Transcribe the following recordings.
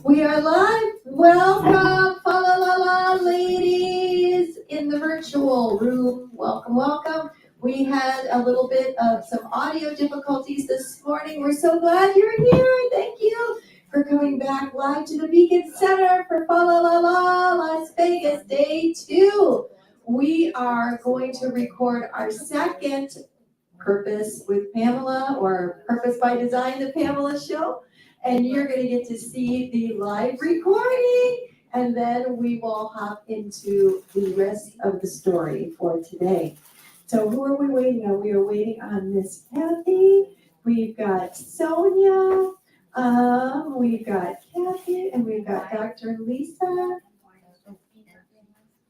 We are live. Welcome, fa la la la, ladies in the virtual room. Welcome, welcome. We had a little bit of some audio difficulties this morning. We're so glad you're here. Thank you for coming back live to the Beacon Center for fa la la la Las Vegas Day 2. We are going to record our second Purpose with Pamela, or Purpose by Design, the Pamela Show. And you're going to get to see the live recording, and then we will hop into the rest of the story for today. So who are we waiting on? We are waiting on Miss Kathy. We've got Sonia. We've got Kathy, and we've got Dr. Lisa.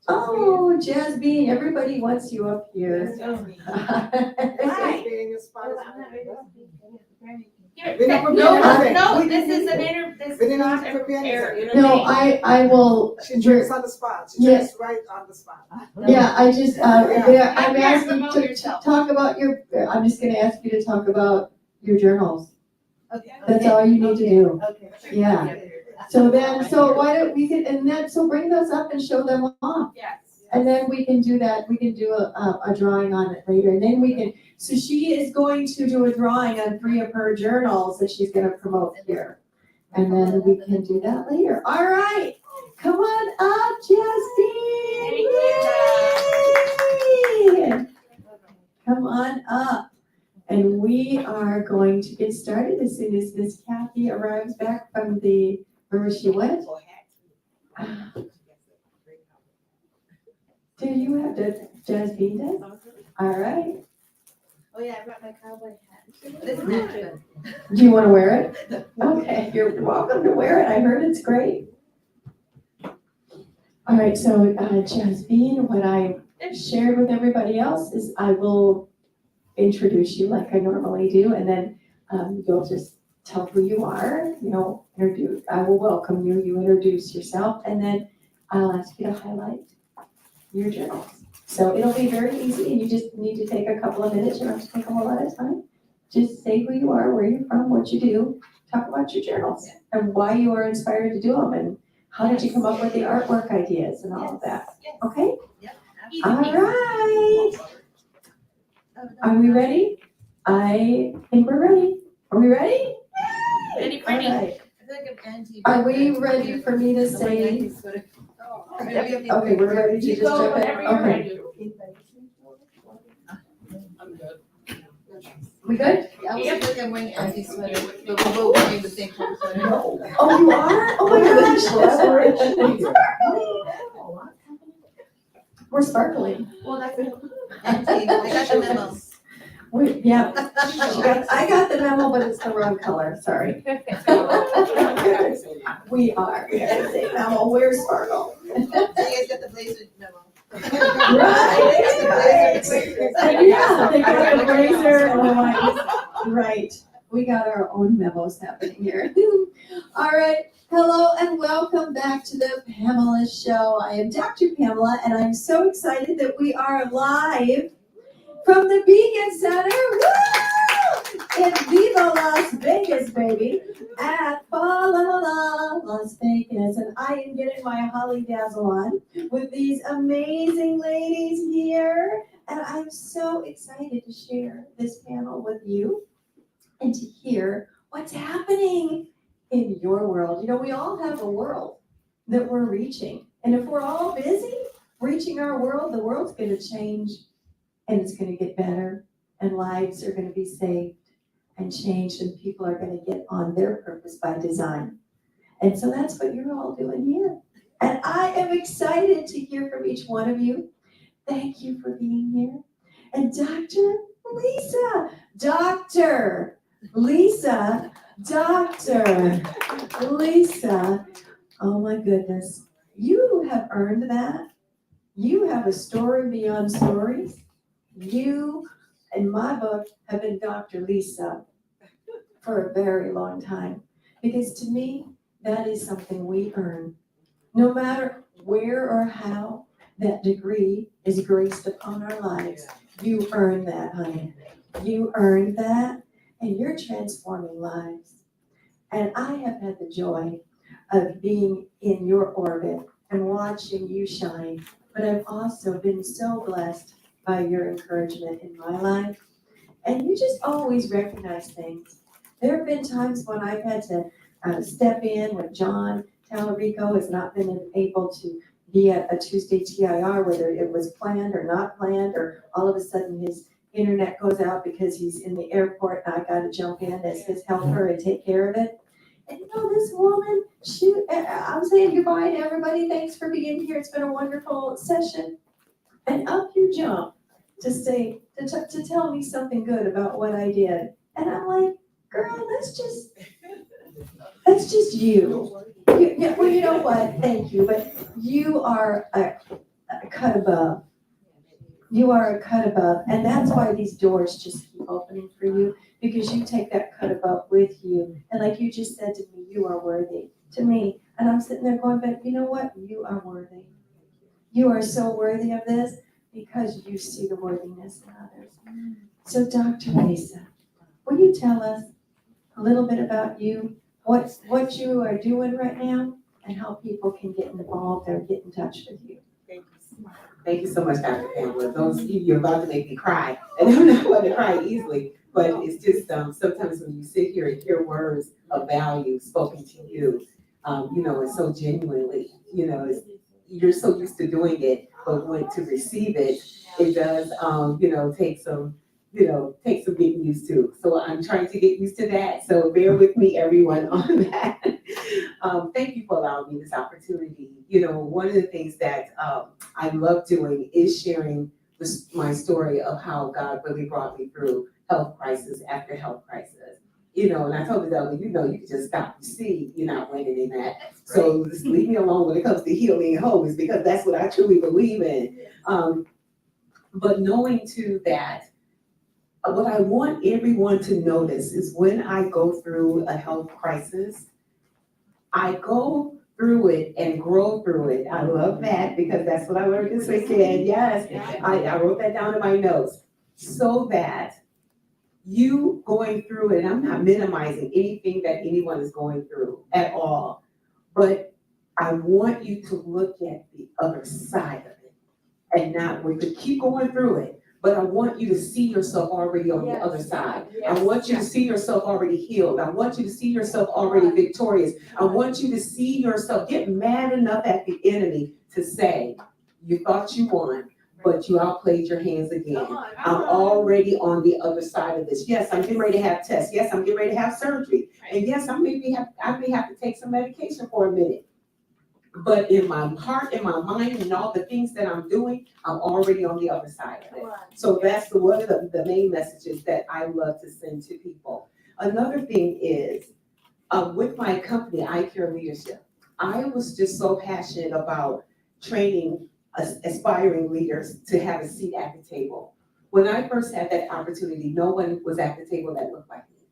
Oh, Jasmine, everybody wants you up here. Hi. No, this is an interview. No, I will. She's just on the spot. She's Yes. just right on the spot. Yeah, I just, I'm Yeah, asking promote to yourself. talk about I'm just gonna ask you to talk about your journals. Okay. That's all you need to do. Okay. Yeah. So why don't we get, and then, so bring those up and show them off. Yes. And then we can do that, we can do a drawing on it later, and then we can, so she is going to do a drawing on 3 of her journals that she's gonna promote here. And then we can do that later. All right, come on up, Justine. Yay! Come on up. And we are going to get started as soon as Miss Kathy arrives back from where she went. Do you have to, Jasmine does? All right. Oh yeah, I brought my cowboy hat. This is not good. Do you want to wear it? Okay, you're welcome to wear it. I heard it's great. All right, so Jasmine, what I shared with everybody else is I will introduce you like I normally do, and then you'll just tell who you are, introduce. I will welcome you, you introduce yourself, and then I'll ask you to highlight your journals. So it'll be very easy, and you just need to take a couple of minutes. You don't have to take a whole lot of time. Just say who you are, where you're from, what you do, talk about your journals, and why you are inspired to do them, and how did you come up with the artwork ideas and all of that. Okay? Yep. All right. Are we ready? I think we're ready. Are we ready? Ready for All me. right. Are we ready for me to say? Okay, we're ready to You just go jump in? whenever you're Okay. ready. We good? I was like I'm wearing Auntie's sweater, but we're both wearing the same color sweater. Oh, you are? Oh my gosh. We're sparkling. Well, that's it. Auntie, I got the memo. Yeah, I got the memo, but it's the wrong color, sorry. We are the same memo, we're sparkle. So you guys got the blazer memo. Right. Yeah, they got the blazer and the white. Right, we got our own memos happening here. All right, hello and welcome back to the Pamela Show. I am Dr. Pamela, and I'm so excited that we are live from the Beacon Center, woo! In Viva Las Vegas, baby, at Fa La La La Las Vegas, and I am getting my holly dazzle on with these amazing ladies here, and I'm so excited to share this panel with you and to hear what's happening in your world. We all have a world that we're reaching, and if we're all busy reaching our world, the world's going to change. And it's going to get better, and lives are going to be saved and changed, and people are going to get on their purpose by design. And so that's what you're all doing here. And I am excited to hear from each one of you. Thank you for being here. And Dr. Lisa, Dr. Lisa, oh my goodness, you have earned that. You have a story beyond stories. You, in my book, have been Dr. Lisa for a very long time. Because to me, that is something we earn. No matter where or how that degree is graced upon our lives, you earn that, honey. You earned that, and you're transforming lives. And I have had the joy of being in your orbit and watching you shine. But I've also been so blessed by your encouragement in my life. And you just always recognize things. There have been times when I've had to step in when John Talarico has not been able to be at a Tuesday TIR, whether it was planned or not planned, or all of a sudden his internet goes out because he's in the airport and I gotta jump in as his helper and take care of it. And you know, this woman, I'm saying goodbye to everybody. Thanks for being here. It's been a wonderful session. And up you jump to say, to tell me something good about what I did. And I'm like, girl, that's just you. Yeah, well, you know what? Thank you, but you are a cut above. You are a cut above, and that's why these doors just keep opening for you, because you take that cut above with you. And like you just said to me, you are worthy to me. And I'm sitting there going, but you know what? You are worthy. You are so worthy of this because you see the worthiness in others. So Dr. Lisa, will you tell us a little bit about you, what you are doing right now, and how people can get involved or get in touch with you? Thank you so much, Dr. Pamela. Those of you, you're about to make me cry. And I'm not going to cry easily, but it's just sometimes when you sit here and hear words of value spoken to you, it's so genuinely, you're so used to doing it, but when to receive it, it does, take some getting used to. So I'm trying to get used to that. So bear with me, everyone, on that. Thank you for allowing me this opportunity. One of the things that I love doing is sharing my story of how God really brought me through health crisis after health crisis. And I told the devil, you can just stop. You see, you're not winning in that. So just leave me alone when it comes to healing and wholeness, because that's what I truly believe in. But knowing too that what I want everyone to notice is when I go through a health crisis, I go through it and grow through it. I love that because that's what I learned this weekend. Yes, I wrote that down in my notes. So that you going through it, and I'm not minimizing anything that anyone is going through at all, but I want you to look at the other side of it and not wait to keep going through it. But I want you to see yourself already on the other side. I want you to see yourself already healed. I want you to see yourself already victorious. I want you to see yourself get mad enough at the enemy to say, you thought you won, but you outplayed your hands again. I'm already on the other side of this. Yes, I'm getting ready to have tests. Yes, I'm getting ready to have surgery. And yes, I may have to take some medication for a minute. But in my heart, in my mind, and all the things that I'm doing, I'm already on the other side of it. So that's one of the main messages that I love to send to people. Another thing is, with my company, Eye Care Leadership, I was just so passionate about training aspiring leaders to have a seat at the table. When I first had that opportunity, no one was at the table that looked like me.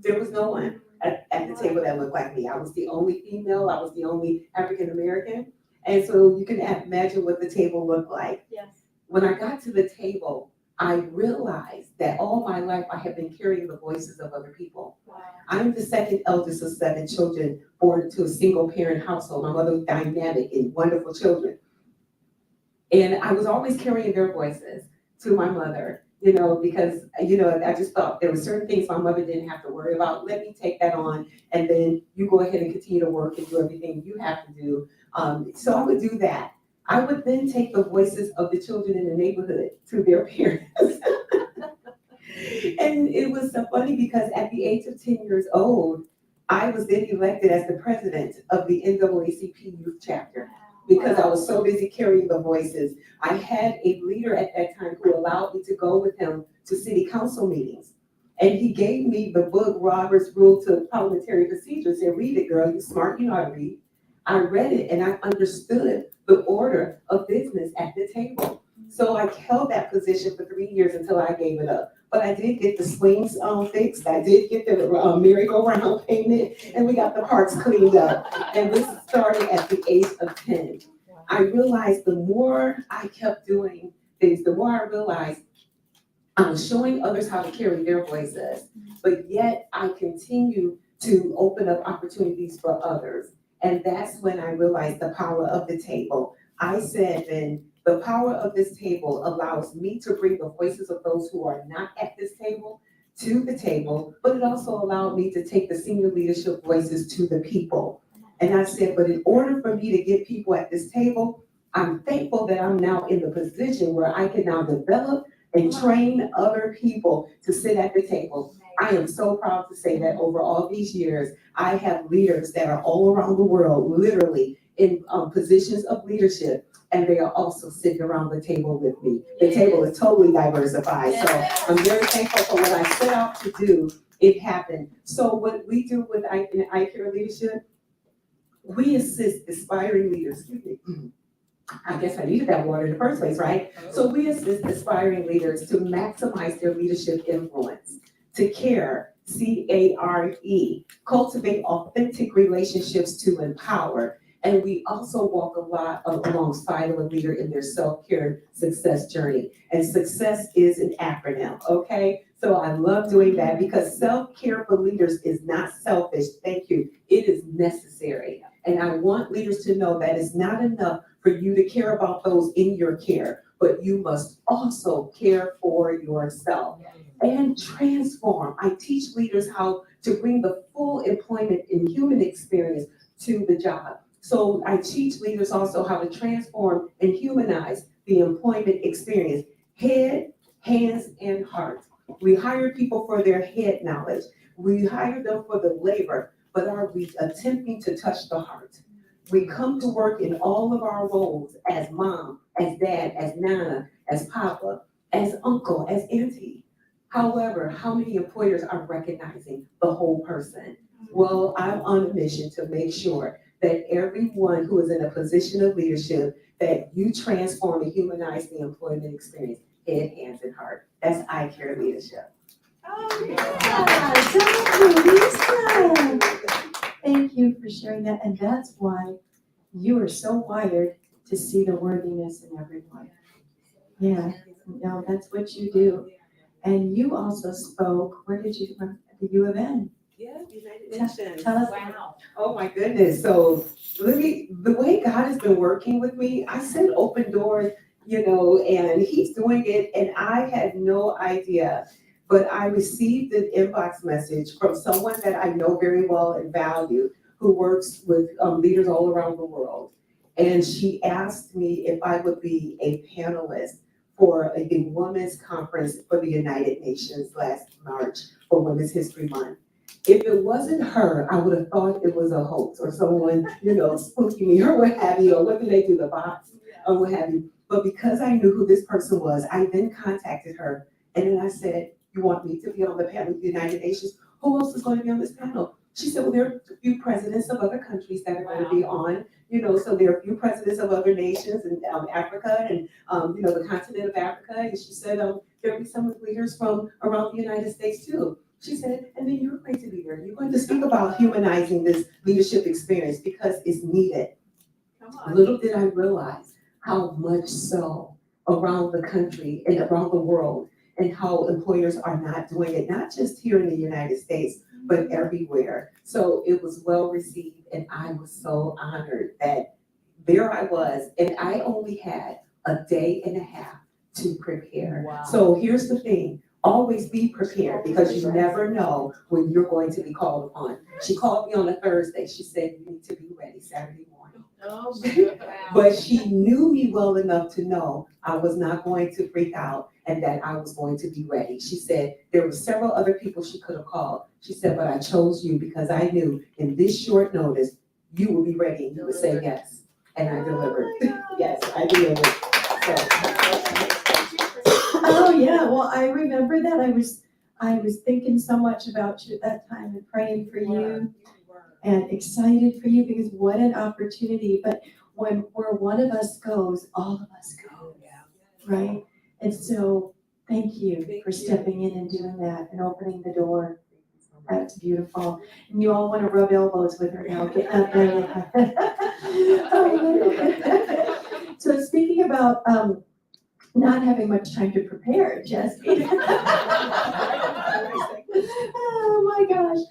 There was no one at the table that looked like me. I was the only female, I was the only African American. And so you can imagine what the table looked like. Yes. When I got to the table, I realized that all my life I have been carrying the voices of other people. Wow. I'm the second eldest of 7 children born to a single parent household. My mother was dynamic and wonderful children. And I was always carrying their voices to my mother, because, I just thought there were certain things my mother didn't have to worry about. Let me take that on, and then you go ahead and continue to work and do everything you have to do. So I would do that. I would then take the voices of the children in the neighborhood to their parents. And it was so funny because at the age of 10 years old, I was then elected as the president of the NAACP youth chapter, because I was so busy carrying the voices. I had a leader at that time who allowed me to go with him to city council meetings. And he gave me the book, Robert's Rule to Parliamentary Procedure, said, read it, girl, you're smart, you know how to read. I read it and I understood the order of business at the table. So I held that position for 3 years until I gave it up. But I did get the swings fixed. I did get the merry-go-round painted, and we got the parks cleaned up. And this started at the age of 10. I realized the more I kept doing things, the more I realized I was showing others how to carry their voices, but yet I continue to open up opportunities for others. And that's when I realized the power of the table. I said then, the power of this table allows me to bring the voices of those who are not at this table to the table, but it also allowed me to take the senior leadership voices to the people. And I said, but in order for me to get people at this table, I'm thankful that I'm now in the position where I can now develop and train other people to sit at the table. I am so proud to say that over all these years, I have leaders that are all around the world, literally in positions of leadership, and they are also sitting around the table with me. The table is totally diversified, so I'm very thankful for what I set out to do. It happened. So what we do with iCare Leadership, we assist aspiring leaders. Excuse me. I guess I needed that water in the first place, right? So we assist aspiring leaders to maximize their leadership influence, to care, C-A-R-E, cultivate authentic relationships to empower. And we also walk a lot alongside of a leader in their self-care success journey. And success is an acronym, okay? So I love doing that because self-care for leaders is not selfish, thank you. It is necessary. And I want leaders to know that it's not enough for you to care about those in your care, but you must also care for yourself and transform. I teach leaders how to bring the full employment and human experience to the job. So I teach leaders also how to transform and humanize the employment experience, head, hands, and heart. We hire people for their head knowledge. We hire them for the labor, but are we attempting to touch the heart? We come to work in all of our roles as mom, as dad, as nana, as papa, as uncle, as auntie. However, how many employers are recognizing the whole person? Well, I'm on a mission to make sure that everyone who is in a position of leadership, that you transform and humanize the employment experience, head, hands, and heart. That's iCare Leadership. Oh, yeah, Lisa. Thank you for sharing that, and that's why you are so wired to see the worthiness in everyone. Yeah, no, that's what you do. And you also spoke, where did you, the U of N? Yeah, United Tell- Nations. Tell us. Wow. Oh my goodness. So the way God has been working with me, I said open doors, and he's doing it. And I had no idea, but I received an inbox message from someone that I know very well and value who works with leaders all around the world. And she asked me if I would be a panelist for a women's conference for the United Nations last March for Women's History Month. If it wasn't her, I would have thought it was a hoax or someone, spooking me or what have you, or what do they do, the bots or what have you. But because I knew who this person was, I then contacted her and then I said, you want me to be on the panel of the United Nations? Who else is going to be on this panel? She said, well, there are a few presidents of other countries that are going to be on, so there are a few presidents of other nations in Africa and, the continent of Africa. And she said, there'll be some leaders from around the United States too. She said, and then you're going to be there. You're going to speak about humanizing this leadership experience because it's needed. Little did I realize how much so around the country and around the world and how employers are not doing it, not just here in the United States, but everywhere. So it was well received and I was so honored that there I was and I only had a day and a half to prepare. Wow. So here's the thing. Always be prepared because you never know when you're going to be called upon. She called me on a Thursday. She said, you need to be ready Saturday morning. Oh, wow. But she knew me well enough to know I was not going to freak out and that I was going to be ready. She said there were several other people she could have called. She said, but I chose you because I knew in this short notice, you would be ready and you would say yes. And I delivered. Yes, I delivered. Oh, yeah, well, I remember that. I was thinking so much about you at that time and praying for you and excited for you because what an opportunity. But where one of us goes, all of us go, right? And so thank you for stepping in and doing that and opening the door. That's beautiful. And you all want to rub elbows with her now. Get up there. So speaking about not having much time to prepare, Jesse. Oh my gosh.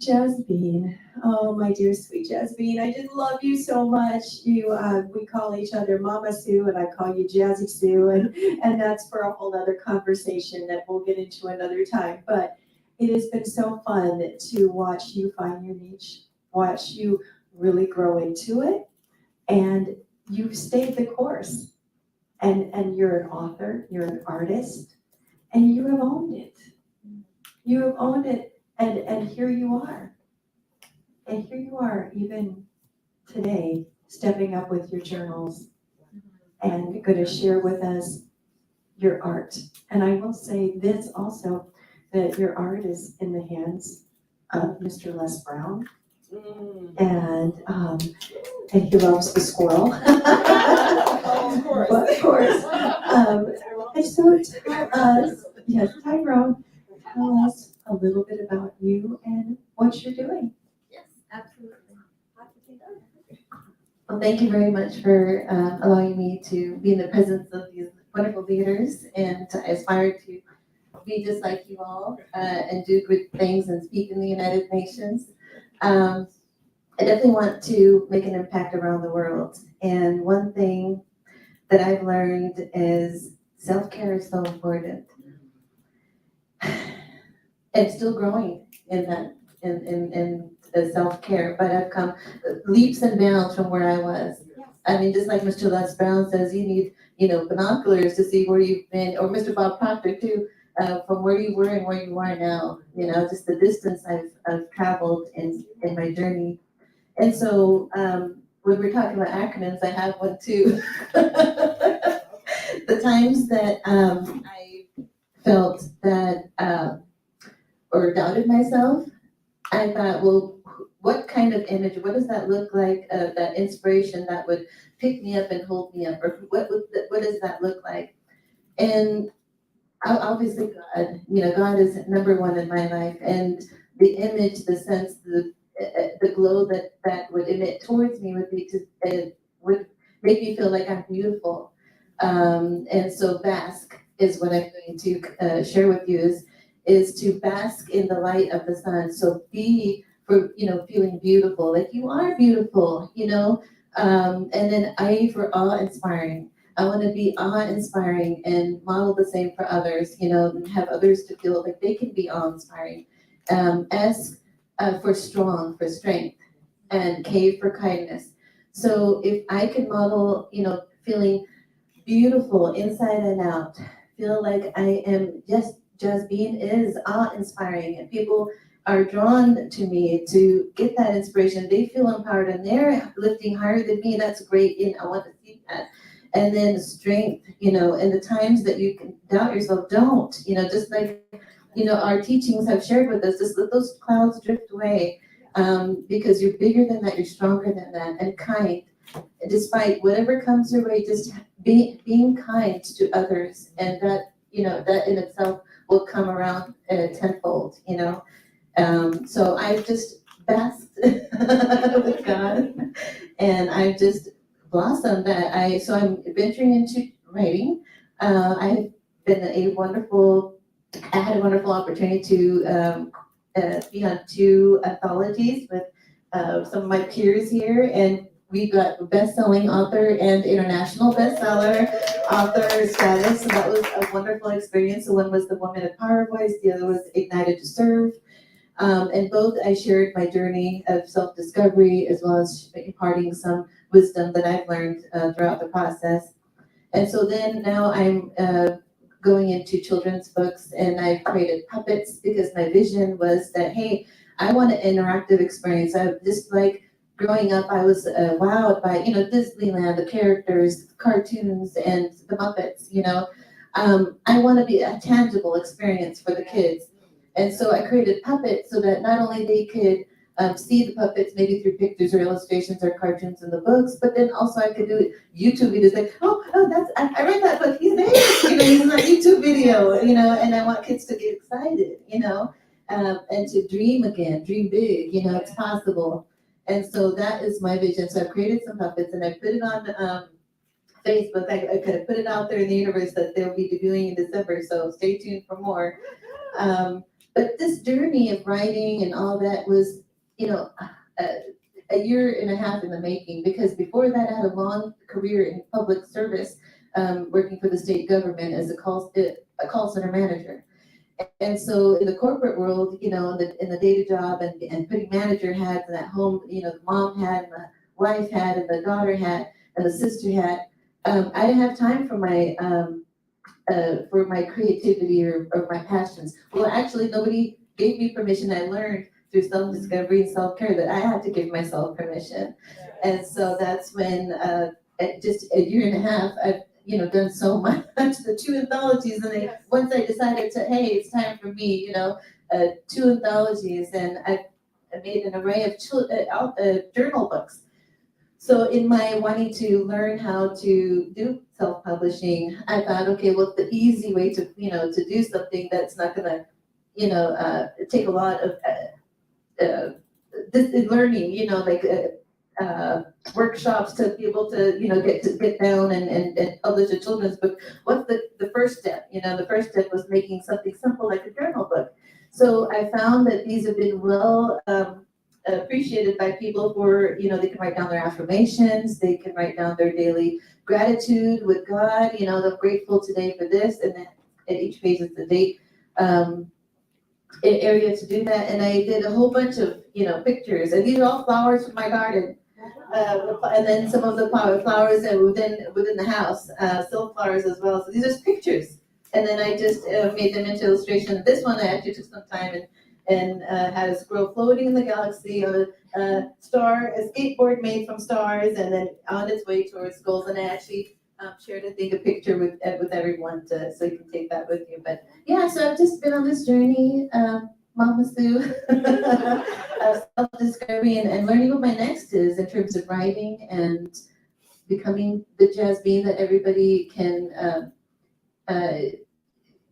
Jasmine, oh my dear sweet Jasmine, I just love you so much. We call each other Mama Sue, and I call you Jazzy Sue, and that's for a whole other conversation that we'll get into another time. But it has been so fun to watch you find your niche, watch you really grow into it, and you've stayed the course. And you're an author, you're an artist, and you have owned it. You have owned it, and here you are. And here you are, even today, stepping up with your journals and going to share with us your art. And I will say this also, that your art is in the hands of Mr. Les Brown, and he loves the squirrel. Oh, of course. But of course. And so tell us, yes, Tyrone, tell us a little bit about you and what you're doing. Yes, absolutely. Well, thank you very much for allowing me to be in the presence of these wonderful leaders, and I aspire to be just like you all and do good things and speak in the United Nations. I definitely want to make an impact around the world, and one thing that I've learned is self-care is so important. And still growing in that, in self-care, but I've come leaps and bounds from where I was. I mean, just like Mr. Les Brown says, you need, binoculars to see where you've been, or Mr. Bob Proctor too, from where you were and where you are now, just the distance I've traveled in my journey. And so, when we're talking about acronyms, I have one too. The times that I felt that, or doubted myself, I thought, well, what kind of image, what does that look like, that inspiration that would pick me up and hold me up, or what does that look like? And obviously God is number one in my life, and the image, the sense, the glow that would emit towards me would make me feel like I'm beautiful. And so bask is what I'm going to share with you is to bask in the light of the sun. So be for feeling beautiful, like you are beautiful, and then I for awe inspiring. I want to be awe-inspiring and model the same for others, and have others to feel like they can be awe-inspiring. S for strong, for strength, and K for kindness. So if I can model, feeling beautiful inside and out, feel like I am just being is awe-inspiring, and people are drawn to me to get that inspiration. They feel empowered and they're lifting higher than me. That's great, and I want to see that. And then strength, in the times that you can doubt yourself, don't, just like, our teachings have shared with us, just let those clouds drift away, because you're bigger than that, you're stronger than that, and kind. Despite whatever comes your way, just being kind to others, and that, that in itself will come around tenfold, So I've just basked with God, and I've just blossomed that. So I'm venturing into writing. I had a wonderful opportunity to be on 2 anthologies with some of my peers here, and we got best-selling author and international bestseller author status. So that was a wonderful experience. So one was The Woman of Power Voice, the other was Ignited to Serve. And both I shared my journey of self-discovery as well as imparting some wisdom that I've learned throughout the process. And so then now I'm going into children's books, and I've created puppets because my vision was that, hey, I want an interactive experience. I just like growing up, I was wowed by, Disneyland, the characters, the cartoons, and the Muppets, I want to be a tangible experience for the kids. And so I created puppets so that not only they could see the puppets maybe through pictures or illustrations or cartoons in the books, but then also I could do YouTube videos like, oh, I read that book, he's there, he's in that YouTube video, and I want kids to get excited, and to dream again, dream big, it's possible. And so that is my vision. So I've created some puppets, and I put it on Facebook. I could have put it out there in the universe that they'll be debuting in December, so stay tuned for more. but this journey of writing and all that was, you know, a year and a half in the making, because before that I had a long career in public service, working for the state government as a call center manager. And so in the corporate world, you know, in the data job and putting manager hats and at home, you know, the mom hat and the wife hat and the daughter hat and the sister hat, I didn't have time for my creativity or my passions. Well, actually, nobody gave me permission. I learned through self-discovery and self-care that I had to give myself permission. And so that's when, at just a year and a half, I've, you know, done so much, the 2 anthologies, and then once I decided to, hey, it's time for me, you know, 2 anthologies, and I made an array of journal books. So in my wanting to learn how to do self-publishing, I thought, okay, well, the easy way to, you know, to do something that's not gonna, you know, take a lot of this learning, you know, like workshops to be able to, you know, get down and publish a children's book. What's the first step? You know, the first step was making something simple like a journal book. So I found that these have been well appreciated by people for, you know, they can write down their affirmations, they can write down their daily gratitude with God, you know, I'm grateful today for this, and then at each page is the date. Area to do that, and I did a whole bunch of, you know, pictures, and these are all flowers from my garden. And then some of the flowers that within the house, silk flowers as well. So these are pictures, and then I just made them into illustration. This one I actually took some time and had a squirrel floating in the galaxy on a star, a skateboard made from stars, and then on its way towards goals. And I actually shared, I think, a picture with everyone so you can take that with you. But yeah, so I've just been on this journey, Mama Sue, of self-discovery and learning what my next is in terms of writing and becoming the jazz bean that everybody can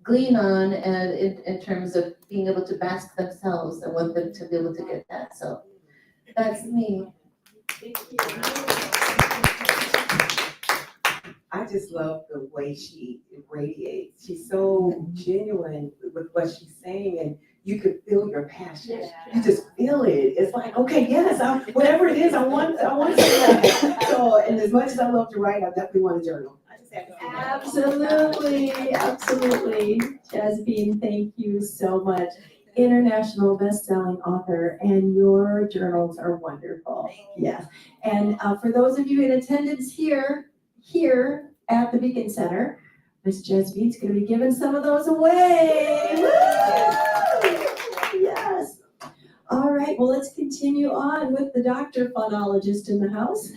glean on, and in terms of being able to bask themselves. I want them to be able to get that. So that's me. Thank you. I just love the way she radiates. She's so genuine with what she's saying, and you could feel your passion. You just feel it. It's like, okay, yes, whatever it is, I want to say that. So, and as much as I love to write, I definitely want a journal. I just have to feel that. Absolutely, absolutely. Jasmine, thank you so much. International best-selling author, and your journals are wonderful. Yes. And for those of you in attendance here at the Beacon Center, Miss Jasmine's going to be giving some of those away. Woo! Yes. All right, well, let's continue on with the Dr. Phonologist in the house.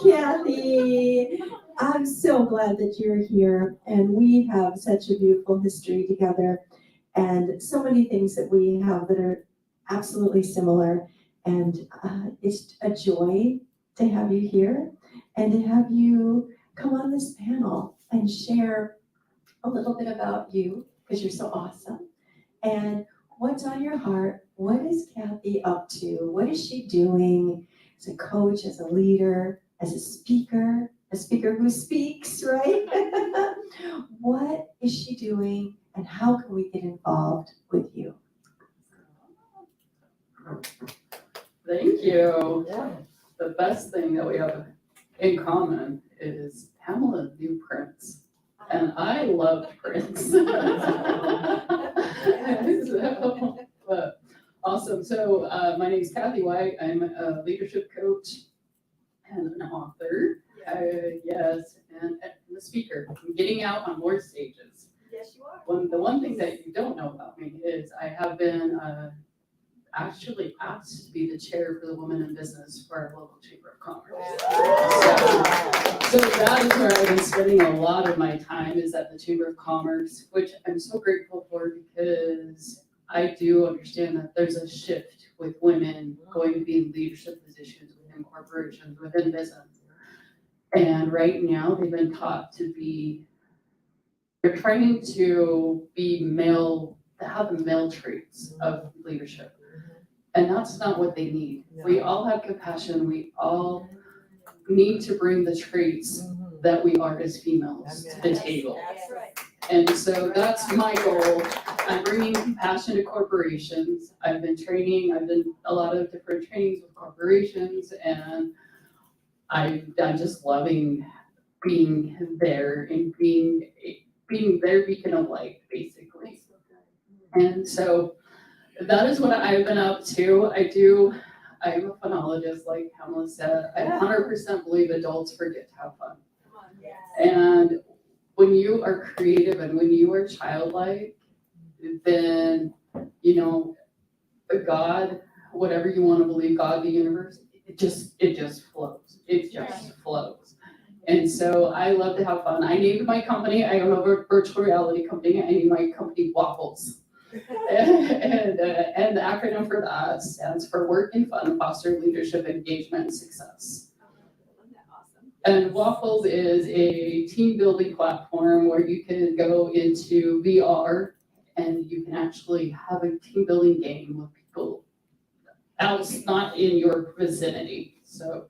Kathy, I'm so glad that you're here, and we have such a beautiful history together, and so many things that we have that are absolutely similar, and it's a joy to have you here and to have you come on this panel and share a little bit about you, because you're so awesome, and what's on your heart. What is Kathy up to? What is she doing as a coach, as a leader, as a speaker who speaks, right? What is she doing, and how can we get involved with you? Thank you. The best thing that we have in common is Pamela knew Prince, and I loved Prince. So, but awesome. So my name is Kathy White. I'm a leadership coach and an author. Yes, and a speaker. I'm getting out on more stages. Yes, you are. The one thing that you don't know about me is I have been actually asked to be the chair for the Women in Business for our local Chamber of Commerce. So that is where I've been spending a lot of my time, is at the Chamber of Commerce, which I'm so grateful for, because I do understand that there's a shift with women going to be in leadership positions within corporations, within business. And right now they've been taught to be, they're trying to be male, to have the male traits of leadership. And that's not what they need. We all have compassion. We all need to bring the traits that we are as females to the table. That's right. And so that's my goal I'm bringing compassion to corporations. I've been a lot of different trainings with corporations, and I'm just loving being there and being their beacon of light, basically. And so that is what I've been up to. I'm a phonologist, like Pamela said. I 100% believe adults forget to have fun. And when you are creative and when you are childlike, then, God, whatever you want to believe, God, the universe, it just flows. It just flows. And so I love to have fun. I named my company, I own a virtual reality company. I named my company Waffles. And the acronym for that stands for Work and Fun, Foster Leadership, Engagement, and Success. And Waffles is a team building platform where you can go into VR and you can actually have a team building game with people else not in your vicinity. So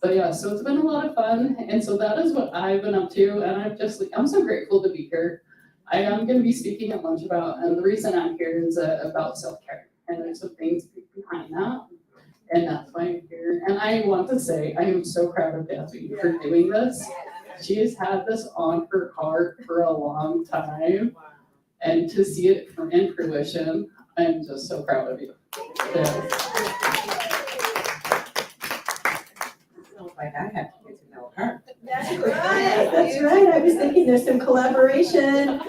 it's been a lot of fun. And so that is what I've been up to. And I'm so grateful to be here. I am going to be speaking at lunch about, and the reason I'm here is about self-care. And there's some things behind that. And that's why I'm here. And I want to say, I am so proud of Debbie for doing this. She has had this on her heart for a long time. And to see it in fruition, I'm just so proud of you. Yes. Sounds like I have to get to know her. That's That's right. I was thinking there's some collaboration,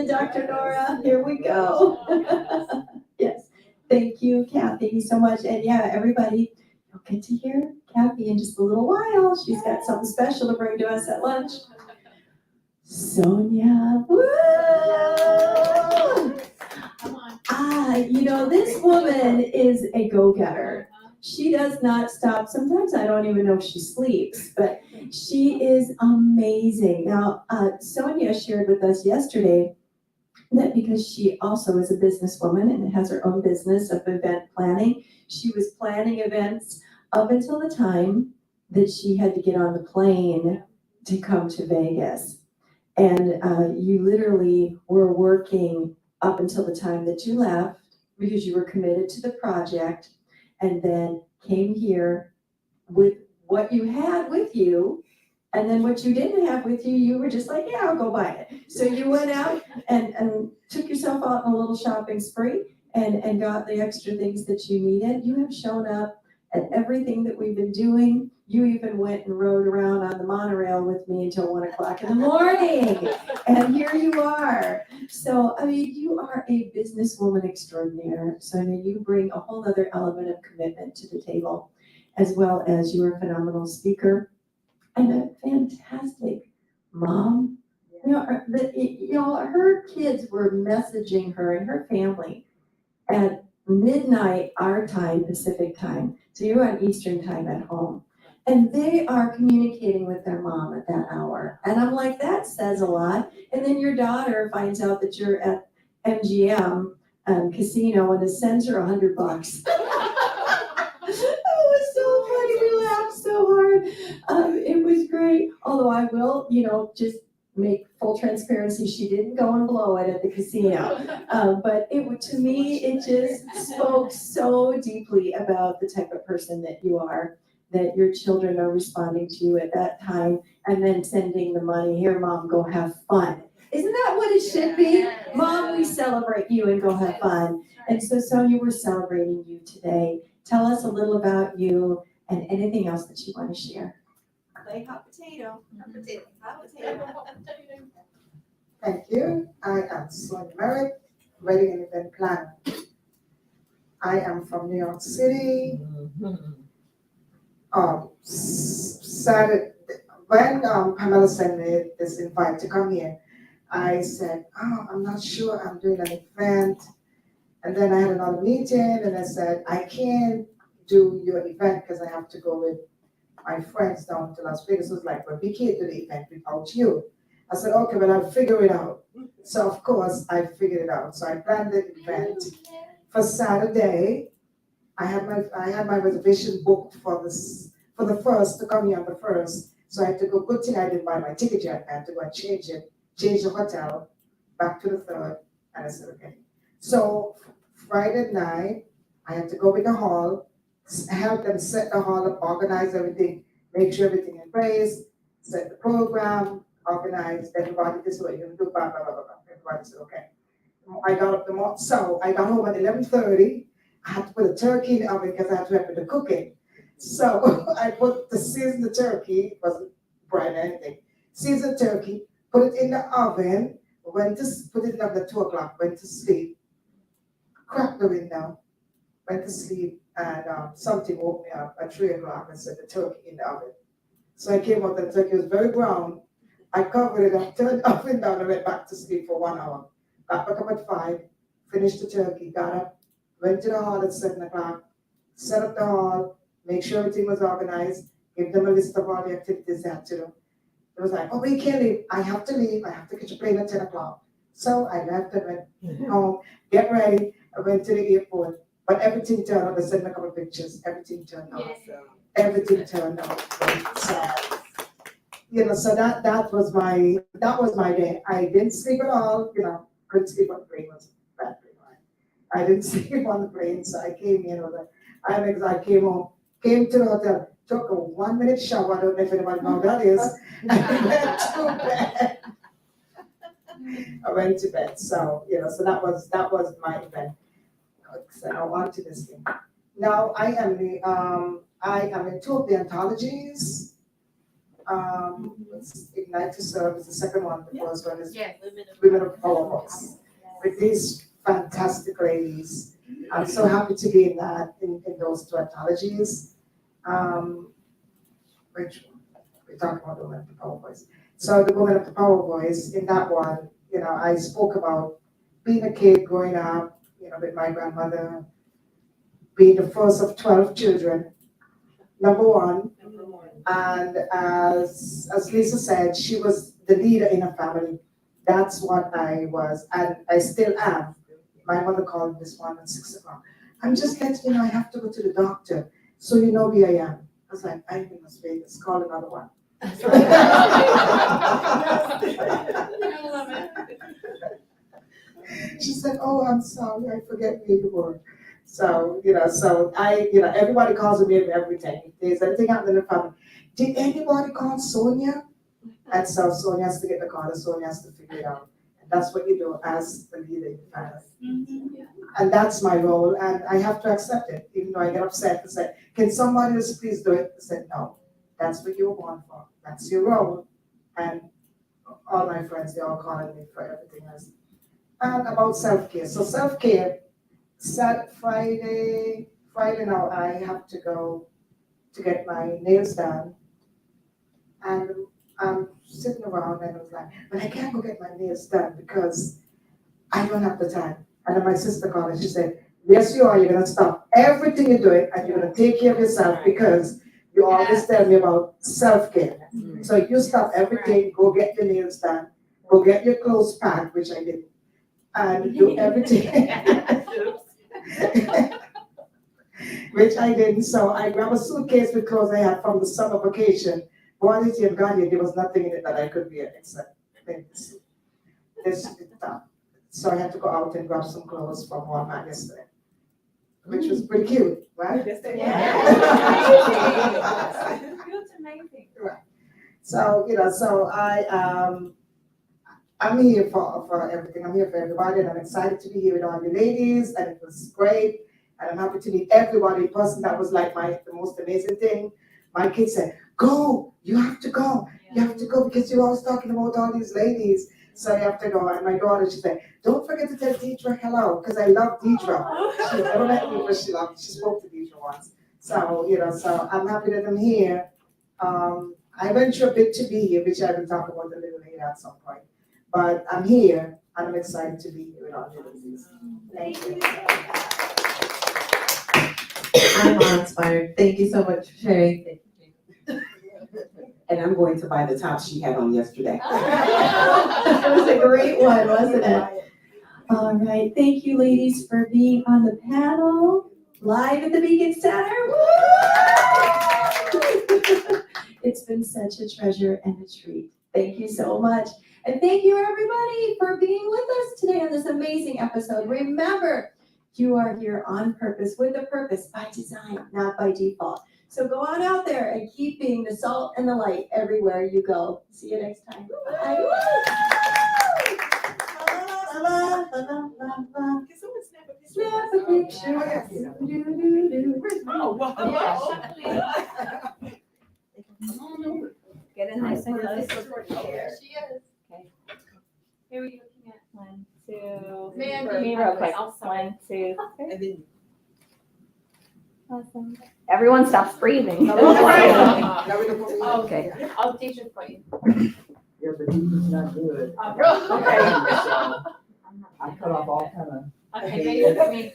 Dr. Nora. Here we go. Yes. Thank you, Kathy, so much. And yeah, everybody, you'll get to hear Kathy in just a little while. She's got something special to bring to us at lunch. Sonia, woo! This woman is a go-getter. She does not stop. Sometimes I don't even know if she sleeps, but she is amazing. Now, Sonia shared with us yesterday that because she also is a businesswoman and has her own business of event planning, she was planning events up until the time that she had to get on the plane to come to Vegas. And you literally were working up until the time that you left because you were committed to the project, and then came here with what you had with you. And then what you didn't have with you, you were just like, yeah, I'll go buy it. So you went out and took yourself out on a little shopping spree and got the extra things that you needed. You have shown up at everything that we've been doing. You even went and rode around on the monorail with me until 1 o'clock in the morning. And here you are. So, you are a businesswoman extraordinaire. So, you bring a whole other element of commitment to the table, as well as you're a phenomenal speaker and a fantastic mom. Her kids were messaging her and her family at midnight, our time, Pacific time. So you're on Eastern time at home. And they are communicating with their mom at that hour. And I'm like, that says a lot. And then your daughter finds out that you're at MGM casino and sends her $100. It was so funny. We laughed so hard. It was great. Although I will, just make full transparency, she didn't go and blow it at the casino. But to me, it just spoke so deeply about the type of person that you are, that your children are responding to you at that time and then sending the money. Here, Mom, go have fun. Isn't that what it should be? Mom, we celebrate you and go have fun. And so, Sonia, we're celebrating you today. Tell us a little about you and anything else that you want to share. Play hot potato. Hot potato. Hot potato. Thank you. I am Sonia Merrick, wedding and event planner. I am from New York City. Saturday, when Pamela sent me this invite to come here, I said, I'm not sure, I'm doing an event. And then I had another meeting and I said, I can't do your event because I have to go with my friends down to Las Vegas. It was like, but we can't do the event without you. I said, okay, well, I'll figure it out. So of course I figured it out. So I planned the event for Saturday. I had my reservation booked for the first to come here on the first. So I had to go. Good thing I didn't buy my ticket yet. I had to go and change the hotel back to the third And I said, okay. So Friday night, I had to go in the hall, help them set the hall up, organize everything, make sure everything in place, set the program, organize, everybody, this is what you're gonna do, blah, blah, blah, blah, blah. Everybody said, okay. I got up so I got home at 11:30. I had to put a turkey in the oven because I had to help with the cooking. So I put the seasoned turkey, it wasn't fried or anything, seasoned turkey, put it in the oven, put it in the oven at 2 o'clock, went to sleep, cracked the window, went to sleep, and something woke me up at 3 o'clock and said the turkey in the oven. So I came out and the turkey was very brown. I covered it up, turned the oven down, and went back to sleep for 1 hour. Got back up at 5, finished the turkey, got up, went to the hall at 7 o'clock, set up the hall, make sure everything was organized, give them a list of all the activities they had to do. It was like, oh, we can't leave. I have to leave. I have to catch a plane at 10 o'clock. So I left and went home, get ready. I went to the airport, but everything turned out. I sent a couple of pictures. Everything turned out. Everything turned out. So, so that was my day. I didn't sleep at all. Couldn't sleep on the plane. Was bad plane, right? I didn't sleep on the plane, so I came in with I came home, came to the hotel, took a 1-minute shower. I don't know if anybody knows what that is. I went to bed. I went to bed. So so that was my event. So I wanted this thing. Now I am in two of the anthologies. Ignite to Serve is the second one. The first one is Women of Power Voice. With these fantastic ladies. I'm so happy to be in those two anthologies. Which we talked about the Women of the Power Voice. So the Women of the Power Voice, in that one, I spoke about being a kid growing up, with my grandmother, being the first of 12 children, number one. And as Lisa said, she was the leader in her family. That's what I was, and I still am. My mother called this one at 6 o'clock. I'm just letting you know I have to go to the doctor, so you know where I am. I was like, I'm in Las Vegas, call another one. She said, oh, I'm sorry, I forget where you were. So, everybody calls me every time. If there's anything happening in the family, did anybody call Sonia? And so Sonia has to get the call, and Sonia has to figure it out. And that's what you do as the leader in the family. Mm-hmm. And that's my role, and I have to accept it, even though I get upset and say, can somebody else please do it? I said, no, that's what you were born for. That's your role. And all my friends, they're all calling me for everything else. And about self-care. So self-care, Friday now, I have to go to get my nails done. And I'm sitting around and I was like, but I can't go get my nails done because I don't have the time. And then my sister called and she said, yes, you are. You're going to stop everything you're doing and you're going to take care of yourself because you always tell me about self-care. Mm-hmm. So you stop everything, go get your nails done, go get your clothes packed, which I did, and do everything. Which I didn't. So I grabbed a suitcase with clothes I had from the summer vacation. Brought it and got here. There was nothing in it that I could wear except this top. So I had to go out and grab some clothes from Walmart yesterday, which was pretty cute, right? Yeah. It's amazing. Right. So I'm here for everything. I'm here for everybody, and I'm excited to be here with all the ladies, and it was great. And I'm happy to meet everybody in person. That was like the most amazing thing. My kids said, go, you have to go. You have to go because you're always talking about all these ladies. So you have to go. And my daughter, she said, don't forget to tell Deidre hello, because I love Deidre. She never met me, but she spoke to Deidre once. So, so I'm happy that I'm here. I went through a bit to be here, which I will talk about a little later at some point. But I'm here, and I'm excited to be here with all the ladies. Thank you. I'm awe-inspired. Thank you so much for sharing. And I'm going to buy the top she had on yesterday. It was a great one, wasn't it? All right, thank you ladies for being on the panel, live at the Beacon Center. Woo! It's been such a treasure and a treat. Thank you so much. And thank you everybody for being with us today on this amazing episode. Remember, you are here on purpose, with a purpose, by design, not by default. So go on out there and keep being the salt and the light everywhere you go. See you next time. Bye. Snap a picture. Do-do-do. Oh, wow. Get in nice and close. She is. Who are you looking at? 1, 2. Mandy. For me real quick. 1, 2, 3. Awesome. Everyone stops breathing. Okay. I'll teach it for you. Yeah, but he's not good. Okay. I cut off all kind of. Okay, ready for me.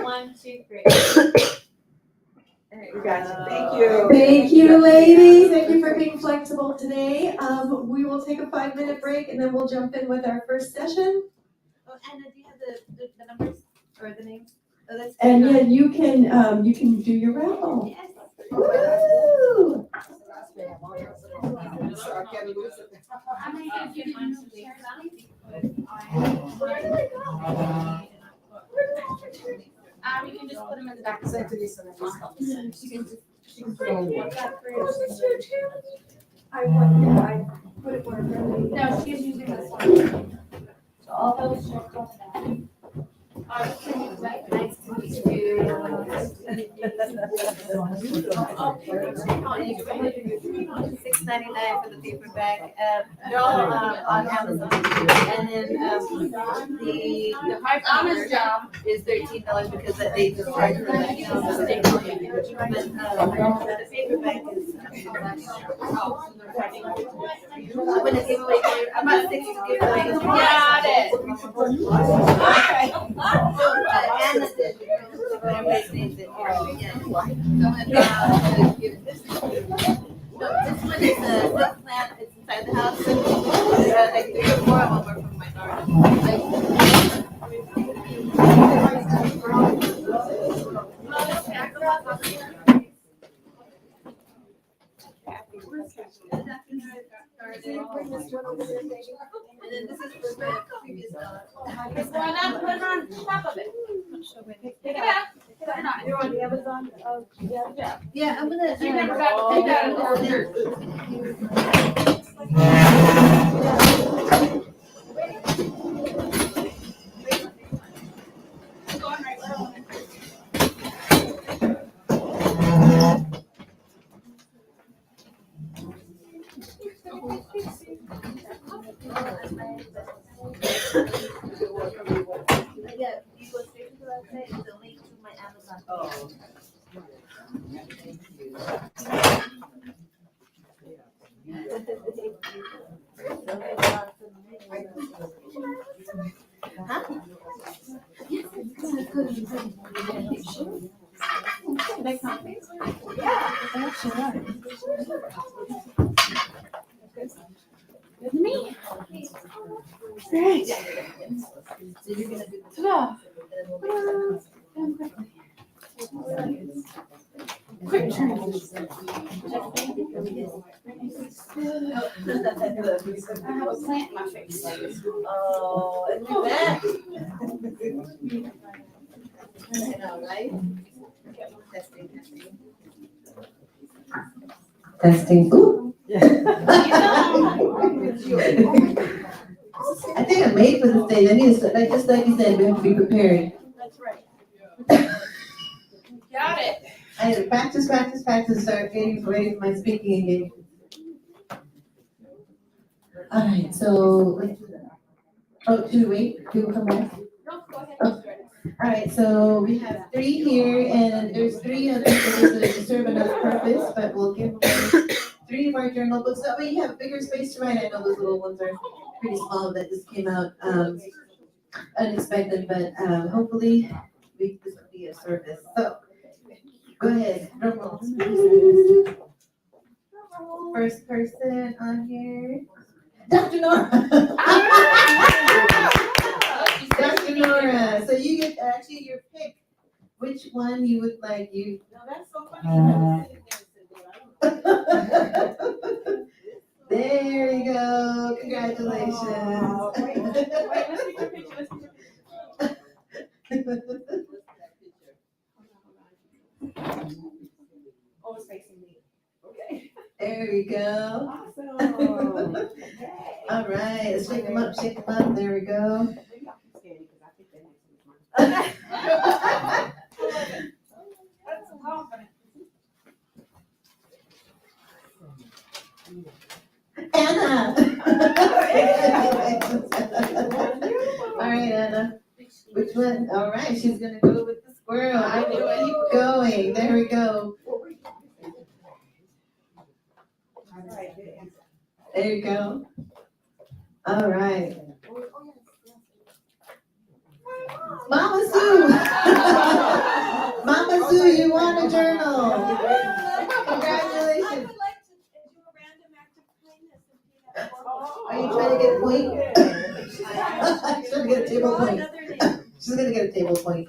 1, 2, 3. We got you. Thank you. Thank you, ladies. Thank you for being flexible today. We will take a 5-minute break and then we'll jump in with our first session. Oh, Anna, do you have the numbers or the names? Oh, that's. And yeah, you can do your raffle. Yes. Woo! So I can lose it. I'm gonna give you mine to share. You can just put them in the back. Send to Lisa. I put it where. No, she's using this one. So all those should come back. Nice to meet you. $6.99 for the paperback. They're all on Amazon. And then the hardcover is $13 because that they just charge for the, you know, the state. But the paperback is. I'm gonna give away. I'm about 6 to give away. Got it. Anna did. Everybody's names in here. Yeah. So I'm gonna give this. No, this one is a silk plant. It's inside the house. Like 3 or 4 of them are from my garden. And then this is for my previous dog. Just going up, put it on top of it. Pick it up. Put it on. You're on the Amazon. Yeah, I'm gonna. You never got to pick that up. Yeah, you go straight to the website, it's a link to my Amazon. With me. Great. So you're gonna do this. Ta-da. Quick turn. I have a plant in my face. Oh, and look at that. I know, right? Testing, testing. Testing. Ooh. I think I'm made for this day. I need to, like, just like you said, we have to be prepared. That's right. Got it. I had to practice, start getting ready for my speaking engagement. All right, so, oh, should we wait? Do we come back? No, go ahead. Oh. All right, so we have 3 here, and there's 3 other things that serve another purpose, but we'll give them 3 of our journal books. That way you have bigger space to write. I know those little ones are pretty small that just came out unexpected, but hopefully this will be a service. So, go ahead. Drum roll. First person on here, Dr. Nora. Dr. Nora, so you get actually your pick. Which one you would like? You. No, that's so funny. There you go. Congrats. Wait, let's take a picture, let's take a picture. Oh, it's facing me. Okay. There we go. Awesome. All right, let's shake them up, shake them up. There we go. Maybe I'll keep standing because I think that makes it That's confident. Anna. All right, Anna. Which one? All right, she's gonna go with the squirrel. I knew it. Keep going. There we go. There you go. All right. Mama Sue. Mama Sue, you won a journal. Congratulations. like to do a random act of kindness and do that. Are you trying to get a point? She's gonna get a table Draw point. another name. She's gonna get a table point.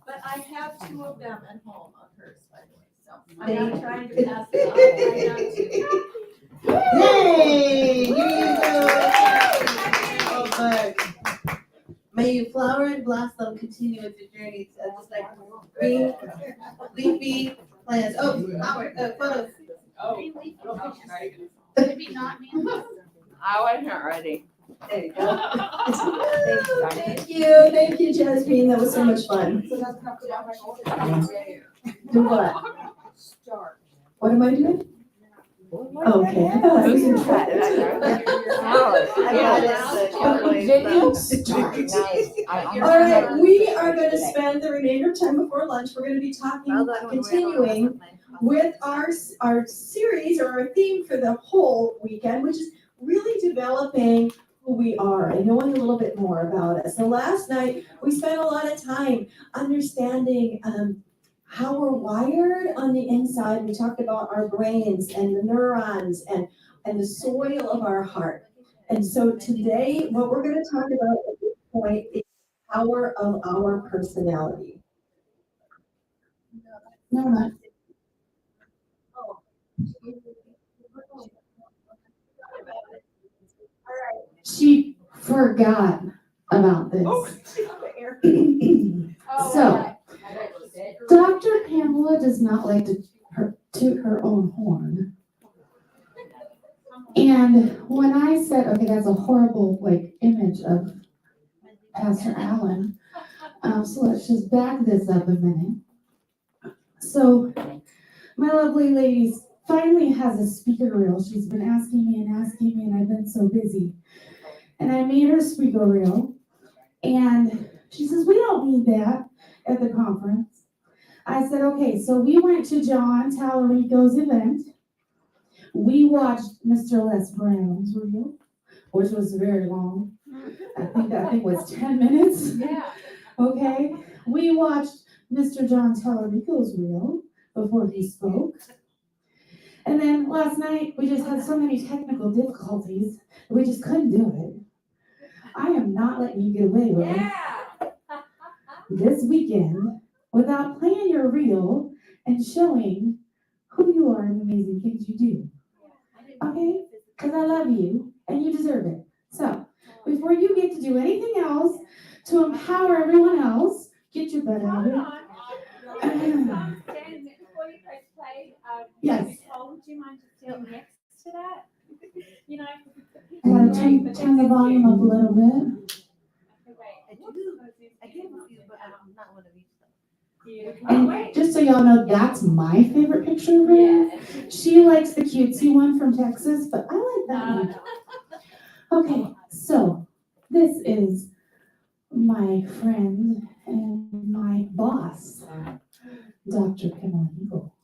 But I have two of them at home of hers, by the way, so I'm Thank not trying to pass it off. I got two. Yay! Here you go. Oh, look. May you flower and blossom, continue with your journey, just like green, leafy plants. Oh, flower, photos. Maybe not me. I wasn't ready. There you go. Thank you, Jasmine, that was so much fun. Do what? What am I doing? Okay, I thought I was in All right, we are gonna spend the remainder of time before lunch, we're gonna be talking, continuing with our series or our theme for the whole weekend, which is really developing who we are and knowing a little bit more about us. So last night, we spent a lot of time understanding how we're wired on the inside. We talked about our brains and the neurons and the soil of our heart. And so today, what we're gonna talk about at this point is the power of our personality. No, not. She forgot about this. So, Dr. Pamela does not like to toot her own horn. And when I said, okay, that's a horrible image of Pastor Allen, so let's just back this up a minute. So, my lovely ladies finally has a speaker reel. She's been asking me, and I've been so busy. And I made her speaker reel, and she says, we don't need that at the conference. I said, okay, so we went to John Tallarico's event. We watched Mr. Les Brown's reel, which was very long. I think it was 10 minutes. Yeah. Okay. We watched Mr. John Tallarico's reel before he spoke. And then last night, we just had so many technical difficulties that we just couldn't do it. I am not letting you get away with it this weekend without playing your reel and showing who you are and the amazing things you do. Okay? Because I love you and you deserve it. So, before you get to do anything else to empower everyone else, get your butt out of here. Before you press play, Yes. do you mind just sitting next to that? You know, I gotta turn the volume up a little bit. I do have a few, but I'm not one of these. And just so y'all know, that's my favorite picture of her. Yeah. She likes the cutesy one from Texas, but I like that one. Okay, so this is my friend and my boss, Dr. Pamela Eagle.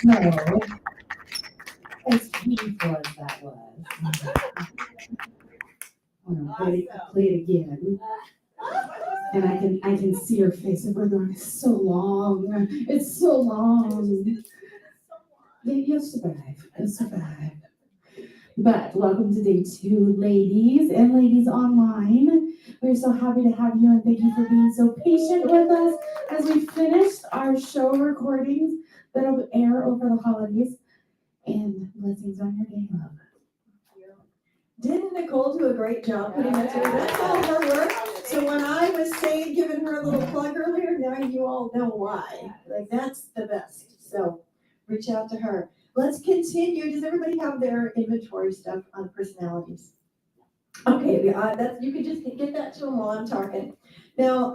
So, as painful as that was. I'm ready to play it again. And I can see her face and we're going, it's so long. It's so long. Yeah, you'll survive. You'll survive. But welcome to day 2, ladies and ladies online. We're so happy to have you and thank you for being so patient with us as we finished our show recordings that'll air over the holidays. And blessings on your day, love. Didn't Nicole do a great job putting that together? That's all her work. So when I was saying, giving her a little plug earlier, now you all know why. Like, that's the best. So reach out to her. Let's continue. Does everybody have their inventory stuff on personalities? Okay, that's, you can just get that to them while I'm talking. Now,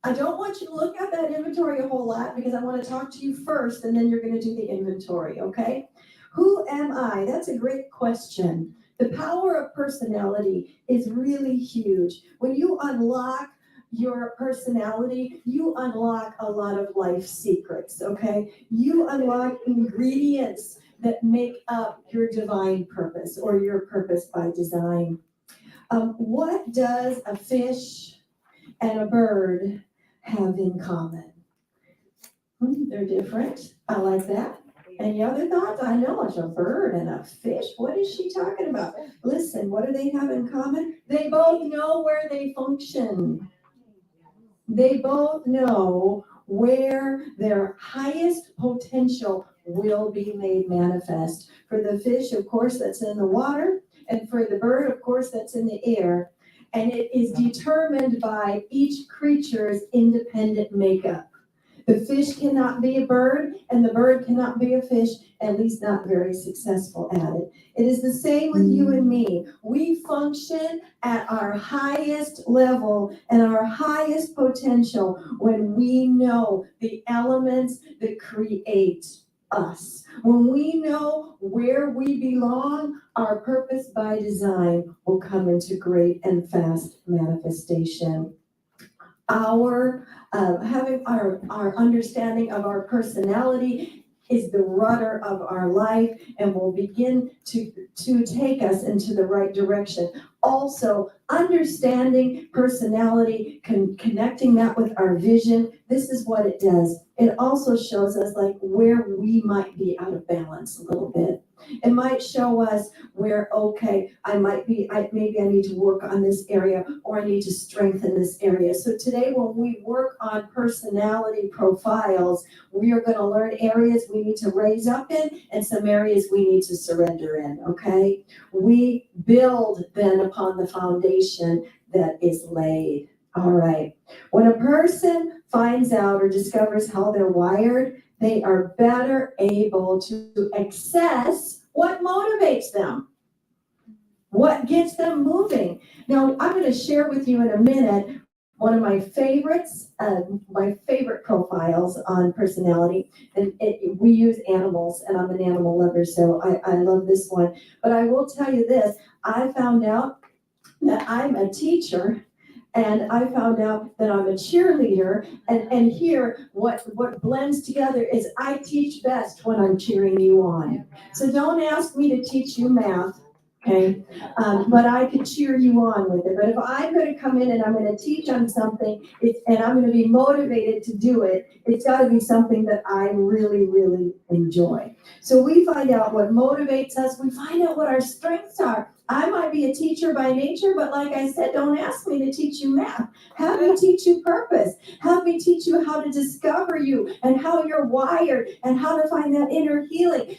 I don't want you to look at that inventory a whole lot because I want to talk to you first and then you're going to do the inventory, okay? Who am I? That's a great question. The power of personality is really huge. When you unlock your personality, you unlock a lot of life secrets, okay? You unlock ingredients that make up your divine purpose or your purpose by design. What does a fish and a bird have in common? They're different. I like that. Any other thoughts? I know it's a bird and a fish. What is she talking about? Listen, what do they have in common? They both know where they function. They both know where their highest potential will be made manifest. For the fish, of course, that's in the water, and for the bird, of course, that's in the air. And it is determined by each creature's independent makeup. The fish cannot be a bird, and the bird cannot be a fish, at least not very successful at it. It is the same with you and me. We function at our highest level and our highest potential when we know the elements that create us. When we know where we belong, our purpose by design will come into great and fast manifestation. Having our understanding of our personality is the rudder of our life and will begin to take us into the right direction. Also, understanding personality, connecting that with our vision, this is what it does. It also shows us like where we might be out of balance a little bit. It might show us where, okay, maybe I need to work on this area or I need to strengthen this area. So today when we work on personality profiles, we are going to learn areas we need to raise up in and some areas we need to surrender in, okay? We build then upon the foundation that is laid. All right. When a person finds out or discovers how they're wired, they are better able to access what motivates them, what gets them moving. Now, I'm going to share with you in a minute one of my favorites, my favorite profiles on personality. And we use animals, and I'm an animal lover, so I love this one. But I will tell you this, I found out that I'm a teacher. And I found out that I'm a cheerleader, and here, what blends together is I teach best when I'm cheering you on. So don't ask me to teach you math, okay? But I could cheer you on with it. But if I'm going to come in and I'm going to teach on something, and I'm going to be motivated to do it, it's got to be something that I really, really enjoy. So we find out what motivates us. We find out what our strengths are. I might be a teacher by nature, but like I said, don't ask me to teach you math. Have me teach you purpose. Have me teach you how to discover you and how you're wired and how to find that inner healing.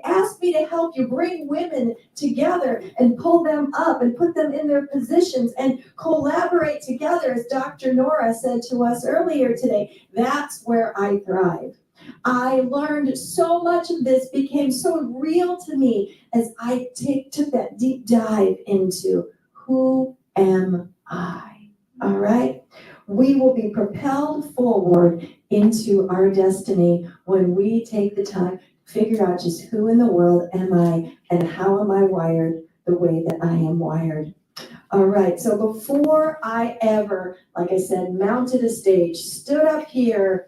Ask me to help you bring women together and pull them up and put them in their positions and collaborate together, as Dr. Nora said to us earlier today. That's where I thrive. I learned so much of this, became so real to me as I took that deep dive into who am I? All right? We will be propelled forward into our destiny when we take the time to figure out just who in the world am I and how am I wired the way that I am wired. All right, so before I ever, like I said, mounted a stage, stood up here,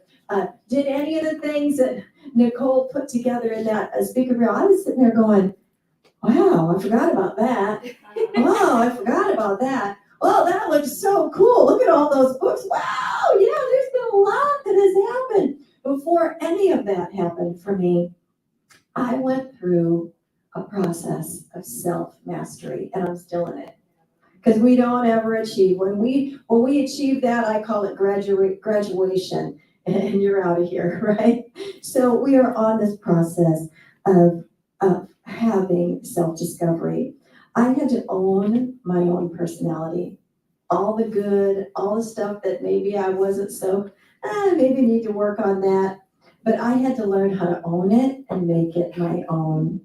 did any of the things that Nicole put together in that speaker reel. I was sitting there going, wow, I forgot about that. Wow, I forgot about that. Well, that looks so cool. Look at all those books. Wow, yeah, there's been a lot that has happened. Before any of that happened for me, I went through a process of self-mastery, and I'm still in it. Because we don't ever achieve. When we achieve that, I call it graduation, and you're out of here, right? So we are on this process of having self-discovery. I had to own my own personality. All the good, all the stuff that maybe I wasn't so, maybe need to work on that. But I had to learn how to own it and make it my own.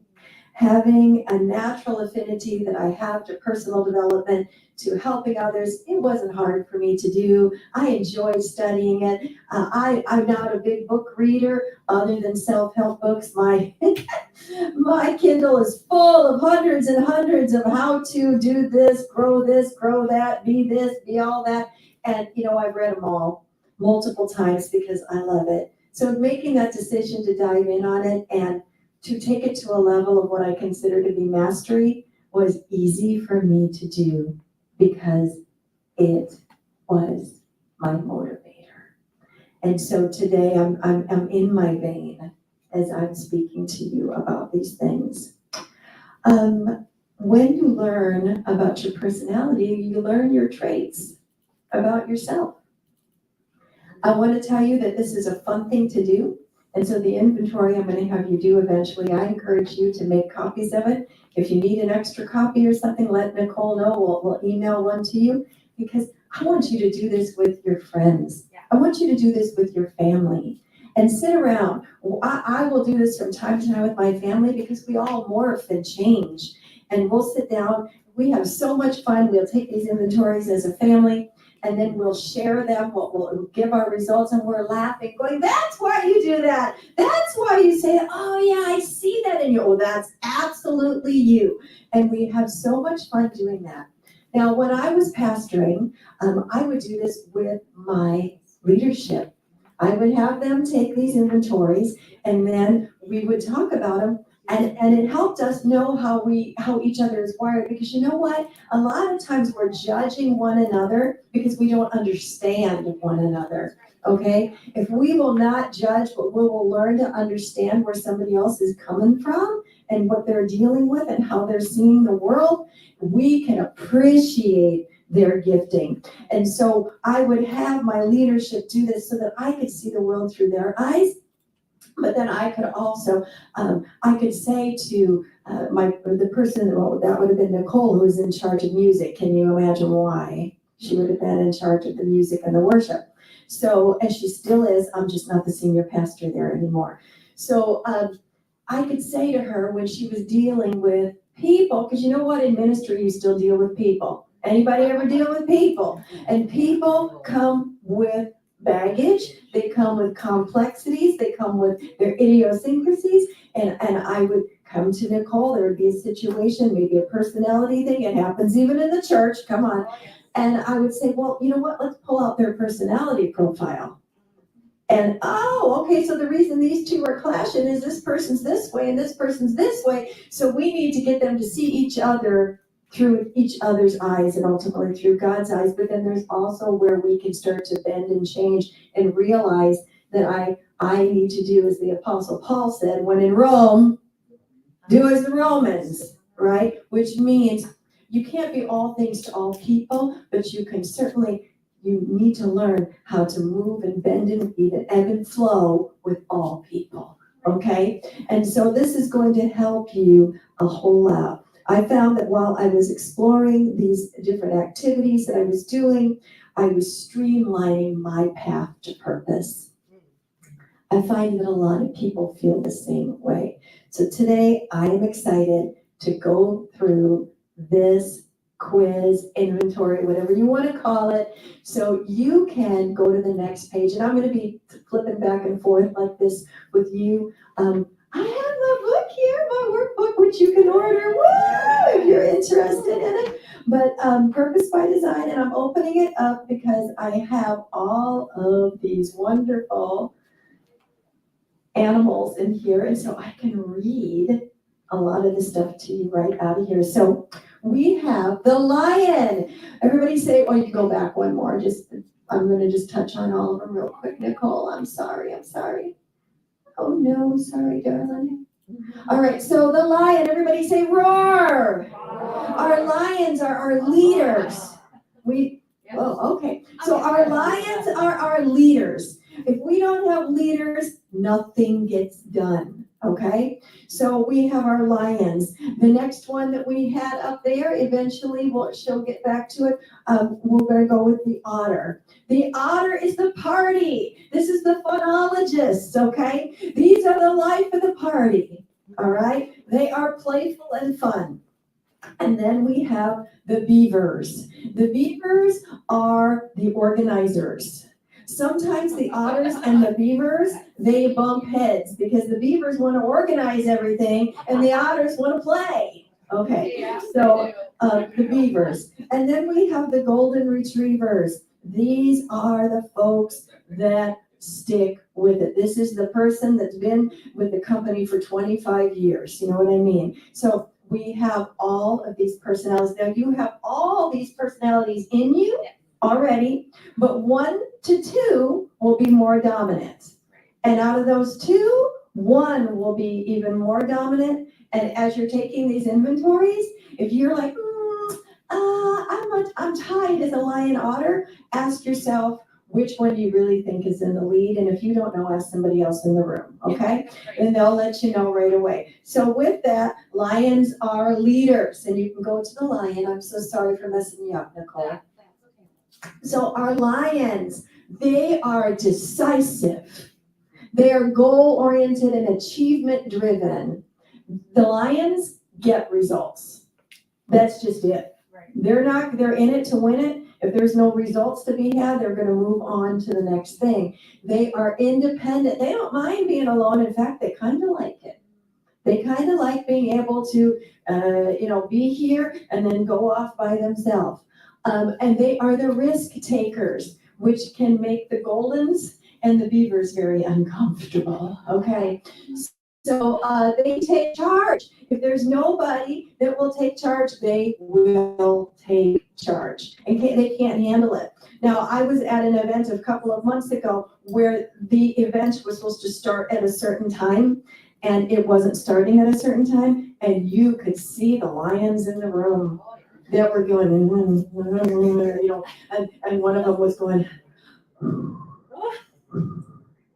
Having a natural affinity that I have to personal development, to helping others, it wasn't hard for me to do. I enjoyed studying it. I'm not a big book reader other than self-help books. My Kindle is full of hundreds and hundreds of how to do this, grow that, be all that. And, I've read them all multiple times because I love it. So making that decision to dive in on it and to take it to a level of what I consider to be mastery was easy for me to do because it was my motivator. And so today I'm in my vein as I'm speaking to you about these things. When you learn about your personality, you learn your traits about yourself. I want to tell you that this is a fun thing to do. And so the inventory I'm going to have you do eventually, I encourage you to make copies of it. If you need an extra copy or something, let Nicole know. We'll email one to you because I want you to do this with your friends. I want you to do this with your family and sit around. I will do this from time to time with my family because we all morph and change. And we'll sit down. We have so much fun. We'll take these inventories as a family. And then we'll share them, we'll give our results, and we're laughing, going, that's why you do that. That's why you say, oh yeah, I see that in you. Oh, that's absolutely you. And we have so much fun doing that. Now, when I was pastoring, I would do this with my leadership. I would have them take these inventories, and then we would talk about them. And it helped us know how each other is wired, because you know what? A lot of times we're judging one another because we don't understand one another, okay? If we will not judge, but we will learn to understand where somebody else is coming from and what they're dealing with and how they're seeing the world, we can appreciate their gifting. And so I would have my leadership do this so that I could see the world through their eyes. But then I could also, I could say to the person, well, that would have been Nicole, who was in charge of music. Can you imagine why? She would have been in charge of the music and the worship. So, and she still is, I'm just not the senior pastor there anymore. So I could say to her when she was dealing with people, because you know what, in ministry, you still deal with people. Anybody ever deal with people? And people come with baggage, they come with complexities, they come with their idiosyncrasies, and I would come to Nicole, there would be a situation, maybe a personality thing, it happens even in the church, come on, and I would say, well, you know what, let's pull out their personality profile. And, okay, so the reason these two are clashing is this person's this way and this person's this way, so we need to get them to see each other through each other's eyes and ultimately through God's eyes. But then there's also where we can start to bend and change and realize that I need to do as the Apostle Paul said, when in Rome, do as the Romans, right? Which means you can't be all things to all people, but you need to learn how to move and bend and even ebb and flow with all people, okay? And so this is going to help you a whole lot. I found that while I was exploring these different activities that I was doing, I was streamlining my path to purpose. I find that a lot of people feel the same way. So today I am excited to go through this quiz, inventory, whatever you want to call it. So you can go to the next page, and I'm going to be flipping back and forth like this with you. I have my book here, my workbook, which you can order, woo, if you're interested in it. But Purpose by Design, and I'm opening it up because I have all of these wonderful animals in here, and so I can read a lot of the stuff to you right out of here. So we have the lion. Everybody say, oh, you can go back one more. I'm gonna just touch on all of them real quick. Nicole, I'm sorry. Oh no, sorry, darling. All right, so the lion, everybody say roar. Our lions are our leaders. Okay. So our lions are our leaders. If we don't have leaders, nothing gets done, okay? So we have our lions. The next one that we had up there, eventually she'll get back to it. We're gonna go with the otter. The otter is the party. This is the phonologists, okay? These are the life of the party, all right? They are playful and fun. And then we have the beavers. The beavers are the organizers. Sometimes the otters and the beavers, they bump heads because the beavers want to organize everything and the otters want to play. Okay, so the beavers. And then we have the golden retrievers. These are the folks that stick with it. This is the person that's been with the company for 25 years. You know what I mean? So we have all of these personalities. Now you have all these personalities in you already, but 1 to 2 will be more dominant. And out of those 2, 1 will be even more dominant. And as you're taking these inventories, if you're like, I'm tied as a lion otter, ask yourself, which one do you really think is in the lead? And if you don't know, ask somebody else in the room, okay? And they'll let you know right away. So with that, lions are leaders. And you can go to the lion. I'm so sorry for messing you up, Nicole. So our lions, they are decisive. They are goal-oriented and achievement-driven. The lions get results. That's just it. They're in it to win it. If there's no results to be had, they're going to move on to the next thing. They are independent. They don't mind being alone. In fact, they kind of like it. They kind of like being able to, be here and then go off by themselves. And they are the risk takers, which can make the Goldens and the Beavers very uncomfortable. Okay. So they take charge. If there's nobody that will take charge, they will take charge. And they can't handle it. Now, I was at an event a couple of months ago where the event was supposed to start at a certain time, and it wasn't starting at a certain time, and you could see the lions in the room that were going, and one of them was going,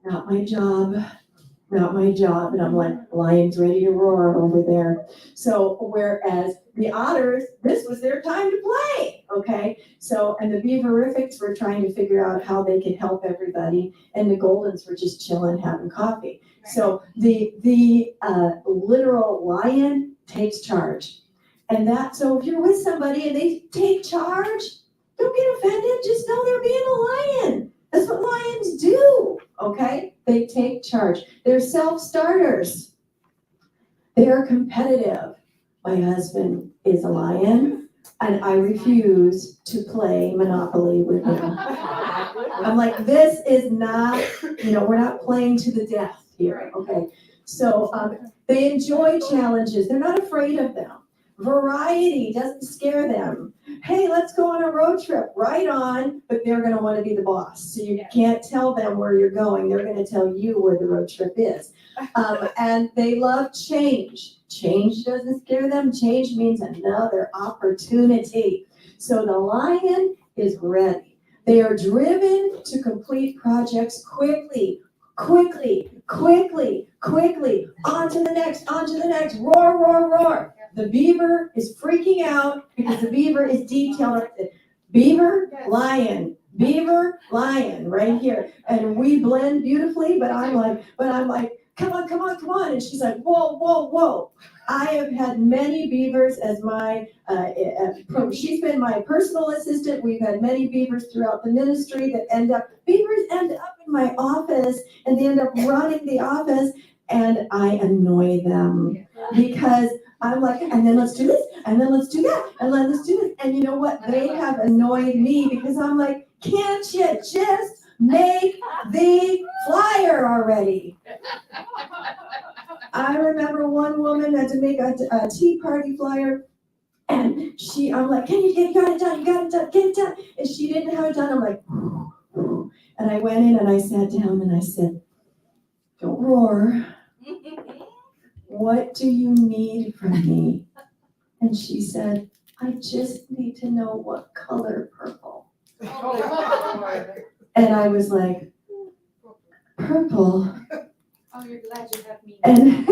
not my job. And I'm like, lion's ready to roar over there. So whereas the otters, this was their time to play, okay? So, and the beaverifics were trying to figure out how they could help everybody, and the Goldens were just chilling, having coffee. So the literal lion takes charge. And so if you're with somebody and they take charge, don't get offended, just know they're being a lion. That's what lions do, okay? They take charge. They're self-starters. They are competitive. My husband is a lion, and I refuse to play Monopoly with him. I'm like, this is not, we're not playing to the death here, okay? So they enjoy challenges. They're not afraid of them. Variety doesn't scare them. Hey, let's go on a road trip. Right on, but they're going to want to be the boss. So you can't tell them where you're going. They're going to tell you where the road trip is. And they love change. Change doesn't scare them. Change means another opportunity. So the lion is ready. They are driven to complete projects quickly. On to the next. Roar. The beaver is freaking out because the beaver is detailed. Beaver, lion, right here. And we blend beautifully, but I'm like, come on. And she's like, whoa. I have had many beavers as my, she's been my personal assistant. We've had many beavers throughout the ministry beavers end up in my office, and they end up running the office, and I annoy them because I'm like, and then let's do this, and then let's do that, and then let's do this. And you know what? They have annoyed me because I'm like, can't you just make the flyer already. I remember one woman had to make a tea party flyer, and I'm like, you got it done, get it done. And she didn't have it done. I'm like, and I went in and I sat down and I said, don't roar. What do you need from me? And she said, I just need to know what color purple. And I was like, purple? Oh, you're glad you have me. And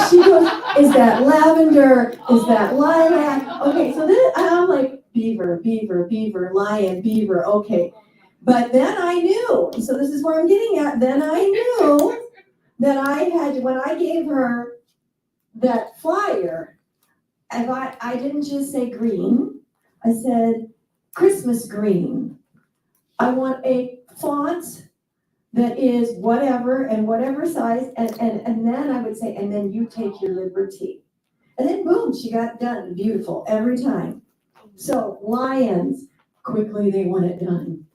she goes, is that lavender? Is that lilac? Okay, so then I'm like, beaver, lion, beaver, okay. But then I knew, so this is where I'm getting at, then I knew that when I gave her that flyer, I didn't just say green, I said Christmas green. I want a font that is whatever and whatever size, and then I would say, and then you take your liberty. And then boom, she got done, beautiful, every time. So lions, quickly they want it done.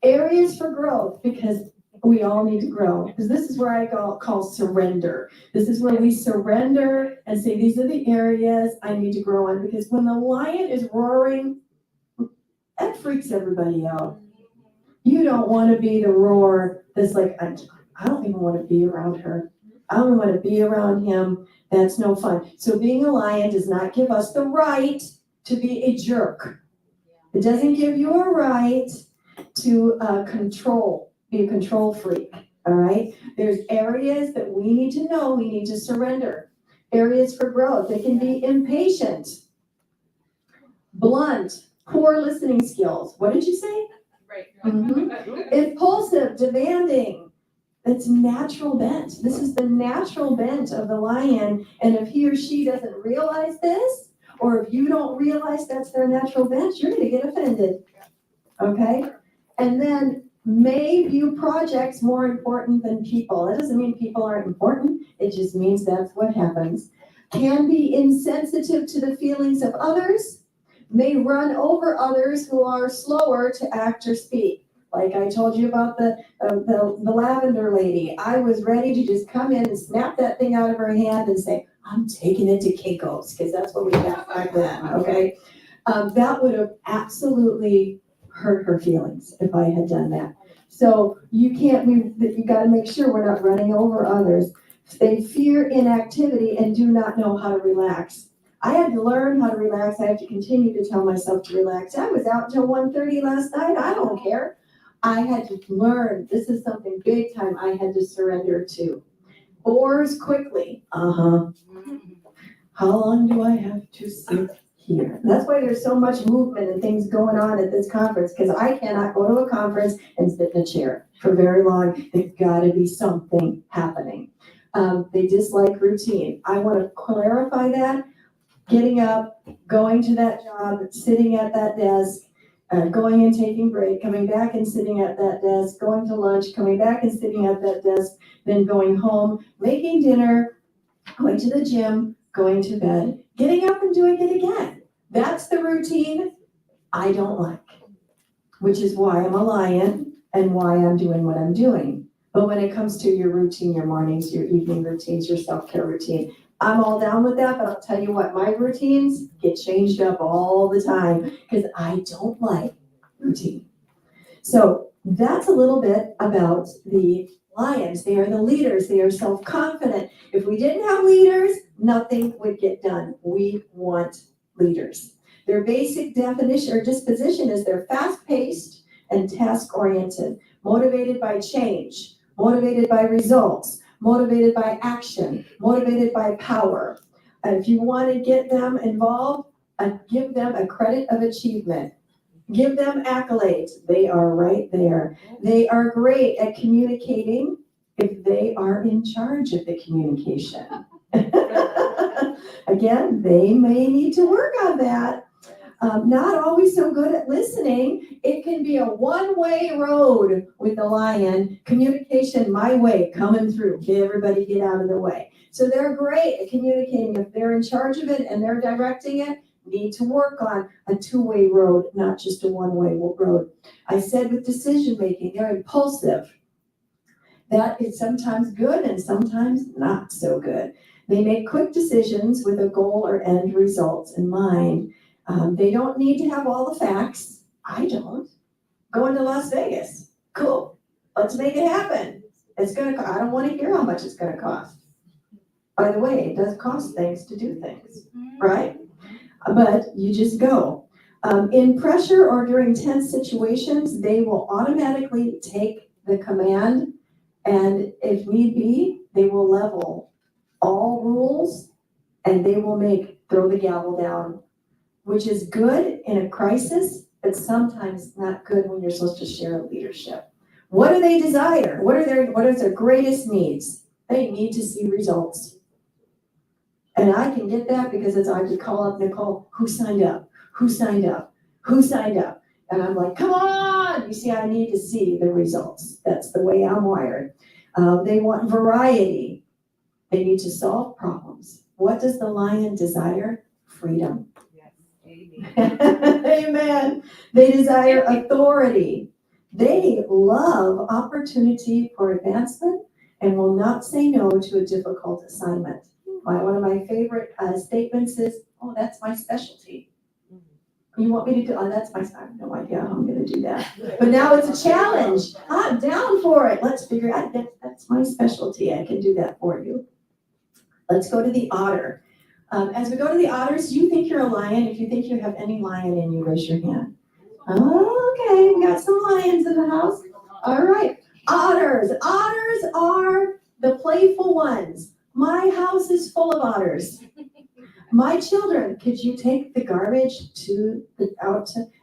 Areas for growth, because we all need to grow, because this is where I call surrender. This is where we surrender and say, these are the areas I need to grow on, because when the lion is roaring, that freaks everybody out. You don't want to be the roar that's like, I don't even want to be around her. I don't want to be around him. That's no fun. So being a lion does not give us the right to be a jerk. It doesn't give you a right to be a control freak, all right? There's areas that we need to know, we need to surrender. Areas for growth. They can be impatient, blunt, poor listening skills. What did you say? Right. Mhm. Impulsive, demanding. It's natural bent. This is the natural bent of the lion. And if he or she doesn't realize this, or if you don't realize that's their natural bent, you're going to get offended. Okay? And then may view projects more important than people. That doesn't mean people aren't important. It just means that's what happens. Can be insensitive to the feelings of others. May run over others who are slower to act or speak. Like I told you about the lavender lady. I was ready to just come in and snap that thing out of her hand and say, I'm taking it to Kinko's, because that's what we got back then, okay? That would have absolutely hurt her feelings if I had done that. So you got to make sure we're not running over others. They fear inactivity and do not know how to relax. I had to learn how to relax. I have to continue to tell myself to relax. I was out until 1:30 last night. I don't care. I had to learn. This is something big time I had to surrender to. Bores quickly. How long do I have to sit here? That's why there's so much movement and things going on at this conference, because I cannot go to a conference and sit in a chair for very long. There's got to be something happening. They dislike routine. I want to clarify that. Getting up, going to that job, sitting at that desk, going and taking break, coming back and sitting at that desk, going to lunch, coming back and sitting at that desk, then going home, making dinner, going to the gym, going to bed, getting up and doing it again. That's the routine I don't like, which is why I'm a lion and why I'm doing what I'm doing. But when it comes to your routine, your mornings, your evening routines, your self-care routine, I'm all down with that, but I'll tell you what, my routines get changed up all the time because I don't like routine. So that's a little bit about the lions. They are the leaders. They are self-confident. If we didn't have leaders, nothing would get done. We want leaders. Their basic definition or disposition is they're fast-paced and task-oriented, motivated by change, motivated by results, motivated by action, motivated by power. And if you want to get them involved, give them a credit of achievement. Give them accolades. They are right there. They are great at communicating if they are in charge of the communication. Again, they may need to work on that. Not always so good at listening. It can be a one-way road with the lion. Communication my way, coming through. Everybody get out of the way. So they're great at communicating. If they're in charge of it and they're directing it, need to work on a two-way road, not just a one-way road. I said with decision-making, they're impulsive. That is sometimes good and sometimes not so good. They make quick decisions with a goal or end results in mind. They don't need to have all the facts. I don't. Going to Las Vegas, cool. Let's make it happen. I don't want to hear how much it's gonna cost. By the way, it does cost things to do things, right? But you just go. In pressure or during tense situations, they will automatically take the command, and if need be, they will level all rules and they will throw the gavel down, which is good in a crisis, but sometimes not good when you're supposed to share leadership. What do they desire? What is their greatest needs? They need to see results. And I can get that because I would call up Nicole, who signed up? Who signed up? Who signed up? And I'm like, come on! You see, I need to see the results. That's the way I'm wired. They want variety. They need to solve problems. What does the lion desire? Freedom. Amen. They desire authority. They love opportunity for advancement and will not say no to a difficult assignment. One of my favorite statements is, oh, that's my specialty. You want me to do, that's I have no idea how I'm going to do that. But now it's a challenge. I'm down for it. Let's figure out, that's my specialty. I can do that for you. Let's go to the otter. As we go to the otters, you think you're a lion. If you think you have any lion in you, raise your hand. Okay, we got some lions in the house. All right, otters. Otters are the playful ones. My house is full of otters. My children, could you take the garbage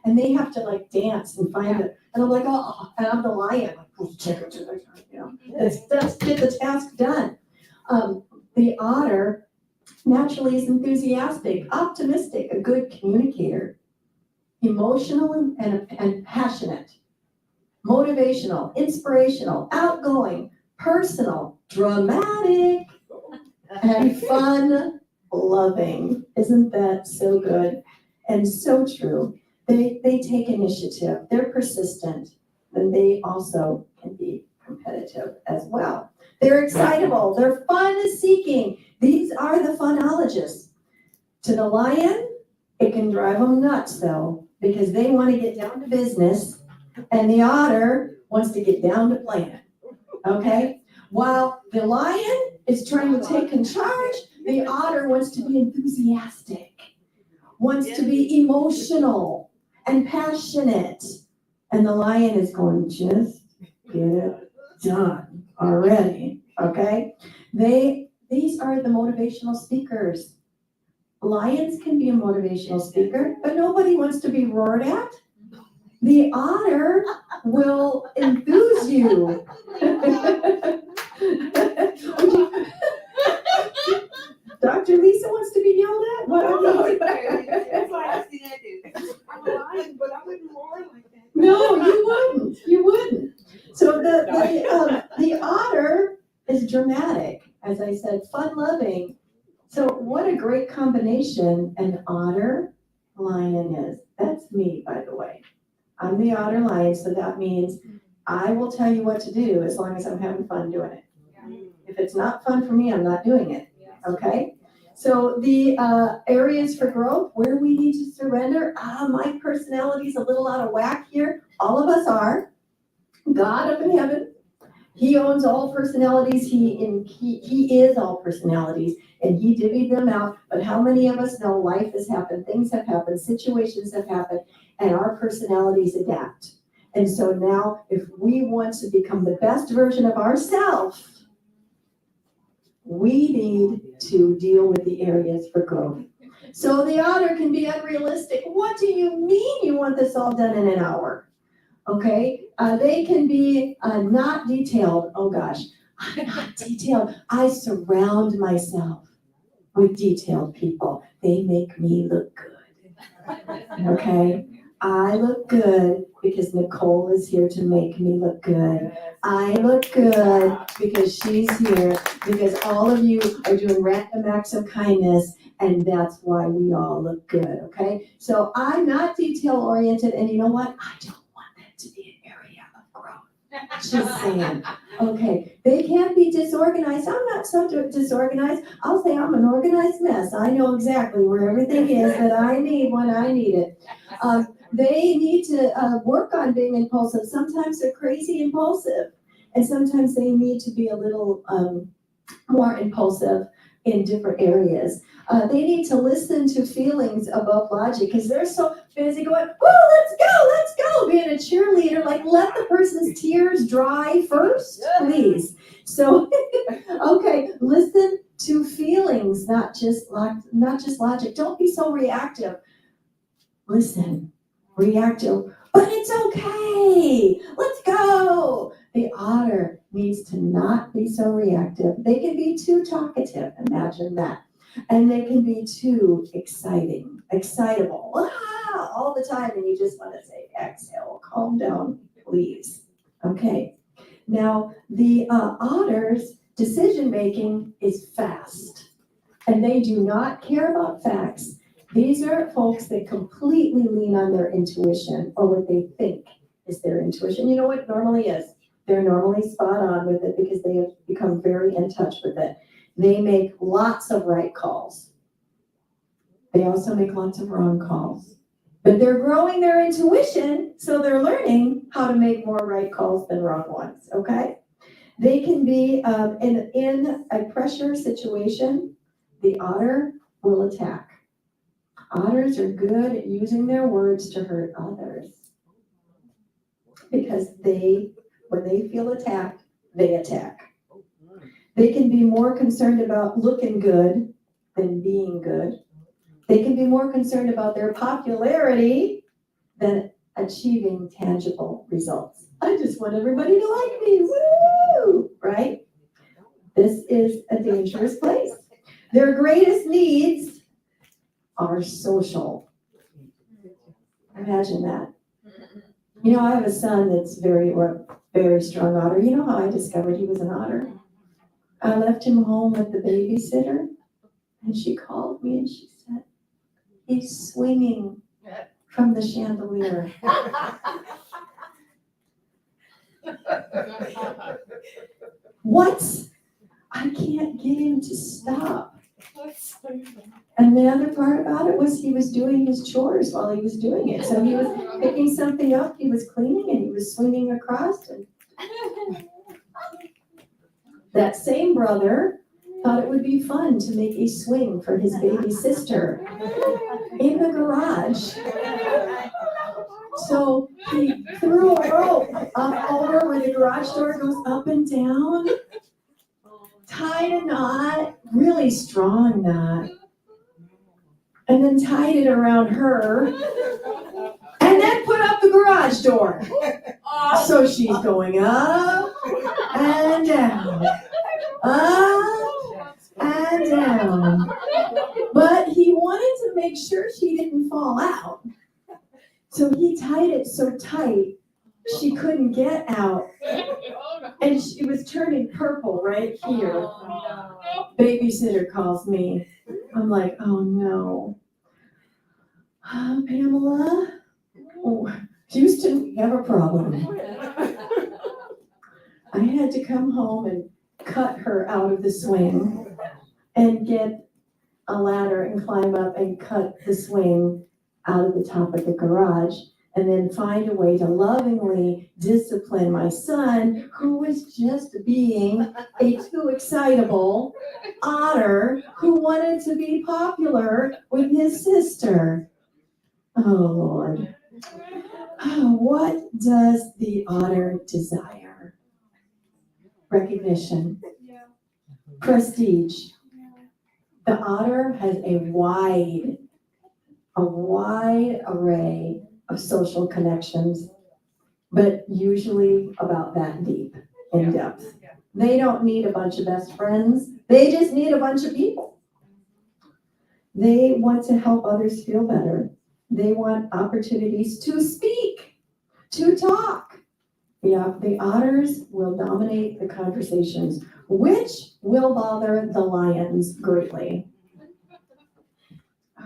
and they have to like dance and find it. And I'm like, oh, and I'm the lion. Let's get the task done. The otter naturally is enthusiastic, optimistic, a good communicator, emotional and passionate, motivational, inspirational, outgoing, personal, dramatic, and fun loving. Isn't that so good and so true? They take initiative, they're persistent, and they also can be competitive as well. They're excitable, they're fun-seeking. These are the funologists. To the lion, it can drive them nuts though, because they want to get down to business, and the otter wants to get down to playing. Okay? While the lion is trying to take in charge, the otter wants to be enthusiastic, wants to be emotional and passionate. And the lion is going, just get it done already, okay? These are the motivational speakers. Lions can be a motivational speaker, but nobody wants to be roared at. The otter will enthuse you. Dr. Lisa wants to be yelled at? What? No, you wouldn't. So the otter is dramatic, as I said, fun-loving. So what a great combination an otter lion is. That's me, by the way. I'm the otter lion, so that means I will tell you what to do as long as I'm having fun doing it. If it's not fun for me, I'm not doing it, okay? So the areas for growth, where we need to surrender. My personality's a little out of whack here. All of us are. God up in heaven, he owns all personalities. He is all personalities, and he divvied them out. But how many of us know life has happened, things have happened, situations have happened, and our personalities adapt. And so now, if we want to become the best version of ourselves, we need to deal with the areas for growth. So the otter can be unrealistic. What do you mean you want this all done in an hour? Okay, they can be not detailed. Oh gosh, I'm not detailed. I surround myself with detailed people. They make me look good. Okay, I look good because Nicole is here to make me look good. I look good because she's here, because all of you are doing random acts of kindness, and that's why we all look good, okay? So I'm not detail oriented, and you know what? I don't want that to be an area of growth. Just saying. Okay, they can be disorganized. I'm not so disorganized. I'll say I'm an organized mess. I know exactly where everything is that I need when I need it. They need to work on being impulsive. Sometimes they're crazy impulsive, and sometimes they need to be a little more impulsive in different areas. They need to listen to feelings above logic because they're so busy going, "Whoa, let's go," being a cheerleader. Like, let the person's tears dry first, please. So, okay, listen to feelings, not just logic. Don't be so reactive. Listen, reactive, but it's okay. Let's go. The otter needs to not be so reactive. They can be too talkative, imagine that. And they can be too excitable, all the time, and you just want to say, exhale, calm down, please. Okay. Now, the otter's decision-making is fast, and they do not care about facts. These are folks that completely lean on their intuition, or what they think is their intuition. You know what it normally is? They're normally spot on with it because they have become very in touch with it. They make lots of right calls. They also make lots of wrong calls. But they're growing their intuition, so they're learning how to make more right calls than wrong ones, okay? They can be in a pressure situation, the otter will attack. Otters are good at using their words to hurt others because when they feel attacked, they attack. They can be more concerned about looking good than being good. They can be more concerned about their popularity than achieving tangible results. I just want everybody to like me, woo! Right? This is a dangerous place. Their greatest needs are social. Imagine that. You know, I have a son that's very strong otter. You know how I discovered he was an otter? I left him home with the babysitter, and she called me and she said, "He's swinging from the chandelier." What? I can't get him to stop. And the other part about it was he was doing his chores while he was doing it. So he was picking something up, he was cleaning, and he was swinging across. And that same brother thought it would be fun to make a swing for his baby sister in the garage. So he threw a rope up over where the garage door goes up and down, tied a knot, really strong knot, and then tied it around her, and then put up the garage door. So she's going up and down, up and down. But he wanted to make sure she didn't fall out. So he tied it so tight she couldn't get out. And she was turning purple right here. Babysitter calls me. I'm like, oh no. Pamela? Oh, Houston, we have a problem. I had to come home and cut her out of the swing and get a ladder and climb up and cut the swing out of the top of the garage, and then find a way to lovingly discipline my son, who was just being a too excitable otter who wanted to be popular with his sister. Oh, Lord. What does the otter desire? Recognition. Prestige. The otter has a wide array of social connections, but usually about that deep, in depth. They don't need a bunch of best friends. They just need a bunch of people. They want to help others feel better. They want opportunities to speak, to talk. Yeah, the otters will dominate the conversations, which will bother the lions greatly.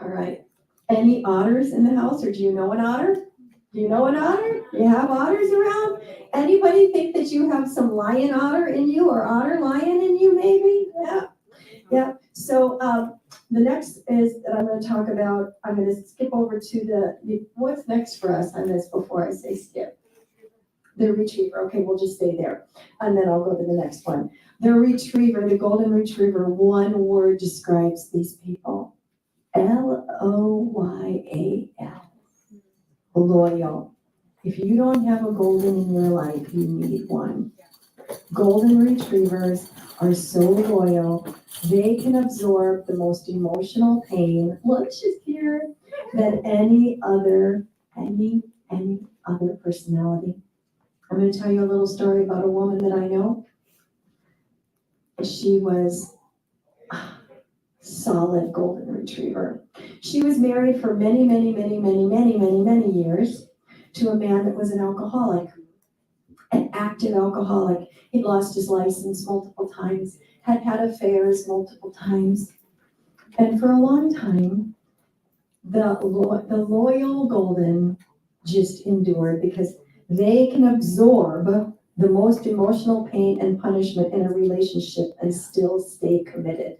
All right. Any otters in the house, or do you know an otter? Do you know an otter? You have otters around? Anybody think that you have some lion otter in you, or otter lion in you maybe? Yeah. Yeah. So the next is that I'm going to talk about, I'm going to skip over to what's next for us on this before I say skip. The retriever. Okay, we'll just stay there. And then I'll go to the next one. The retriever, the golden retriever, one word describes these people. Loyal. Loyal. If you don't have a golden in your life, you need one. Golden retrievers are so loyal, they can absorb the most emotional pain, look, she's here, than any other personality. I'm going to tell you a little story about a woman that I know. She was a solid golden retriever. She was married for many years to a man that was an alcoholic, an active alcoholic. He'd lost his license multiple times, had had affairs multiple times. And for a long time, the loyal golden just endured because they can absorb the most emotional pain and punishment in a relationship and still stay committed.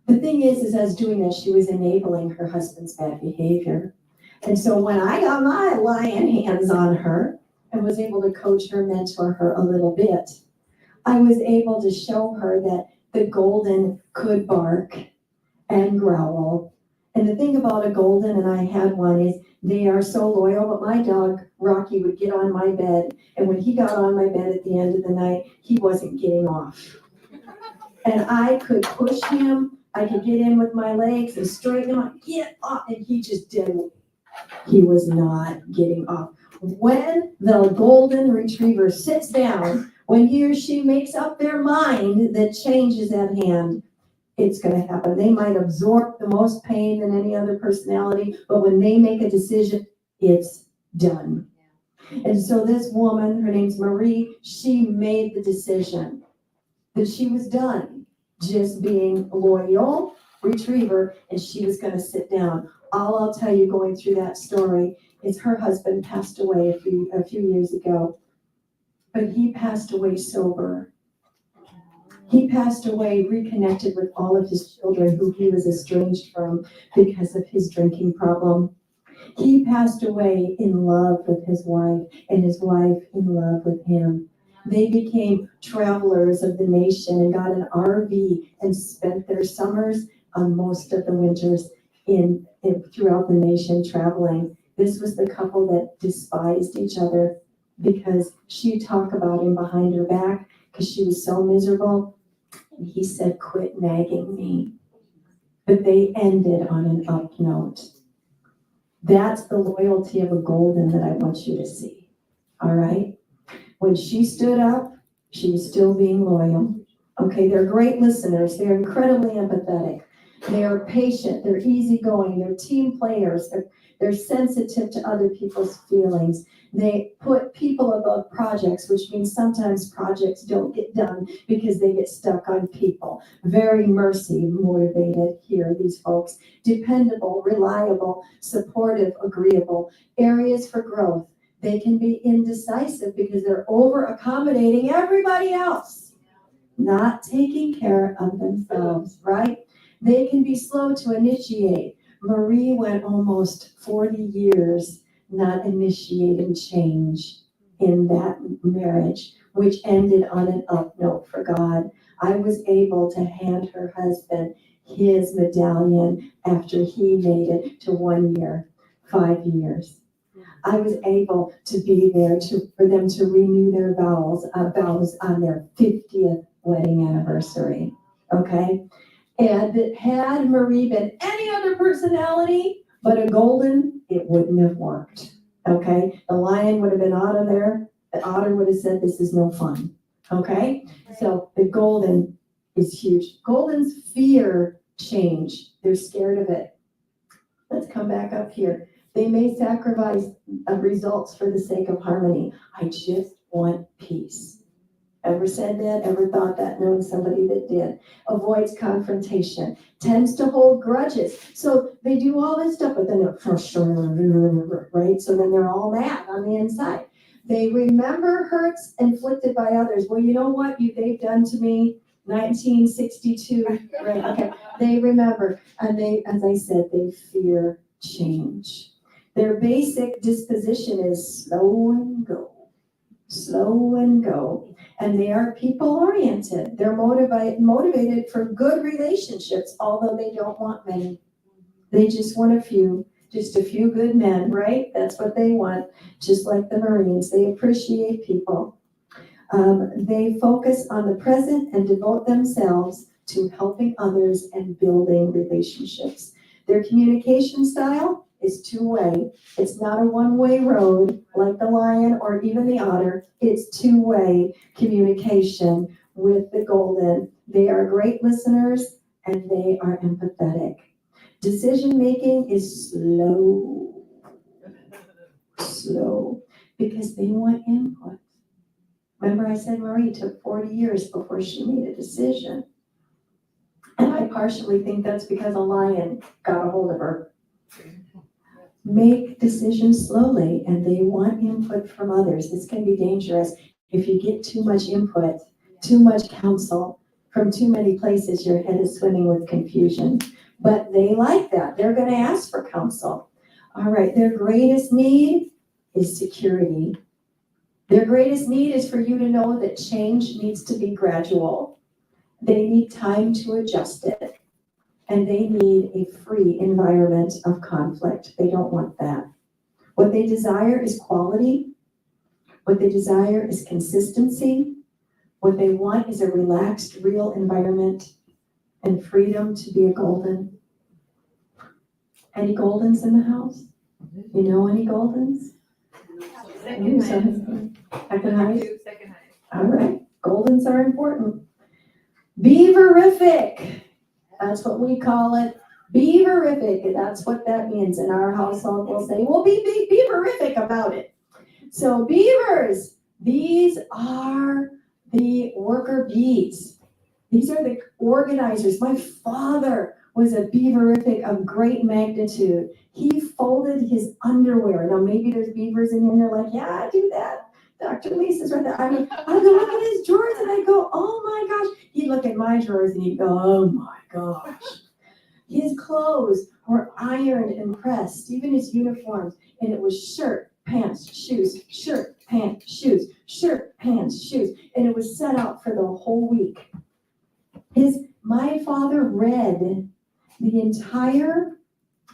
The thing is as doing that, she was enabling her husband's bad behavior. And so when I got my lion hands on her and was able to coach her, mentor her a little bit, I was able to show her that the golden could bark and growl. And the thing about a golden, and I had one, is they are so loyal, but my dog, Rocky, would get on my bed, and when he got on my bed at the end of the night, he wasn't getting off. And I could push him, I could get in with my legs and straighten him up, get off, and he just didn't. He was not getting off. When the golden retriever sits down, when he or she makes up their mind that change is at hand, it's going to happen. They might absorb the most pain than any other personality, but when they make a decision, it's done. And so this woman, her name's Marie, she made the decision that she was done just being a loyal retriever, and she was going to sit down. All I'll tell you going through that story is her husband passed away a few years ago, but he passed away sober. He passed away reconnected with all of his children who he was estranged from because of his drinking problem. He passed away in love with his wife, and his wife in love with him. They became travelers of the nation and got an RV and spent their summers on most of the winters in throughout the nation traveling. This was the couple that despised each other because she'd talk about him behind her back because she was so miserable. And he said, "Quit nagging me." But they ended on an up note. That's the loyalty of a golden that I want you to see. All right? When she stood up, she was still being loyal. Okay, they're great listeners. They're incredibly empathetic. They are patient. They're easygoing. They're team players. They're sensitive to other people's feelings. They put people above projects, which means sometimes projects don't get done because they get stuck on people. Very mercy motivated here, these folks. Dependable, reliable, supportive, agreeable. Areas for growth. They can be indecisive because they're over accommodating everybody else, not taking care of themselves, right? They can be slow to initiate. Marie went almost 40 years not initiating change in that marriage, which ended on an up note for God. I was able to hand her husband his medallion after he made it to 1 year, 5 years. I was able to be there for them to renew their vows on their 50th wedding anniversary, okay? And had Marie been any other personality but a golden, it wouldn't have worked, okay? The lion would have been out of there. The otter would have said, "This is no fun," okay? So the golden is huge. Goldens fear change. They're scared of it. Let's come back up here. They may sacrifice results for the sake of harmony. I just want peace. Ever said that? Ever thought that? Knowing somebody that did. Avoids confrontation. Tends to hold grudges. So they do all this stuff, but then they're frustrated, right? So then they're all mad on the inside. They remember hurts inflicted by others. Well, you know what they've done to me? 1962, right? Okay. They remember, and they, as I said, they fear change. Their basic disposition is slow and go. Slow and go. And they are people oriented. They're motivated for good relationships, although they don't want many. They just want a few good men, right? That's what they want. Just like the Marines, they appreciate people. They focus on the present and devote themselves to helping others and building relationships. Their communication style is two-way. It's not a one-way road like the lion or even the otter. It's two-way communication with the golden. They are great listeners and they are empathetic. Decision-making is slow, because they want input. Remember I said Marie took 40 years before she made a decision. And I partially think that's because a lion got a hold of her. Make decisions slowly, and they want input from others. This can be dangerous. If you get too much input, too much counsel from too many places, your head is swimming with confusion. But they like that. They're going to ask for counsel. All right, their greatest need is security. Their greatest need is for you to know that change needs to be gradual. They need time to adjust it. And they need a free environment of conflict. They don't want that. What they desire is quality. What they desire is consistency. What they want is a relaxed, real environment and freedom to be a golden. Any Goldens in the house? You know any Goldens? Second highest? All right, Goldens are important. Beaverific. That's what we call it. Beaverific. That's what that means. In our household, we'll say, well, be beaverific about it. So beavers, these are the worker bees. These are the organizers. My father was a beaverific of great magnitude. He folded his underwear. Now, maybe there's beavers in here and they're like, yeah, I do that. Dr. Lisa's right there. I mean, I go look at his drawers and I go, oh my gosh. He'd look at my drawers and he'd go, oh my gosh. His clothes were ironed and pressed, even his uniforms. And it was shirt, pants, shoes, shirt, pants, shoes, shirt, pants, shoes. And it was set out for the whole week. My father read the entire,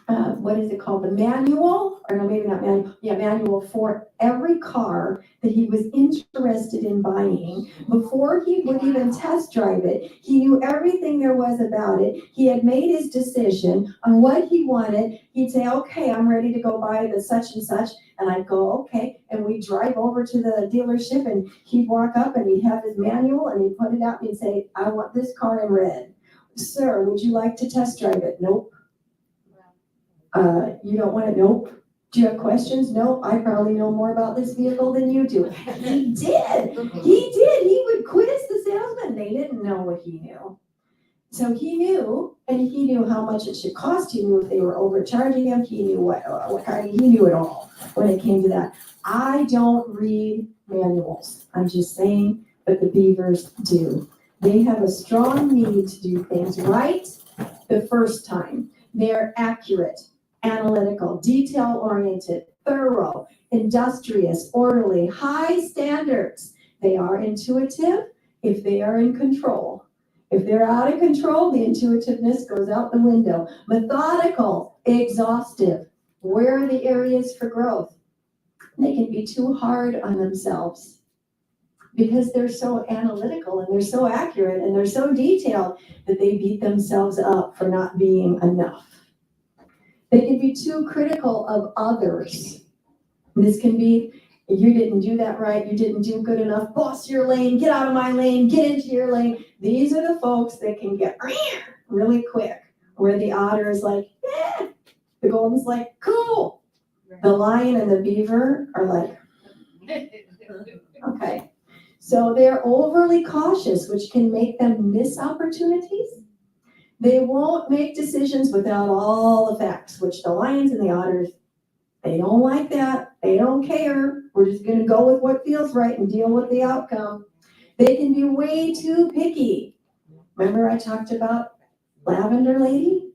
what is it called? The manual, or no, maybe not manual. Yeah, manual for every car that he was interested in buying. Before he would even test drive it, he knew everything there was about it. He had made his decision on what he wanted. He'd say, okay, I'm ready to go buy the such and such. And I'd go, okay. And we'd drive over to the dealership and he'd walk up and he'd have his manual and he'd put it out and he'd say, I want this car in red. Sir, would you like to test drive it? Nope. You don't want it? Nope. Do you have questions? No, I probably know more about this vehicle than you do. He did. He would quiz the salesman. They didn't know what he knew. So he knew, and he knew how much it should cost. He knew if they were overcharging him. He knew he knew it all when it came to that. I don't read manuals. I'm just saying, but the beavers do. They have a strong need to do things right the first time. They're accurate, analytical, detail-oriented, thorough, industrious, orderly, high standards. They are intuitive if they are in control. If they're out of control, the intuitiveness goes out the window. Methodical, exhaustive. Where are the areas for growth? They can be too hard on themselves because they're so analytical and they're so accurate and they're so detailed that they beat themselves up for not being enough. They can be too critical of others. This can be, you didn't do that right, you didn't do good enough, boss your lane, get out of my lane, get into your lane. These are the folks that can get really quick, where the otter is like, the golden's like, cool, The lion and the beaver are like, okay. So they're overly cautious, which can make them miss opportunities. They won't make decisions without all the facts, which the lions and the otters, they don't like that. They don't care. We're just gonna go with what feels right and deal with the outcome. They can be way too picky. Remember I talked about lavender lady?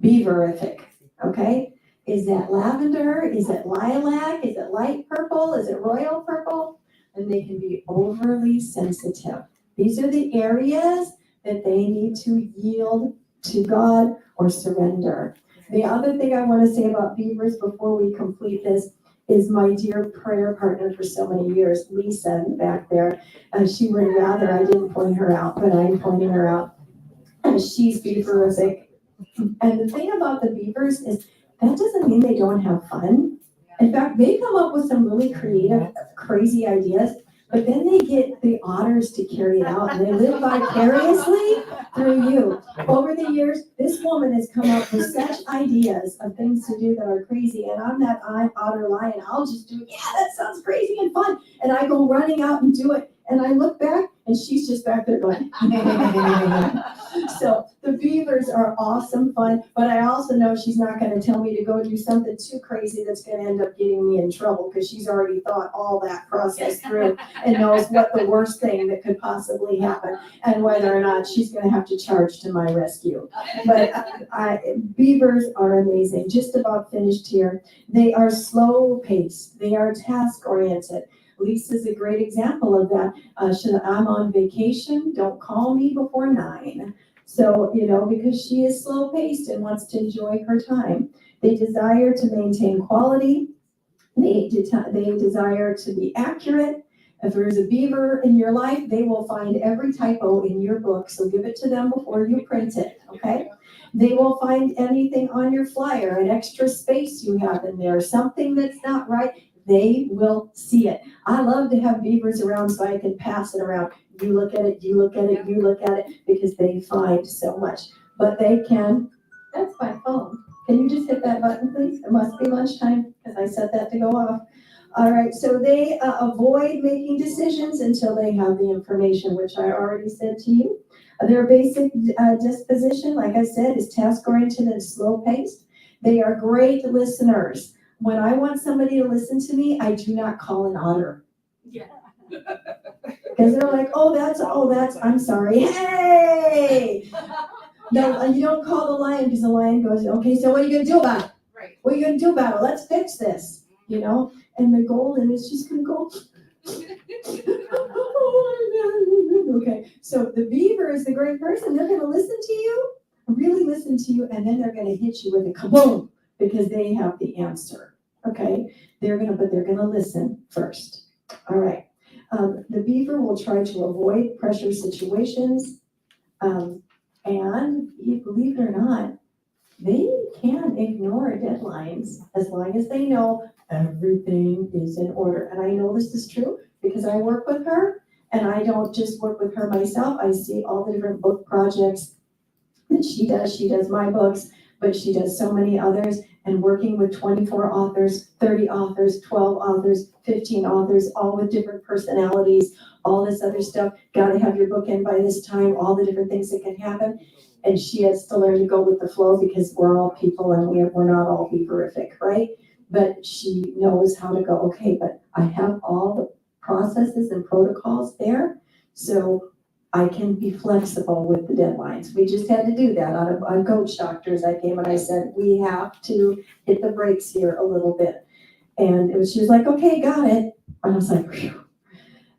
Beaverific, okay? Is that lavender? Is it lilac? Is it light purple? Is it royal purple? And they can be overly sensitive. These are the areas that they need to yield to God or surrender. The other thing I want to say about beavers before we complete this is my dear prayer partner for so many years, Lisa, back there. She would rather I didn't point her out, but I'm pointing her out. She's beaverific. And the thing about the beavers is that doesn't mean they don't have fun. In fact, they come up with some really creative, crazy ideas, but then they get the otters to carry it out and they live vicariously through you. Over the years, this woman has come up with such ideas of things to do that are crazy. And I'm that otter lion. I'll just do, yeah, that sounds crazy and fun. And I go running out and do it. And I look back and she's just back there going, So the beavers are awesome fun, but I also know she's not gonna tell me to go do something too crazy that's gonna end up getting me in trouble, because she's already thought all that process through and knows what the worst thing that could possibly happen and whether or not she's gonna have to charge to my rescue. But beavers are amazing, just about finished here. They are slow paced, they are task oriented. Lisa's a great example of that. I'm on vacation, don't call me before 9. So, because she is slow paced and wants to enjoy her time. They desire to maintain quality. They desire to be accurate. If there's a beaver in your life, they will find every typo in your book. So give it to them before you print it, okay? They will find anything on your flyer, an extra space you have in there, something that's not right. They will see it. I love to have beavers around so I can pass it around. You look at it, you look at it, you look at it, because they find so much. But they can, that's my phone. Can you just hit that button, please? It must be lunchtime, because I set that to go off. All right, so they avoid making decisions until they have the information, which I already said to you. Their basic disposition, like I said, is task-oriented and slow-paced. They are great listeners. When I want somebody to listen to me, I do not call an otter. Yeah. Because they're like, I'm sorry. Hey! No, you don't call the lion, because the lion goes, okay, so what are you gonna do about it? Right. What are you gonna do about it? Let's fix this, And the golden is just gonna go. Okay, so the beaver is the great person. They're gonna listen to you, really listen to you, and then they're gonna hit you with a kaboom, because they have the answer, okay? They're gonna listen first. All right. The beaver will try to avoid pressure situations. And believe it or not, they can ignore deadlines as long as they know everything is in order. And I know this is true because I work with her, and I don't just work with her myself. I see all the different book projects that she does. She does my books, but she does so many others, and working with 24 authors, 30 authors, 12 authors, 15 authors, all with different personalities, all this other stuff. Got to have your book in by this time, all the different things that can happen. And she has to learn to go with the flow, because we're all people and we're not all beaverific, right? But she knows how to go, okay, but I have all the processes and protocols there, so I can be flexible with the deadlines. We just had to do that on Coach Doctors. I came and I said, we have to hit the brakes here a little bit. And she was like, okay, got it. And I was like, phew,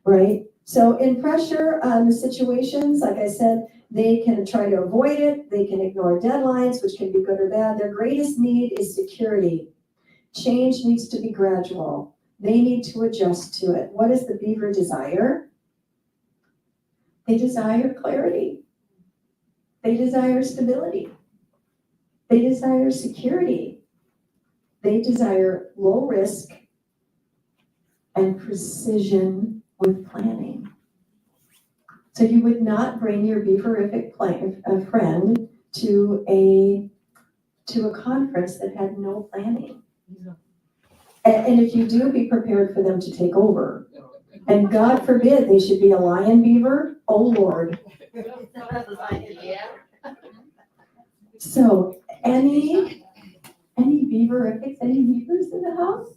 right? So in pressure situations, like I said, they can try to avoid it. They can ignore deadlines, which can be good or bad. Their greatest need is security. Change needs to be gradual. They need to adjust to it. What does the beaver desire? They desire clarity. They desire stability. They desire security. They desire low risk and precision with planning. So you would not bring your beaverific friend to a conference that had no planning. And if you do, be prepared for them to take over. And God forbid they should be a lion beaver, oh Lord. So, any beaverifics, any beavers in the house?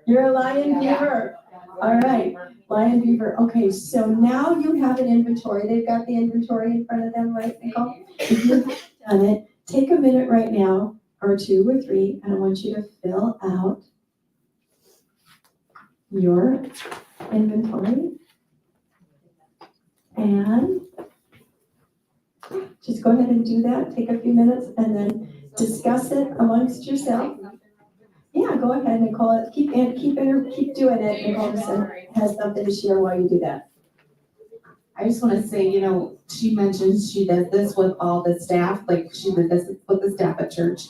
You're a lion beaver. All right, lion beaver. Okay, so now you have an inventory. They've got the inventory in front of them, right, Nicole? If you haven't done it, take a minute right now, or 2 or 3, and I want you to fill out your inventory. And just go ahead and do that. Take a few minutes and then discuss it amongst yourself. Yeah, go ahead, Nicole. Keep doing it. Nicole has something to share while you do that. I just want to say, she mentioned she does this with all the staff, like she did this with the staff at church.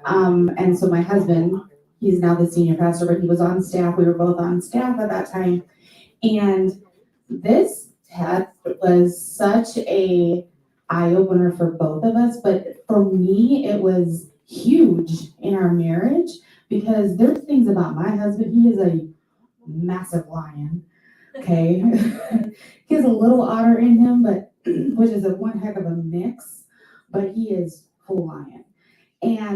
And so my husband, he's now the senior pastor, but he was on staff. We were both on staff at that time. And this test was such a eye-opener for both of us, but for me, it was huge in our marriage because there's things about my husband. He is a massive lion. Okay, he has a little otter in him, but which is one heck of a mix, but he is full lion.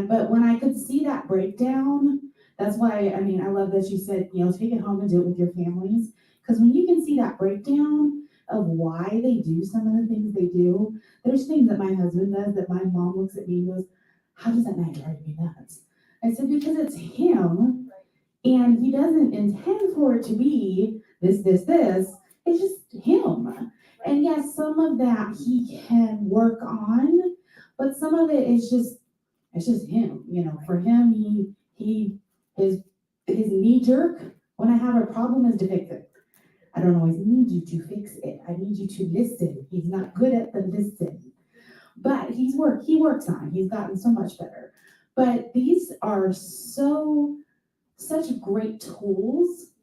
But when I could see that breakdown, that's why, I love that you said, take it home and do it with your families. Because when you can see that breakdown of why they do some of the things they do, there's things that my husband does that my mom looks at me and goes, how does that not drive me nuts? I said, because it's him, and he doesn't intend for it to be this. It's just him. And yes, some of that he can work on, but some of it is it's just him. For him, his knee jerk when I have a problem is to fix it. I don't always need you to fix it. I need you to listen. He's not good at the listen, but he works on it. He's gotten so much better. But these are such great tools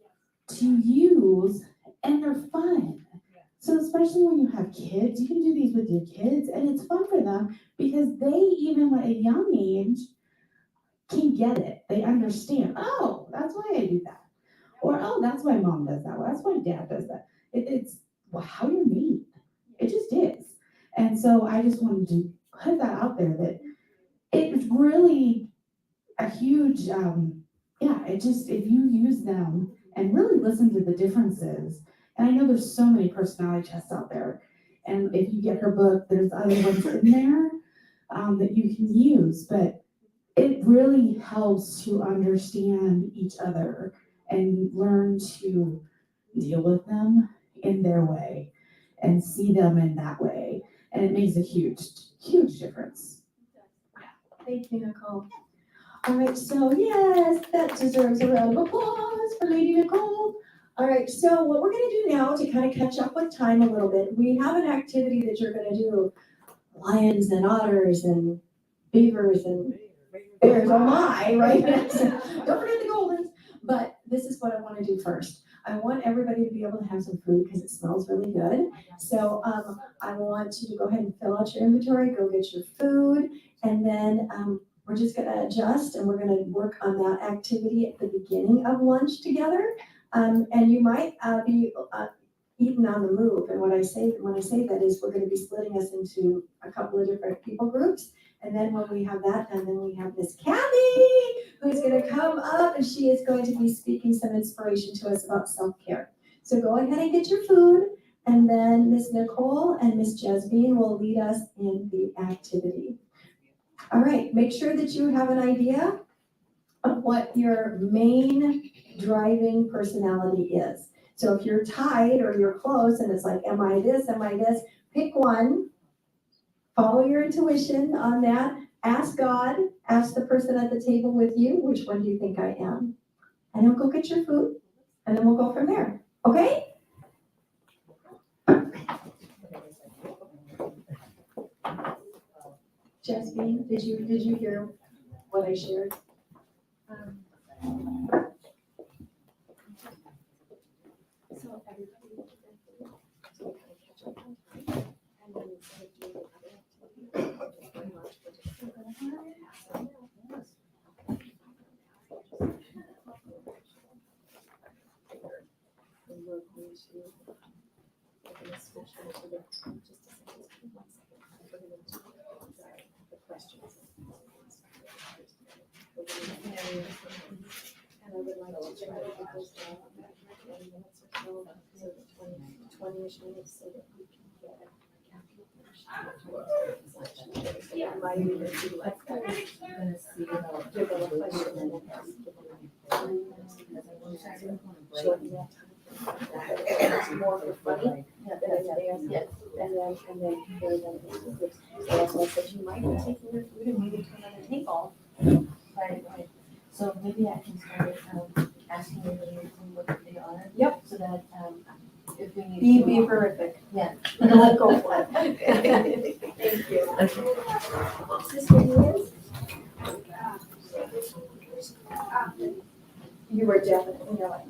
to use, and they're fun. So especially when you have kids, you can do these with your kids, and it's fun for them because they, even at a young age, can get it. They understand, oh, that's why I do that. Or, oh, that's why mom does that. Well, that's why dad does that. It's how you're made. It just is. And so I just wanted to put that out there that it's really a huge, if you use them and really listen to the differences. And I know there's so many personality tests out there. And if you get her book, there's other ones in there that you can use. But it really helps to understand each other and learn to deal with them in their way and see them in that way. And it makes a huge, huge difference. Thank you, Nicole. All right, so yes, that deserves a round of applause for Lady Nicole. All right, so what we're gonna do now to kind of catch up with time a little bit, we have an activity that you're gonna do, lions and otters and beavers and bears, oh my, right? Don't forget the goldens. But this is what I wanna do first. I want everybody to be able to have some food because it smells really good. So I want you to go ahead and fill out your inventory, go get your food, and then we're just gonna adjust and we're gonna work on that activity at the beginning of lunch together. And you might be eating on the move. And when I say that is we're gonna be splitting us into a couple of different people groups. And then when we have that done, then we have Miss Kathy, who's gonna come up and she is going to be speaking some inspiration to us about self-care. So go ahead and get your food. And then Miss Nicole and Miss Jasmine will lead us in the activity. All right, make sure that you have an idea of what your main driving personality is. So if you're tied or you're close and it's like, am I this, pick one, follow your intuition on that, ask God, ask the person at the table with you, which one do you think I am? And then go get your food and then we'll go from there, okay? Jasmine, did you hear what I shared? So everybody, so we kind of catch up on time, and then instead of doing another activity, just bring lunch for dinner. And I would like to try to get those down about 20 minutes or so, so the 20-ish minutes, so that we can get a calculation. Yeah. Might even do like that. Develop like a minute. Shorten that time. It's more for funny. Yes. And then hear them. So that's why I said you might be taking your food and maybe turn on a table. Right. So maybe I can start asking you what they are. Yep. So that if we need. Be horrific. Yeah. Go for it. Thank you. Is this what it is? You were definitely not.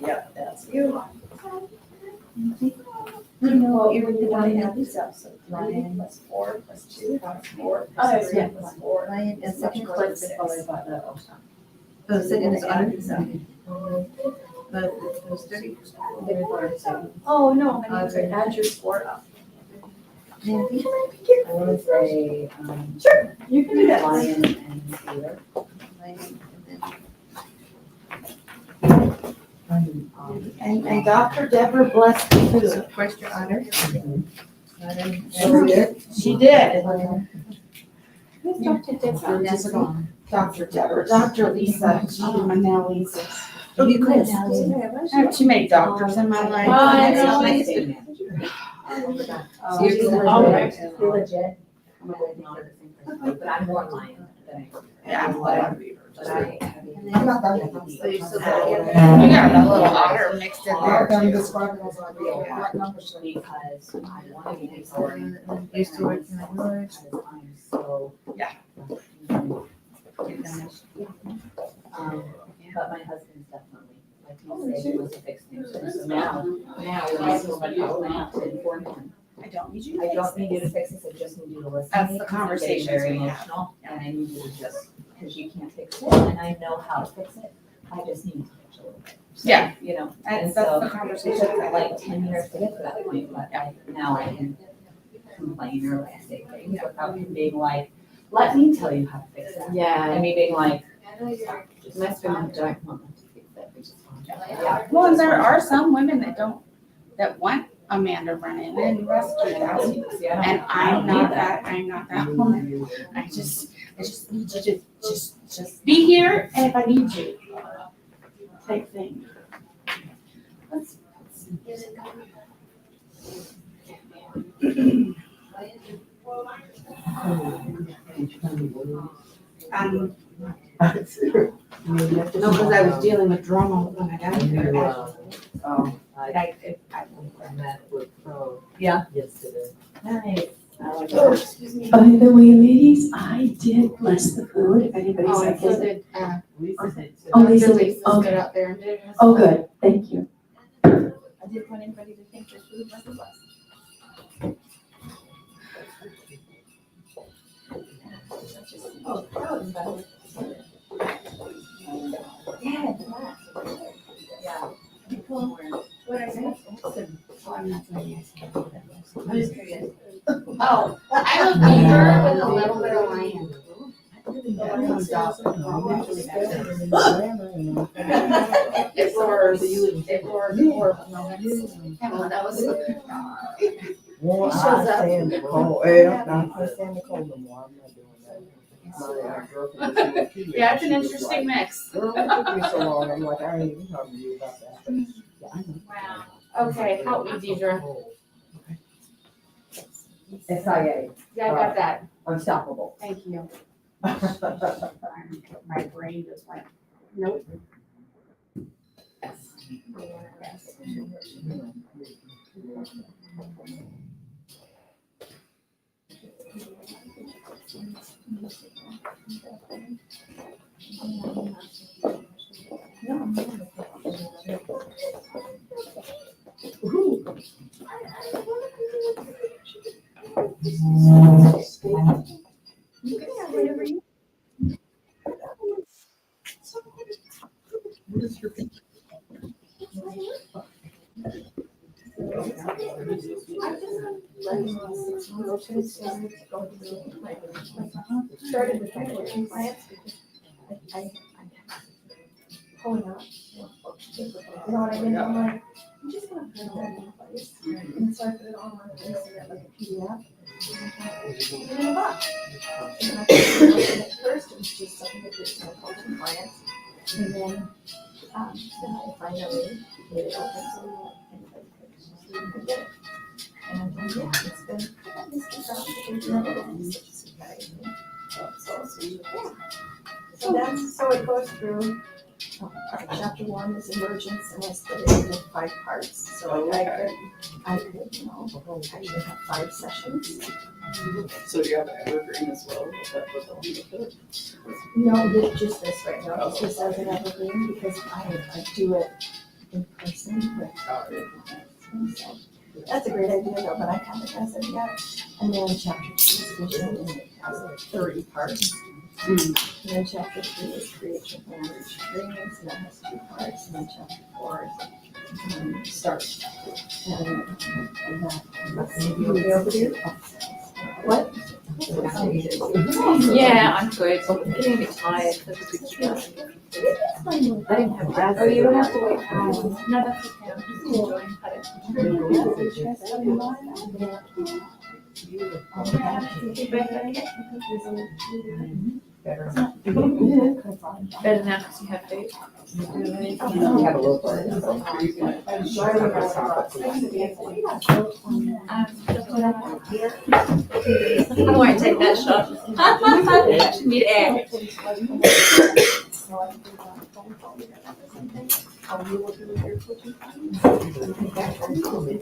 Yep, that's you. Well, you're the one that had this up, so 3 plus 4 plus 2 plus 4 plus 3 plus 4. Ryan, It's much more than 6. So second is Add on. this up. But it was 30. Oh, no, I need to add your score up. Nancy? Can I pick your? I want to say, Sure, you can do that. lion and deer. Ryan, And Dr. Deborah blessed the so food. first your honor. She did. Who's Dr. Deborah? Dr. Deborah, Dr. Lisa, my now Lisa. Oh, you could. I have too many doctors in my life. I It's know. nice to meet you. So you're Oh, You're legit. I'm not the same person, but I'm more lion than I am. Yeah, I'm glad we were. But I have. I'm not done yet. So you're still You got a little otter mixed in there. I'm describing as I go. What number should I be? Because I want to be boring. You're still working on yours. Because I'm so. Yeah. But my husband's definitely, like he said, he wants to fix things. So now when somebody else wants to inform him, I don't need you I to don't fix need you to this. fix this, I just need you to listen. That's to me, the 'cause I'm getting conversations very we have. emotional, and I need you to just, because you can't fix it, and I know how to fix it, I just need to fix it a little bit. So, Yeah. You know, That's and the so it conversation. took like 10 years to get to that point, but now I can complain or like say things without him being like, let me tell you how to fix it. Yeah. And me being like, My husband don't want to fix that, which is fine. yeah. Well, and there are some women that want a man to run in and rescue them. See, I don't- And I don't need I'm not that woman. I just need you to just be here, and if I need you, type thing. No, because I was dealing with drama when I got here. I met with Pro. Yeah. Yesterday. Nice. Oh, excuse me. By the way, ladies, I did bless the food, if anybody's Oh, like, and so did, Lisa did too. Oh, Lisa Dr. did, Lisa's okay. good out there and did it. Oh, good, thank you. I didn't want anybody to think their food wasn't blessed. Oh, that was better. Yeah. What I said? I'm not doing it. I'm just curious. Oh, I'm a beaver with a little bit of lion. Pamela, that was. Well, He shows I up. stand the cold. Well, I stand the cold no more. I'm not doing that. My girlfriend was in the Yeah, it's an interesting mix. Girl, it took me so long. I'm like, I ain't even talking to you about that. But, yeah, I know. Wow. Okay, help me, Deidre. SIA, Yeah, I got that. unstoppable. Thank you. My brain just went, nope. started to go through, started with my coaching clients because I'm pulling out, you know what I mean? I'm like, I'm just gonna put it all in one place. And so I put it all in one place and it like a PDF. Put it in a box. And I put it at first, it was just something that did my coaching clients. And then, so I finally made it open so anybody could get it. And yeah, it's been so that's, so it goes through, chapter 1 is emergence, and I split it into 5 parts, so I could, you know, actually have 5 sessions. So do you have an evergreen as well? Is that what the one with it? No, just this right now, this is as an evergreen, because I do it in person with so that's a great idea though, but I haven't as of yet. And then chapter 2 is vision, and it has like 30 parts. And then chapter 3 is create your plan, reach your dreams, and that has 2 parts. And then chapter 4 is start. And that's maybe over here. What? Yeah, I'm good. I'm getting a bit tired. I didn't have that. Oh, you don't have to wait. No, that's okay. I'm just enjoying Better now because you have faith. Have a little part. I don't want to take that shot. Need air.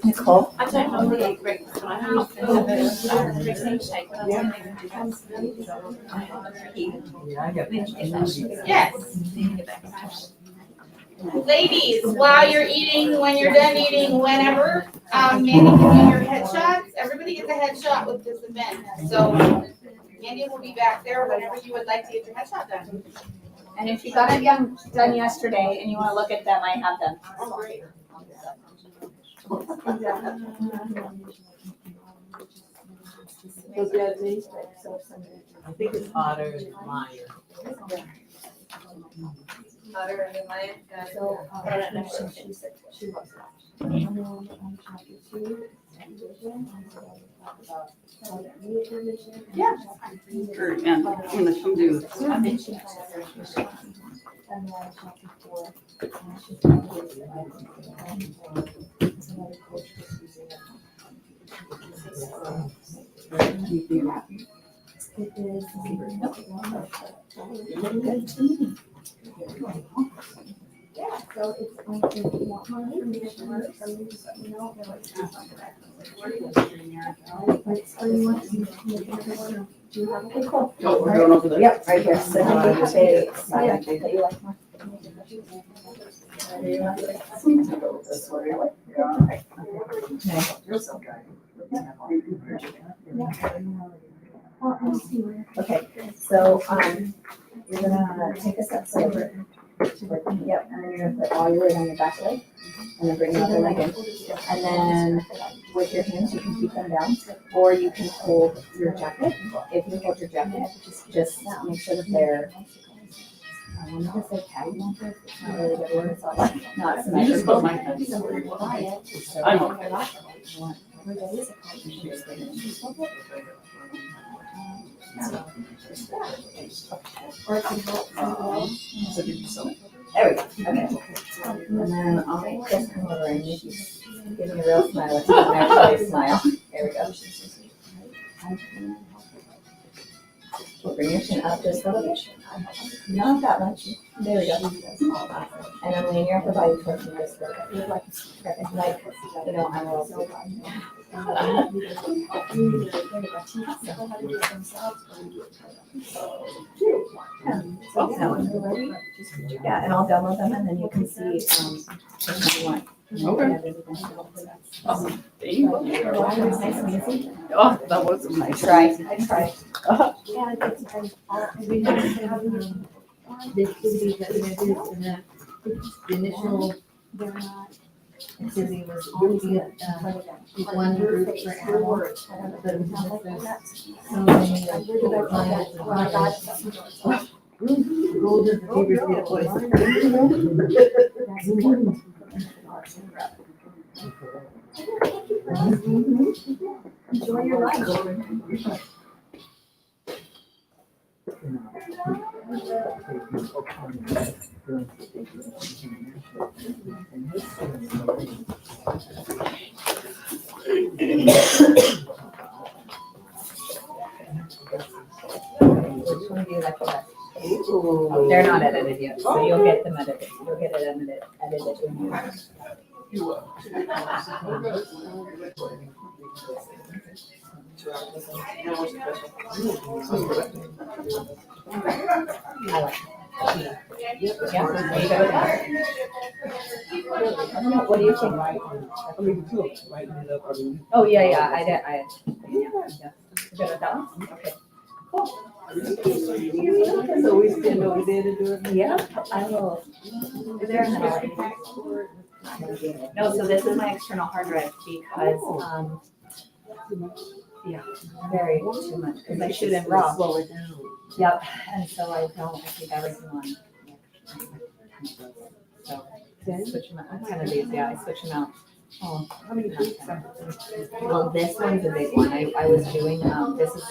Nicole? I don't know the breakfast, but I have to have a protein shake. But I was going to do that. Yes. Ladies, while you're eating, when you're done eating, whenever, Mandy can do your headshots. Everybody gets a headshot with this event. So Mandy will be back there whenever you would like to get your headshot done. And if you got it done yesterday and you want to look at them, I have them. Oh, great. I think it's Otter and Lion. Otter and Lion. So, she loves that. And then chapter 2, vision. Yeah. Or, and when they come do this. And then chapter 4, she's going to do another coach just using it. It is. Good to me. Yeah, so it's, if you want more information, or something, just let me know. Or you want to make another one, or do you have? Okay, cool. Oh, we're going over there? Yep, right here, so you have a sign that you like more. This way. You're so kind. Okay, so, you're gonna take a step forward. Yep, and then you're gonna put all your weight on your back leg, and then bring the other leg in. And then with your hands, you can keep them down, or you can hold your jacket. If you hold your jacket, just make sure that they're, I wanted to say catty muffins, it's not really good word, so not You just put my symmetrical. hands. I know. Or it can help. So did you sew it? There we go, okay. And then I'll make this come over and you give me a real smile, it's an actually smile. There we go. We'll bring your chin up just a little bit. Not that much. There we go. And I'm leaning your upper body towards me just like, you know, I'm a little. Yeah, and I'll demo them and then you can see, if you want. Okay. Awesome. Thank you. Nice and easy. Oh, that was nice. I tried. Yeah, we have, the activities that we're gonna do, it's gonna, the initial, They're not, activity was looking at, one group for animals. But it was so many, golden beavers need a place. Enjoy your life. Which one do you like best? They're not edited yet, so you'll get them edited. You'll get it edited when you. I like it. Yeah, are you good with that? I don't know, what do you think? Oh, yeah, I did, yeah. You good with that one? Okay, cool. So we stand over there to do it? Yeah, I will. Is there another? No, so this is my external hard drive because, yeah, very too much, because I shoot in RAW. Slow it down. Yep, and so I keep everything on. So, switch them out, I kind of these, yeah, I switch them out. Oh, How many feet? well, this one's a big one, I was doing, this is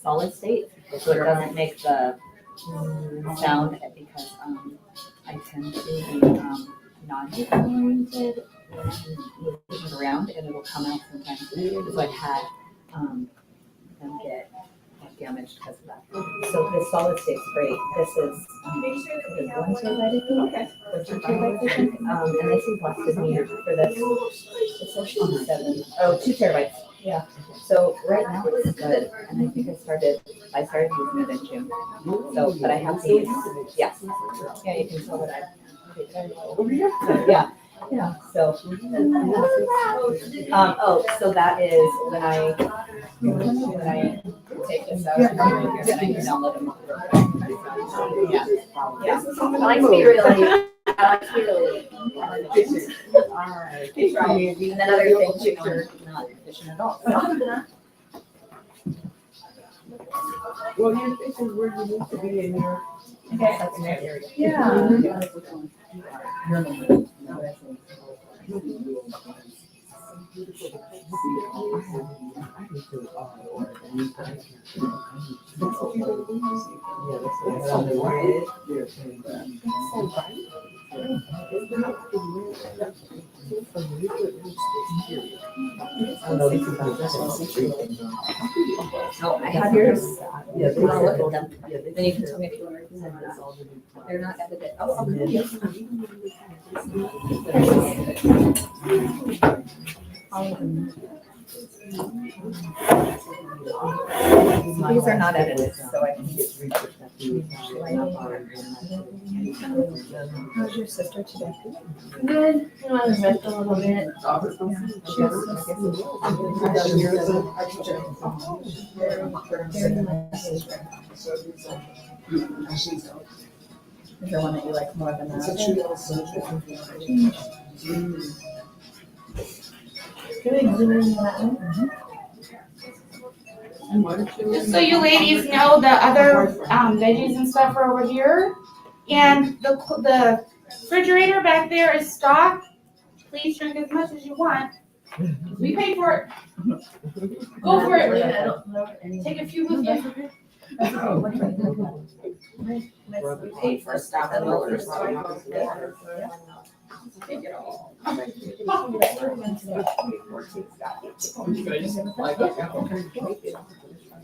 solid state, so it doesn't make the sound because, I tend to be, non-oriented, moving around, and it'll come out sometimes, so I've had, them get damaged because of that. So this solid state's great. This is 1 terabyte, I think, or 2 terabytes, I think. And this has lasted me for this. It's actually 2 terabytes. Yeah. So right now it's good, and I think I started using it in June. So, but I have these. Yeah. Yeah, you can tell what yeah. Yeah. So. So that is when I take this out, and I can download them. Yeah. Yeah. I like to be really. Alright. And then other things, you know, are not efficient at all. Well, your fishing where you need to be in your. Okay, that's in that area. Yeah. Oh, I have yours. Yeah, I'll look at them. Then you can tell me if you want to send them out. They're not edited. Oh, okay. These are not edited, so I can just. How's your sister today? Good, you know, I was resting a little bit. Is there one that you like more than that? Just so you ladies know, the other veggies and stuff are over here. And the refrigerator back there is stocked. Please drink as much as you want. We paid for it. Go for it. Take a few with you. We paid for stuff. Take it all.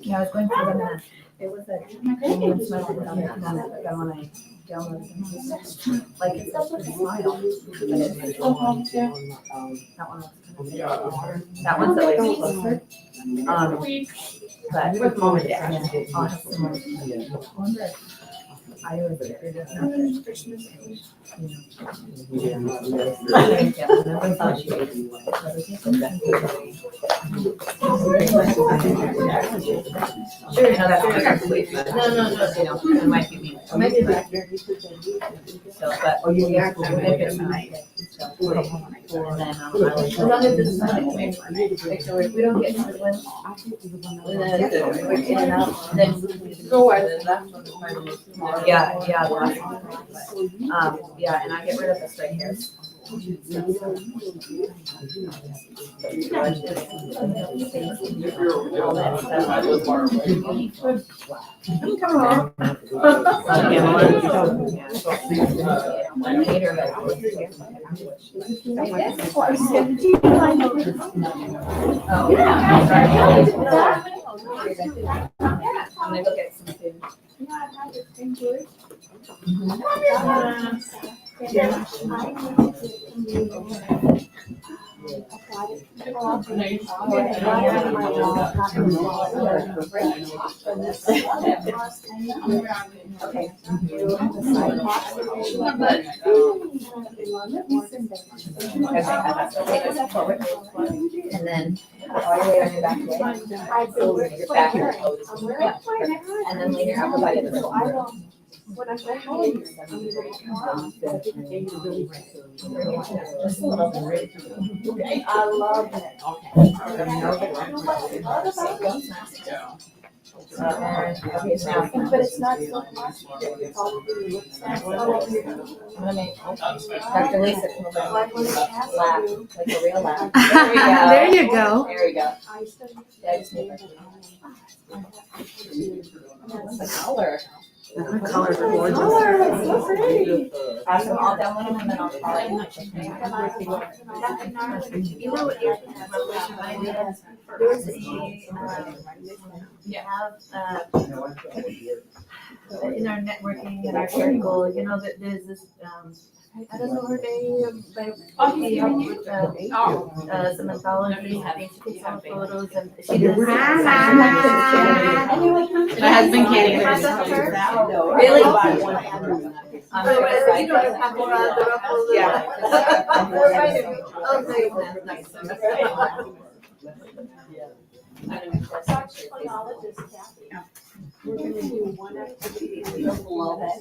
Yeah, I was going for them. It was a. But then when I downloaded them, like it's such a smile. That one looks kind of. That one's a little closer. But with mom and dad, I'll have some more. I wonder if I was Sure, no, that's no, you know, it might be me. It might be back there. So, but, oh, you actually make it tonight. And then I was, as long as it's not like, so if we don't get to the one, we're in and out, then. Go Yeah, yeah, the last one. Yeah, and I get rid of the straight hairs. All that I'm gonna go get some food. Okay. Take a step forward. And then all your weight on your back leg. So your back and then lay your upper body to the floor. Just a little bit. I love it. But it's not so much. I'm gonna make Dr. Lisa come over and laugh, like a real laugh. There we go. There you go. There we go. Yeah, I just need her. The color. The colors are gorgeous. Color, that's so pretty. Pass them all down one and then I'll call it. You know what your revelation reminded me of? There's you have, in our networking, in our circle, you know, that there's this, I don't know her name, but she helped with, some anthology, I think she took some photos and she did. My husband can't even. Really? You don't have more on the ruffles. Yeah. We're gonna do one activity and then below that.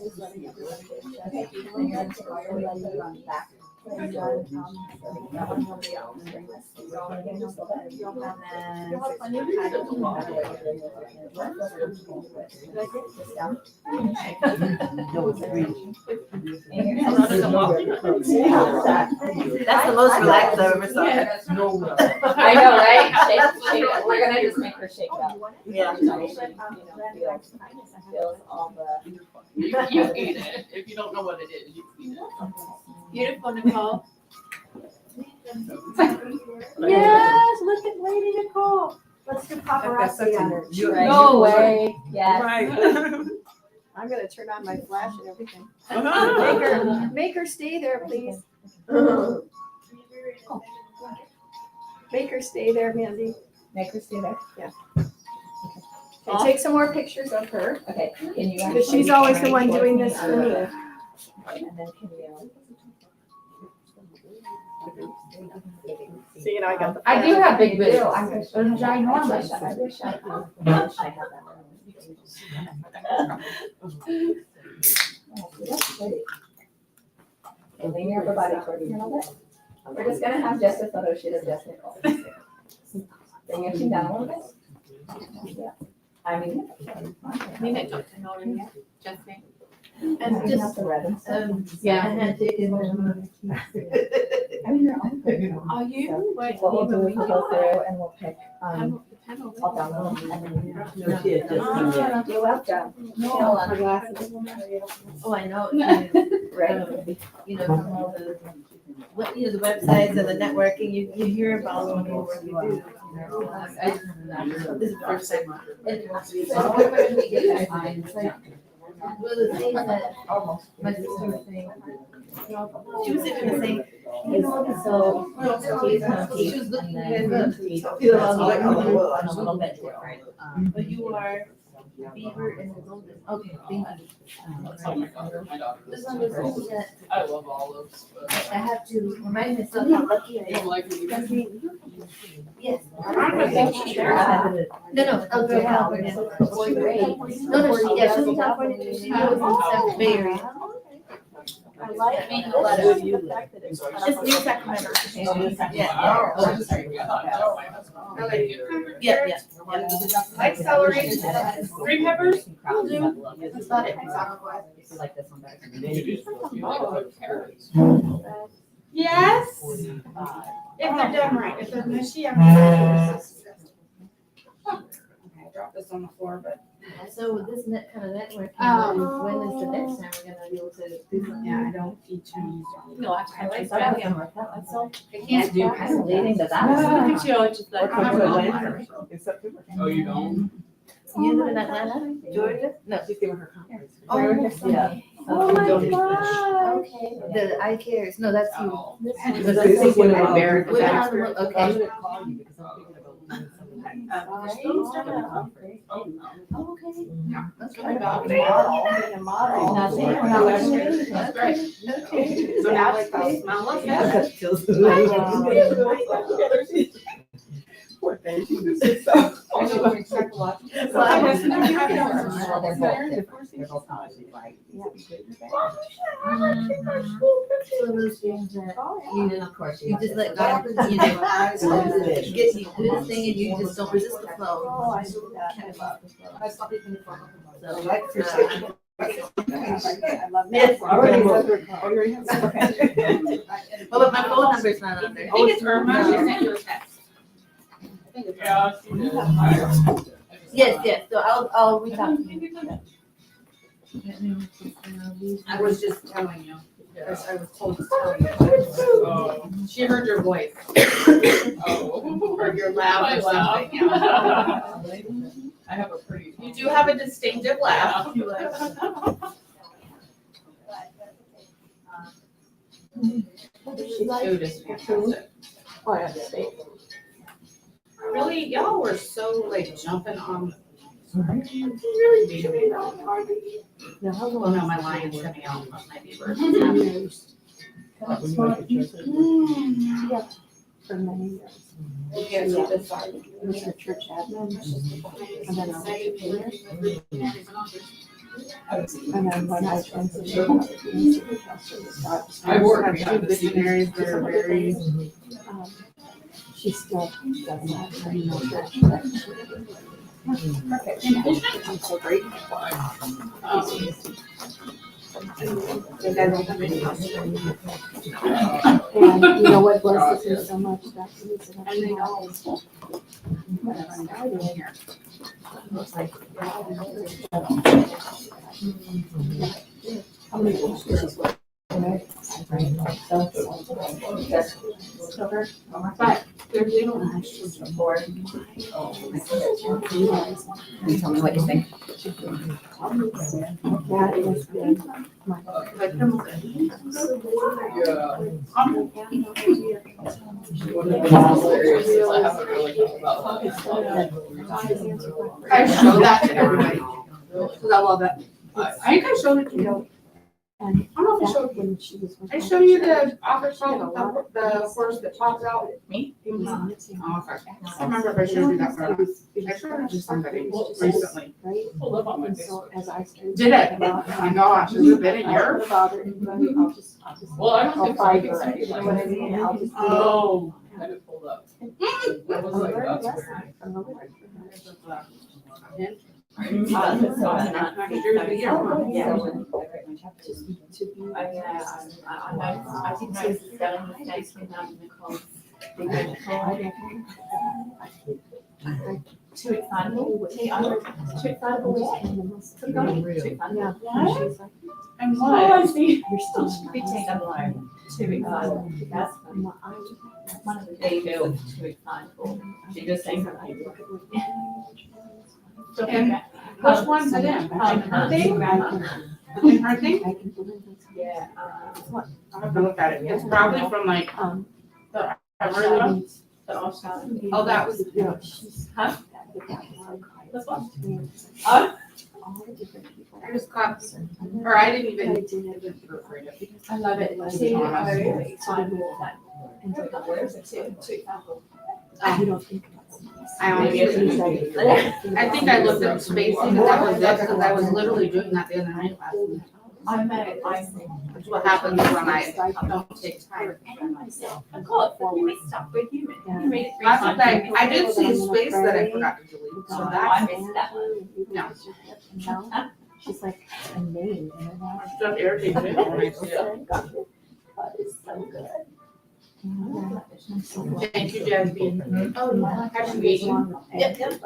That's the most relaxed I've ever saw. I know, right? Shake it. We're gonna just make her shake it up. Yeah. Feels all the. You eat it. If you don't know what it is, you eat it. Beautiful, Nicole. Yes, look at Lady Nicole. Let's do paparazzi on her. No way. Yes. Right. I'm gonna turn on my flash and everything. Uh-huh. Make her stay there, please. Make her stay there, Mandy. Make her stay there. And take some more pictures of her, Okay. Can you? because she's always the one doing this for me. And then can you? See, you know, I got the. I do have big boobs. I'm gonna show you. Ginormous. I wish I had that. Oh, that's pretty. Okay, lean your upper body toward you a little bit. We're just gonna have just a photo shoot of just Nicole. Bring your chin down a little bit. Yeah. I mean. Just me. And just the red. Yeah. And I mean, you're on. Are you? What we'll do is we'll go through and we'll pick, all down the line and then. You're welcome. Hold on. Oh, I know. Right. You know, from all the, what, you know, the websites and the networking, you hear about all the work you do. This is the first time. So where did we get that line? One of the things that my sister was saying, she was even saying, you know, so, she was looking at the, you know, I was like, oh, A little bit different. but you are Beaver and the Golden, okay, thank you. Oh my God, my daughter. This one was something that I love olives, but I have to remind myself how lucky I you don't am. like me. Because we, yes. No, No, I'll California, fourth grade. No, she was in California, she was in South Bay Area. I like I mean, this, a letter. the fact that it's. It's new Sacramento. Yeah. Okay, cucumber, carrots, like celery, green peppers, will do. That's about it. Like this one better. Yes, if they're done right, if they're mushy, I dropped this on the floor, but. So with this net kind of network, when is the next time we're gonna be able to do something? Yeah, I don't eat Chinese. No, I like that. that. I can't do. I'm leading to that. Look at you, it's just like. In September. Oh, you don't? You live in Atlanta, Georgia? No. She's giving her conference. Oh, Yeah. Oh my Don't eat God. Okay. The I cares, no, that's you. This is one of America's. Women on the move, I'm okay. gonna call you because I'm thinking about doing something. Oh, okay. That's really about it. Nothing. That's great. Okay. So now like I'll smell like that. Poor thing, she was so. So those things that you, of course, you just let God, get you do this thing and you just don't resist the flow. Oh, I do that. Can't resist the flow. So, I love Yes. that. well, but my phone number's not on there. I think it's Irma, she sent you a text. I think it's Irma. Yes, so I'll reach out to you. I was just telling you, because I was told to tell you. Oh. She heard your voice. Oh. Or your laugh or something, yeah. I have a pretty. You do have a distinctive laugh. Food is fantastic. Really, y'all were so like jumping on. You really do. Well, no, my lion's coming out, but my neighbor. For many years. Yeah, so this side. It was a church admin. And then I was a painter. And then when I transitioned out of being a pastor, I work have at two the missionaries that are very, she still does that very much. I'm so grateful. And you know what blesses me so much, that's the reason I when I started here. It was like, how many pictures were there? But there's Can you tell me what you think? That has been my. I show that to everybody, because I love it. I think I showed it to you. And I don't know if I showed back you. when she was. I show you the office from the horse that pops out. Me? It was missing. Oh, okay. I don't remember if I showed you that or not. I showed it to somebody recently. Right? Pulled up on my And so as I started. Did it? About, Oh my gosh, has it been a year? About it, and I'll just. Well, I don't I'll think so. find her, you know what I mean? I'll just. Oh. I had it pulled up. I was I'm like, very that's blessed. weird. I'm really grateful. I can do it a year. Just to be. I think I was selling the next one out in the cold. Too excitable. Too excitable. Yeah. She's like, And what? you're still. Too excitable. That's One of the they know too excitable. She just saying her. And which one's it in? Her thing? In her thing? I can believe it's. Yeah. I'll have to look at it. It's probably from like, the Oh, that was. Yeah, she's. Huh? This one. All the different people. I just caught, or I didn't even. I love it. See, very excitable. And so where's it too excitable. You don't think about I honestly, I think I looked at spacing and that was it, because I was literally doing that the other night last night. That's what happens when I don't take time. I call it forward. Stop with you. You made it three That's the times. thing, I did see a space that I forgot to delete, so I that's, missed that one. no, She's like, a name. it's just irritating me when I see it. That is so good. Thank you, Jasmine. Oh, yeah. Happy meeting. Yep, yep.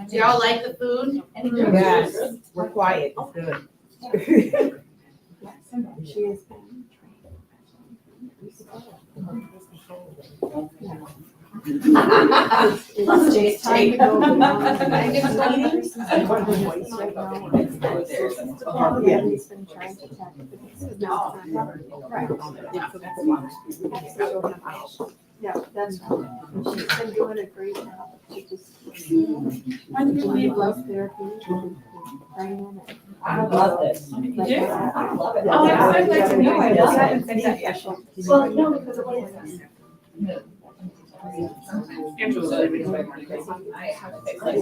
Do y'all like the food? Yes, we're quiet, it's good. She is. It's time to go. I get some meetings. Right now. Yeah. He's been trying to attack it, but it's now it's not happening. Right. Yeah. So that's why. Yeah, that's right. And she's been doing a great job. She just. We love therapy. Training. I love this. You do? I love it. Oh, I'm so glad to know I Yes. haven't said that yet. Well, no, because it was. Angela's leaving by morning. I have to fix it.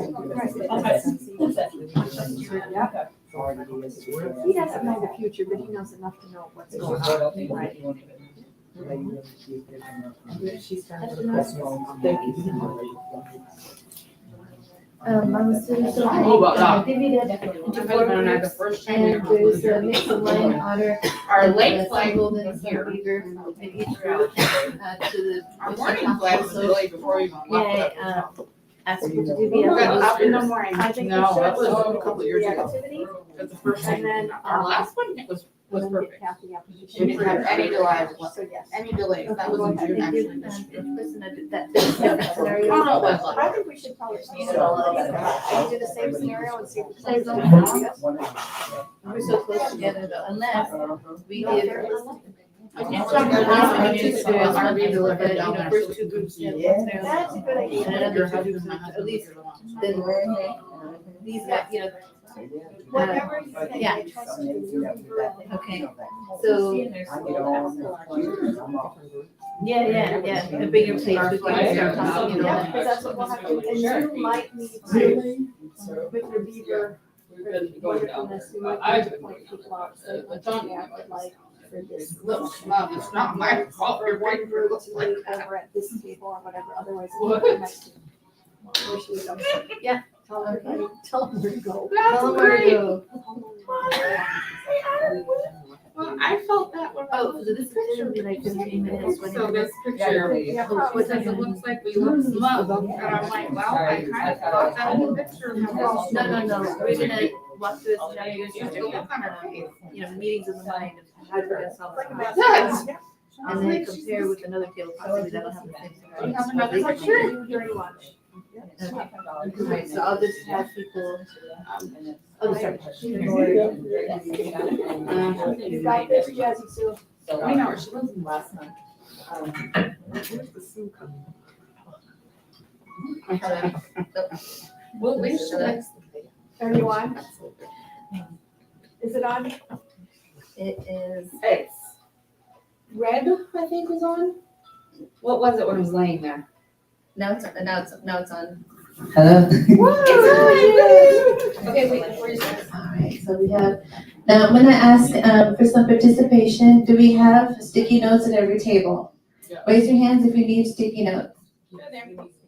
He doesn't know the future, but he knows enough to know what's going on. Right. She's trying to. Thank you. Vamos a hacer Oh, about that. actividad I don't know, the first time. and there's a mix of line otter. Our lake flag golden is here. beaver in each group to Our morning flag was really before we even left. Yeah, ask you to do Good, up in the the. morning. I think No, we that was should. a couple of years ago. Activity, That's the first and time. then, Our last one was and then perfect. get Kathy up. We didn't have any delays, So, yes. any delays. That was Go in ahead. June, Thank you. actually. Listen to that scenario. Oh, no, it wasn't. I think we should probably stand it all together. Can we do the same scenario and see if it plays out? We're so close together though, unless we give. I think something happened to the RV delivered down there. First two groups, yeah. That's a good idea. And another two groups, at least, then these guys, you know. Whatever you say, Yeah. I trust you. Okay, so, yeah, a bigger place. We can start talking, you know. Yeah, because that's what we'll have to, and you might need to, with your beaver, We've been going down there. wonderfulness, you might I need to point people out, so I don't- yeah, but like, for this. Look, Mom, it's not my fault. For Your one paper group looks to like meet crap. over at this table or whatever, otherwise. What? it might be- Where should we go? Yeah. Tell everybody, tell them where to go. That's Tell them where to great. go. Well, I felt that when I Oh, was so this is gonna be like 15 minutes, 20 So minutes. this picture, Yeah, because it looks like we look smug, and I'm like, well, I kind of thought that in the picture. No, we're gonna walk through the scenario, Just to look on her face. you know, meetings of the mind of how we're gonna solve the problem. Yes. And then compare with another table, possibly that'll have the same We have scenario. another picture during lunch. Right, so I'll just have people, oh, sorry. You got this, Jazzy Sue. We know where she lives. Last month. Well, at least she likes. Are you on? Is it on? It is. It's red, I think was on. What was it when it was laying there? Now it's on. Hello. Okay, wait, before you start. All right, so we have, now I'm gonna ask for some participation. Do we have sticky notes at every table? Yeah. Raise your hands if you need sticky notes.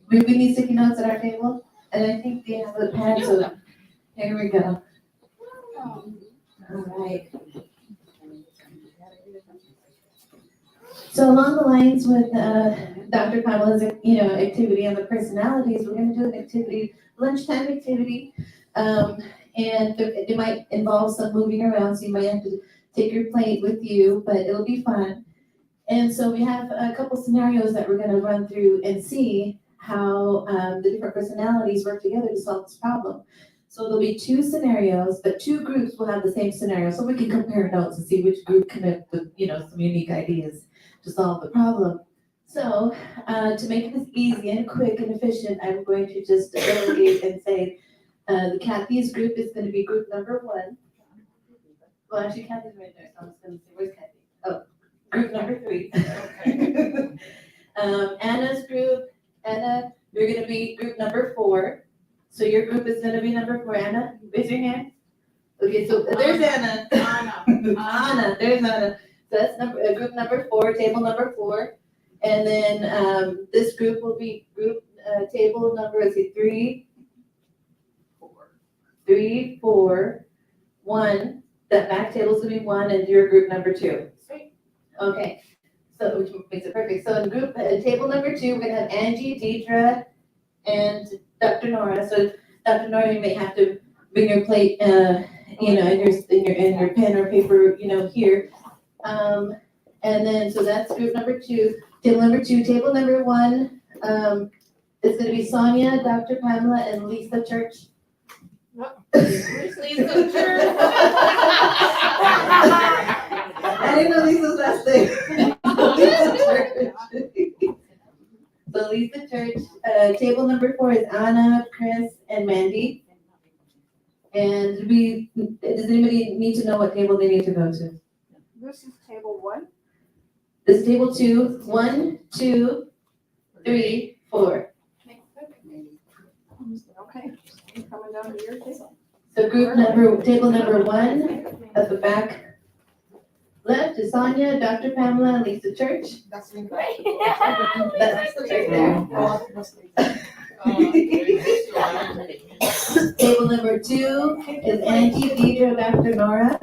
We need sticky notes at our table? And I think they have a pad, so here we go. All right. So along the lines with Dr. Pamela's, activity on the personalities, we're gonna do an activity, lunchtime activity. And it might involve some moving around, so you might have to take your plate with you, but it'll be fun. And so we have a couple scenarios that we're gonna run through and see how the different personalities work together to solve this problem. So there'll be two scenarios, but two groups will have the same scenario, so we can compare notes and see which group can have the, some unique ideas to solve the problem. So, to make this easy and quick and efficient, I'm going to just delegate and say, the Kathy's group is gonna be group number 1. Well, actually Kathy's right there, so I'm just gonna say, where's Kathy? Oh, group number 3. Anna's group, Anna, 4. So your group is gonna be number 4. Anna, raise your hand. Okay, so there's Anna. Anna, there's Anna. So that's group number 4, table number 4. And then, this group will be table number, is it 3, 4, 1. That back table's gonna be 1 and your group number 2. Sweet. Okay, so which makes it perfect. So in group, table number 2, we're gonna have Angie, Deidre, and Dr. Nora. So Dr. Nora, you may have to bring your plate, in your pen or paper, here. And then, so that's group number 2. Table number 2, table number 1, it's gonna be Sonia, Dr. Pamela, and Lisa Church. Where's Lisa Church? I didn't know Lisa's last name. Lisa Church. So Lisa Church, table number 4 is Anna, Chris, and Mandy. And does anybody need to know what table they need to go to? This is table 1. This is table 2, 1, 2, 3, 4. Okay, coming down to your table. So table number 1 at the back left is Sonia, Dr. Pamela, and Lisa Church. That's me. That's right there. Table number 2 is Angie, Deidre, Dr. Nora.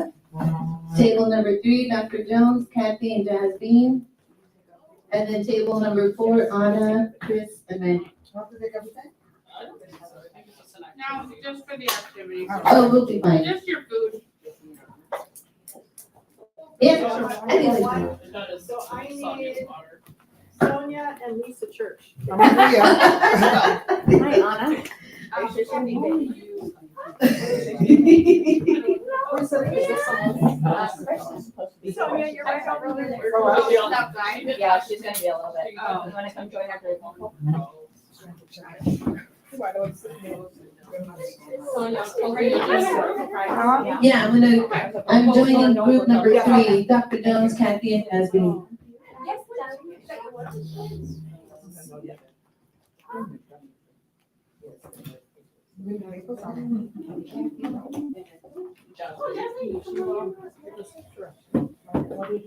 Table number 3, Dr. Jones, Kathy, and Jasmine. And then table number 4, Anna, Chris, and Mandy. Now, just for the activity. Oh, we'll be fine. Just your food. Yeah, I think it's fine. So I need Sonia and Lisa Church. Hi, Anna. Sonia, you're right over there. Yeah, she's gonna be a little bit. You wanna come join our group? Yeah, I'm joining group number 3, Dr. Jones, Kathy, and Jasmine.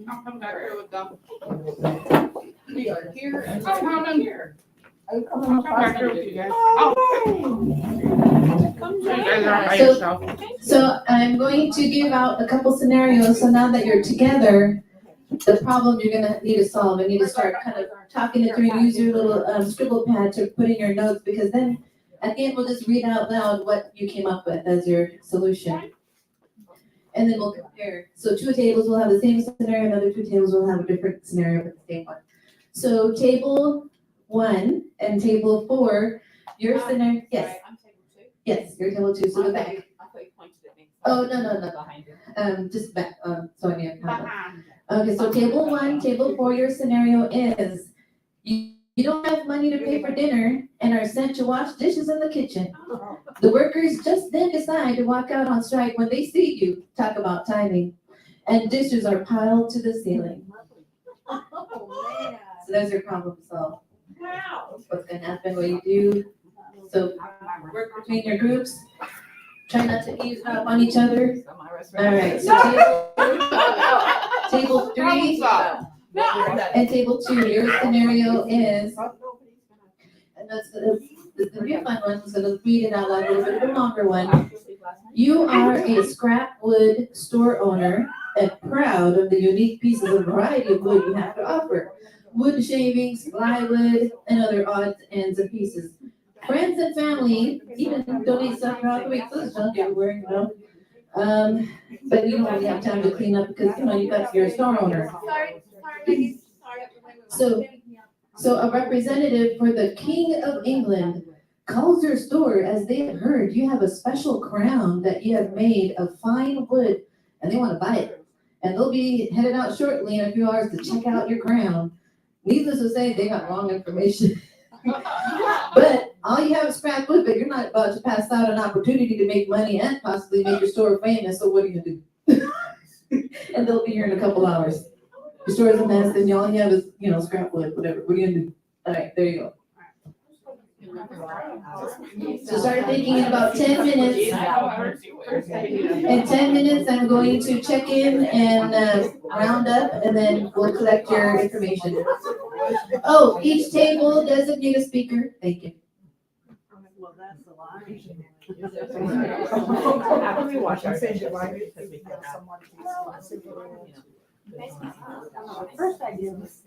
I'll come back here with them. We are here and I'm coming here. I'll come back here with you guys. So I'm going to give out a couple scenarios, so now that you're together, the problem you're gonna need to solve, and need to start kind of talking it through, use your little scribble pad to put in your notes, because then at the end, we'll just read out loud what you came up with as your solution. And then we'll compare. So 2 tables will have the same scenario, another 2 tables will have a different scenario with the same one. So table 1 and table 4, your scenario, yes. I'm table 2. Yes, your table 2, so the back. I thought you pointed at me. Oh, no. Behind you. Just back, Sonia and Pamela. Okay, so table 1, table 4, your scenario is, you don't have money to pay for dinner and are sent to wash dishes in the kitchen. The workers just then decide to walk out on strike when they see you. Talk about timing. And dishes are piled to the ceiling. So there's your problem solved. Wow. What's gonna happen, what you do. So work between your groups. Try not to eavesdrop on each other. All right, so table 3 and table 2, your scenario is, and that's the real fun one, so let's read it out loud, a little bit of a longer one. You are a scrap wood store owner and proud of the unique pieces of variety of wood you have to offer. Wood shavings, plywood, and other odds, ends, and pieces. Friends and family even donate stuff throughout the week, so there's junk everywhere, but you don't really have time to clean up because, you're a store owner. So a representative for the King of England calls your store as they have heard you have a special crown that you have made of fine wood, and they want to buy it. And they'll be headed out shortly in a few hours to check out your crown. Needless to say, they got wrong information. But all you have is scrap wood, but you're not about to pass out an opportunity to make money and possibly make your store famous, so what are you gonna do? And they'll be here in a couple hours. Your store's a mess, and all you have is, scrap wood, whatever. What are you gonna do? All right, there you go. So start thinking in about 10 minutes. In 10 minutes, I'm going to check in and round up, and then we'll collect your information. Oh, each table designate a speaker. Thank you. After we watch our session, first idea was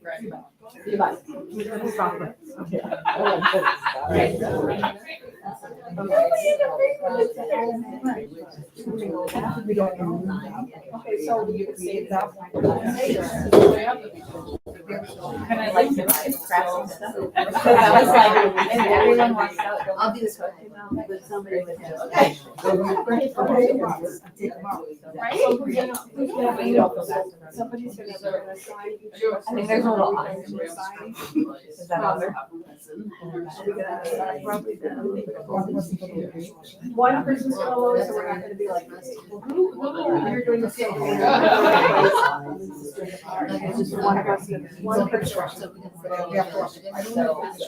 okay, so you can see it up. And I like to crafts and stuff. So I was like, and everyone wants out. I'll do this one. But somebody would have. Okay. Right? Somebody's gonna sign each. I think there's a little line. Is that on there? One person's gonna load, so we're not gonna be like, you're doing the same. One person.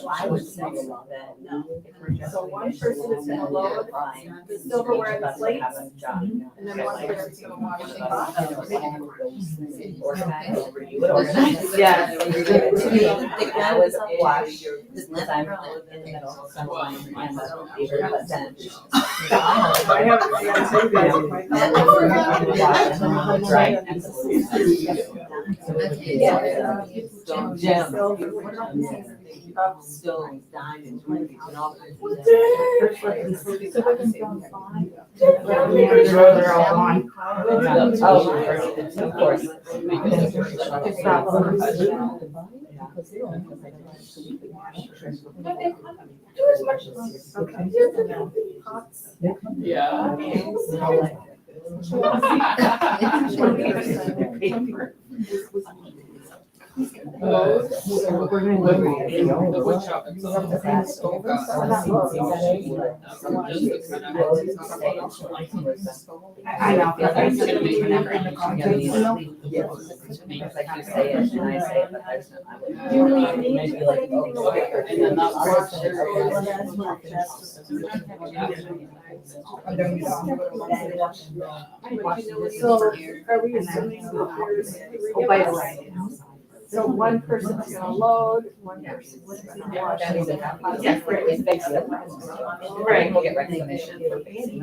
I would say that. So one person is gonna load the silverware and the plates, and then one person's gonna wash the cups. Yeah. I was wash, because I'm in the middle, so I'm the but then. I Stones, diamonds, rubies, and all kinds of They're all gone. Oh, of course. Yeah. The wood shop I know. Because like you say it, and I say it, but there's no, I wouldn't. Do you need to put anything away? and then that part. So are we assuming that there's? Oh, by the way. So one person's gonna load, one person's gonna wash. Yes, right, we fix it. Right, we'll get recognition for fixing.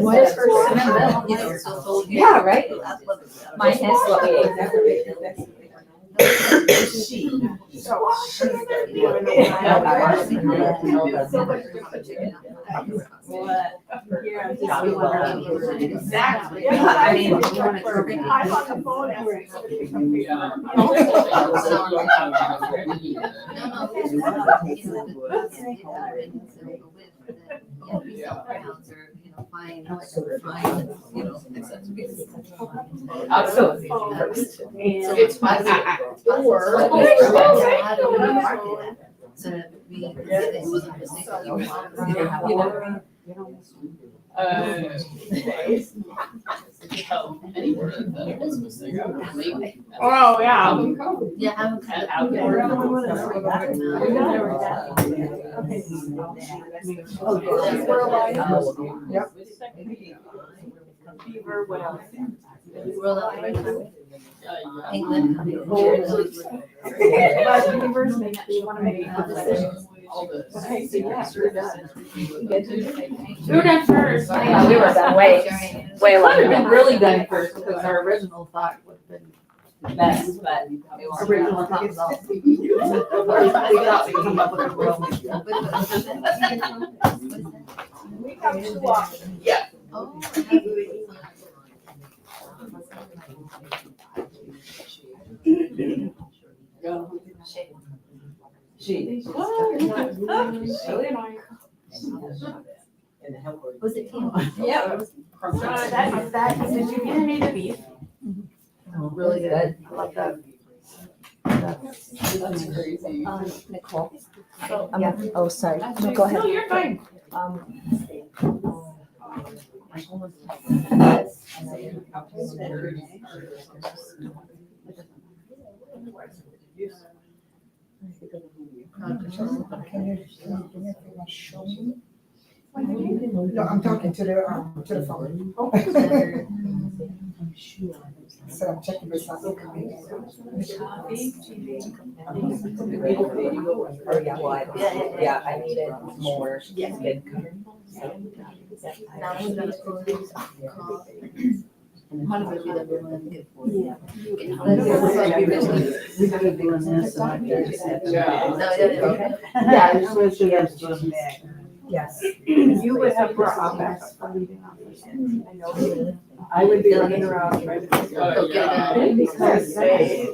One person. Yeah, right? My hands what we ate. So she's Exactly. I mean, I'm on the phone Absolutely. It's my So that we, it wasn't a mistake that you want. Oh, yeah. Yeah, have them Out Yep. Fever, what else? roll out the red carpet. England. But fevers make, you wanna make decisions. Okay, so yes, you're done. We were done first. Yeah, we were done way Could have longer. been really done first, because our original thought would have been Best, but. original thought was all. We thought we'd come up with a real. We have two options. Oh. Was it team? Yeah. Did you get any of the beef? Really good. I love that. That's crazy. Nicole. Yeah, oh, sorry. No, go ahead. No, you're fine. No, I'm talking to the phone. So I'm checking this out. Oh, yeah, well, yeah, I needed more skin cover. Yes. You would have brought up back for leaving on Thursday. I know. I would be running around trying to figure out. Because they,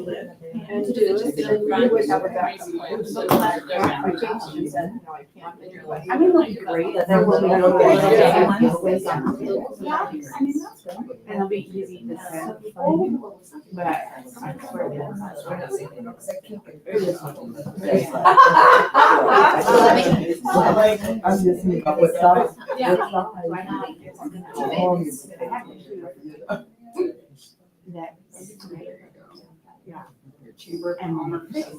and you would have a backup plan. So I changed and said, no, I can't. And you're like, I mean, it'll be great. That they're looking at all the Yeah, I mean, that's good. And it'll be easy to send. But I swear to I'm just making up with stuff. Cheaper and warmer. That's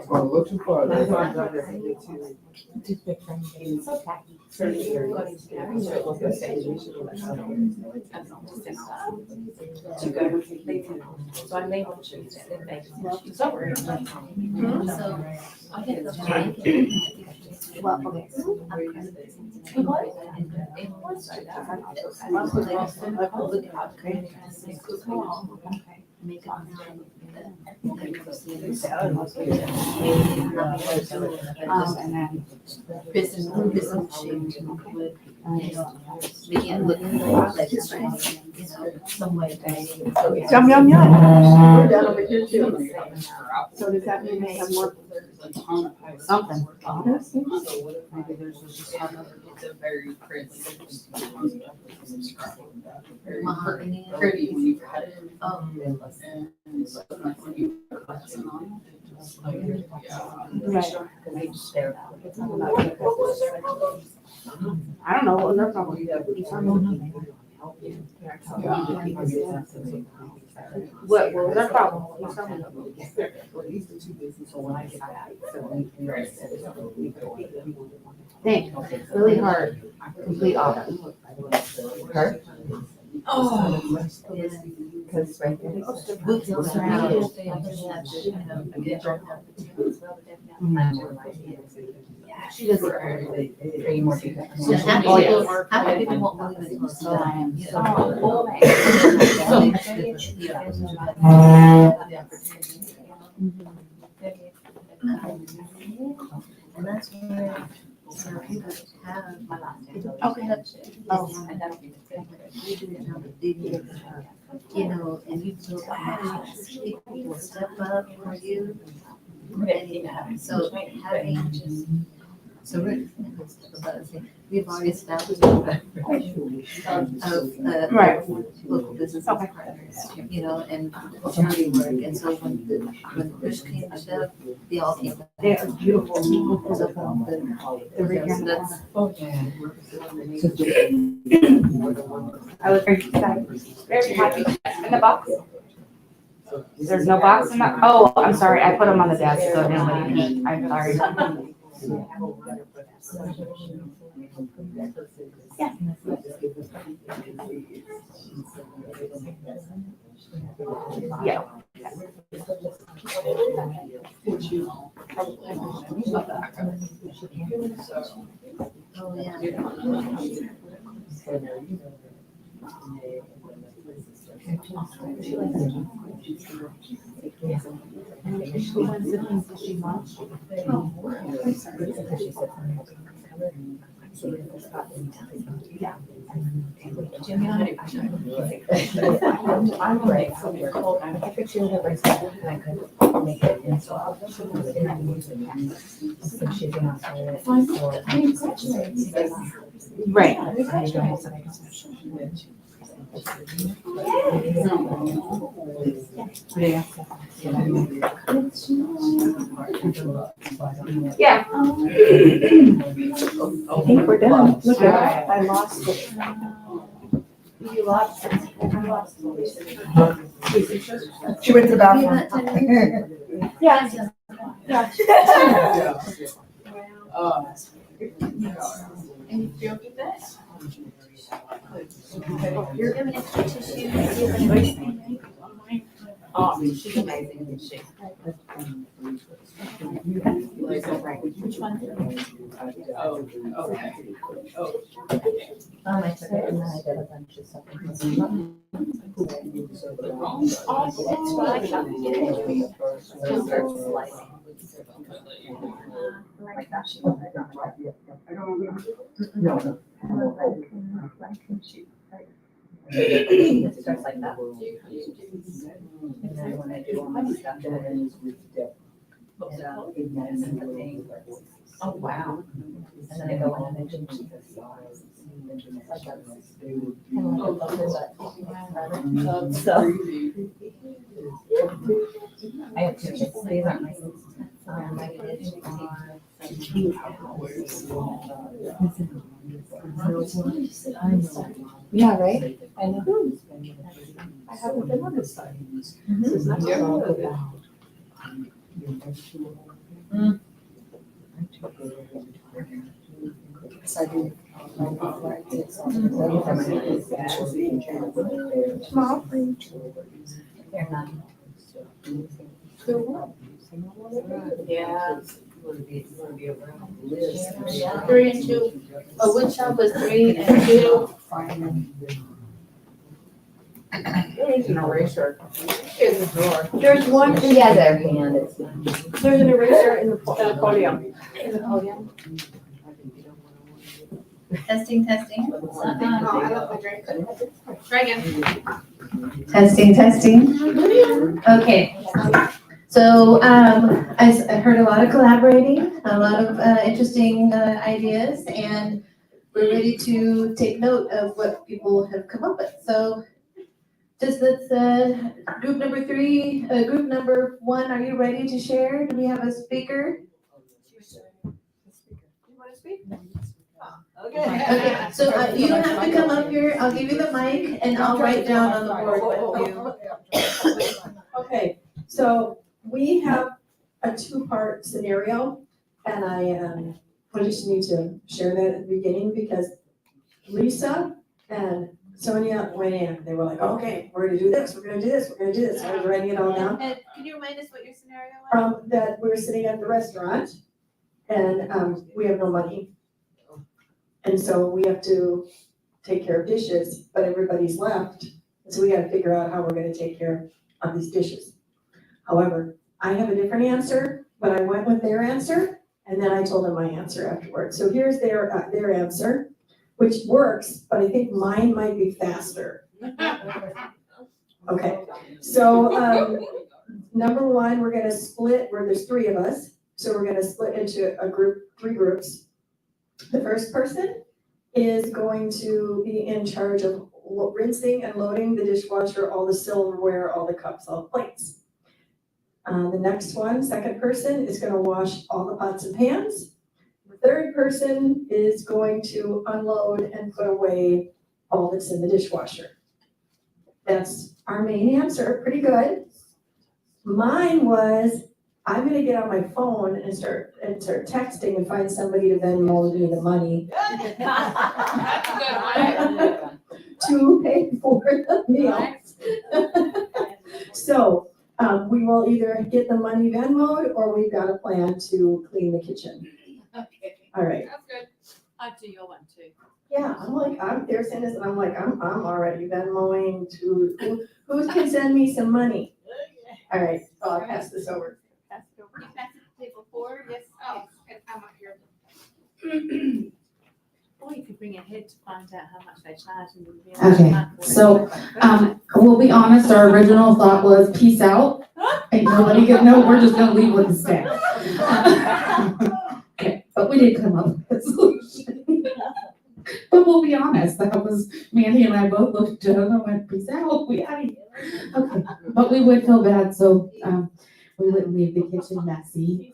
gonna look too far. So I'm able to choose that it makes she's over. So I think it's well, okay. It was. Make And then business change would, make it look like it's right, some way. Yum, yum, yum. We're done over here too. So does that mean they have more? Something. Maybe there's just it's a very pretty when you've had it. And so when you class on. Right. I don't know, what was their problem? What was their problem? Think, really hard, complete opposite. Her? Oh. Because right She doesn't. Are you more people? Half people won't believe it. So I am. And that's where some people have my last name. Okay. Oh, and that'll be. You know, and you feel people step up for you. So having, so we've already established of Right. local business partners, you know, and charity work. And so when push came to shove, they all came. They are beautiful. So that's. I was very happy. In the box? There's no box in that? Oh, I'm sorry, I put them on the desk, so nobody peeked. I'm sorry. Yeah. Yeah. Oh, yeah. I'm right, so we're cold. I picture it every second and I could make it in so I'll just. So she's gonna start it. Right. Yeah. I think we're done. Look at, I lost it. You lost it. I lost it. She went to the bathroom. Yeah. Yeah. And you feel good then? You're giving extra tissue, you're gonna. Oh, she's amazing, isn't she? Which one? Oh, okay. I took it and then I did a bunch of stuff. It starts like that. And then when I do all my stuff, then oh, wow. And then I go in and I change the size. Like that's kind of like a bubble, but so. I have two kids. These aren't my kids. My kids are. Yeah, right? I know. I haven't been on this side. This is not good. They're not. Yeah. 3 and 2. A wood shop was 3 and 2. There's an eraser in the drawer. There's one, Yeah, their hand is. there's an eraser in the podium. In the podium. Testing, testing. Oh, I love my drink. Try again. Testing, testing. Okay. So, I heard a lot of collaborating, a lot of, interesting, ideas, and we're ready to take note of what people have come up with. So, just let's, group number 3, group number 1, are you ready to share? Do we have a speaker? You want to speak? Okay, so, you don't have to come up here, I'll give you the mic, and I'll write down on the board what you. Okay, so we have a 2-part scenario, and I just need to share that at the beginning because Lisa and Sonia went in. They were like, okay, we're gonna do this, we're gonna do this, we're gonna do this. I was writing it all down. And can you remind us what your scenario was? That we're sitting at the restaurant and we have no money. And so we have to take care of dishes, but everybody's left. So we gotta figure out how we're gonna take care of these dishes. However, I have a different answer, but I went with their answer and then I told them my answer afterwards. So here's their answer, which works, but I think mine might be faster. Okay, so, number 1, we're gonna split, where there's 3 of us. So we're gonna split into 3 groups. The first person is going to be in charge of rinsing and loading the dishwasher, all the silverware, all the cups, all the plates. The next one, second person, is gonna wash all the pots and pans. The third person is going to unload and put away all that's in the dishwasher. That's our main answer, pretty good. Mine was, I'm gonna get on my phone and start texting and find somebody to Venmo me the money to pay for the meals. So, we will either get the money Venmoed or we've got a plan to clean the kitchen. Okay. All right. That's good. I do your one too. Yeah, they're saying this, and I'm like, I'm already Venmoing to, who can send me some money? All right, so I'll pass this over. Pass it over. You pass it to table 4? Yes. Oh, I'm up here. Or you could bring a head to find out how much they charge and then be able to Okay, mark it. so, we'll be honest, our original thought was peace out. Ain't nobody gonna know, we're just gonna leave with the staff. Okay, but we did come up with a solution. But we'll be honest, that was, Mandy and I both looked at her and went, peace out, we out of here. Okay, but we would feel bad, so, we wouldn't leave the kitchen messy.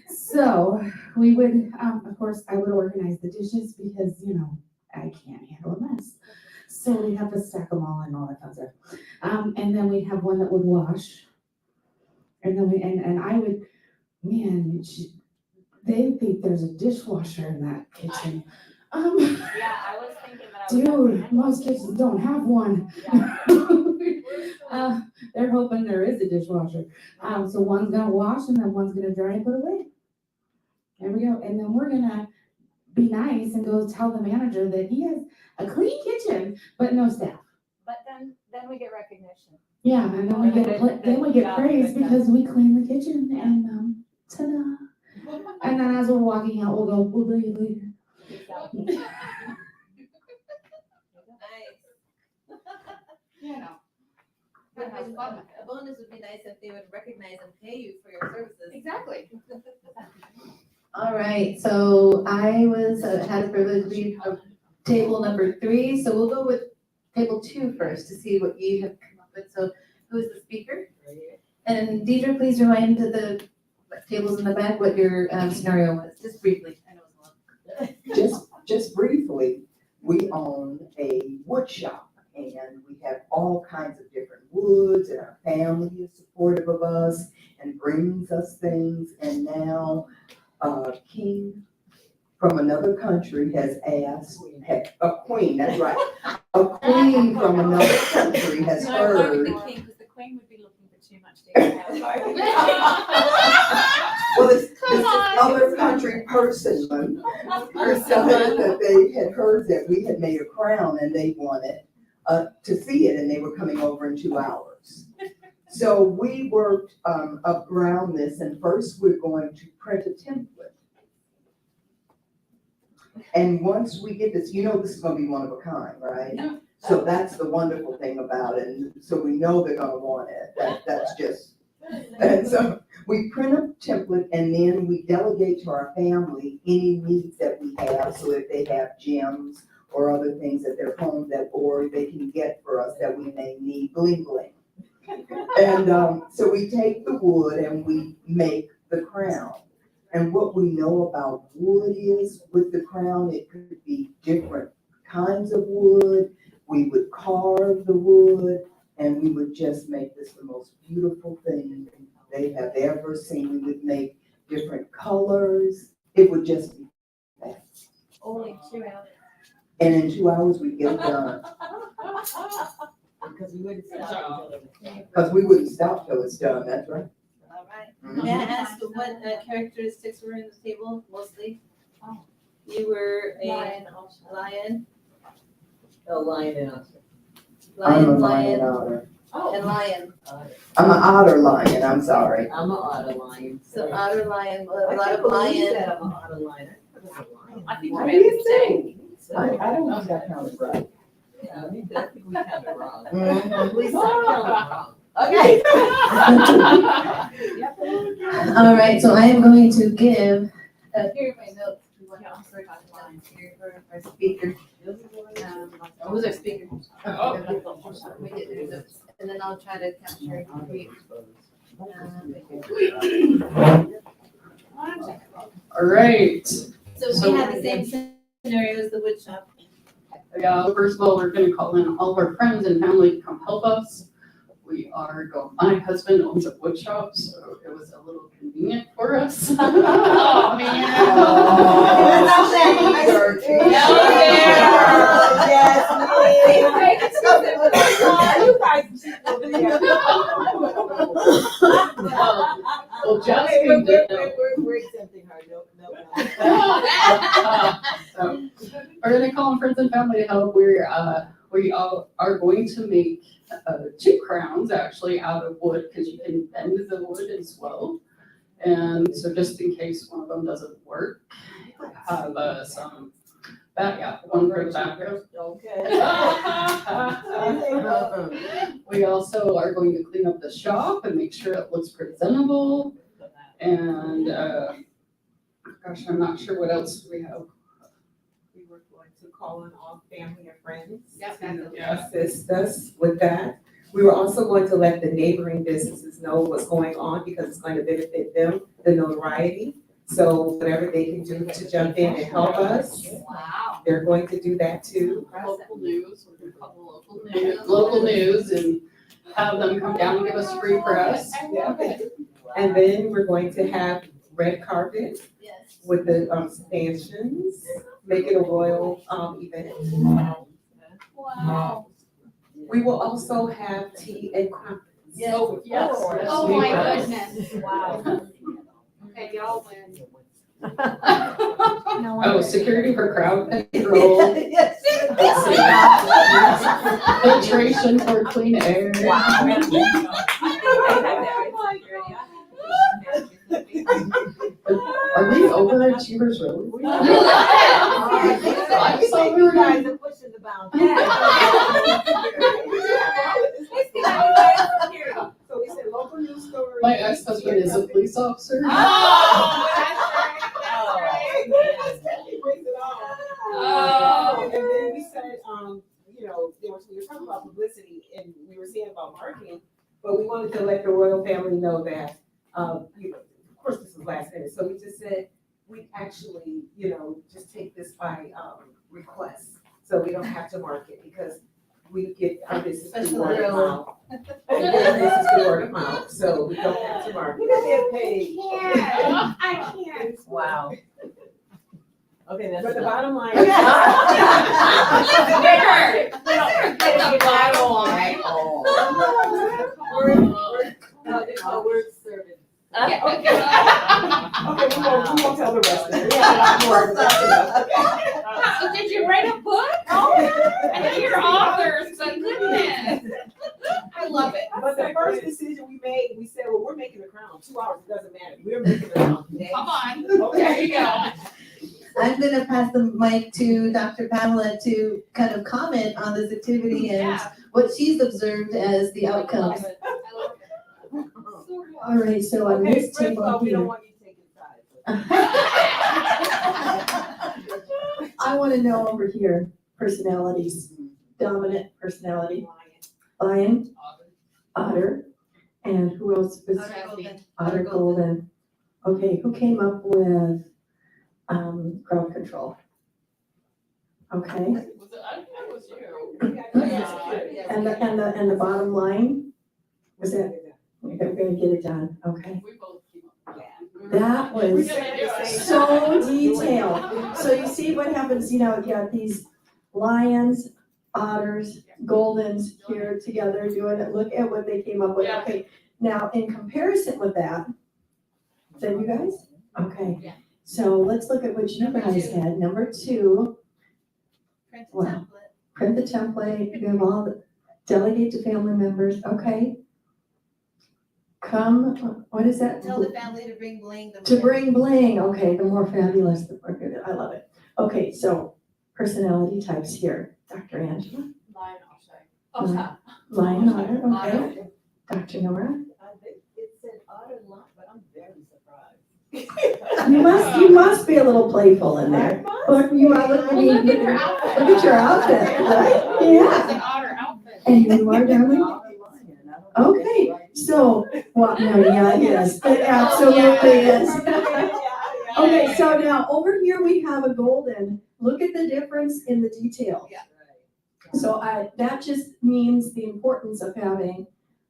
So, we would, of course, I would organize the dishes because, I can't handle a mess. So we have to stack them all and all that fun stuff. And then we have one that would wash. And then and I would, man, they think there's a dishwasher in that kitchen. Yeah, I was thinking that Dude, most kitchens don't have one. They're hoping there is a dishwasher. So one's gonna wash and then one's gonna dry and put away. There we go. And then we're gonna be nice and go tell the manager that he has a clean kitchen, but no staff. But then we get recognition. Yeah, and then we get praise because we clean the kitchen and ta-da. And then as we're walking out, we'll go, we'll do you later. Nice. A bonus would be nice if they would recognize and pay you for your services. Exactly. All right, so I had the privilege to be table number 3, so we'll go with table 2 first to see what you have come up with. So who is the speaker? And Deidre, please remind the tables in the back what your scenario was, just briefly. I know it's a lot. Just briefly, we own a wood shop and we have all kinds of different woods and our family is supportive of us and brings us things. And now King from another country has asked, a queen, that's right. A queen from another country has heard. The queen would be looking for too much data. Well, this other country person said that they had heard that we had made a crown and they wanted to see it and they were coming over in 2 hours. So we worked around this and first we're going to print a template. And once we get this, this is gonna be one of a kind, right? Yeah. So that's the wonderful thing about it. And so we know they're gonna want it. That's just, and so we print a template and then we delegate to our family any needs that we have. So if they have gems or other things at their home or they can get for us that we may need, bling bling. And so we take the wood and we make the crown. And what we know about wood is with the crown, it could be different kinds of wood. We would carve the wood and we would just make this the most beautiful thing they have ever seen. We would make different colors. It would just be fast. Only 2 hours. And in 2 hours, we get it done. Because we wouldn't stop till it's done, that's right. All right. Mhm. May I ask what characteristics were in the table mostly? You were a lion. A lion and otter. I'm a Lion, lion otter. and lion. I'm an otter lion, I'm sorry. I'm an otter lion. So otter, lion, a I lot can't of believe lion. that I'm an otter lion. I think What we do made a you mistake. think? I don't know if that counted right. Yeah, I think we have it wrong. Mhm. At least I counted wrong. Okay. All right, so I am going to give, Here are my notes. Here for our speaker. Who's our speaker? We get your notes, and then I'll try to capture it for you. All right. So we have the same scenario as the wood shop. Yeah, first of all, we're gonna call in all of our friends and family to come help us. We are my husband owns a wood shop, so it was a little convenient for us. Oh, man. Well, Justin did know. We're accepting her, no. So, we're gonna call on friends and family to help. We all are going to make 2 crowns actually out of wood because you can bend the wood as well. And so just in case one of them doesn't work, have some one for the background. Okay. We also are going to clean up the shop and make sure it looks presentable. And gosh, I'm not sure what else we have. calling all family and friends Yep, to assist us with that. We were also going to let the neighboring businesses know what's going on because it's going to benefit them, the notoriety. So whatever they can do to jump in and help us, Wow. they're going to do that too. Local news, we're gonna call local news and have them come down and give us free press. Yeah. And then we're going to have red carpet Yes. with the stanchions, make it a royal event. Wow. We will also have tea and crumpets. Yes. Oh, yes. Oh Sweet my press. goodness. Wow. Okay, y'all win. Oh, security for crowd control, Yes. filtration for clean air. Are we overachievers really? I thought we were guys gonna. are pushing the boundaries. So we said local news stories. My ex-husband is a police officer. Oh, that's right. And then we said, you know, we were talking about publicity and we were saying about marketing, but we wanted to let the royal family know that, you know, of course this was last minute, so we just said, we actually, you know, just take this by, request, so we don't have to market because we get our business through word of mouth. We get our business through word of mouth, so we don't have to market. Get paid. I can't. Wow. Okay, that's. But the bottom line. Bigger. The bottom line. Word service. Okay. Okay, we won't tell the rest of it. We have a lot more, but that's enough. So did you write a book? I know you're authors, so goodness. I love it. But the first decision we made, we said, well, we're making the crown, 2 hours, it doesn't matter, we're making the crown. Come on. There you go. I'm gonna pass the mic to Dr. Pamela to kind of comment on this activity and Yeah. what she's observed as the outcomes. All right, so on Okay, this first of table all, we don't here, want you to take it aside. I want to know over here, personalities, dominant personality. Lion, otter, and who else was? Otter golden. Okay, who came up with, crowd control? Okay, Was it, I think it was you. and the bottom line, was that, we're gonna get it done, okay? We both came up with that. That was We're gonna do it. so detailed. So you see what happens, you know, you got these lions, otters, goldens here together doing it. Look at what they came up with. Yeah. Okay, now in comparison with that, is that you guys? Okay. Yeah. So let's look at what you guys had. Number 2, Print the Wow. template. print the template, you have all the, delegate to family members, okay? Come, what is that? Tell the family to bring bling. To bring bling, okay, the more fabulous, the more good, I love it. Okay, so personality types here, Dr. Angela, Lion, I'll say. Lion, Otter, okay. Dr. Nora, I think it said otter lot, but I'm very surprised. you must be a little playful in there. Look, you are, look, I Well, mean, look at her outfit. look at your outfit, right? It's Yeah, an otter outfit. and you are down. Okay, so, well, no, yeah, yes, it absolutely is. Okay, so now over here we have a golden. Look at the difference in the detail. So that just means the importance of having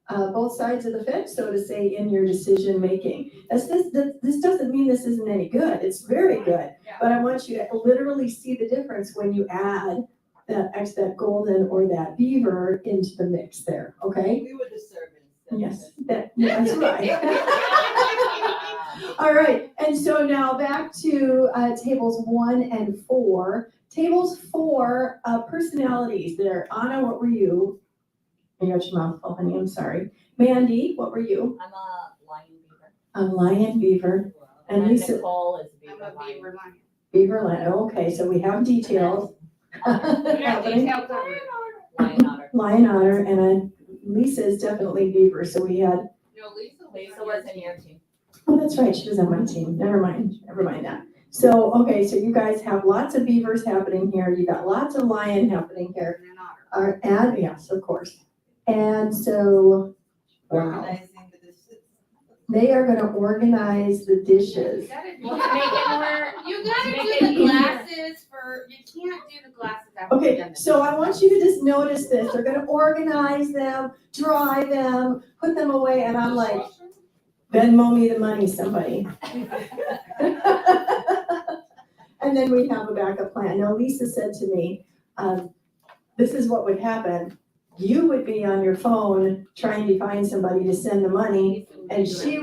both sides of the fence, so to say, in your decision making. This doesn't mean this isn't any good. It's very good, but I want you to literally see the difference when you add that golden or that beaver into the mix there. Okay. We were the servants. Yes, that's right. All right, and so now back to tables 1 and 4. Tables 4, personalities there. Anna, what were you? You got your mouth full, honey, I'm sorry. Mandy, what were you? I'm a lion beaver. A lion beaver. And And Lisa, Nicole is a I'm beaver a lion. beaver lion. beaver lion, okay, so we have details. Yeah, happening. detail covered. Lion otter. Lion otter, and Lisa is definitely beaver, so we had, No, Lisa Lisa was in your team. oh, that's right, she was on my team, never mind that. So, okay, so you guys have lots of beavers happening here, you got lots of lion happening here. And yes, of course. And so, wow, Organizing the dishes. they are gonna organize the dishes. You gotta do the glasses for, you can't do the glasses after. you've Okay, done the so I dishes. want you to just notice this, they're gonna organize them, dry them, put them away, and I'm like, Venmo me the money, somebody. And then we have a backup plan. Now, Lisa said to me, this is what would happen. You would be on your phone trying to find somebody to send the money, and she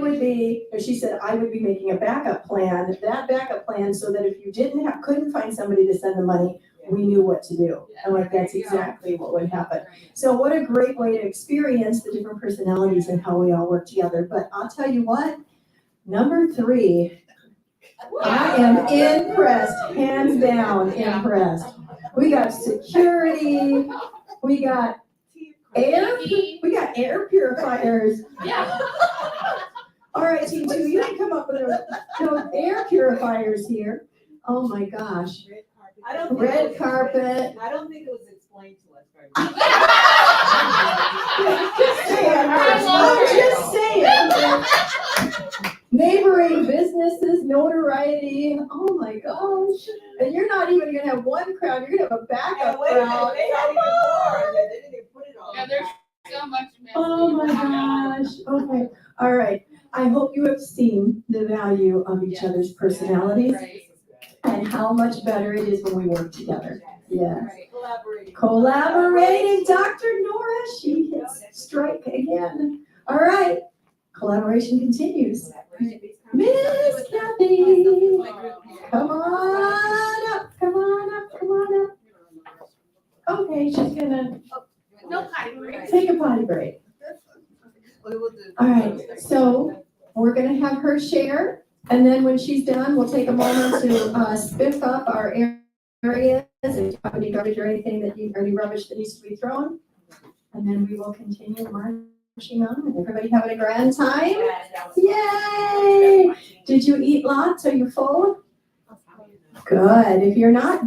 said, I would be making a backup plan, that backup plan, so that if you couldn't find somebody to send the money, we knew what to do. And like, that's exactly what would happen. So what a great way to experience the different personalities and how we all work together. But I'll tell you what, number 3, I am impressed, hands down impressed. We got security, we got air purifiers. Yeah. All right, Team 2, you can come up with those air purifiers here. Oh my gosh. Red carpet. I don't think it was explained to us very Just saying. Neighboring businesses, notoriety. Oh my gosh. And you're not even gonna have one crowd, you're gonna have a backup crowd. Yeah, there's so much. Oh my gosh. Okay. All right. I hope you have seen the value of each other's personalities and how much better it is when we work together. Yes. Collaborating. Dr. Nora, she hits strike again. All right. Collaboration continues. Miss Kathy, come on up, come on up, come on up. Okay, she's gonna No potty break. take a potty break. All right, so we're gonna have her share, and then when she's done, we'll take a moment to spiff up our areas, if you have any garbage or anything or any rubbish that needs to be thrown. And then we will continue marching on. Everybody having a grand time? Yay! Did you eat lots? Are you full? Good. If you're not,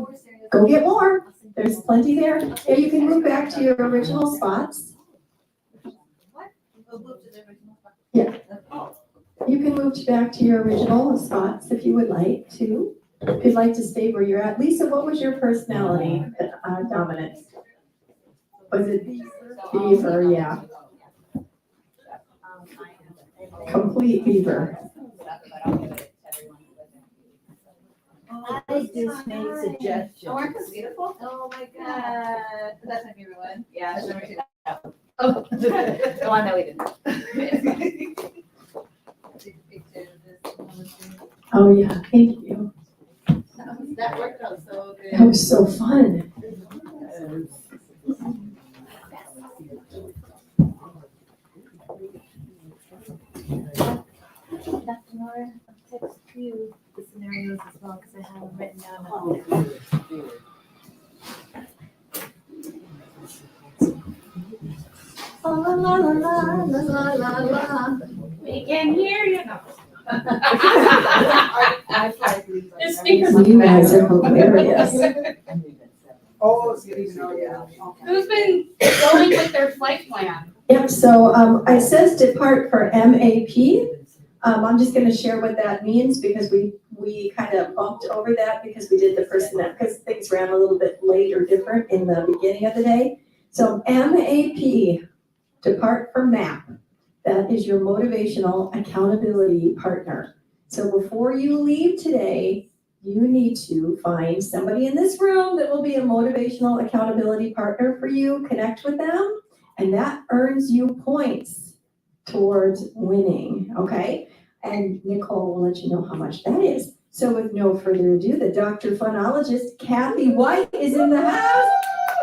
go get more. There's plenty there. Yeah, you can move back to your original spots. Yeah. You can move back to your original spots if you would like to. If you'd like to stay where you're at. Lisa, what was your personality dominance? Was it beaver? Yeah. Complete beaver. I just made suggestions. Oh, aren't those beautiful? Oh my God. That's my favorite one. Yeah, that's number 2. Oh, the one that we didn't. Oh yeah, thank you. That worked out so good. That was so fun. Dr. Nora, I'll text you the scenarios as well, because I have them written down. La la la la la la la. We can hear you. The speakers. You guys are hilarious. Who's been going with their flight plan? Yep, so it says depart for MAP. I'm just gonna share what that means because we kind of bumped over that because we did the personnel, because things ran a little bit late or different in the beginning of the day. So MAP, depart for MAP. That is your motivational accountability partner. So before you leave today, you need to find somebody in this room that will be a motivational accountability partner for you, connect with them, and that earns you points towards winning, okay? And Nicole will let you know how much that is. So with no further ado, the Dr. Phonologist, Kathy White, is in the house.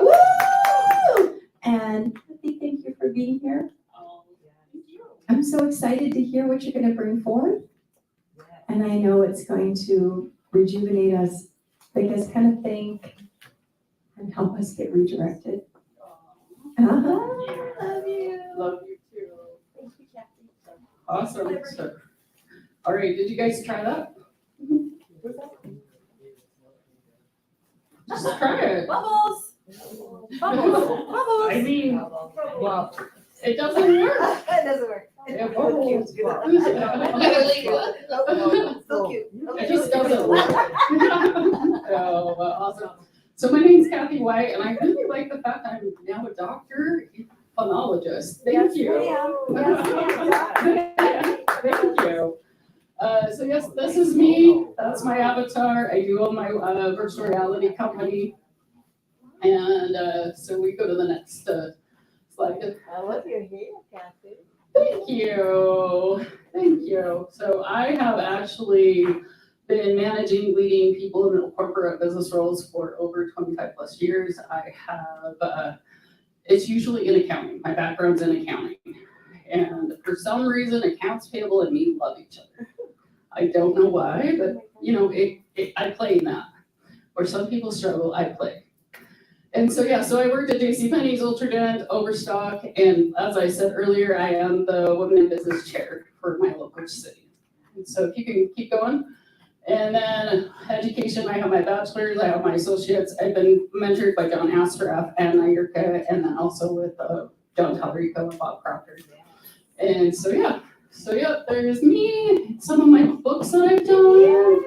Woo! And Kathy, thank you for being here. I'm so excited to hear what you're going to bring forward. And I know it's going to rejuvenate us, make us kind of think, and help us get redirected. Love you. Love you too. Thank you, Kathy. Awesome. All right, did you guys try that? Just try it. Bubbles. Bubbles. Bubbles. I mean, Wow. it doesn't work. It doesn't work. It bubbles. So cute. It just doesn't work. Oh, well, awesome. So my name's Kathy White, and I really like the fact that I'm now a doctor, phonologist. Thank you. Thank you. So yes, this is me. That's my avatar. I do own my virtual reality company. And so we go to the next slide. I love your hair, Kathy. Thank you. Thank you. So I have actually been managing, leading people in corporate business roles for over 25 plus years. I have, it's usually in accounting. My background's in accounting. And for some reason, accounts payable and me love each other. I don't know why, but you know, I play in that. Where some people struggle, I play. And so, yeah, so I worked at JCPenney's, Ultradent, Overstock, and as I said earlier, I am the Women in Business Chair for my local city. And so if you can keep going. And then education, I have my bachelor's, I have my associates. I've been mentored by John Astraff and Ayurka, and then also with John Tallarico and Bob Proctor. And so, yeah, there's me, some of my books that I've done.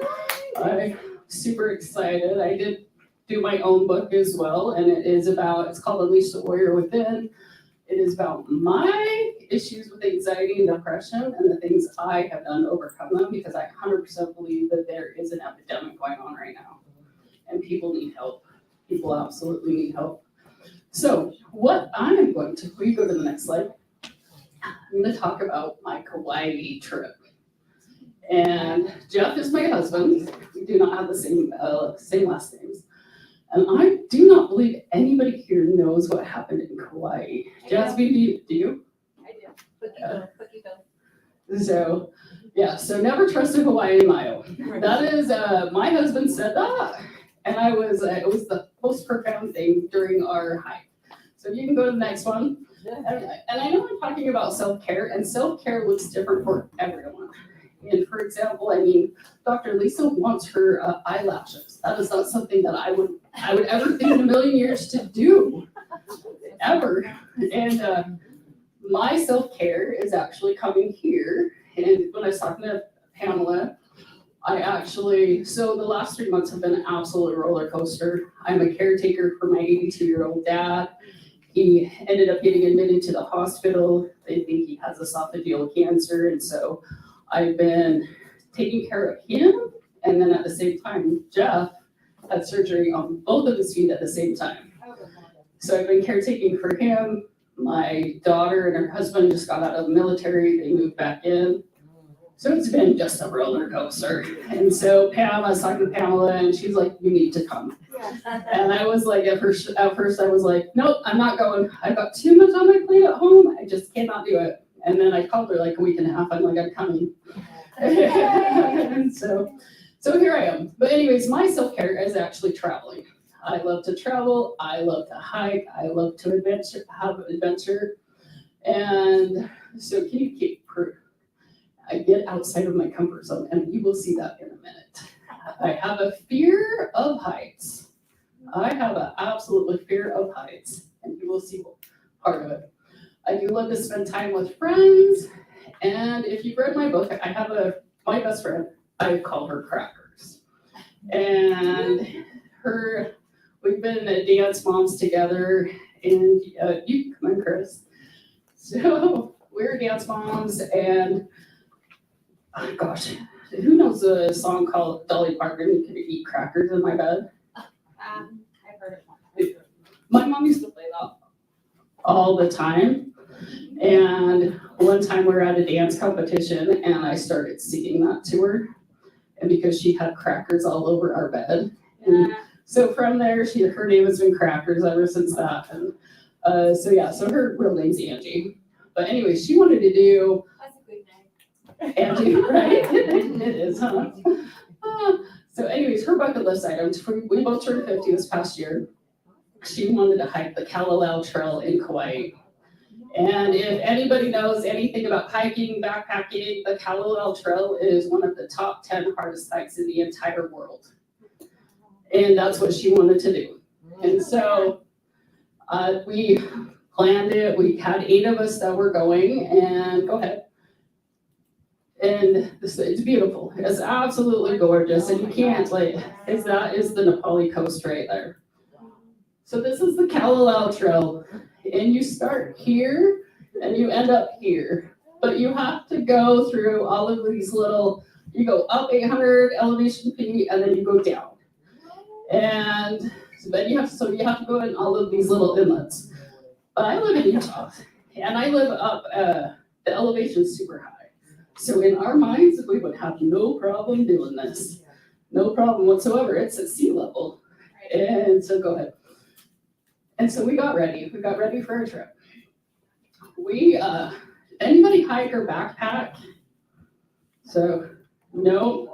I'm super excited. I did do my own book as well, and it's called Unleash the Warrior Within. It is about my issues with anxiety and depression and the things I have done to overcome them, because I 100% believe that there is an epidemic going on right now, and people need help. People absolutely need help. So what I'm going to, will you go to the next slide? I'm going to talk about my Kauai trip. And Jeff is my husband. We do not have the same last names. And I do not believe anybody here knows what happened in Kauai. Jasmine, do you? I do. Cookie dough. So, yeah, so never trust a Hawaiian Mayo. That is, my husband said that. And it was the most profound thing during our hike. So you can go to the next one. And I know I'm talking about self-care, and self-care looks different for everyone. And for example, I mean, Dr. Lisa wants her eyelashes. That is not something that I would ever think in a million years to do, ever. And my self-care is actually coming here. And when I was talking to Pamela, so the last 3 months have been an absolute roller coaster. I'm a caretaker for my 82-year-old dad. He ended up getting admitted to the hospital. They think he has esophageal cancer, and so I've been taking care of him, and then at the same time, Jeff had surgery on both of his feet at the same time. So I've been caretaking for him. My daughter and her husband just got out of the military. They moved back in. So it's been just a roller coaster. And so I was talking to Pamela, and she's like, you need to come. And I was like, at first I was like, nope, I'm not going. I've got too much on my plate at home. I just cannot do it. And then I called her like a week and a half. I'm like, I'm coming. And so here I am. But anyways, my self-care is actually traveling. I love to travel. I love to hike. I love to have adventure. And so can you keep proof? I get outside of my comfort zone, and you will see that in a minute. I have a fear of heights. I have an absolutely fear of heights, and you will see part of it. I do love to spend time with friends, and if you've read my book, I have my best friend, I call her Crackers. And we've been dance moms together, and you come in, Chris. So we're dance moms, and oh gosh, who knows a song called Dolly Parton, You Could Eat Crackers in My Bed? I've heard it. My mom used to play that all the time. And one time we were at a dance competition, and I started singing that to her. And because she had crackers all over our bed. And so from there, her name has been Crackers ever since that. And so her real name's Angie. But anyway, she wanted to do That's a good name. Angie, right? It is, huh? So anyways, her bucket list items, we both turned 50 this past year. She wanted to hike the Kalalau Trail in Kauai. And if anybody knows anything about hiking, backpacking, the Kalalau Trail is one of the top 10 hardest hikes in the entire world. And that's what she wanted to do. And so we planned it. We had 8 of us that were going, and go ahead. And it's beautiful. It's absolutely gorgeous, and you can't that is the Nepali coast right there. So this is the Kalalau Trail, and you start here and you end up here, but you have to go through all of these little. You go up 800 elevation feet, and then you go down, and then you have to go in all of these little inlets. But I live in Utah, and I live up. The elevation's super high. So in our minds, we would have no problem doing this. No problem whatsoever. It's at sea level. And so go ahead. And so we got ready. We got ready for our trip. Anybody hike or backpack? So, no.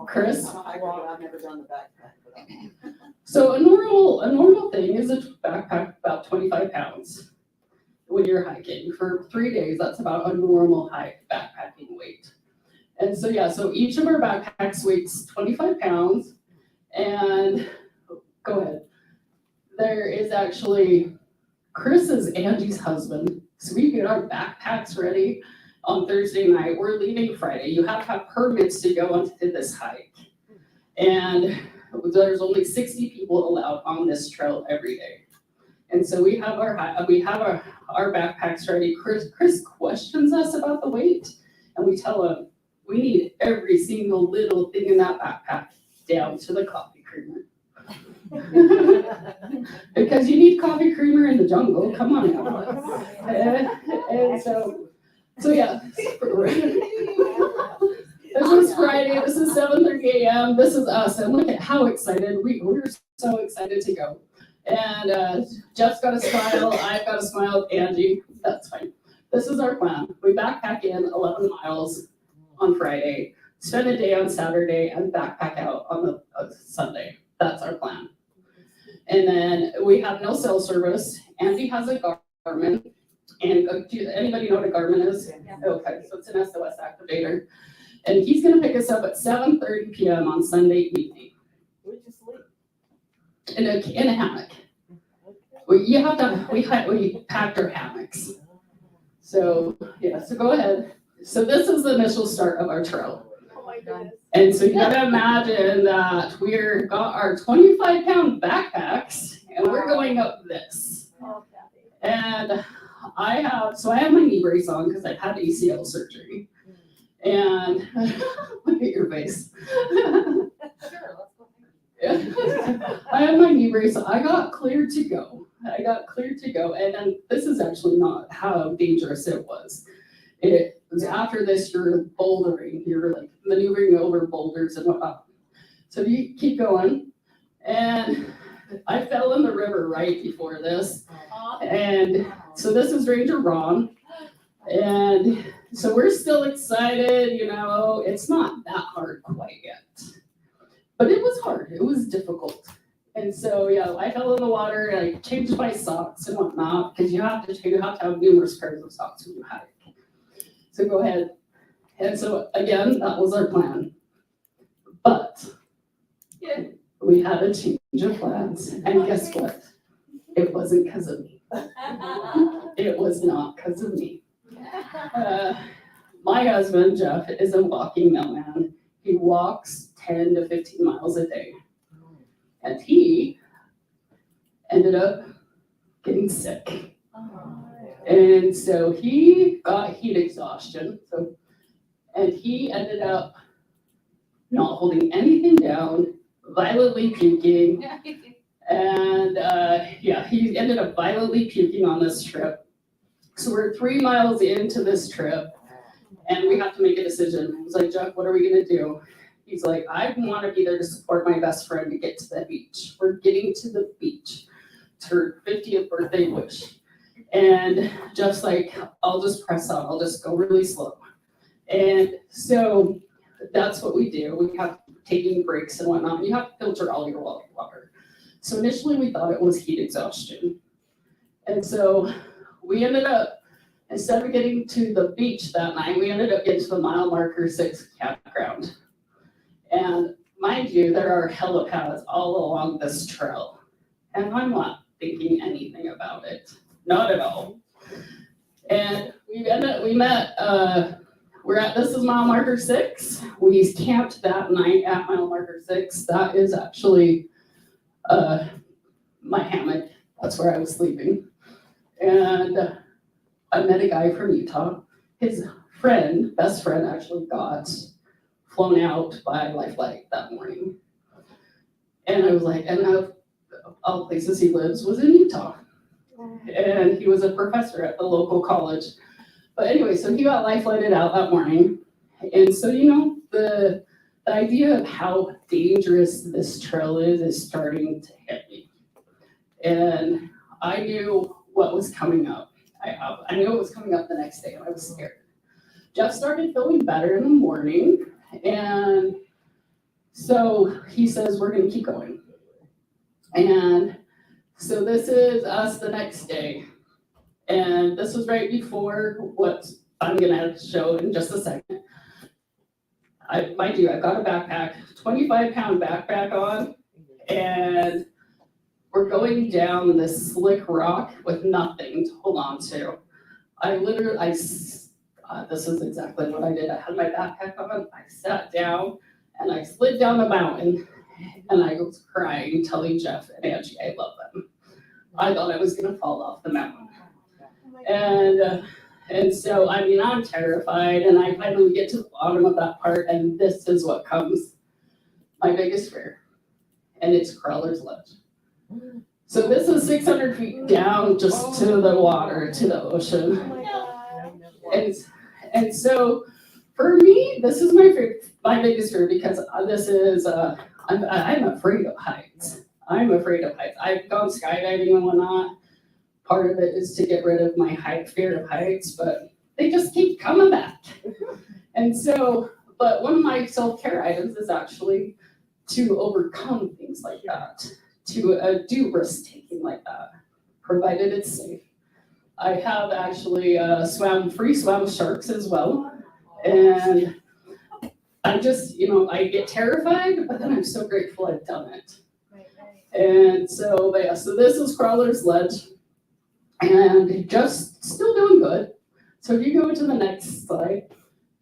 Chris? I've never done the backpack. So a normal thing is a backpack about 25 pounds. When you're hiking for 3 days, that's about a normal hike backpacking weight. And so so each of our backpacks weighs 25 pounds. And go ahead. There is actually Chris is Angie's husband. So we get our backpacks ready on Thursday night. We're leaving Friday. You have to have permits to go onto this hike. And there's only 60 people allowed on this trail every day. And so we have our backpacks ready. Chris questions us about the weight, and we tell him we need every single little thing in that backpack down to the coffee creamer. Because you need coffee creamer in the jungle. Come on now. And so yeah. This is Friday. This is 7:30 a.m. This is us, and look at how excited we're so excited to go. And Jeff's got a smile, I've got a smile, Angie, that's fine. This is our plan. We backpack in 11 miles on Friday, spend a day on Saturday, and backpack out on the Sunday. That's our plan. And then we have no cell service. Angie has a Garmin. And anybody know what a Garmin is? Yeah. Okay, so it's an SOS activator. And he's gonna pick us up at 7:30 p.m. on Sunday evening. Where'd you sleep? In a hammock. We packed our hammocks. So so go ahead. So this is the initial start of our trail. Oh my goodness. And so you gotta imagine that got our 25-pound backpacks and we're going up this. And I have my knee brace on because I've had ACL surgery. And look at your face. Sure, let's go. I had my knee brace. I got cleared to go. And then this is actually not how dangerous it was. It was after this, you're bouldering. You're like maneuvering over boulders and whatnot. So you keep going. And I fell in the river right before this. And so this is Ranger Ron. And so we're still excited, it's not that hard quite yet. But it was hard, it was difficult. And so, I fell in the water and I changed my socks and whatnot, because you have to have numerous pairs of socks when you hike. So go ahead. And so again, that was our plan. But we had a change of plans. And guess what? It wasn't because of me. It was not because of me. My husband, Jeff, is a walking mailman. He walks 10 to 15 miles a day. And he ended up getting sick. And so he got heat exhaustion. And he ended up not holding anything down, violently puking. And he ended up violently puking on this trip. So we're 3 miles into this trip and we have to make a decision. He's like, Jeff, what are we gonna do? He's like, I want to be there to support my best friend to get to the beach. We're getting to the beach. It's her 50th birthday wish. And Jeff's like, I'll just press on. I'll just go really slow. And so that's what we do. We have taking breaks and whatnot. You have to filter all your water. So initially we thought it was heat exhaustion. And so we ended up, instead of getting to the beach that night, we ended up getting to the mile marker 6 campground. And mind you, there are helipads all along this trail. And I'm not thinking anything about it, not at all. And this is mile marker 6. We camped that night at mile marker 6. That is actually my hammock. That's where I was sleeping. And I met a guy from Utah. His best friend actually got flown out by Life Flight that morning. And I was like, and of all places he lives was in Utah. And he was a professor at the local college. But anyway, so he got Life Flighted out that morning. And so, the idea of how dangerous this trail is starting to hit me. And I knew what was coming up. I knew it was coming up the next day, and I was scared. Jeff started feeling better in the morning, and so he says, we're gonna keep going. And so this is us the next day. And this was right before what I'm gonna show in just a second. Mind you, I've got a backpack, 25-pound backpack on, and we're going down this slick rock with nothing to hold on to. This is exactly what I did. I had my backpack on, I sat down, and I slid down the mountain, and I was crying, telling Jeff and Angie I love them. I thought I was gonna fall off the mountain. And so, I'm terrified, and I finally get to the bottom of that part, and this is what comes, my biggest fear, and it's Crawler's Ledge. So this is 600 feet down just to the water, to the ocean. And so for me, this is my biggest fear because this is, I'm afraid of heights. I'm afraid of heights. I've gone skydiving and whatnot. Part of it is to get rid of my fear of heights, but they just keep coming back. And so, but one of my self-care items is actually to overcome things like that, to do risk-taking like that, provided it's safe. I have actually free swam with sharks as well. And I just, I get terrified, but then I'm so grateful I've done it. And so, so this is Crawler's Ledge, and just still doing good. So if you go to the next slide,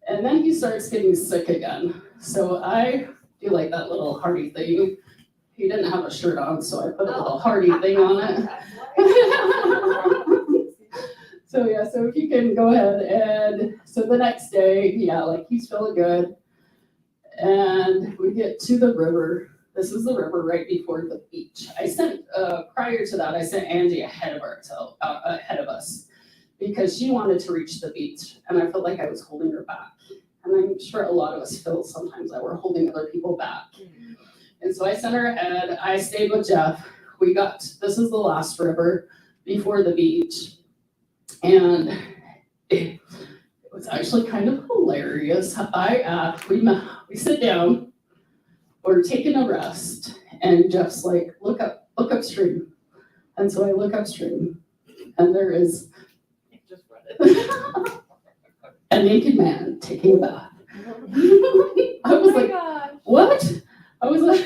and then he starts getting sick again. So I do like that little Hardy thing. He didn't have a shirt on, so I put a little Hardy thing on it. So if you can go ahead, and so the next day, he's feeling good. And we get to the river. This is the river right before the beach. Prior to that, I sent Angie ahead of us because she wanted to reach the beach, and I felt like I was holding her back. And I'm sure a lot of us feel sometimes that we're holding other people back. And so I sent her ahead. I stayed with Jeff. This is the last river before the beach. And it was actually kind of hilarious. We sit down, we're taking a rest, and Jeff's like, look upstream. And so I look upstream, and there is a naked man taking a bath. I was like, what? I was like,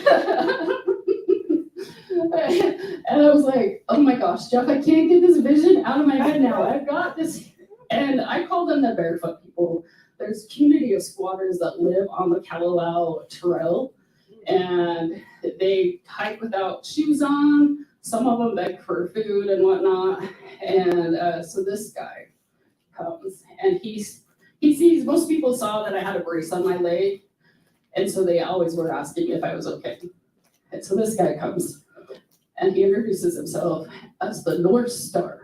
and I was like, oh my gosh, Jeff, I can't get this vision out of my head now. I've got this. And I call them the barefoot people. There's a community of squatters that live on the Kalalau Trail, and they hike without shoes on. Some of them beg for food and whatnot. And so this guy comes, and he sees, most people saw that I had a brace on my leg, and so they always were asking if I was okay. And so this guy comes, and he introduces himself as the North Star.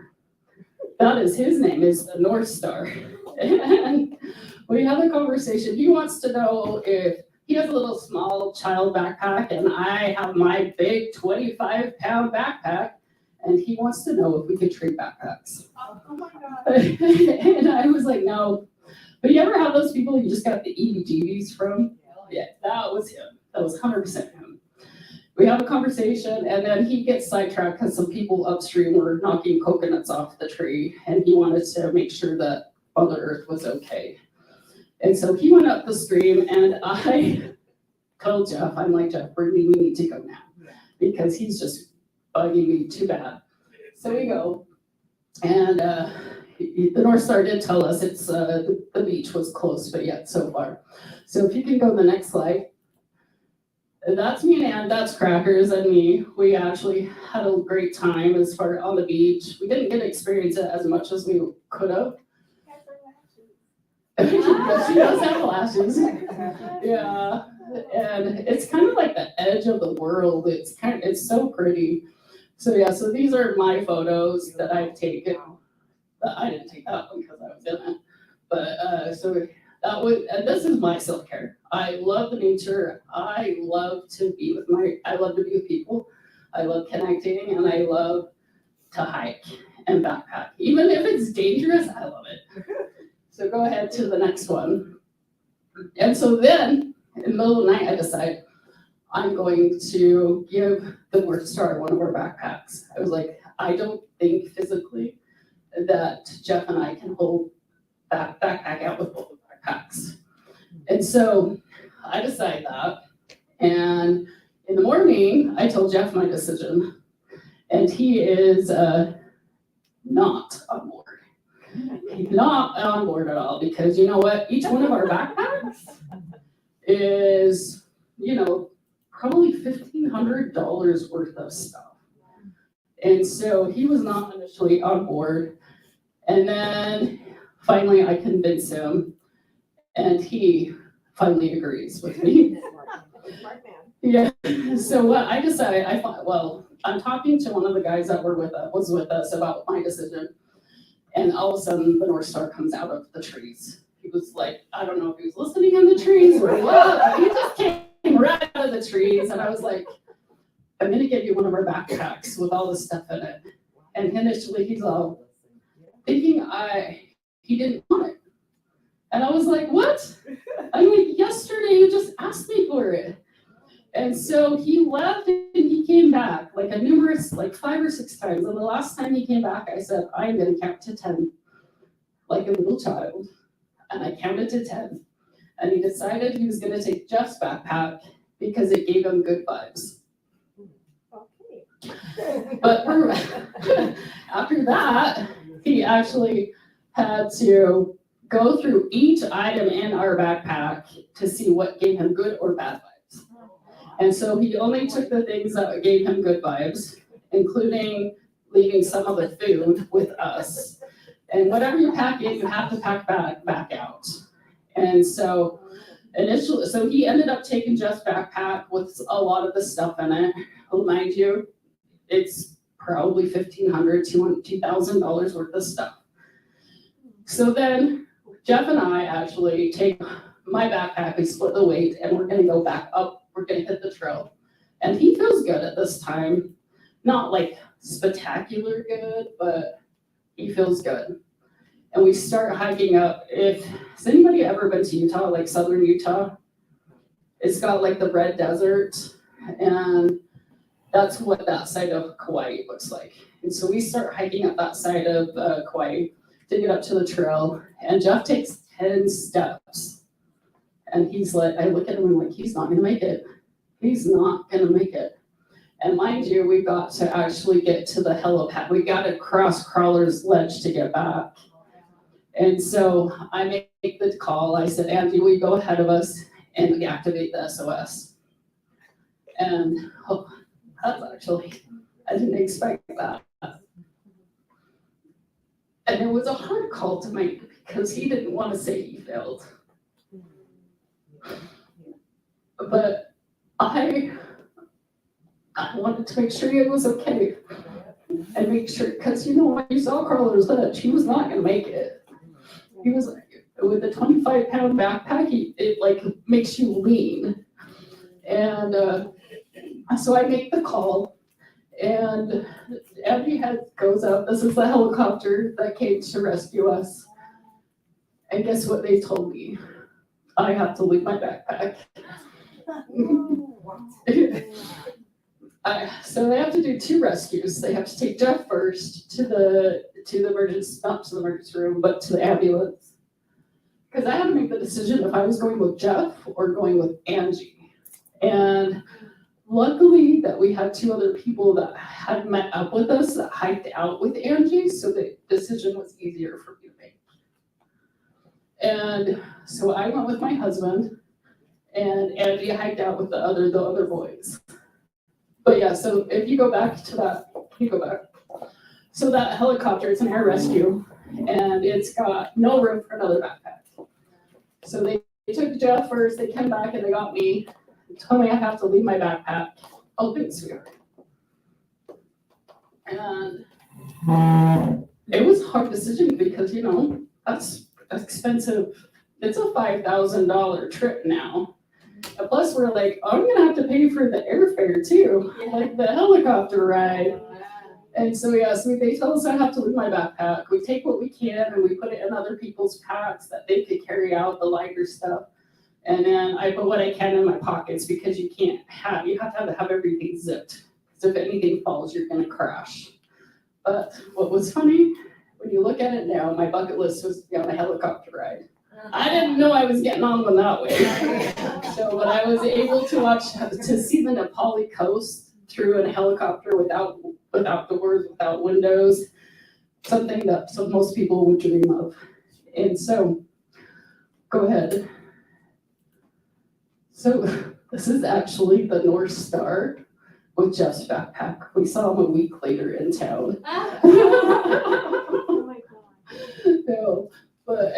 That is his name, is the North Star. And we have a conversation. He wants to know if he has a little small child backpack, and I have my big 25-pound backpack, and he wants to know if we could trade backpacks. Oh my God. And I was like, no. But you ever have those people you just got the EBGBs from? Yeah, that was him. That was 100% him. We have a conversation, and then he gets sidetracked because some people upstream were knocking coconuts off the tree, and he wanted to make sure that Mother Earth was okay. And so he went up the stream, and told Jeff, I'm like, Jeff, we need to go now because he's just bugging me too bad. So we go, and the North Star did tell us it's the beach was closed, but yet so far. So if you can go to the next slide. That's me and Ann, that's Crackers and me. We actually had a great time as far on the beach. We didn't get to experience it as much as we could have. She does have lashes. Yeah, and it's kind of like the edge of the world. It's so pretty. So yeah, so these are my photos that I've taken. I didn't take that one because I was in it. But so that was, and this is my self-care. I love the nature. I love to be with people. I love connecting and I love to hike and backpack. Even if it's dangerous, I love it. So go ahead to the next one. And so then in the middle of the night, I decide I'm going to give the North Star one of our backpacks. I was like, I don't think physically that Jeff and I can hold backpack out with both backpacks. And so I decided that. And in the morning, I told Jeff my decision. And he is not on board. He's not on board at all because you know what? Each one of our backpacks is, probably $1,500 worth of stuff. And so he was not initially on board. And then finally I convinced him and he finally agrees with me. Yeah. So what I decided, I thought, well, I'm talking to one of the guys that was with us about my decision. And all of a sudden the North Star comes out of the trees. He was like, I don't know if he was listening in the trees or what. He just came right out of the trees. And I was like, I'm going to give you one of our backpacks with all this stuff in it. And initially he's all thinking he didn't want it. And I was like, what? I'm like, yesterday you just asked me for it. And so he left and he came back like 5 or 6 times. And the last time he came back, I said, I'm going to count to 10 like a little child. And I counted to 10. And he decided he was going to take Jeff's backpack because it gave him good vibes. But after that, he actually had to go through each item in our backpack to see what gave him good or bad vibes. And so he only took the things that gave him good vibes, including leaving some of the food with us. And whatever you pack in, you have to pack back out. And so he ended up taking Jeff's backpack with a lot of the stuff in it. Oh, mind you, it's probably $1,500, $2,000 worth of stuff. So then Jeff and I actually take my backpack, we split the weight, and we're gonna go back up, we're gonna hit the trail. And he feels good at this time. Not like spectacular good, but he feels good. And we start hiking up. Has anybody ever been to Utah, like southern Utah? It's got like the red desert, and that's what that side of Kauai looks like. And so we start hiking up that side of Kauai to get up to the trail, and Jeff takes 10 steps. And he's like, I look at him and I'm like, he's not gonna make it. He's not gonna make it. And mind you, we got to actually get to the helipad. We got to cross Crawler's Ledge to get back. And so I make the call. I said, Andy, will you go ahead of us and we activate the SOS? And that's actually, I didn't expect that. And it was a hard call to make because he didn't want to say he failed. But I wanted to make sure it was okay. And make sure, because when you saw Crawler's Ledge, he was not going to make it. He was like, with a 25-pound backpack, it like makes you lean. And so I make the call, and Andy goes up. This is the helicopter that came to rescue us. And guess what they told me? I have to leave my backpack. So they have to do 2 rescues. They have to take Jeff first to the emergency, not to the emergency room, but to the ambulance. Because I had to make the decision if I was going with Jeff or going with Angie. And luckily that we had two other people that had met up with us that hiked out with Angie, so the decision was easier for me to make. And so I went with my husband, and Angie hiked out with the other boys. But yeah, so if you go back to that, you go back. So that helicopter, it's an air rescue, and it's got no room for another backpack. So they took Jeff first, they came back and they got me, told me I have to leave my backpack. Oh, thanks, sweetheart. And it was a hard decision because, you know, that's expensive. It's a $5,000 trip now. And plus we're like, I'm gonna have to pay for the airfare too, like the helicopter ride. And so yeah, so they tell us I have to leave my backpack. We take what we can and we put it in other people's packs that they could carry out the lighter stuff. And then I put what I can in my pockets because you have to have everything zipped. Because if anything falls, you're gonna crash. But what was funny, when you look at it now, my bucket list was to be on a helicopter ride. I didn't know I was getting on one that way. So, but I was able to see the Nepali coast through a helicopter without doors, without windows, something that most people would dream of. And so, go ahead. So, this is actually the North Star with Jeff's backpack. We saw him a week later in town. Oh my God. No, but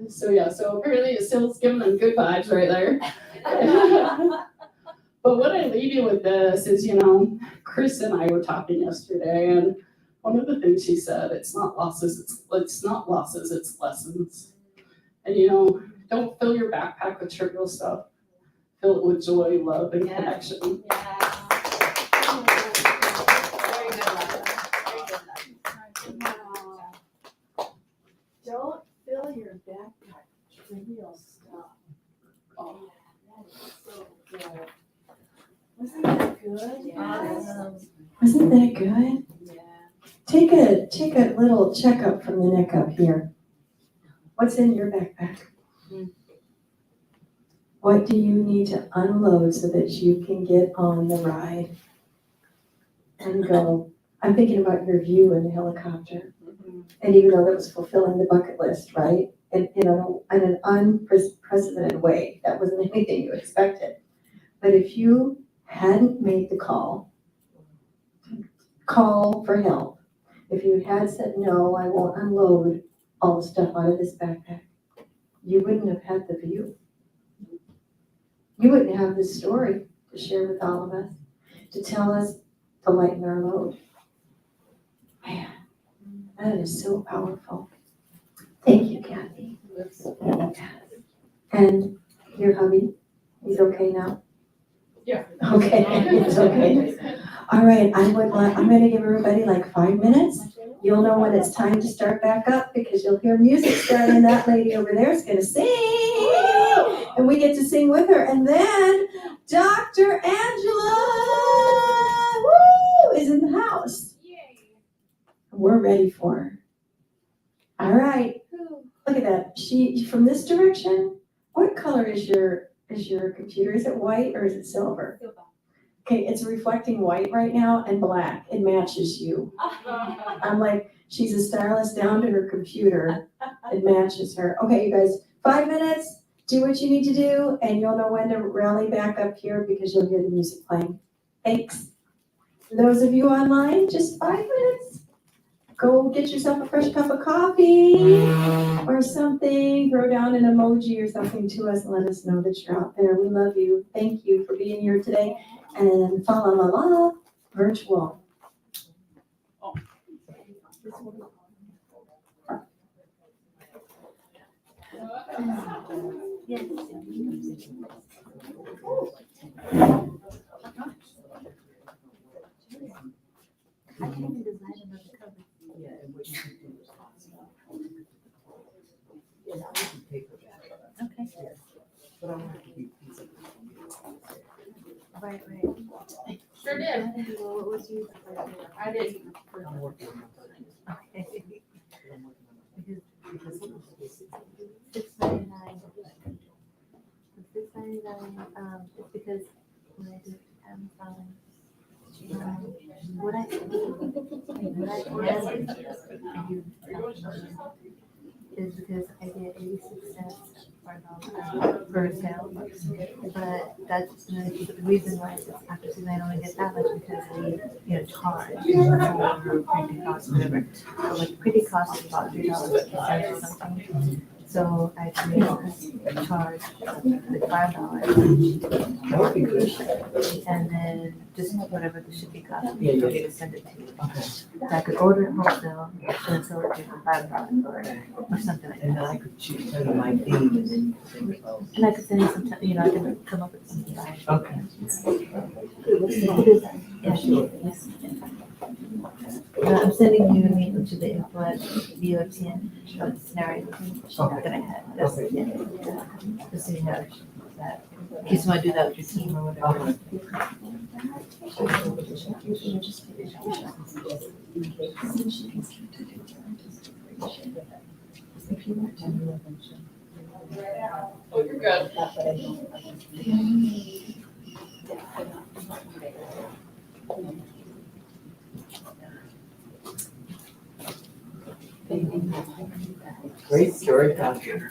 so yeah, so apparently it still's giving them good vibes right there. But what I leave you with this is, you know, Chris and I were talking yesterday, and one of the things she said, it's not losses, it's lessons. And you know, don't fill your backpack with trivial stuff. Fill it with joy, love, and connection. Very good one. Very good one. Don't fill your backpack with trivial stuff. Oh, that is so good. Wasn't that good? Wasn't that good? Yeah. Take a little checkup from the neck up here. What's in your backpack? What do you need to unload so that you can get on the ride and go? I'm thinking about your view in the helicopter. And even though that was fulfilling the bucket list, right? And in an unprecedented way, that wasn't anything you expected. But if you hadn't made the call for help, if you had said, no, I won't unload all the stuff out of this backpack, you wouldn't have had the view. You wouldn't have this story to share with all of us, to tell us to lighten our load. Man, that is so powerful. Thank you, Kathy. And your hubby, he's okay now? Yeah. Okay, it's okay. All right, I'm gonna give everybody like 5 minutes. You'll know when it's time to start back up because you'll hear music starting. That lady over there is gonna sing. And we get to sing with her. And then Dr. Angela, is in the house. We're ready for her. All right. Look at that. She from this direction. What color is your computer? Is it white or is it silver? Okay, it's reflecting white right now and black. It matches you. I'm like, she's a stylist down to her computer. It matches her. Okay, you guys, 5 minutes. Do what you need to do, and you'll know when to rally back up here because you'll hear the music playing. Thanks. For those of you online, just 5 minutes. Go get yourself a fresh cup of coffee or something. Throw down an emoji or something to us and let us know that you're out there. We love you. Thank you for being here today. And fa la la la, virtual. I can't even design another cover. Okay. Right. Sure did. What was yours? I did. Okay. $6.99. $6.99, it's because Is because I get 86 cents per sale, but that's the reason why it's after season I only get that much because we charge for printing costs, whatever. So like printing cost is about $3.50 or something. So I can charge like $5, and then just whatever the shipping cost, we need to send it to you. So I could order it wholesale and sell it to you for $5 or something like that. And then I could choose tell you my theme and then you can send it over. And I could send you some, I can come up with some design. Okay. Yeah, sure. I'm sending you a link to the influence VO10 scenario that I had. That's it. Yeah. Just so you know that. In case you want to do that with your team or whatever. Oh, you're good. Great story, Doctor.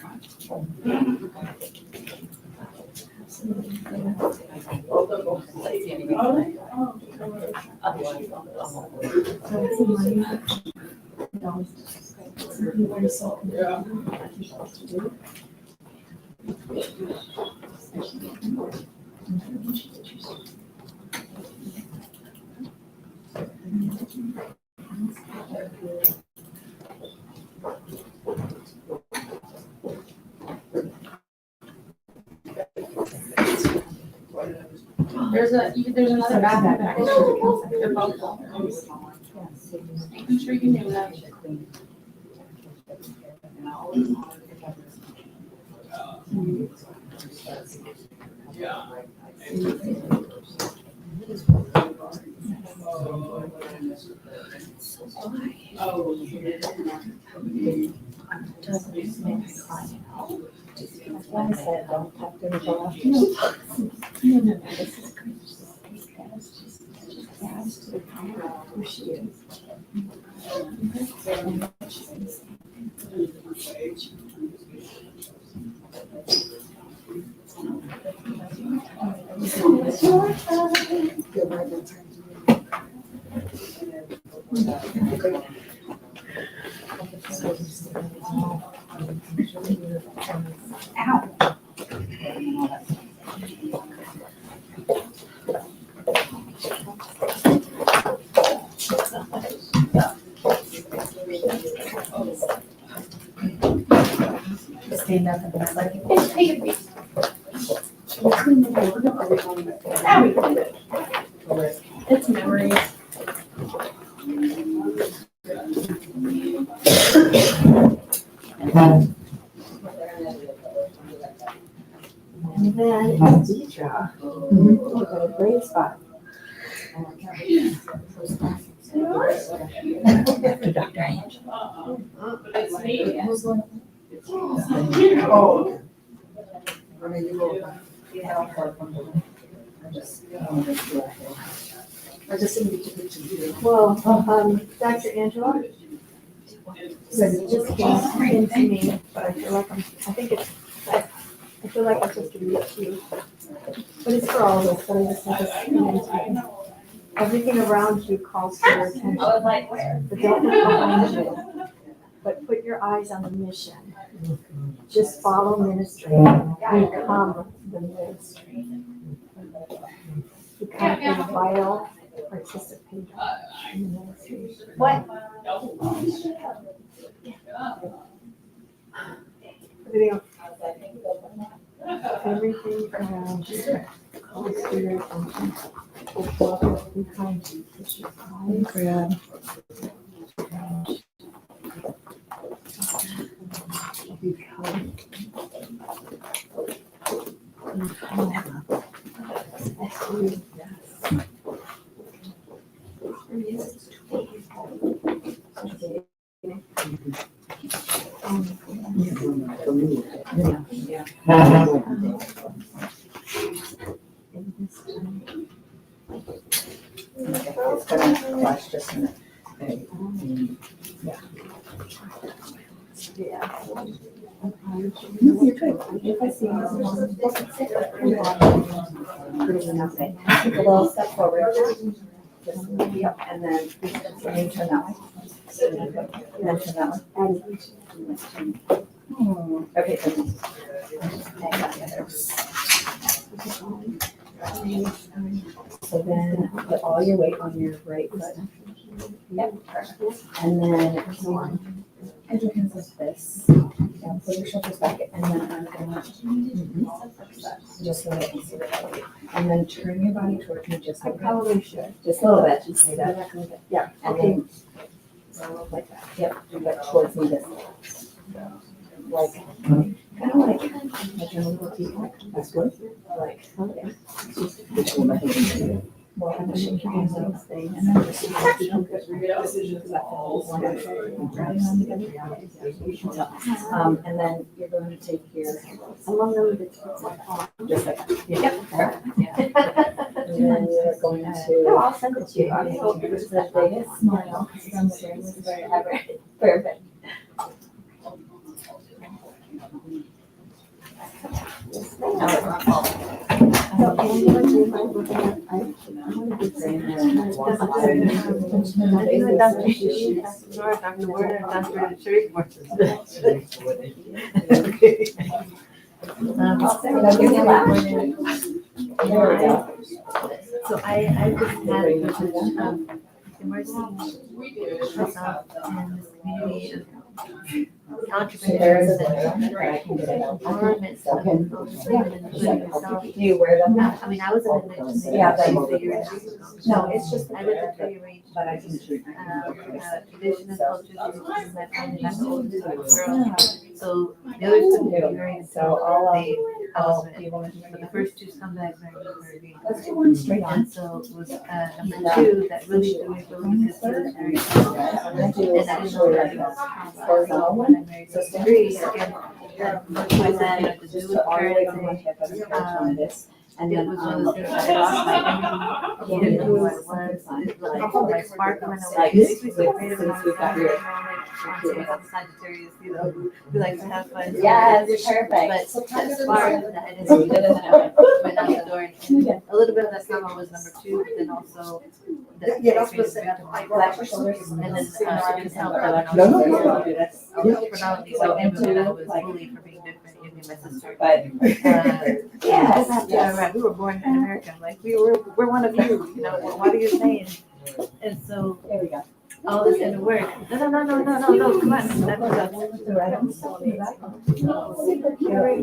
There's another backpack back there. They're both. I'm sure you knew that. That's why I said, don't talk to anybody. This is great. Just ask to the camera who she is. Stand up and it's like, Take a piece. Now we can do it. It's memories. And then Deidre, we got a great spot. Dr. Angela. It's me. Oh. Well, Dr. Angela said it just came into me, but I feel like I feel like I'm supposed to read it to you. But it's for all of us, but I just have to come into me. Everything around you calls for your attention. But don't look behind you, but put your eyes on the mission. Just follow ministry, become the ministry. Become a vital participator in the ministry. What? Everything around you calls for your attention. Just walk behind you, put your eyes grab. Become. Question. If I see take a little step forward. Yep, and then you turn that way. And then turn that way. Okay, so then put all your weight on your right foot. Yep, perfect. And then come on. Head your hands like this. Yeah, put your shoulders back, and then I'm gonna just so I can see that. And then turn your body towards me just like that. I probably should. Just a little bit, just like that. Yeah, and then like that. Yep, but towards me this way. Like, kind of like a little teapot. That's good. Like, okay. Well, I'm gonna shake your hands on this thing, and then just and then you're going to take your among them just like that. Yep. And then you're going to I'll send it to you. I hope it was the biggest smile from sharing this story ever. Perfect. So I just had a question. We do. Myself and this community of entrepreneurs and empowerment stuff. Do you wear them? I mean, I was in the Yeah, no, it's just I lived in Philly, but I can tradition and culture is my family. I'm the oldest girl, so the others couldn't be married, so but the first two scumbags married. Let's do one straight on. And so it was number two that really threw me for me because he was married. And I didn't know that he was when I married. So three, again, no choice I had to do with parenting. And It then, was one of those things I lost my energy. Didn't know what it was. It like my spark went away. Basically, so creative and Sagittarius, you know, who likes to have fun. yes, you're perfect. But that spark that I didn't went out the door. And a little bit of that summer was number two, but then also the Relax your shoulders. and then it just helped out. No. Predominantly so neighborhood I was bullied for being different, even my sister. But, Right, we were born in America, like we're one of you, you know, what are you saying? And so there we go. all this didn't work. No, come on. That was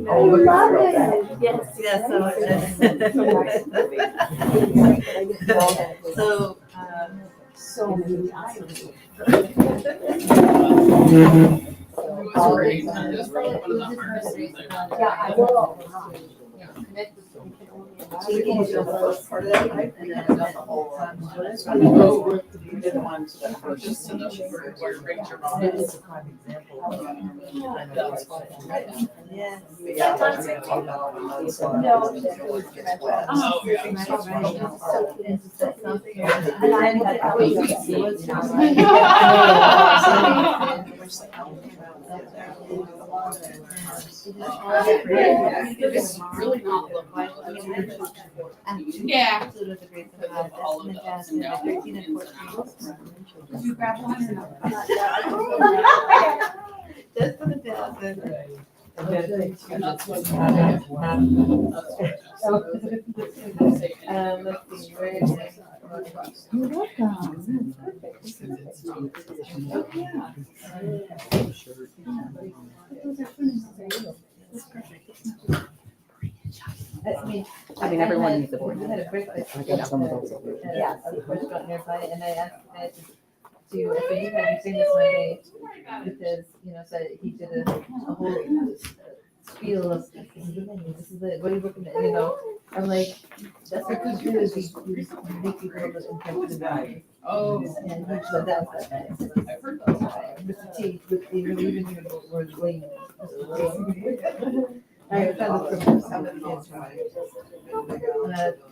Oh, love it. Yes, so, So many Yeah, I will. It's really not look like. Yeah. All of those. No. 13 and 14. Did you grab one or not? Just for the thousand. That's what. Let's see, where is it? You're welcome. I mean, everyone needs a board. We had a break. I got some of those. Yeah, so the first got nearby, and I said, I said, you had me sing this one day, because, you know, so he did a whole spiel of, this is it, what are you looking at, you know, I'm like, that's what you do, is you make people look impressive about you. Oh. And he said that was that. I've heard those. Mr. T, with the, even your words, William. All right, found the privilege, some of the kids.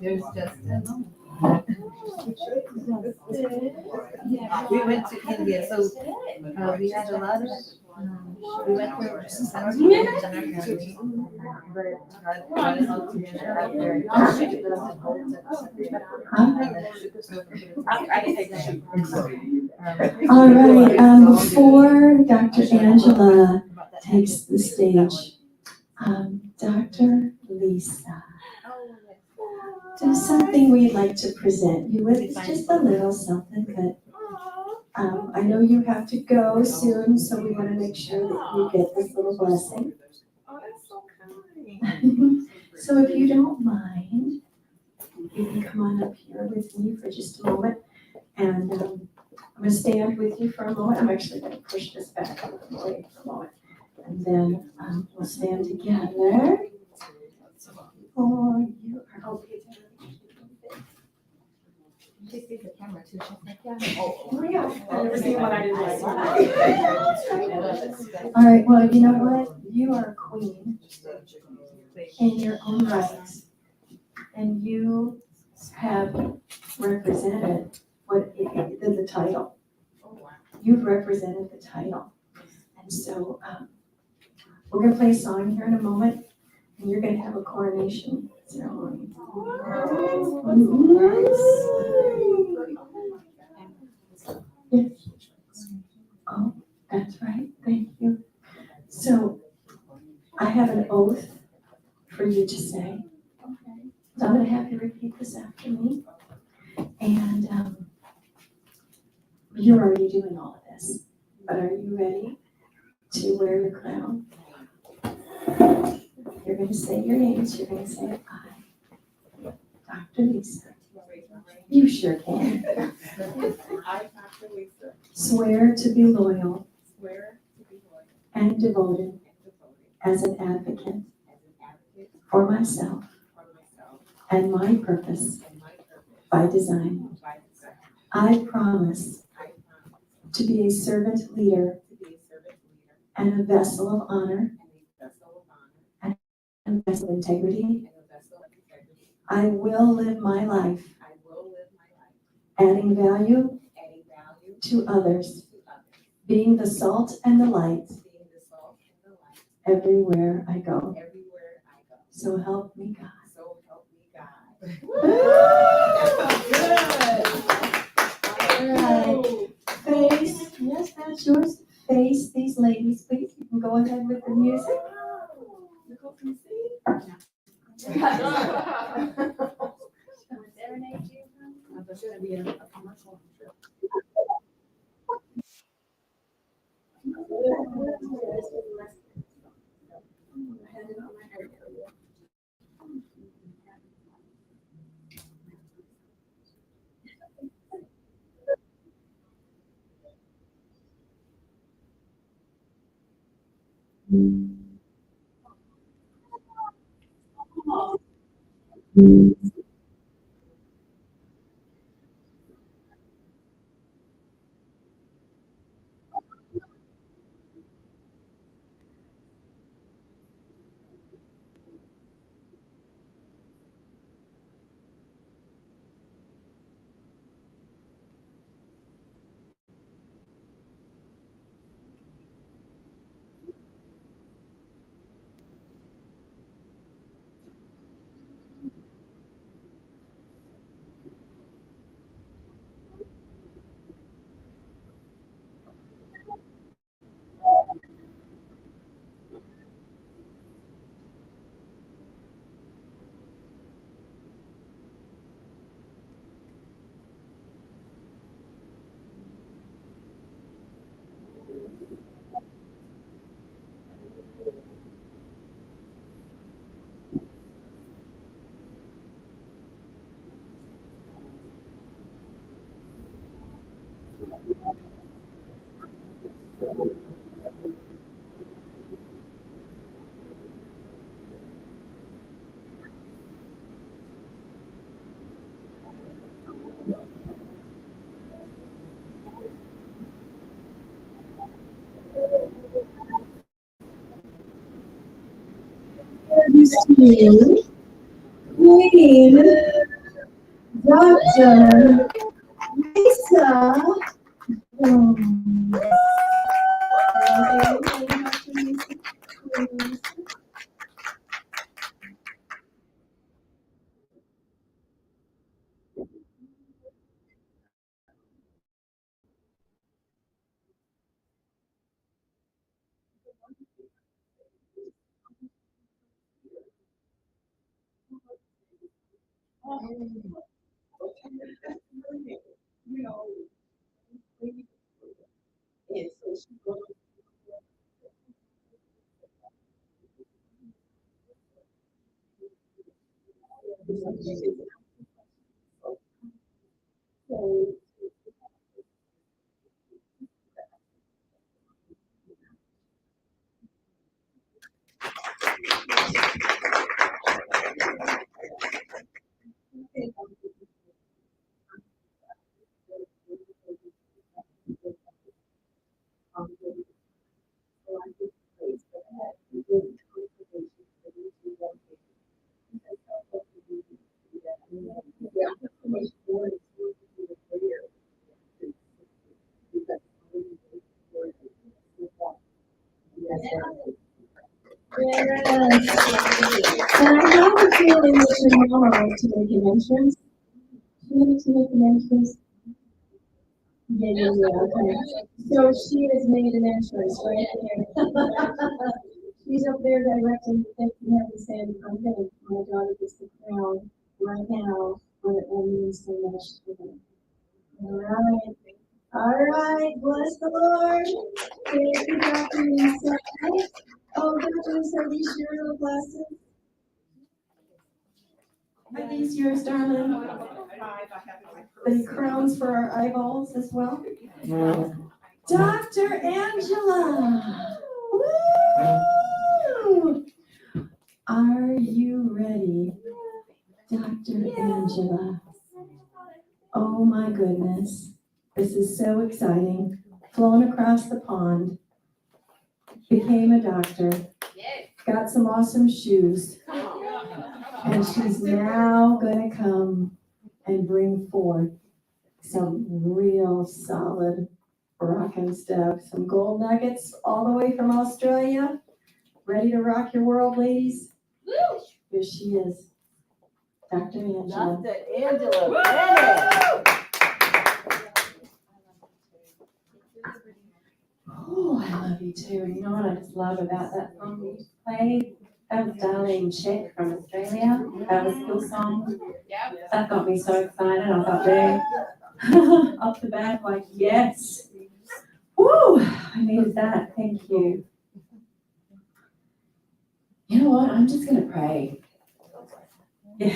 There's Justin. We went to India, so we had a lot of, we went to Sunday in our family. Brought us all together out there. All right, before Dr. Angela takes the stage, Dr. Lisa, there's something we'd like to present you with. It's just a little something, but I know you have to go soon, so we want to make sure that you get this little blessing. Oh, that's so kind. So if you don't mind, you can come on up here with me for just a moment. And I'm gonna stand with you for a moment. I'm actually gonna push this back out of the way for a moment. And then we'll stand together. Oh, you are okay. She sees the camera too. She's like, yeah. Oh, yeah. I've never seen one I didn't like. All right, well, you know what? You are a queen in your own right. And you have represented the title. You've represented the title. And so we're going to play a song here in a moment, and you're going to have a coronation ceremony. Yes. Oh, that's right. Thank you. So I have an oath for you to say. So I'm going to have you repeat this after me. And you're already doing all of this, but are you ready to wear your crown? You're going to say your names. You're going to say, I, Dr. Lisa. You sure can. I, Dr. Lisa, Swear to be loyal swear to be loyal and devoted and devoted as an advocate as an advocate for myself for myself and my purpose and my purpose by design. by design. I promise I promise to be a servant leader to be a servant leader and a vessel of honor and a vessel of honor and a vessel of integrity. and a vessel of integrity. I will live my life I will live my life adding value adding value to others, to others, being the salt and the light being the salt and the light everywhere I go. everywhere I go. So help me God. So help me God. All right. Face, yes, that's yours. Face these ladies, please. You can go ahead with the music. You go from see? There's gonna be a commercial. Queen Dr. Lisa. Yes. And I have a feeling that your mama wants to make an entrance. She wanted to make an entrance. Yeah, okay. So she has made an entrance right there. She's up there directing, thank you, have to say, I'm gonna, my daughter gets the crown right now, but it will mean so much to them. All right, bless the Lord. Thank you, Dr. Lisa. Oh, Dr. Lisa, are these your little glasses? Are these yours, darling? The crowns for our eyeballs as well? Dr. Angela! Woo! Are you ready, Dr. Angela? Oh my goodness, this is so exciting. Flown across the pond, became a doctor, got some awesome shoes, and she's now gonna come and bring forth some real solid rockin' stuff, some gold nuggets all the way from Australia. Ready to rock your world, ladies? Here she is, Dr. Angela. Dr. Angela Bennett. Oh, I love you too. And you know what I just love about that song we just played? That was Darlene Chick from Australia. That was Hillsong. That got me so excited. I thought there, up the back, like, yes. Woo! I needed that. Thank you. You know what? I'm just going to pray. Yeah.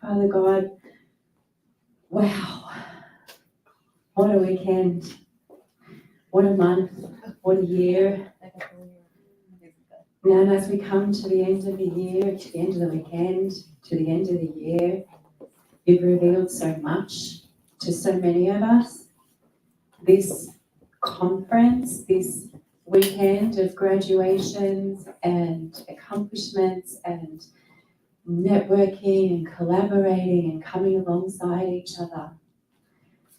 Father God, wow. What a weekend. What a month. What a year. Now, as we come to the end of the year, to the end of the weekend, to the end of the year, you've revealed so much to so many of us. This conference, this weekend of graduations and accomplishments and networking and collaborating and coming alongside each other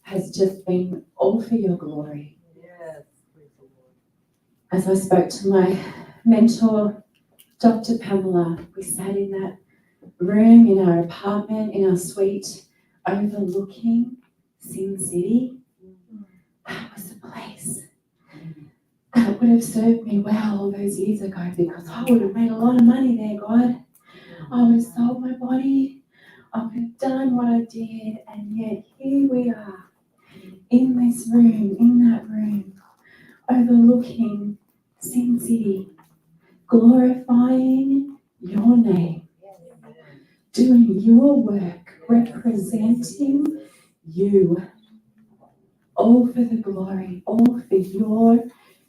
has just been all for your glory. Yes. As I spoke to my mentor, Dr. Pamela, we sat in that room in our apartment, in our suite, overlooking Sin City. That was the place that would have served me well all those years ago, because I would have made a lot of money there, God. I would have sold my body, I would have done what I did, and yet here we are in this room, in that room, overlooking Sin City, glorifying your name, doing your work, representing you, all for the glory, all for your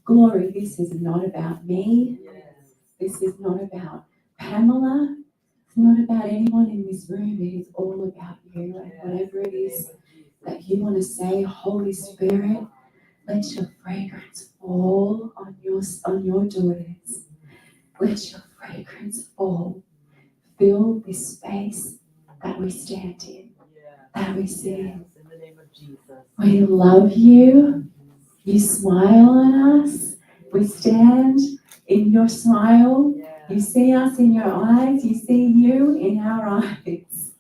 glory. This is not about me. This is not about Pamela. It's not about anyone in this room. It is all about you, and whatever it is that you want to say, Holy Spirit, let your fragrance fall on your daughters. Let your fragrance fall fill this space that we stand in, that we see. In the name of Jesus. We love you. You smile on us. We stand in your smile. You see us in your eyes. You see you in our eyes.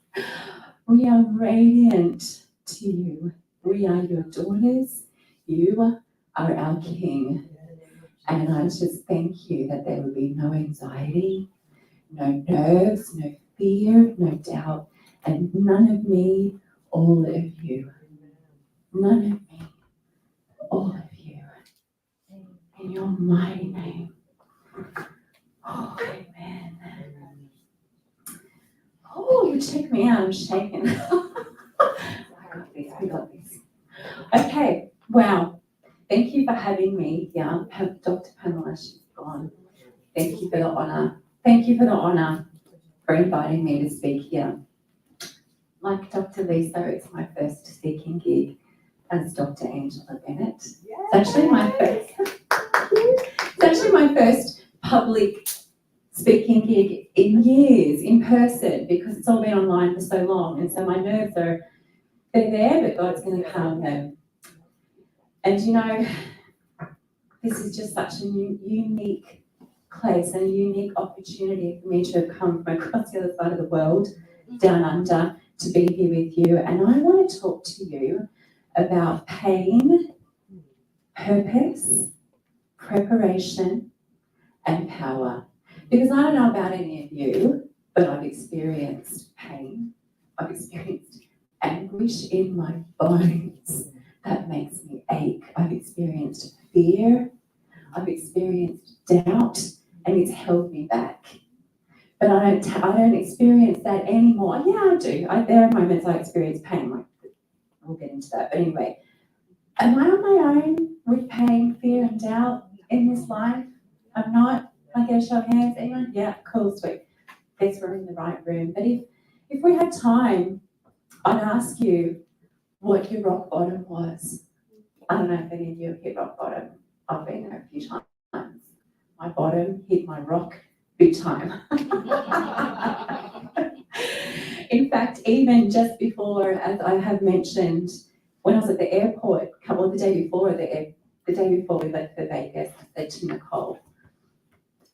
We are radiant to you. We are your daughters. You are our King. And I just thank you that there will be no anxiety, no nerves, no fear, no doubt, and none of me, all of you. None of me, all of you. In your mighty name. Oh, amen. Oh, you check me out, I'm shaking. I got this, we got this. Okay, wow. Thank you for having me here. Dr. Pamela, she's gone. Thank you for the honor. Thank you for the honor for inviting me to speak here. Like Dr. Lisa, it's my first speaking gig as Dr. Angela Bennett. It's actually my first public speaking gig in years, in person, because it's all been online for so long. And so my nerves they're there, but God's going to calm them. And you know, this is just such a unique place and a unique opportunity for me to have come from across the other side of the world, down under, to be here with you. And I want to talk to you about pain, purpose, preparation, and power. Because I don't know about any of you, but I've experienced pain. I've experienced anguish in my bones that makes me ache. I've experienced fear. I've experienced doubt, and it's held me back. But I don't experience that anymore. Yeah, I do. There are moments I experience pain. Like, we'll get into that. But anyway, am I on my own with pain, fear, and doubt in this life? I'm not. I get a show of hands. Anyone? Yeah, cool, sweet. Guess we're in the right room. But if we had time, I'd ask you what your rock bottom was. I don't know if any of you have hit rock bottom. I've been there a few times. My bottom hit my rock big time. In fact, even just before, as I have mentioned, when I was at the airport, the day before we left for Vegas, I said to Nicole,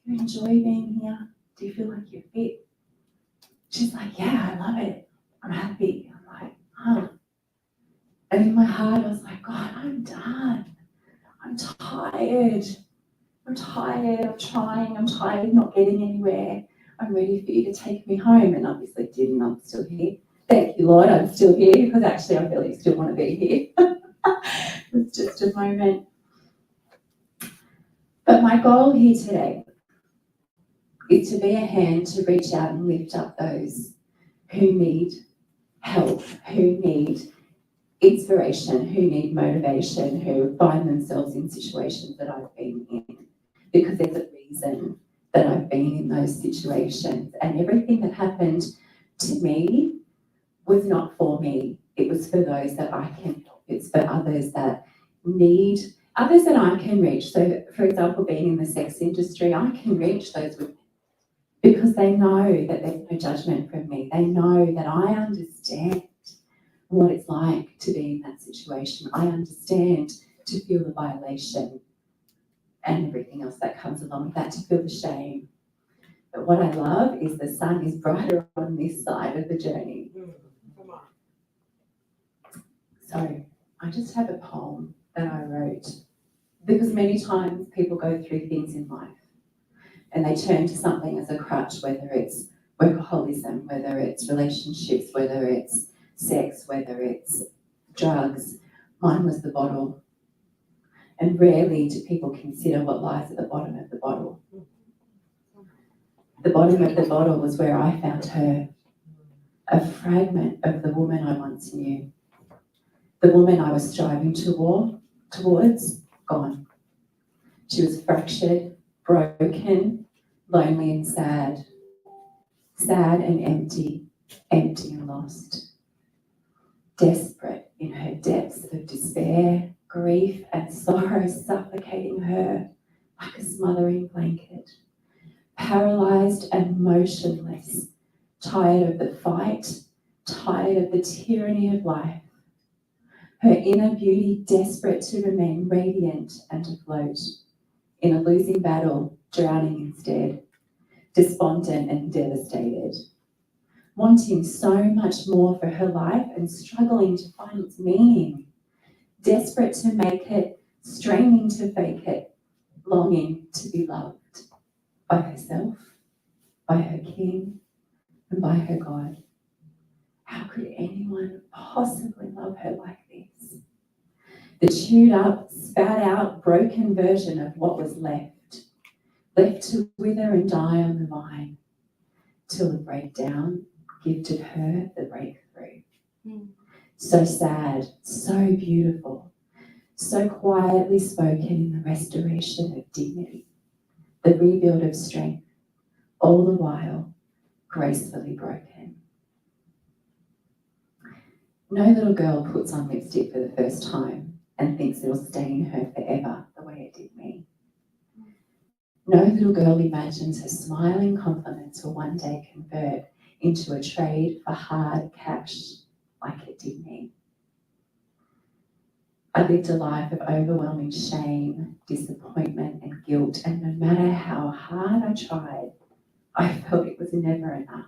"You enjoy being here? Do you feel like you're fit?" She's like, "Yeah, I love it. I'm happy." I'm like, "Huh." And in my heart, I was like, "God, I'm done. I'm tired. I'm tired of trying. I'm tired of not getting anywhere. I'm ready for you to take me home." And obviously didn't. I'm still here. Thank you, Lord, I'm still here, because actually I really still want to be here. It's just a moment. But my goal here today is to be a hand to reach out and lift up those who need help, who need inspiration, who need motivation, who find themselves in situations that I've been in. Because there's a reason that I've been in those situations. And everything that happened to me was not for me. It was for those that I can help. It's for others that need, others that I can reach. So, for example, being in the sex industry, I can reach those women because they know that there's no judgment from me. They know that I understand what it's like to be in that situation. I understand to feel the violation and everything else that comes along with that, to feel the shame. But what I love is the sun is brighter on this side of the journey. So I just have a poem that I wrote, because many times people go through things in life and they turn to something as a crutch, whether it's workaholism, whether it's relationships, whether it's sex, whether it's drugs. Mine was the bottle. And rarely do people consider what lies at the bottom of the bottle. The bottom of the bottle was where I found her, a fragment of the woman I once knew. The woman I was striving towards, gone. She was fractured, broken, lonely and sad. Sad and empty and lost. Desperate in her depths of despair, grief and sorrow suffocating her like a smothering blanket. Paralysed and motionless, tired of the fight, tired of the tyranny of life. Her inner beauty desperate to remain radiant and afloat. In a losing battle, drowning instead, despondent and devastated. Wanting so much more for her life and struggling to find its meaning. Desperate to make it, straining to fake it, longing to be loved by herself, by her king, and by her God. How could anyone possibly love her like this? The chewed up, spat out, broken version of what was left to wither and die on the vine, till the breakdown gifted her the breakthrough. So sad, so beautiful, so quietly spoken in the restoration of dignity, the rebuild of strength, all the while gracefully broken. No little girl puts on lipstick for the first time and thinks it'll stain her forever the way it did me. No little girl imagines her smiling compliments will one day convert into a trade for hard cash like it did me. I lived a life of overwhelming shame, disappointment and guilt, and no matter how hard I tried, I felt it was never enough.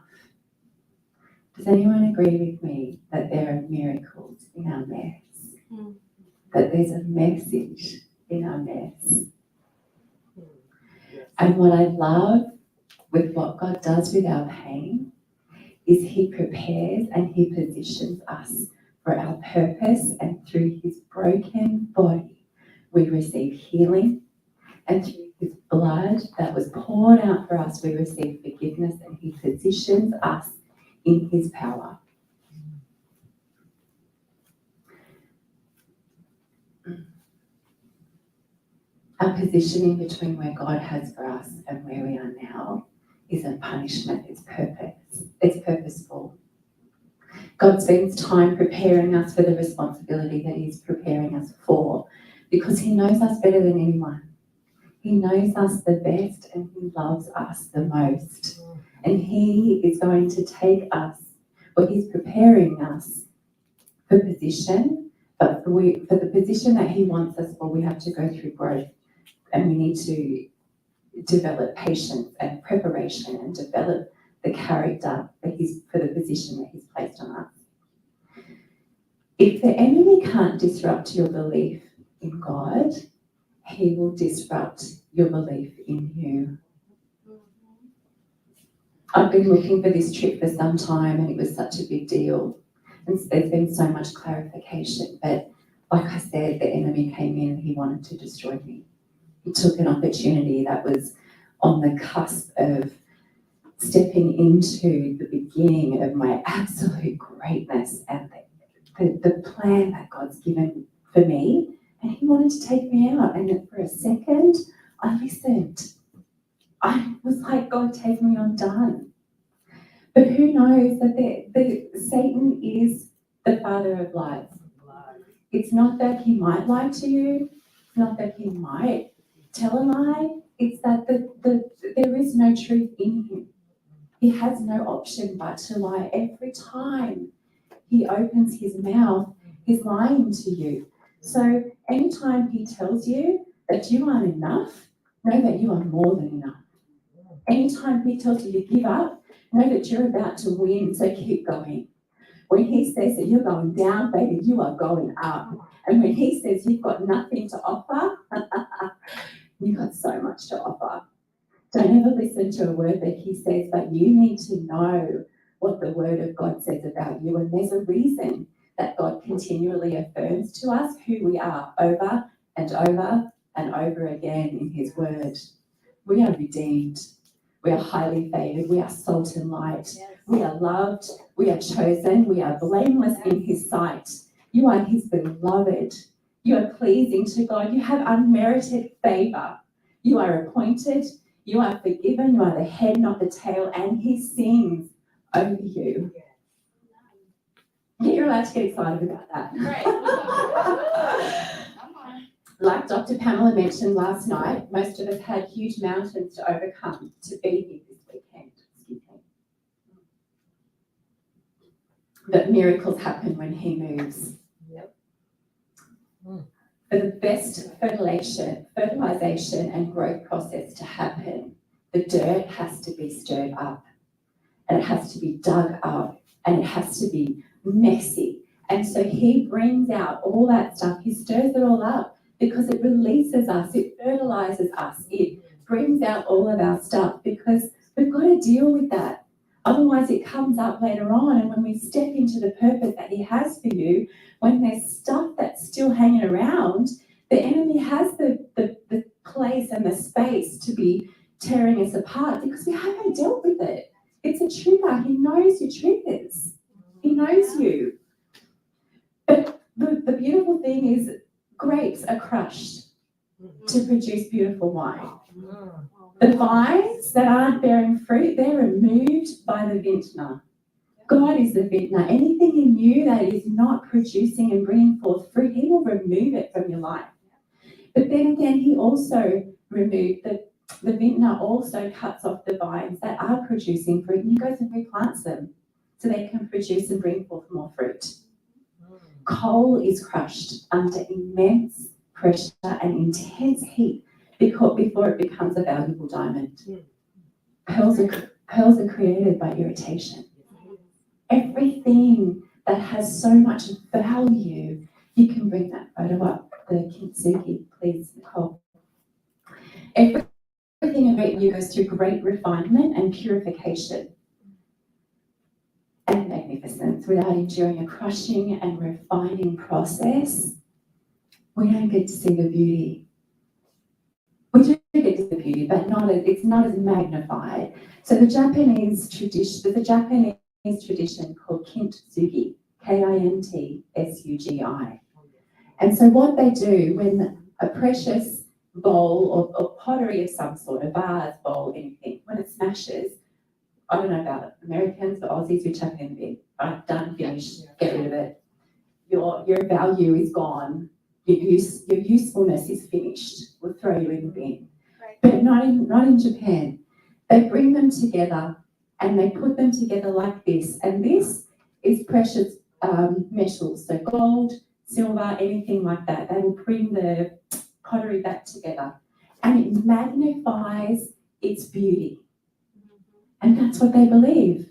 Does anyone agree with me that there are miracles in our mess? That there's a message in our mess? And what I love with what God does with our pain is He prepares and He positions us for our purpose, and through His broken body we receive healing, and through His blood that was poured out for us we receive forgiveness, and He positions us in His power. Our positioning between where God has for us and where we are now isn't punishment, it's purpose. It's purposeful. God spends time preparing us for the responsibility that He's preparing us for, because He knows us better than anyone. He knows us the best and He loves us the most. And He is going to take us, or He's preparing us for position, but for the position that He wants us for, we have to go through growth, and we need to develop patience and preparation and develop the character for the position that He's placed on us. If the enemy can't disrupt your belief in God, he will disrupt your belief in you. I've been looking for this trip for some time, and it was such a big deal. And there's been so much clarification, but like I said, the enemy came in and he wanted to destroy me. He took an opportunity that was on the cusp of stepping into the beginning of my absolute greatness and the plan that God's given for me, and he wanted to take me out. And for a second, I listened. I was like, God, take me, I'm done. But who knows that Satan is the father of lies. It's not that he might lie to you, it's not that he might tell a lie, it's that there is no truth in him. He has no option but to lie. Every time he opens his mouth, he's lying to you. So anytime he tells you that you aren't enough, know that you are more than enough. Anytime he tells you to give up, know that you're about to win, so keep going. When he says that you're going down, baby, you are going up. And when he says you've got nothing to offer, you've got so much to offer. Don't ever listen to a word that he says, but you need to know what the word of God says about you. And there's a reason that God continually affirms to us who we are over and over and over again in his word. We are redeemed. We are highly favored. We are salt and light. We are loved. We are chosen. We are blameless in his sight. You are his beloved. You are pleasing to God. You have unmerited favor. You are appointed. You are forgiven. You are the head, not the tail. And he sings over you. You're allowed to get excited about that. Like Dr. Pamela mentioned last night, most of us had huge mountains to overcome to be here this weekend. Excuse me. that miracles happen when he moves. Yep. For the best fertilization and growth process to happen, the dirt has to be stirred up, and it has to be dug up, and it has to be messy. And so he brings out all that stuff, he stirs it all up because it releases us, it fertilizes us, it brings out all of our stuff because we've got to deal with that. Otherwise it comes up later on, and when we step into the purpose that he has for you, when there's stuff that's still hanging around, the enemy has the place and the space to be tearing us apart because we haven't dealt with it. It's a trigger. He knows your triggers. He knows you. But the beautiful thing is grapes are crushed to produce beautiful wine. The vines that aren't bearing fruit, they're removed by the vintner. God is the vintner. Anything in you that is not producing and bringing forth fruit, he will remove it from your life. But then again, he also removed the vintner also cuts off the vines that are producing fruit and he goes and replants them so they can produce and bring forth more fruit. Coal is crushed under immense pressure and intense heat before it becomes a valuable diamond. Pearls are created by irritation. Everything that has so much value, you can bring that photo up, the kintsugi, please, Nicole. Everything about you goes through great refinement and purification and magnificence. Without enduring a crushing and refining process, we don't get to see the beauty. We do get to see the beauty, but it's not as magnified. So the Japanese tradition, there's a Japanese tradition called kintsugi, Kintsugi. And so what they do when a precious bowl or pottery of some sort, a vase, bowl, anything, when it smashes, I don't know about Americans, but Aussies, we chuck it in the bin. Right, done, finished, get rid of it. Your value is gone. Your usefulness is finished. We'll throw you in the bin. Right. But not in Japan. They bring them together and they put them together like this. And this is precious metals, so gold, silver, anything like that. They will bring the pottery back together and it magnifies its beauty. And that's what they believe.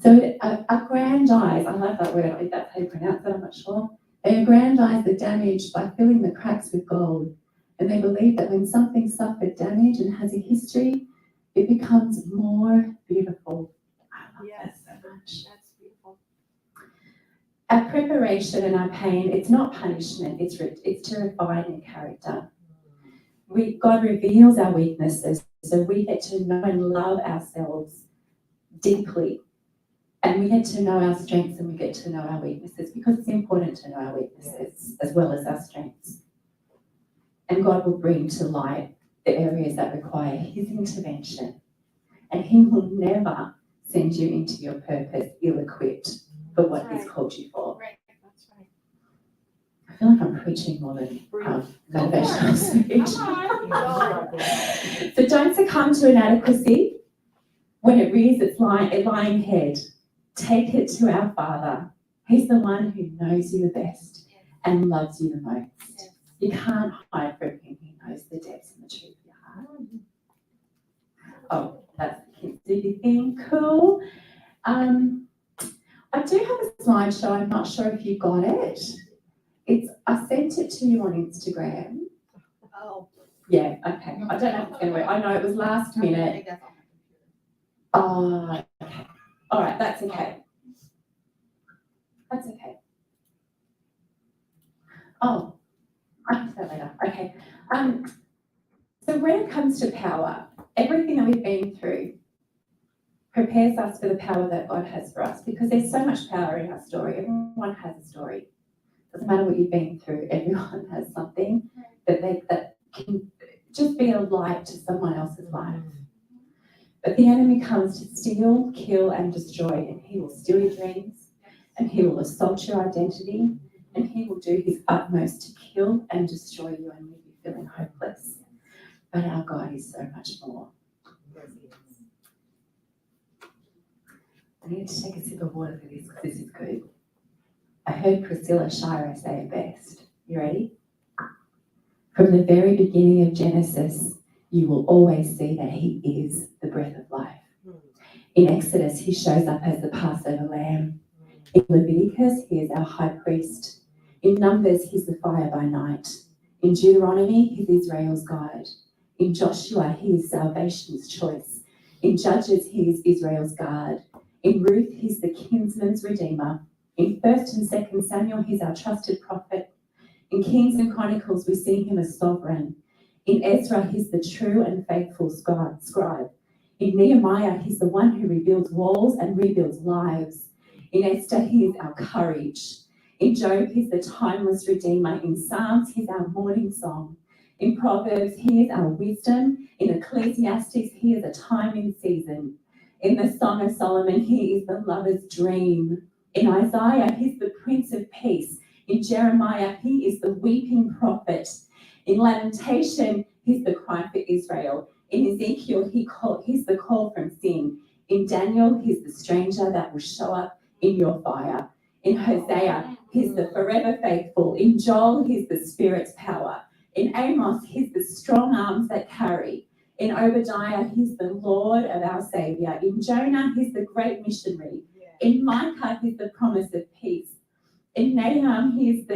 So it aggrandize, I love that word, I think that's how you pronounce it, I'm not sure. They aggrandize the damage by filling the cracks with gold. And they believe that when something suffered damage and has a history, it becomes more beautiful. I love that so much. That's beautiful. Our preparation and our pain, it's not punishment, it's to refine your character. God reveals our weaknesses, so we get to know and love ourselves deeply. And we get to know our strengths and we get to know our weaknesses because it's important to know our weaknesses as well as our strengths. And God will bring to light the areas that require his intervention. And he will never send you into your purpose ill-equipped for what he's called you for. Right, that's right. I feel like I'm preaching more than motivational speech. So don't succumb to inadequacy when it rears its lying head. Take it to our Father. He's the one who knows you the best and loves you the most. You can't hide from him. He knows the depths and the truth of your heart. Oh, that's the kintsugi thing. Cool. I do have a slideshow. I'm not sure if you got it. I sent it to you on Instagram. Oh. Yeah, okay. I don't know if it's going to work. I know it was last minute. Oh, okay. All right, that's okay. That's okay. Oh, I can say that later. Okay. So when it comes to power, everything that we've been through prepares us for the power that God has for us because there's so much power in our story. Everyone has a story. Doesn't matter what you've been through, everyone has something that can just be a light to someone else's life. But the enemy comes to steal, kill, and destroy, and he will steal your dreams, and he will assault your identity, and he will do his utmost to kill and destroy you and leave you feeling hopeless. But our God is so much more. I need to take a sip of water for this because this is good. I heard Priscilla Shira say it best. You ready? From the very beginning of Genesis, you will always see that he is the breath of life. In Exodus, he shows up as the Passover lamb. In Leviticus, he is our high priest. In Numbers, he's the fire by night. In Deuteronomy, he's Israel's guide. In Joshua, he is salvation's choice. In Judges, he is Israel's guard. In Ruth, he's the kinsman's redeemer. In 1st and 2nd Samuel, he's our trusted prophet. In Kings and Chronicles, we see him as sovereign. In Ezra, he's the true and faithful scribe. In Nehemiah, he's the one who rebuilds walls and rebuilds lives. In Esther, he is our courage. In Job, he's the timeless redeemer. In Psalms, he's our morning song. In Proverbs, he is our wisdom. In Ecclesiastes, he is a time in season. In the Song of Solomon, he is the lover's dream. In Isaiah, he's the Prince of Peace. In Jeremiah, he is the weeping prophet. In Lamentation, he's the cry for Israel. In Ezekiel, he's the call from sin. In Daniel, he's the stranger that will show up in your fire. In Hosea, he's the forever faithful. In Joel, he's the Spirit's power. In Amos, he's the strong arms that carry. In Obadiah, he's the Lord of our Savior. In Jonah, he's the great missionary. In Micah, he's the promise of peace. In Nahum, he's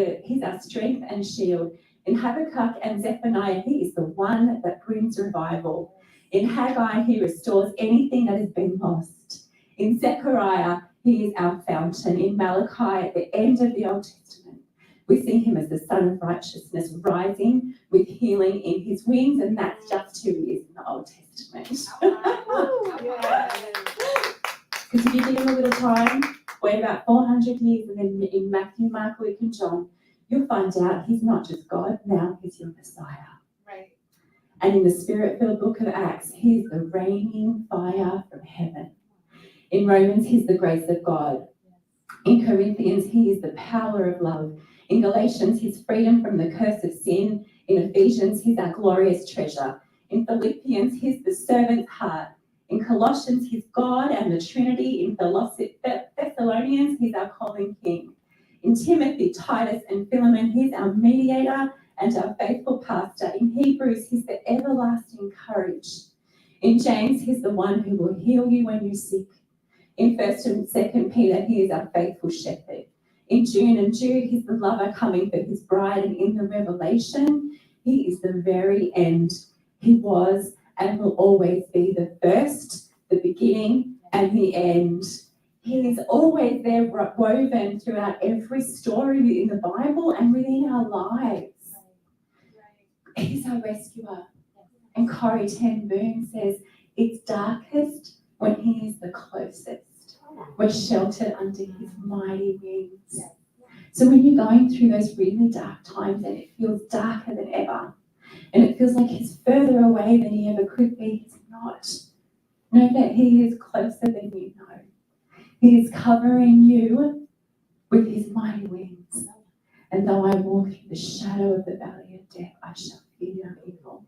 our strength and shield. In Habakkuk and Zephaniah, he is the one that brings revival. In Haggai, he restores anything that has been lost. In Zechariah, he is our fountain. In Malachi, at the end of the Old Testament, we see him as the Son of Righteousness, rising with healing in his wings, and that's just who he is in the Old Testament. Because if you give him a little time, wait about 400 years, and then in Matthew, Mark, Luke, and John, you'll find out he's not just God, now he's your Messiah. Right. And in the Spirit-filled book of Acts, he's the raining fire from heaven. In Romans, he's the grace of God. In Corinthians, he is the power of love. In Galatians, he's freedom from the curse of sin. In Ephesians, he's our glorious treasure. In Philippians, he's the servant's heart. In Colossians, he's God and the Trinity. In Thessalonians, he's our calling king. In Timothy, Titus, and Philemon, he's our mediator and our faithful pastor. In Hebrews, he's the everlasting courage. In James, he's the one who will heal you when you're sick. In 1st and 2nd Peter, he is our faithful shepherd. In June and Jude, he's the lover coming for his bride. And in the Revelation, he is the very end. He was and will always be the first, the beginning, and the end. He is always there woven throughout every story in the Bible and within our lives. He's our rescuer. And Corrie ten Boom says, it's darkest when he is the closest. We're sheltered under his mighty wings. So when you're going through those really dark times and it feels darker than ever, and it feels like he's further away than he ever could be, he's not. Know that he is closer than you know. He is covering you with his mighty wings. And though I walk through the shadow of the valley of death, I shall fear no evil.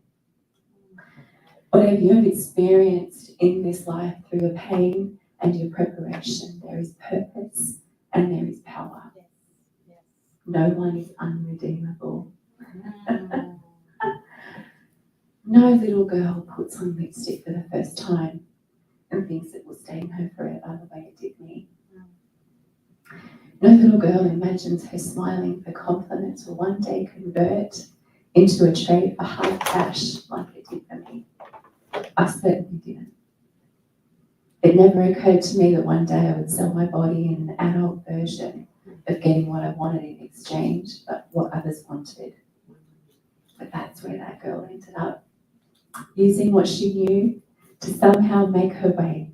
Whatever you have experienced in this life through your pain and your preparation, there is purpose and there is power. No one is unredeemable. No little girl puts on lipstick for the first time and thinks it will stain her forever the way it did me. No little girl imagines her smiling for compliments will one day convert into a trade for hard cash like it did for me. I certainly didn't. It never occurred to me that one day I would sell my body in an adult version of getting what I wanted in exchange, but what others wanted. But that's where that girl ended up, using what she knew to somehow make her way.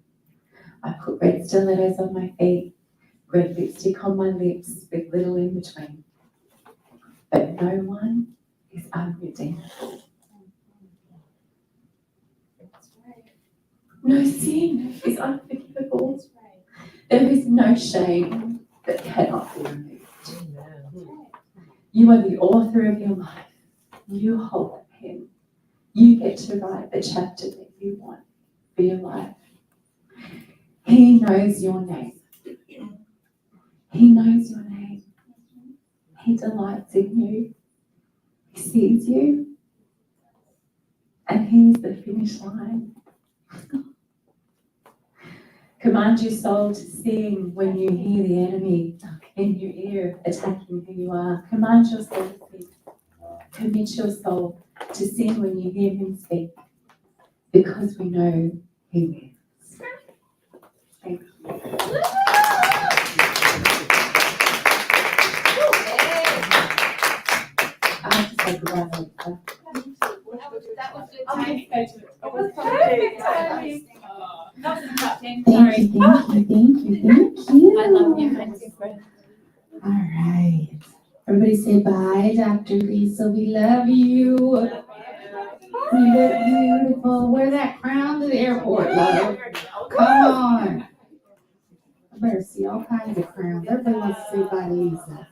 I put red stilettos on my feet, red lipstick on my lips with little in between. But no one is unredeemable. No sin is unforgivable. There is no shame that cannot be removed. You are the author of your life. You hold the pen. You get to write the chapter that you want for your life. He knows your name. He knows your name. He delights in you. He sees you. And he's the finish line. Command your soul to sing when you hear the enemy in your ear attacking who you are. Command your soul to sing. Commit your soul to sing when you hear him speak, because we know he wins. Thank you. I have to say goodbye later. That was good timing. Perfect timing. That was about 10. Thank you, thank you. I love you, my dear friend. All right. Everybody say bye, Dr. Lisa. We love you. You look beautiful. Wear that crown to the airport, love. Come on. I better see all kinds of crowns. Everybody wants to say bye to Lisa.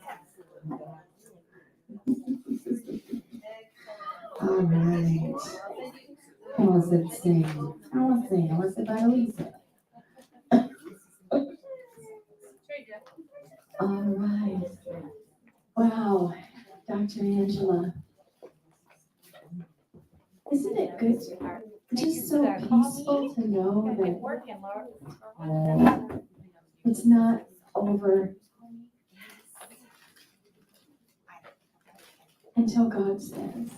All right. I want to sing. I want to sing. I want to say bye to Lisa. All right. Wow, Dr. Angela. Isn't it good? Just so peaceful to know that it's not over until God says.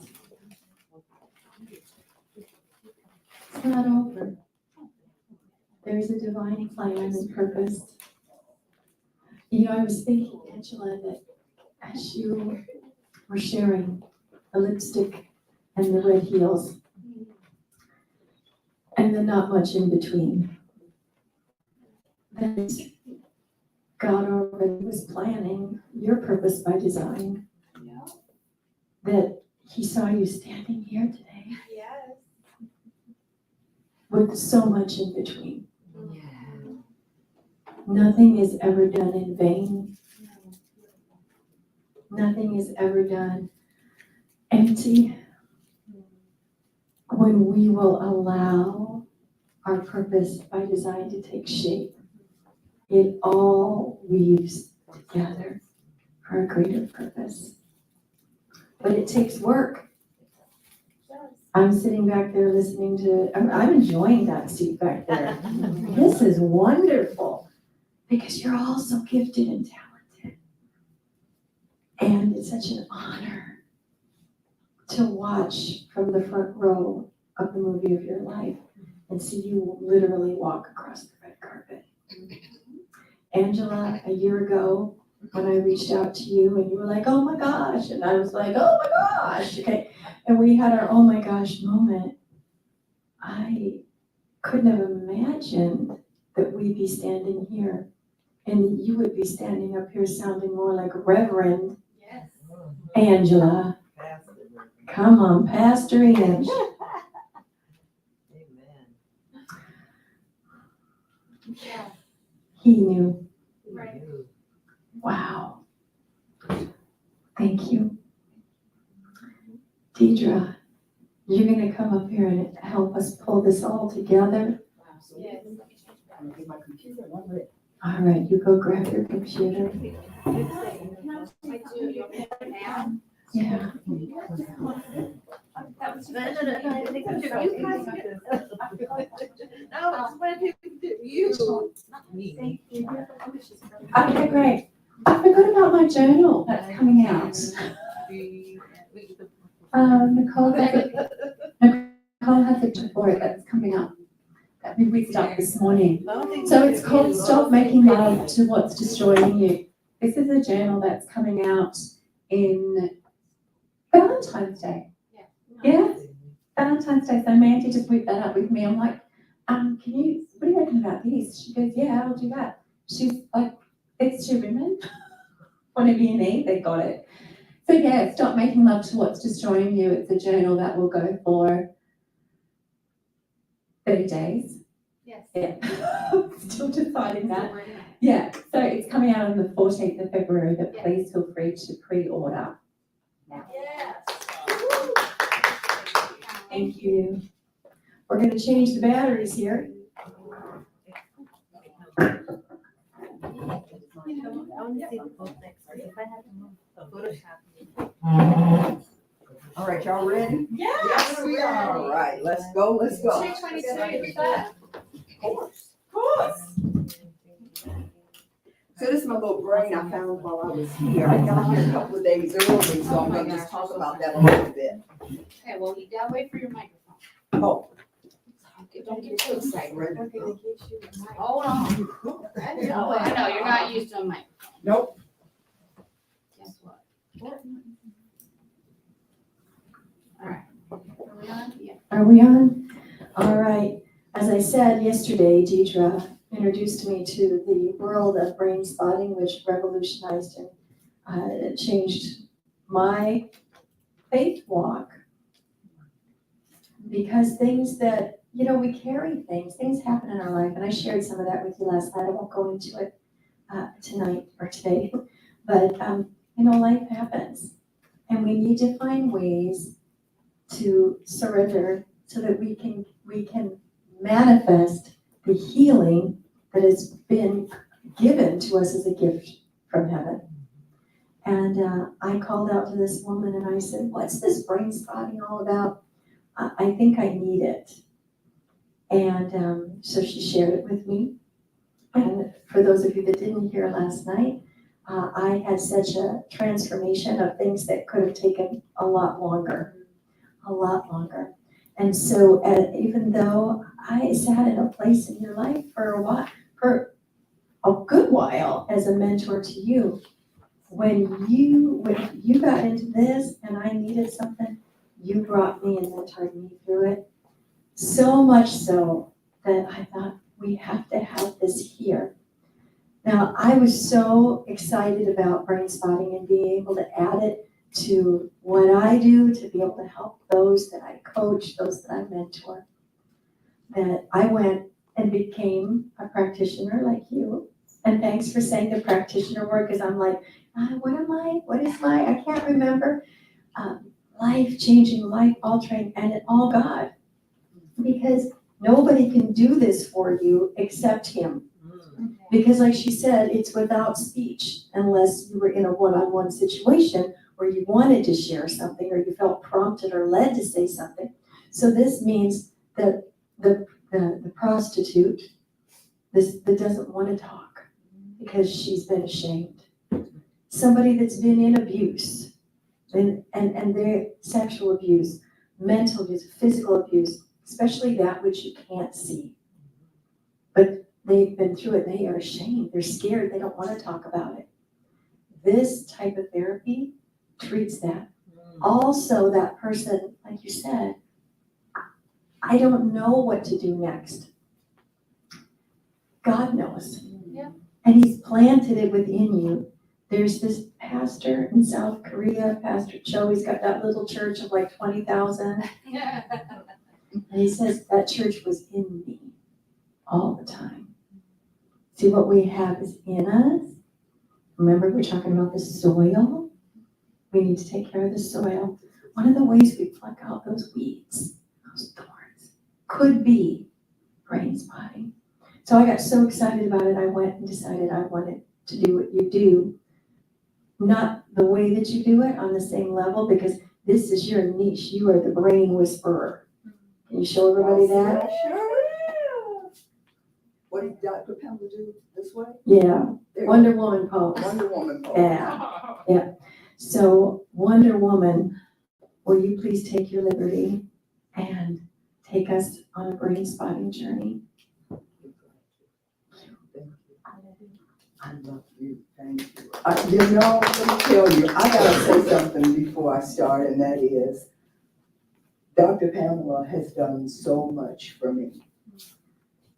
It's not over. There's a divine plan and purpose. You know, I was thinking, Angela, that as you were sharing the lipstick and the red heels and the not much in between, that God already was planning your purpose by design. That he saw you standing here today. Yes. With so much in between. Nothing is ever done in vain. Nothing is ever done empty when we will allow our purpose by design to take shape. It all weaves together for a greater purpose. But it takes work. I'm sitting back there listening to, I'm enjoying that seat back there. This is wonderful because you're all so gifted and talented. And it's such an honor to watch from the front row of the movie of your life and see you literally walk across the red carpet. Angela, a year ago, when I reached out to you and you were like, oh my gosh, and I was like, oh my gosh, okay. And we had our oh my gosh moment. I couldn't have imagined that we'd be standing here and you would be standing up here sounding more like Reverend Angela. Come on, Pastor Ange. He knew. Right. Wow. Thank you. Deidre, you're going to come up here and help us pull this all together? Yes. All right, you go grab your computer. Yeah. That was fun. I think I'm doing you guys. No, I just wanted to do you. Not me. Okay, great. I forgot about my journal that's coming out. Nicole has a report that's coming up that we whisked up this morning. So it's called Stop Making Love to What's Destroying You. This is a journal that's coming out in Valentine's Day. Yeah, Valentine's Day. So Mandy just whipped that up with me. I'm like, what do you reckon about this? She goes, yeah, I'll do that. She's like, it's two women. Whatever you need, they got it. So yeah, Stop Making Love to What's Destroying You. It's a journal that will go for 30 days. Yes. Yeah. Still deciding that. Yeah. So it's coming out on the 14th of February, but please feel free to pre-order now. Yes. Thank you. We're going to change the batteries here. want to see the both next, if I had Photoshop. All right, y'all ready? Yes, we are. All right, let's go, let's go. 223, but Of course. So this is my little brain I found while I was here. I got here a couple of days early, so I'm gonna just talk about that a little bit. okay, well, you gotta wait for your microphone. Oh. Don't get too excited. Ready? Hold on. I know, you're not used to a mic. Nope. Guess what? All right. Are we on? Yeah. Are we on? All right. As I said yesterday, Deidre introduced me to the world of brain spotting, which revolutionized and changed my faith walk. Because things that, we carry things happen in our life, and I shared some of that with you last night. I won't go into it tonight or today, but life happens, and we need to find ways to surrender so that we can manifest the healing that has been given to us as a gift from heaven. And I called out to this woman and I said, "What's this brain spotting all about? I think I need it." And so she shared it with me. And for those of you that didn't hear last night, I had such a transformation of things that could have taken a lot longer. And so even though I sat in a place in your life for a good while as a mentor to you, when you got into this and I needed something, you brought me and mentored me through it. So much so that I thought, we have to have this here. Now, I was so excited about brain spotting and being able to add it to what I do, to be able to help those that I coach, those that I mentor, that I went and became a practitioner like you. And thanks for saying the practitioner word, because I'm like, what am I? What is I can't remember. Life-changing, life-altering, and it all God. Because nobody can do this for you except Him. Because like she said, it's without speech, unless you were in a one-on-one situation where you wanted to share something or you felt prompted or led to say something. So this means that the prostitute that doesn't want to talk because she's been ashamed. Somebody that's been in abuse and their sexual abuse, mental abuse, physical abuse, especially that which you can't see. But they've been through it, they are ashamed, they're scared, they don't want to talk about it. This type of therapy treats that. Also, that person, like you said, I don't know what to do next. God knows. Yeah. And He's planted it within you. There's this pastor in South Korea, Pastor Cho, he's got that little church of like 20,000. And he says that church was in me all the time. See, what we have is in us. Remember, we're talking about the soil. We need to take care of the soil. One of the ways we pluck out those weeds, those thorns, could be brain spotting. So I got so excited about it, I went and decided I wanted to do what you do. Not the way that you do it on the same level, because this is your niche. You are the brain whisperer. Can you show everybody that? Sure. What did Dr. Pamela do this way? Yeah, Wonder Woman pose. Wonder Woman pose. Yeah. So Wonder Woman, will you please take your liberty and take us on a brain spotting journey? I love you, thank you. Let me tell you, I gotta say something before I start, and that is, Dr. Pamela has done so much for me.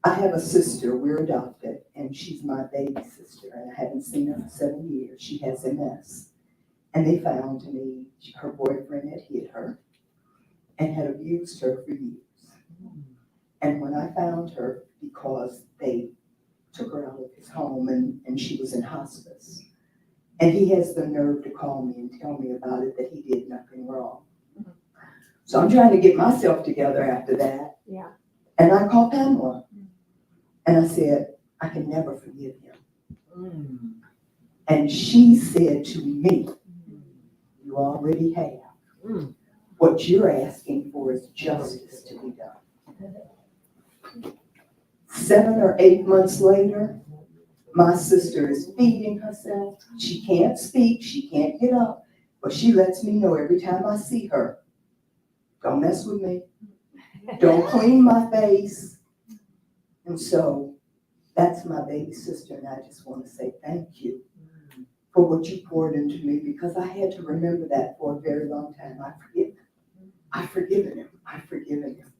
I have a sister, we're adopted, and she's my baby sister, and I haven't seen her for 7 years. She has MS. And they found me, her boyfriend had hit her and had abused her for years. And when I found her, because they took her out of his home and she was in hospice, and he has the nerve to call me and tell me about it, that he did nothing wrong. So I'm trying to get myself together after that. Yeah. And I called Pamela. And I said, I can never forgive him. And she said to me, you already have. What you're asking for is justice to be done. 7 or 8 months later, my sister is feeding herself. She can't speak, she can't get up, but she lets me know every time I see her, don't mess with me, don't clean my face. And so that's my baby sister, and I just want to say thank you for what you poured into me, because I had to remember that for a very long time. I've forgiven him. I've forgiven him.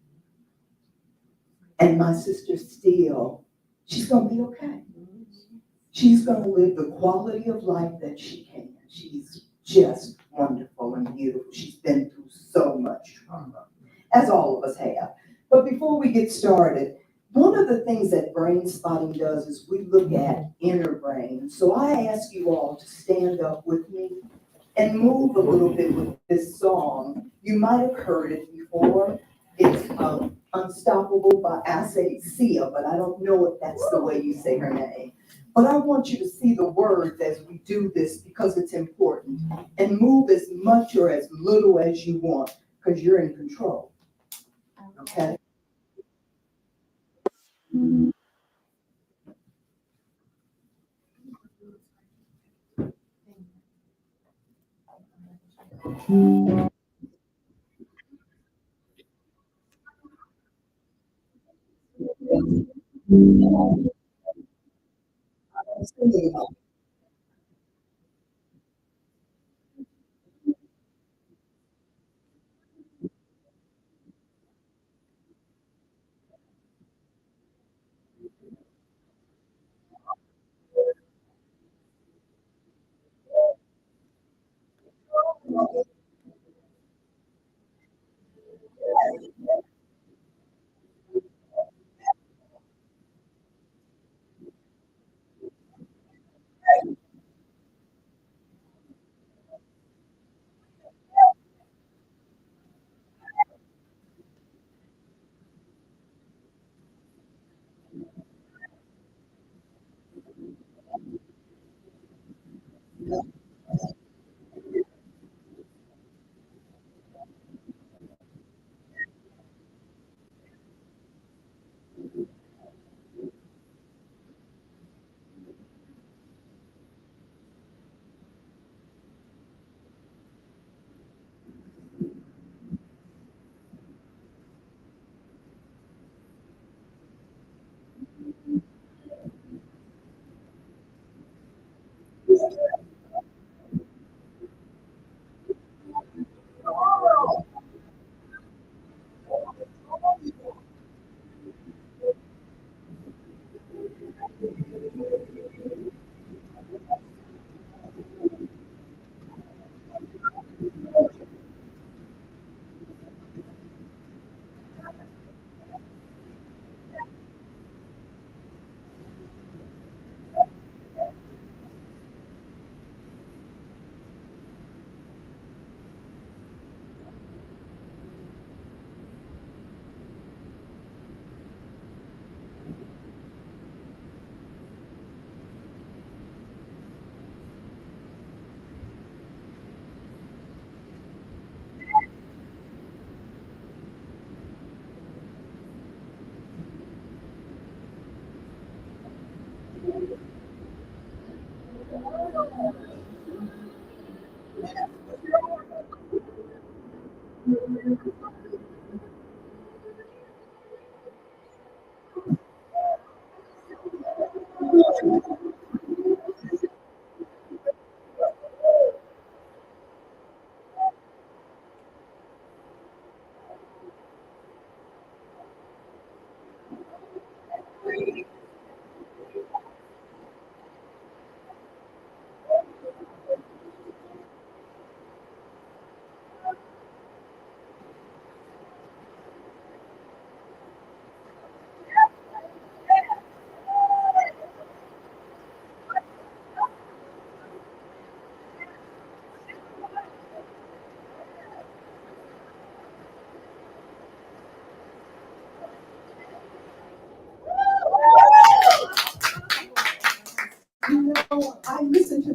And my sister still, she's going to be okay. She's going to live the quality of life that she can. She's just wonderful and beautiful. She's been through so much trauma, as all of us have. But before we get started, one of the things that brain spotting does is we look at inner brain. So I ask you all to stand up with me and move a little bit with this song. You might have heard it before. It's Unstoppable by Sia, but I don't know if that's the way you say her name. But I want you to see the words as we do this, because it's important. And move as much or as little as you want, because you're in control. Okay?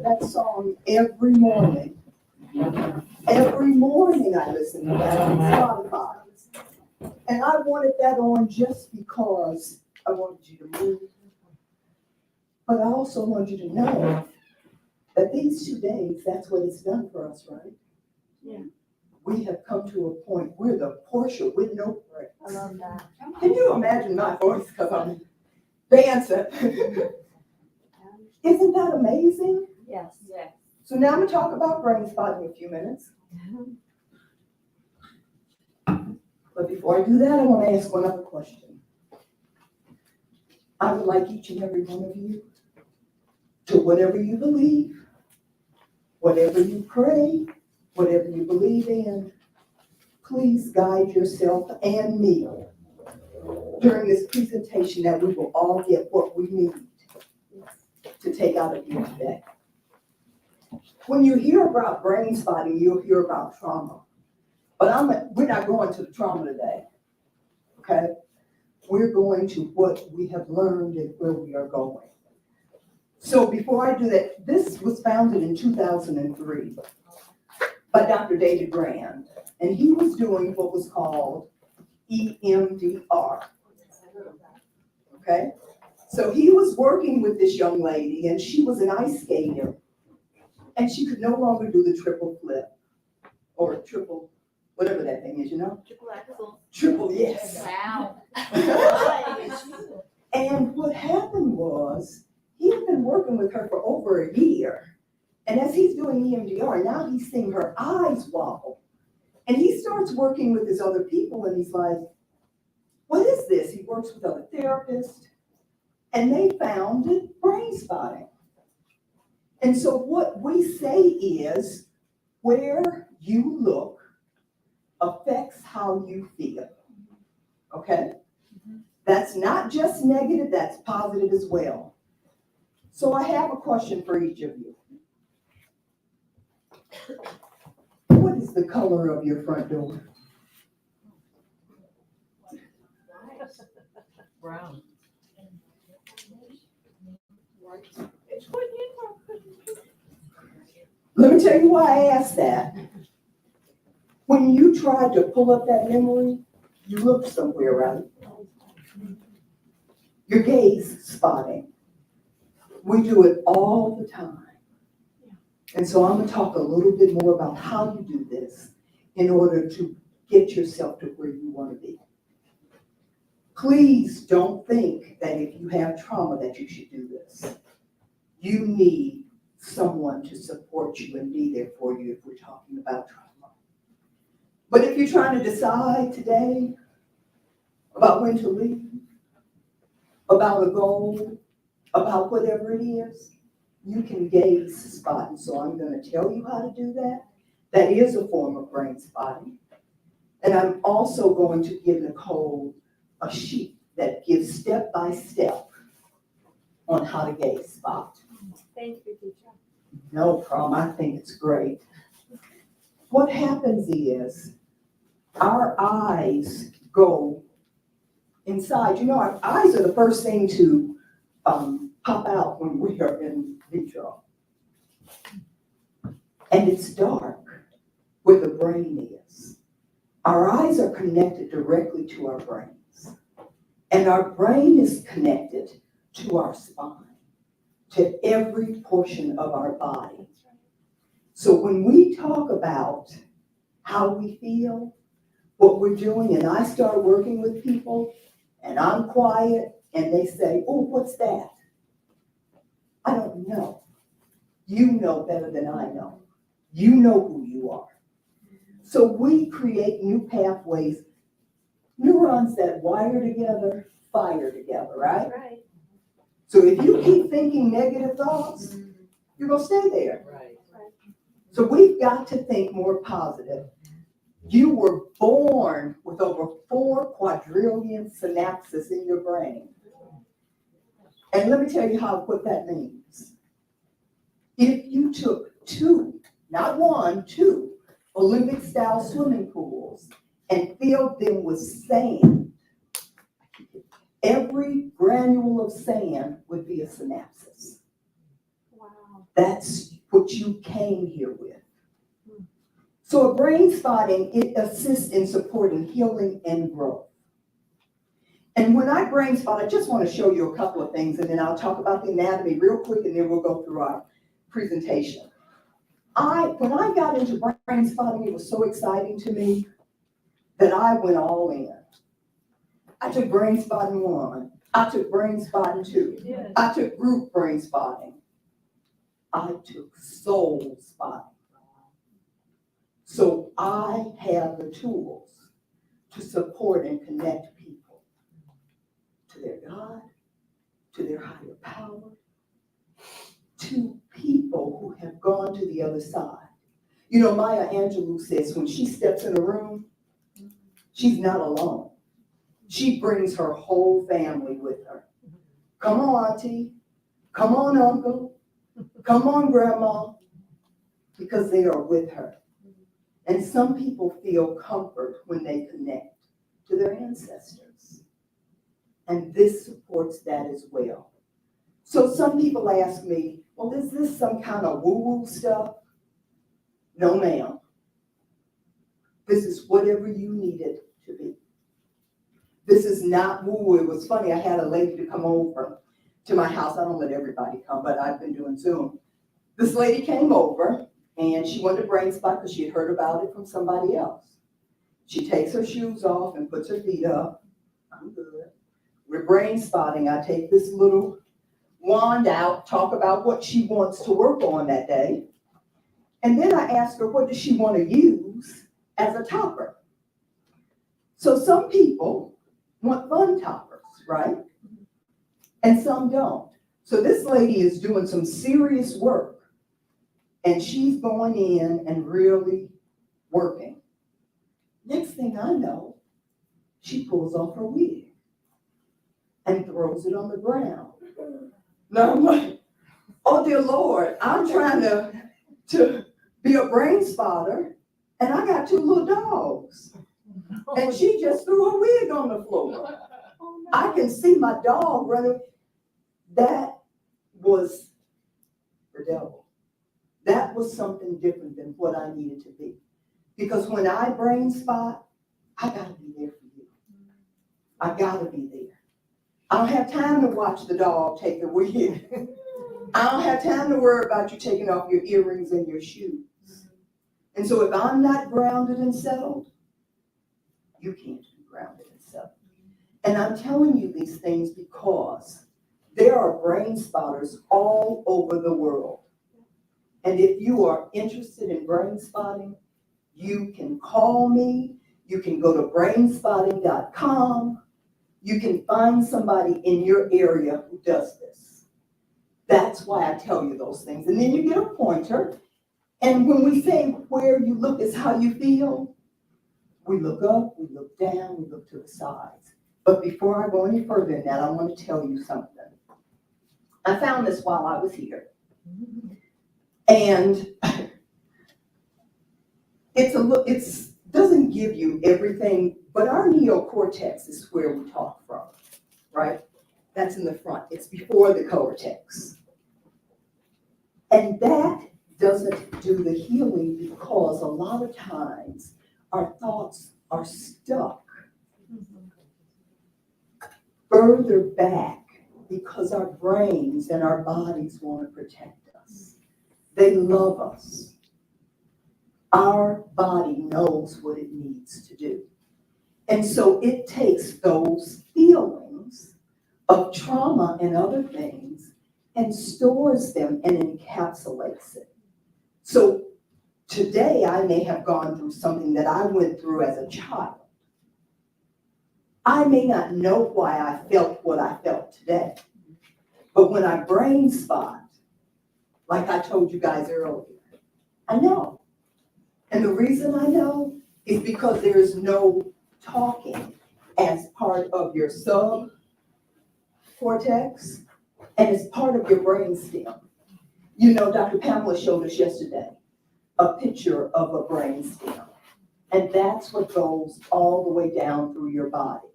that song every morning. Every morning I listen to that on Spotify. And I wanted that on just because I wanted you to move. But I also want you to know that these 2 days, that's what it's done for us, right? Yeah. We have come to a point, we're the Portia with no brakes. I love that. Can you imagine my voice, because I'm dancing? Isn't that amazing? Yes. Yes. So now I'm gonna talk about brain spot in a few minutes. But before I do that, I want to ask one other question. I would like each and every one of you to whatever you believe, whatever you pray, whatever you believe in, please guide yourself and me during this presentation that we will all get what we need to take out of here today. When you hear about brain spotting, you'll hear about trauma. But we're not going to the trauma today, okay? We're going to what we have learned and where we are going. So before I do that, this was founded in 2003 by Dr. David Grand, and he was doing what was called EMDR, okay? So he was working with this young lady, and she was an ice skater, and she could no longer do the triple flip, or triple, whatever that thing is, you know? Triple axel. Triple, yes. Wow. And what happened was, he had been working with her for over a year. And as he's doing EMDR, now he's seeing her eyes wobble. And he starts working with his other people, and he's like, what is this? He works with other therapists, and they found it brain spotting. And so what we say is, where you look affects how you feel, okay? That's not just negative, that's positive as well. So I have a question for each of you. What is the color of your front door? Brown. Let me tell you why I asked that. When you tried to pull up that memory, you looked somewhere, right? Your gaze spotting. We do it all the time. And so I'm gonna talk a little bit more about how you do this in order to get yourself to where you wanna be. Please don't think that if you have trauma that you should do this. You need someone to support you and be there for you if we're talking about trauma. But if you're trying to decide today about when to leave, about a goal, about whatever it is, you can gaze spot. And so I'm going to tell you how to do that. That is a form of brain spotting. And I'm also going to give Nicole a sheet that gives step by step on how to gaze spot. Thank you, teacher. No problem. I think it's great. What happens is our eyes go inside. You know, our eyes are the first thing to pop out when we are in vitro. And it's dark where the brain is. Our eyes are connected directly to our brains. And our brain is connected to our spine, to every portion of our body. So when we talk about how we feel, what we're doing, and I start working with people, and I'm quiet, and they say, oh, what's that? I don't know. You know better than I know. You know who you are. So we create new pathways, neurons that wire together, fire together, right? Right. So if you keep thinking negative thoughts, you're going to stay there. Right. So we've got to think more positive. You were born with over 4 quadrillion synapses in your brain. And let me tell you what that means. If you took 2, not 1, 2 Olympic-style swimming pools and filled them with sand, every granule of sand would be a synapse. Wow. That's what you came here with. So a brain spotting, it assists in supporting healing and growth. And when I brain spot, I just want to show you a couple of things, and then I'll talk about the anatomy real quick, and then we'll go through our presentation. When I got into brain spotting, it was so exciting to me that I went all in. I took brain spotting 1. I took brain spotting 2. I took group brain spotting. I took soul spotting. So I have the tools to support and connect people to their God, to their higher power, to people who have gone to the other side. You know, Maya Angelou says when she steps in a room, she's not alone. She brings her whole family with her. Come on, auntie. Come on, uncle. Come on, grandma. Because they are with her. And some people feel comfort when they connect to their ancestors. And this supports that as well. So some people ask me, well, is this some kind of woo-woo stuff? No, ma'am. This is whatever you need it to be. This is not woo-woo. It was funny, I had a lady to come over to my house. I don't let everybody come, but I've been doing Zoom. This lady came over, and she wanted to brain spot because she had heard about it from somebody else. She takes her shoes off and puts her feet up. I'm good. We're brain spotting. I take this little wand out, talk about what she wants to work on that day. And then I ask her, what does she want to use as a topper? So some people want fun toppers, right? And some don't. So this lady is doing some serious work. And she's going in and really working. Next thing I know, she pulls off her wig and throws it on the ground. Now I'm like, oh dear Lord, I'm trying to be a brain spotter, and I got 2 little dogs. And she just threw her wig on the floor. I can see my dog running. That was the devil. That was something different than what I needed to be. Because when I brain spot, I gotta be there for you. I gotta be there. I don't have time to watch the dog take the wig. I don't have time to worry about you taking off your earrings and your shoes. And so if I'm not grounded and settled, you can't be grounded and settled. And I'm telling you these things because there are brain spotters all over the world. And if you are interested in brain spotting, you can call me. You can go to brainspotting.com. You can find somebody in your area who does this. That's why I tell you those things. And then you get a pointer. And when we say where you look is how you feel, we look up, we look down, we look to the sides. But before I go any further than that, I want to tell you something. I found this while I was here. And it doesn't give you everything, but our neocortex is where we talk from, right? That's in the front. It's before the cortex. And that doesn't do the healing because a lot of times our thoughts are stuck further back because our brains and our bodies want to protect us. They love us. Our body knows what it needs to do. And so it takes those feelings of trauma and other things and stores them and encapsulates it. So today I may have gone through something that I went through as a child. I may not know why I felt what I felt today. But when I brain spot, like I told you guys earlier, I know. And the reason I know is because there is no talking as part of your subcortex and as part of your brainstem. You know, Dr. Pamela showed us yesterday a picture of a brainstem. And that's what goes all the way down through your body.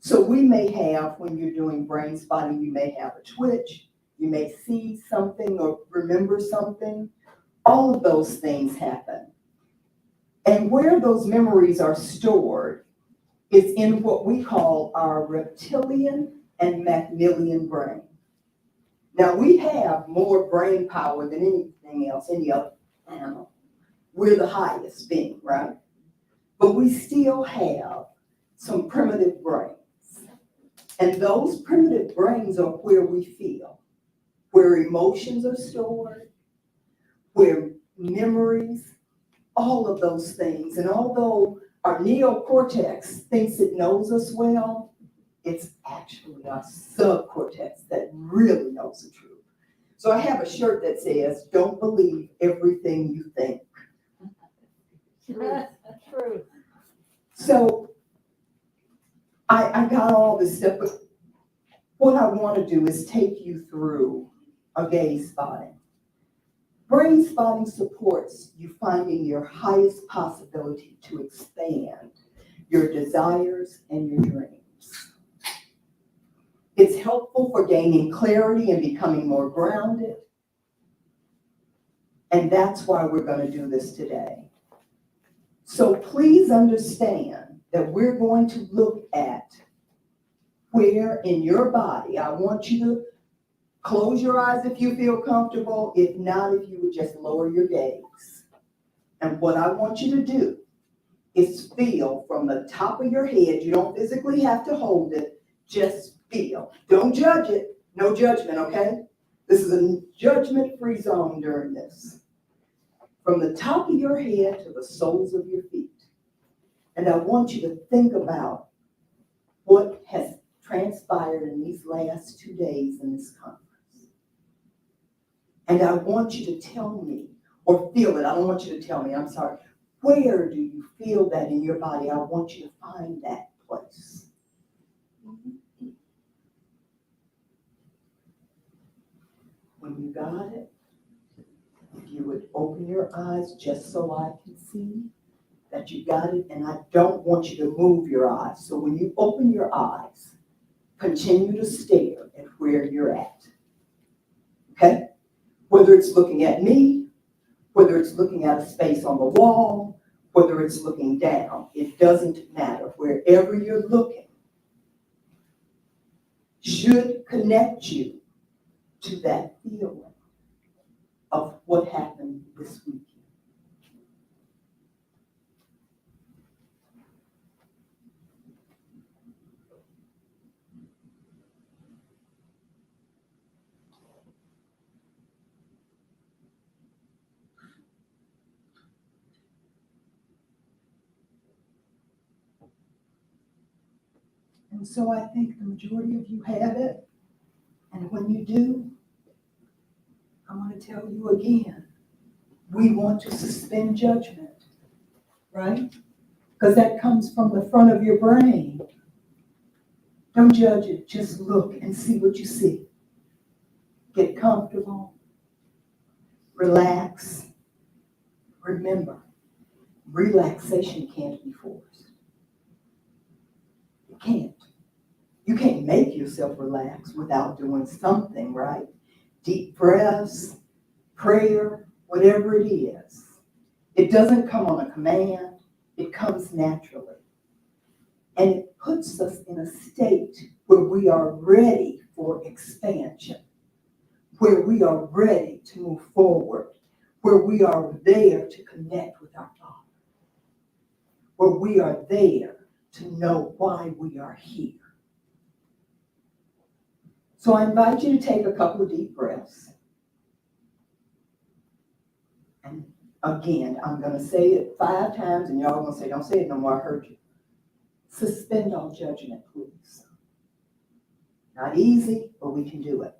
So we may have, when you're doing brain spotting, you may have a twitch, You may see something or remember something. All of those things happen. And where those memories are stored is in what we call our reptilian and mammalian brain. Now, we have more brain power than anything else, any other animal. We're the highest being, right? But we still have some primitive brains. And those primitive brains are where we feel, where emotions are stored, where memories, all of those things. And although our neocortex thinks it knows us well, it's actually our subcortex that really knows the truth. So I have a shirt that says, "Don't believe everything you think." True. So I got all this stuff, but what I want to do is take you through a gaze spotting. Brain spotting supports you finding your highest possibility to expand your desires and your dreams. It's helpful for gaining clarity and becoming more grounded. And that's why we're going to do this today. So please understand that we're going to look at where in your body. I want you to close your eyes if you feel comfortable. If not, if you would just lower your gaze. And what I want you to do is feel from the top of your head. You don't physically have to hold it. Just feel. Don't judge it. No judgment, okay? This is a judgment-free zone during this. From the top of your head to the soles of your feet. And I want you to think about what has transpired in these last 2 days in this conference. And I want you to tell me, or feel it. I don't want you to tell me, I'm sorry. Where do you feel that in your body? I want you to find that place. When you got it, if you would open your eyes just so I can see that you got it, and I don't want you to move your eyes. So when you open your eyes, continue to stare at where you're at. Okay? Whether it's looking at me, whether it's looking at a space on the wall, whether it's looking down, it doesn't matter. Wherever you're looking should connect you to that feeling of what happened this weekend. And so I think the majority of you have it. And when you do, I want to tell you again, we want to suspend judgment, right? Because that comes from the front of your brain. Don't judge it, just look and see what you see. Get comfortable, relax. Remember, relaxation can't be forced. You can't. You can't make yourself relax without doing something, right? Deep breaths, prayer, whatever it is. It doesn't come on a command, it comes naturally. And it puts us in a state where we are ready for expansion, where we are ready to move forward, where we are there to connect with our Father, where we are there to know why we are here. So I invite you to take a couple of deep breaths. And again, I'm going to say it 5 times, and y'all are going to say, "Don't say it no more, I heard you." Suspend all judgment, please. Not easy, but we can do it.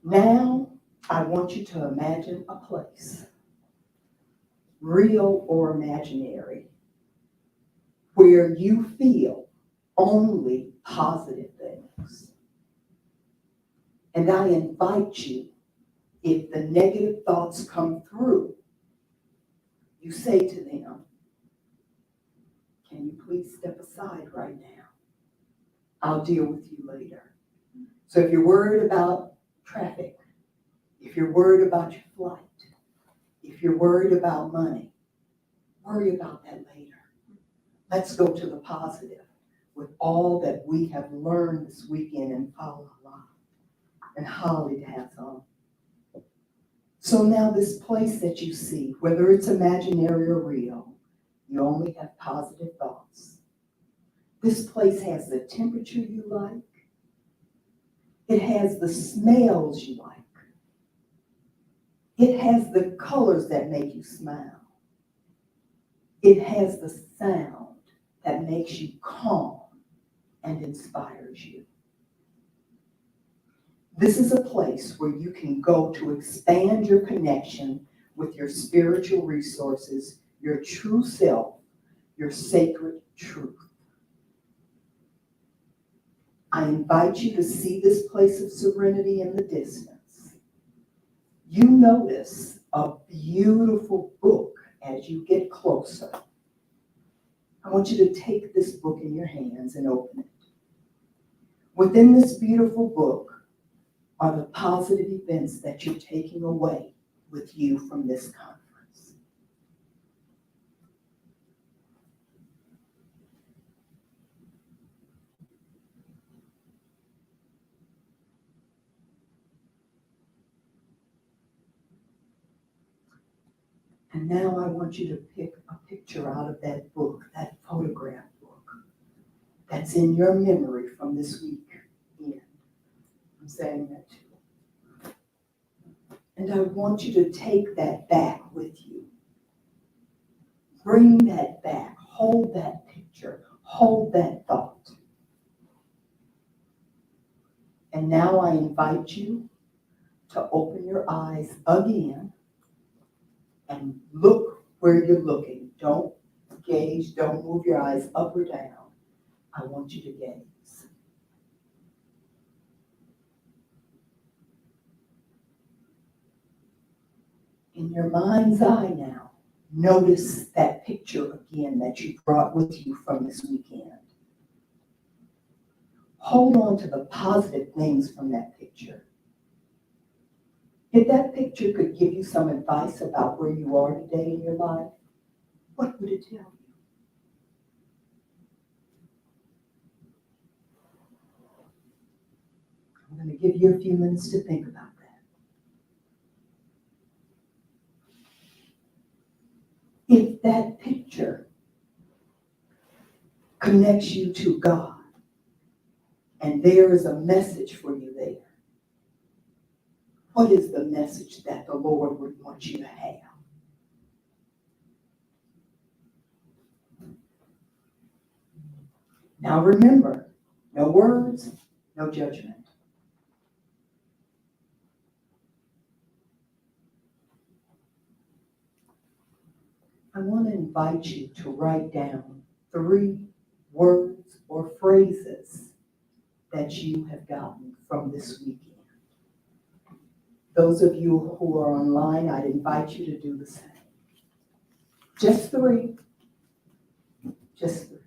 Now, I want you to imagine a place, real or imaginary, where you feel only positive things. And I invite you, if the negative thoughts come through, you say to them, "Can you please step aside right now? I'll deal with you later." So if you're worried about traffic, if you're worried about your flight, if you're worried about money, worry about that later. Let's go to the positive with all that we have learned this weekend and follow along. And Holly has on. So now this place that you see, whether it's imaginary or real, you only have positive thoughts. This place has the temperature you like. It has the smells you like. It has the colors that make you smile. It has the sound that makes you calm and inspires you. This is a place where you can go to expand your connection with your spiritual resources, your true self, your sacred truth. I invite you to see this place of serenity in the distance. You notice a beautiful book as you get closer. I want you to take this book in your hands and open it. Within this beautiful book are the positive events that you're taking away with you from this conference. And now I want you to pick a picture out of that book, that photograph book, that's in your memory from this week. I'm saying that too. And I want you to take that back with you. Bring that back. Hold that picture. Hold that thought. And now I invite you to open your eyes again and look where you're looking. Don't gaze. Don't move your eyes up or down. I want you to gaze. In your mind's eye now, notice that picture again that you brought with you from this weekend. Hold on to the positive things from that picture. If that picture could give you some advice about where you are today in your life, what would it tell you? I'm going to give you a few minutes to think about that. If that picture connects you to God, and there is a message for you there, what is the message that the Lord would want you to have? Now remember, no words, no judgment. I want to invite you to write down 3 words or phrases that you have gotten from this weekend. Those of you who are online, I'd invite you to do the same. Just 3. Just 3.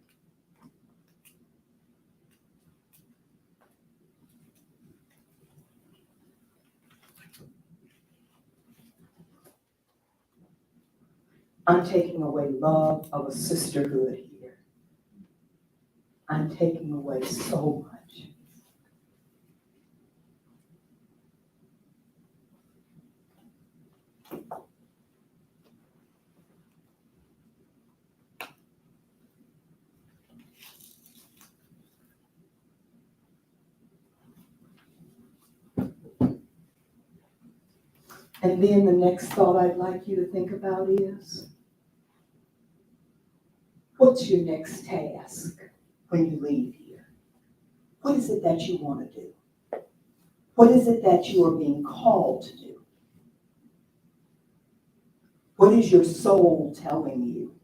I'm taking away love of a sisterhood here. I'm taking away so much. And then the next thought I'd like you to think about is, what's your next task when you leave here? What is it that you want to do? What is it that you are being called to do? What is your soul telling you?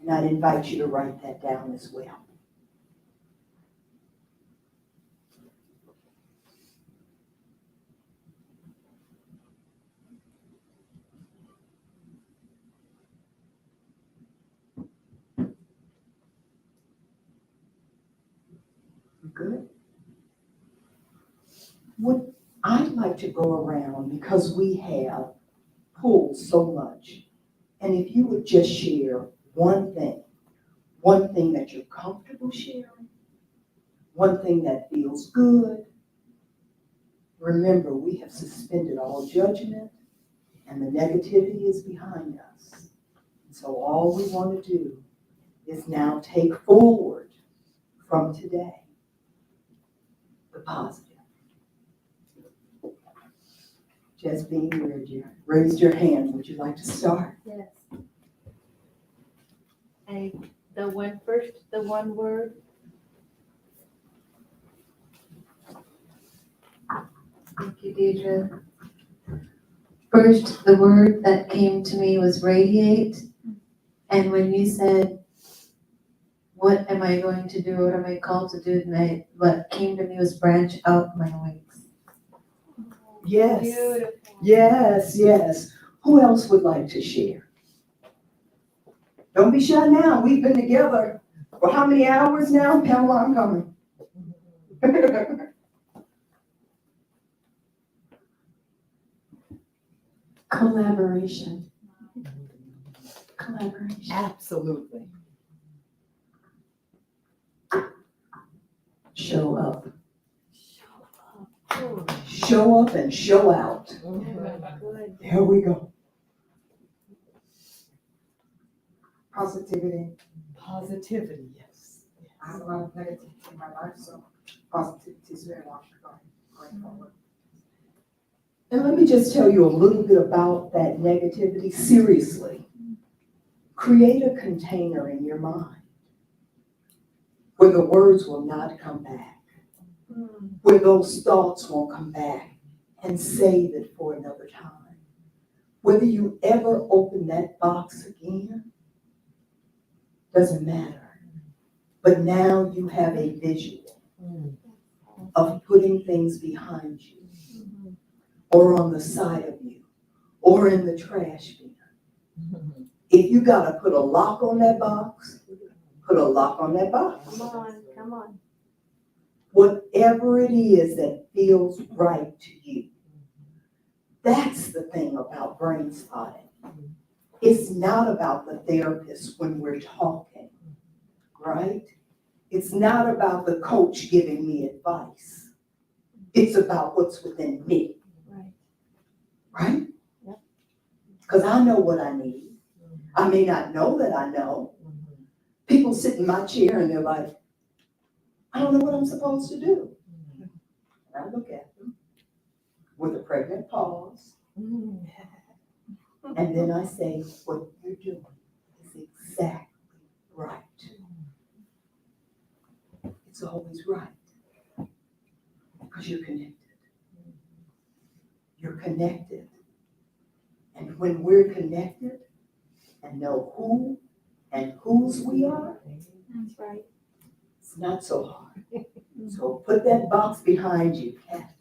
And I'd invite you to write that down as well. Good. What I'd like to go around, because we have pulled so much, and if you would just share one thing that you're comfortable sharing, one thing that feels good. Remember, we have suspended all judgment and the negativity is behind us. So all we want to do is now take forward from today the positive. Just being you raised your hand. Would you like to start? Yes. The one word. Thank you, Deidre. First, the word that came to me was radiate. And when you said, what am I going to do? What am I called to do tonight? What came to me was branch out my wings. Yes. Beautiful. Yes, yes. Who else would like to share? Don't be shy now. We've been together for how many hours now? Pamela, I'm coming. Collaboration. Collaboration. Absolutely. Show up. Show up and show out. Good. There we go. Positivity. Positivity, yes. I have a lot of negativity in my life, so positivity is very much going forward. And let me just tell you a little bit about that negativity. Seriously, create a container in your mind where the words will not come back, where those thoughts won't come back, and save it for another time. Whether you ever open that box again, doesn't matter. But now you have a visual of putting things behind you, or on the side of you, or in the trash bin. If you gotta put a lock on that box, put a lock on that box. Come on. Whatever it is that feels right to you. That's the thing about brain spotting. It's not about the therapist when we're talking, right? It's not about the coach giving me advice. It's about what's within me. Right? Yep. Because I know what I need. I may not know that I know. People sit in my chair and they're like, I don't know what I'm supposed to do. And I look at them with a pregnant pause. And then I say, what you're doing is exactly right. It's always right. Because you're connected. You're connected. And when we're connected and know who and whose we are, That's right. it's not so hard. So put that box behind you, Kathy.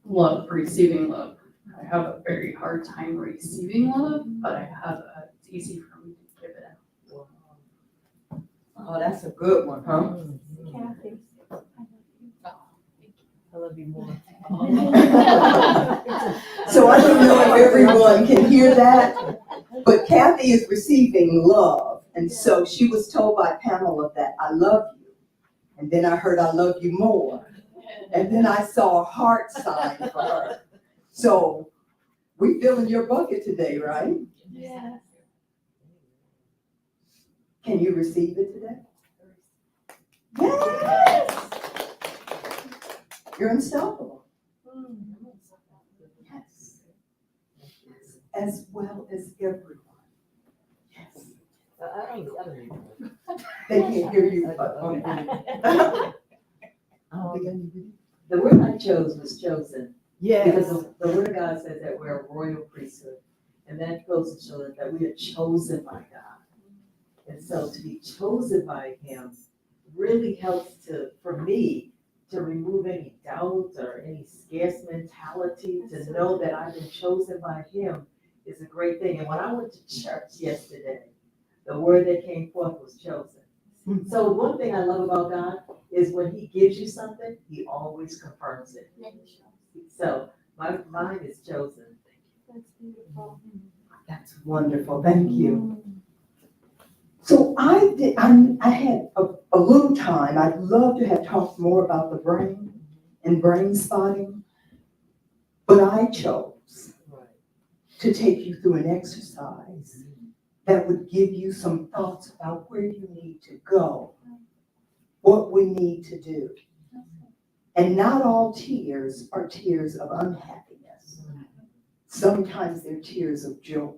Love, receiving love. I have a very hard time receiving love, but it's easy for me to give it out. Oh, that's a good one, huh? Kathy. I love you more. So I don't know if everyone can hear that, but Kathy is receiving love. And so she was told by Pamela that I love you. And then I heard I love you more. And then I saw a heart sign for her. So we filling your bucket today, right? Yes. Can you receive it today? Yes! You're unstoppable. Yes. Yes. As well as everyone. Yes. They can't hear you, but The word I chose was chosen. yes. Because the word of God says that we're a royal priesthood. And that goes to show that we are chosen by God. And so to be chosen by him really helps for me, to remove any doubt or any scarce mentality, to know that I've been chosen by him is a great thing. And when I went to church yesterday, the word that came forth was chosen. So one thing I love about God is when he gives you something, he always confirms it. So mine is chosen. That's beautiful. That's wonderful, thank you. So I had a little time, I'd love to have talked more about the brain and brain spotting, but I chose to take you through an exercise that would give you some thoughts about where you need to go, what we need to do. And not all tears are tears of unhappiness. Sometimes they're tears of joy.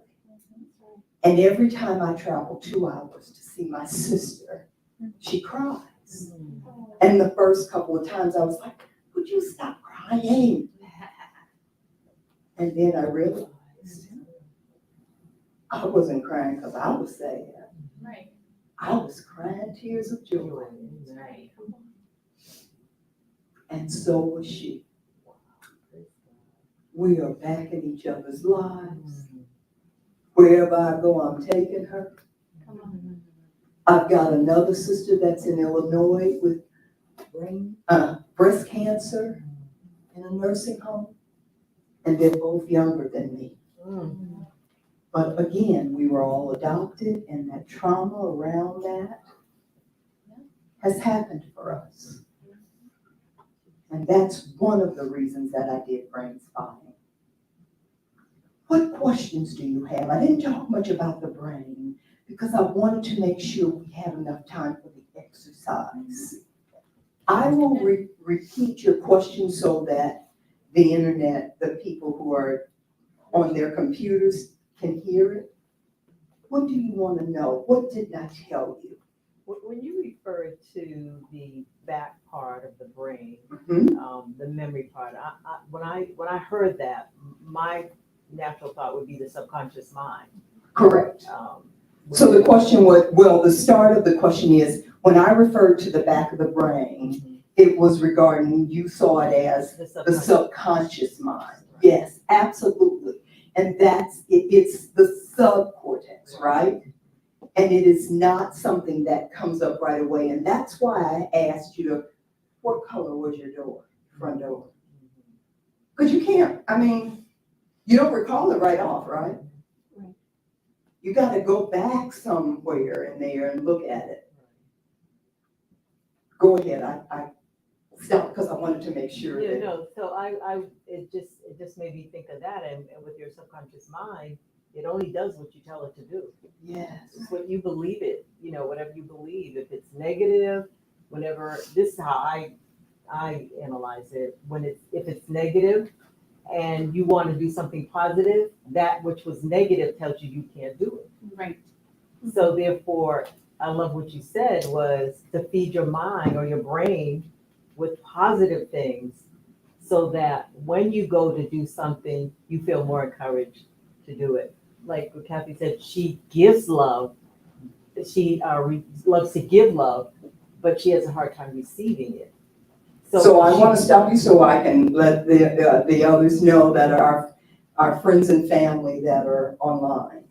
And every time I travel 2 hours to see my sister, she cries. And the first couple of times I was like, would you stop crying? And then I realized I wasn't crying because I was sad. Right. I was crying tears of joy. Right. And so was she. We are back in each other's lives. Wherever I go, I'm taking her. I've got another sister that's in Illinois with breast cancer in a nursing home, and they're both younger than me. But again, we were all adopted, and that trauma around that has happened for us. And that's one of the reasons that I did brain spotting. What questions do you have? I didn't talk much about the brain because I wanted to make sure we have enough time for the exercise. I will repeat your question so that the internet, the people who are on their computers can hear it. What do you want to know? What didn't I tell you? When you refer to the back part of the brain, the memory part, when I heard that, my natural thought would be the subconscious mind. Correct. So the question was, well, the start of the question is, when I referred to the back of the brain, it was regarding, you saw it as the subconscious mind. Yes, absolutely. And it's the subcortex, right? And it is not something that comes up right away. And that's why I asked you what color was your door, front door? Because you can't, you don't recall it right off, right? You got to go back somewhere in there and look at it. Go ahead. I stopped because I wanted to make sure. Yeah, no. So it just made me think of that. And with your subconscious mind, it only does what you tell it to do. Yes. It's what you believe it. Whatever you believe. If it's negative, this is how I analyze it. If it's negative, and you want to do something positive, that which was negative tells you you can't do it. Right. So therefore, I love what you said was to feed your mind or your brain with positive things so that when you go to do something, you feel more encouraged to do it. Like what Kathy said, she gives love. She loves to give love, but she has a hard time receiving it. So I want to stop you so I can let the others know that are our friends and family that are online.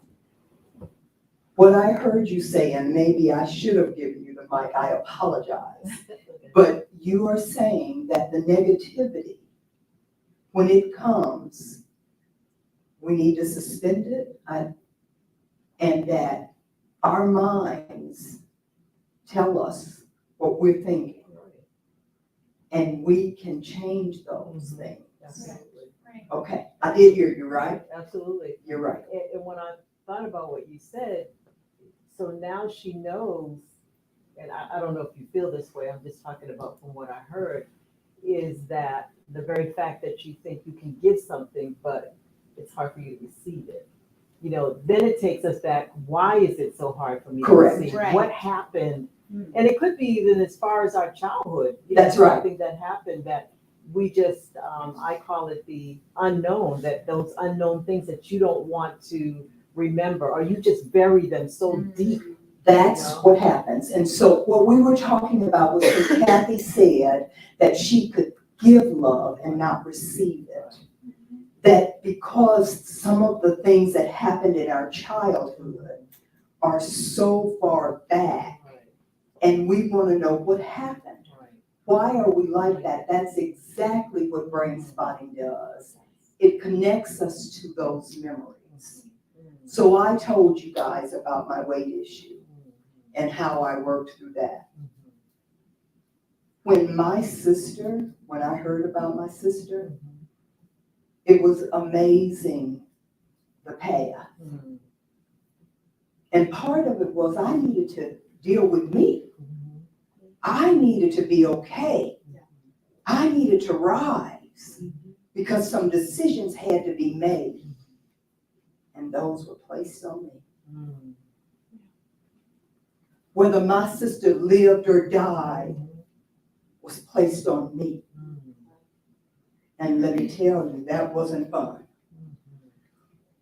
What I heard you say, and maybe I should have given you the mic, I apologize, but you are saying that the negativity, when it comes, we need to suspend it, and that our minds tell us what we're thinking. And we can change those things. Absolutely. Okay, I did hear you, right? Absolutely. You're right. And when I thought about what you said, so now she knows, and I don't know if you feel this way, I'm just talking about from what I heard, is that the very fact that you think you can give something, but it's hard for you to receive it. Then it takes us back, why is it so hard for me to receive? Right. What happened? And it could be even as far as our childhood. That's right. Something that happened that we just, I call it the unknown, that those unknown things that you don't want to remember, or you just bury them so deep. That's what happens. And so what we were talking about was when Kathy said that she could give love and not receive it. That because some of the things that happened in our childhood are so far back, And we want to know what happened. Why are we like that? That's exactly what brain spotting does. It connects us to those memories. So I told you guys about my weight issue and how I worked through that. When I heard about my sister, it was amazing, the path. And part of it was I needed to deal with me. I needed to be okay. I needed to rise because some decisions had to be made. And those were placed on me. Whether my sister lived or died was placed on me. And let me tell you, that wasn't fun.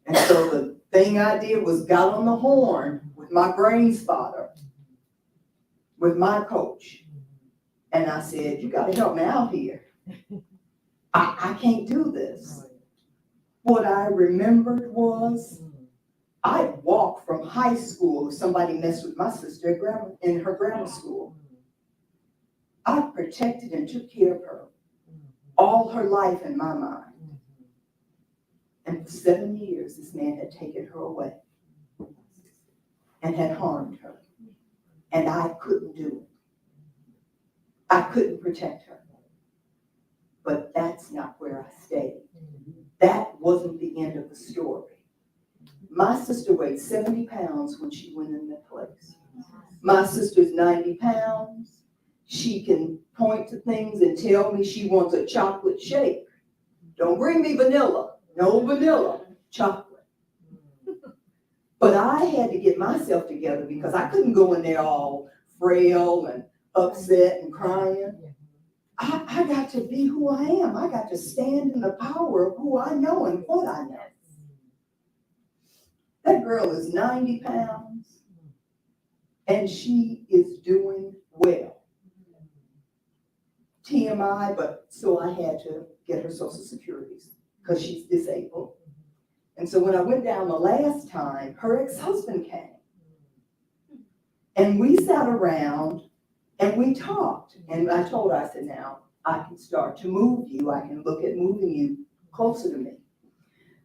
And so the thing I did was got on the horn with my brain spotter, with my coach. And I said, you gotta help me out here. I can't do this. What I remembered was I walked from high school if somebody messed with my sister in her grammar school. I protected and took care of her all her life in my mind. And for 7 years, this man had taken her away and had harmed her. And I couldn't do it. I couldn't protect her. But that's not where I stayed. That wasn't the end of the story. My sister weighed 70 pounds when she went in that place. My sister's 90 pounds. She can point to things and tell me she wants a chocolate shake. Don't bring me vanilla. No vanilla. Chocolate. But I had to get myself together because I couldn't go in there all frail and upset and crying. I got to be who I am. I got to stand in the power of who I know and what I know. That girl is 90 pounds and she is doing well. TMI, but so I had to get her Social Security because she's disabled. And so when I went down the last time, her ex-husband came. And we sat around and we talked. And I told her, I said, now I can start to move you. I can look at moving you closer to me.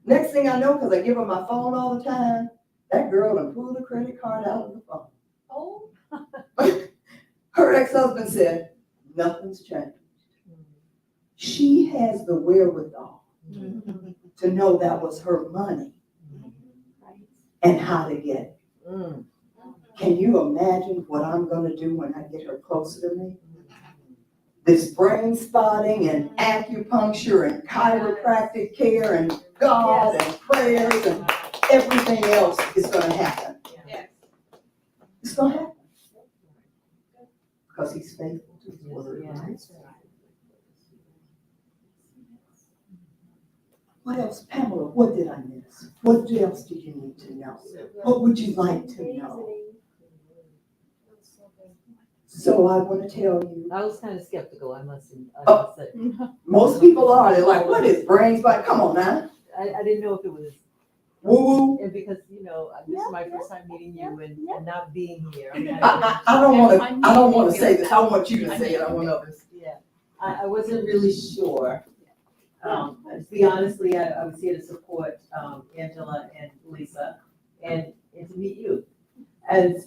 Next thing I know, because I give her my phone all the time, that girl done pulled the credit card out of the phone. Oh. Her ex-husband said, nothing's changed. She has the wherewithal to know that was her money and how to get it. Can you imagine what I'm going to do when I get her closer to me? This brain spotting and acupuncture and chiropractic care and God and prayers and everything else is going to happen. It's going to happen. Because he's faithful to his word. Right? What else, Pamela, what did I miss? What else do you need to know? What would you like to know? So I want to tell you. I was kind of skeptical, I must say. Most people are. They're like, what is brain spot? Come on now. I didn't know if it was woo-woo. And because, this is my first time meeting you and not being here. I don't want to say this. I want you to say it. I want others. Yeah, I wasn't really sure. To be honestly, I was here to support Angela and Lisa and to meet you. And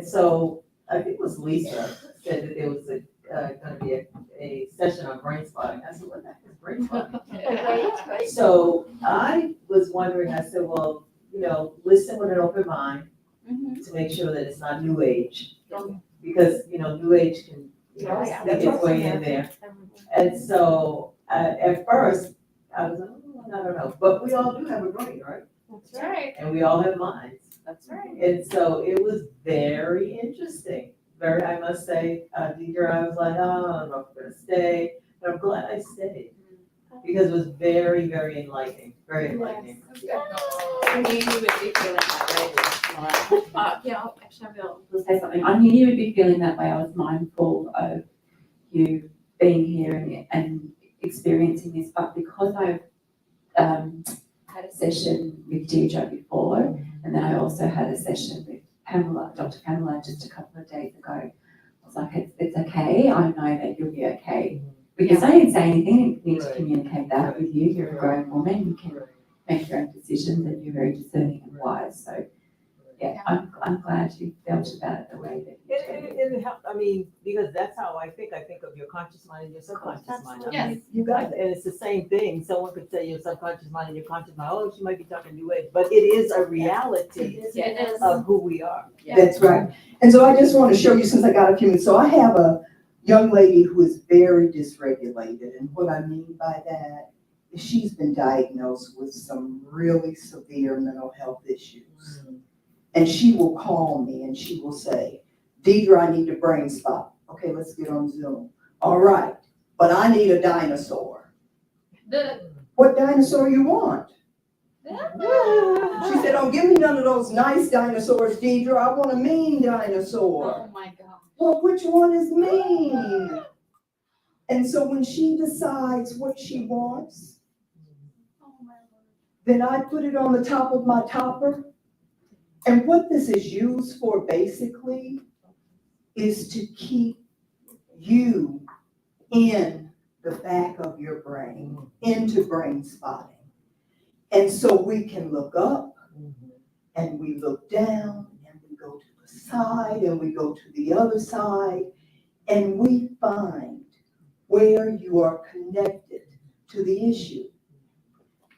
so I think it was Lisa said that there was going to be a session on brain spotting. I said, what the heck is brain spotting? Right. So I was wondering, I said, well, listen with an open mind to make sure that it's not new age. Because, new age can sneak its way in there. And so at first, I was like, I don't know. But we all do have a brain, right? That's right. And we all have minds. That's right. And so it was very interesting. I must say, Deidre, I was like, oh, I don't know if I'm gonna stay, but I'm glad I stayed because it was very, very enlightening, very enlightening. I knew you would be feeling that way, Laura. Actually, I will. I'll say something. I knew you would be feeling that way. I was mindful of you being here and experiencing this, but because I've had a session with Deidre before, and then I also had a session with Pamela, Dr. Pamela, just a couple of days ago. I was like, it's okay. I know that you'll be okay. Because I didn't say anything. I need to communicate that with you. You're a grown woman. You can make your own decisions, and you're very discerning and wise. So, yeah, I'm glad you felt about it the way that you did. It helped, I mean, because that's how I think of your conscious mind and your subconscious mind. I Yes. mean, you guys, and it's the same thing. Someone could say your subconscious mind and your conscious mind, oh, she might be talking new age, but it is a reality of who we are. That's right. And so I just want to show you, since I got a few minutes, so I have a young lady who is very dysregulated. And what I mean by that is she's been diagnosed with some really severe mental health issues. And she will call me and she will say, Deidre, I need a brain spot. Okay, let's get on Zoom. All right, but I need a dinosaur. What dinosaur you want? She said, don't give me none of those nice dinosaurs, Deidre. I want a mean dinosaur. Oh my God. Well, which one is mean? And so when she decides what she wants, then I put it on the top of my topper. And what this is used for basically is to keep you in the back of your brain, into brain spotting. And so we can look up and we look down and we go to the side and we go to the other side and we find where you are connected to the issue.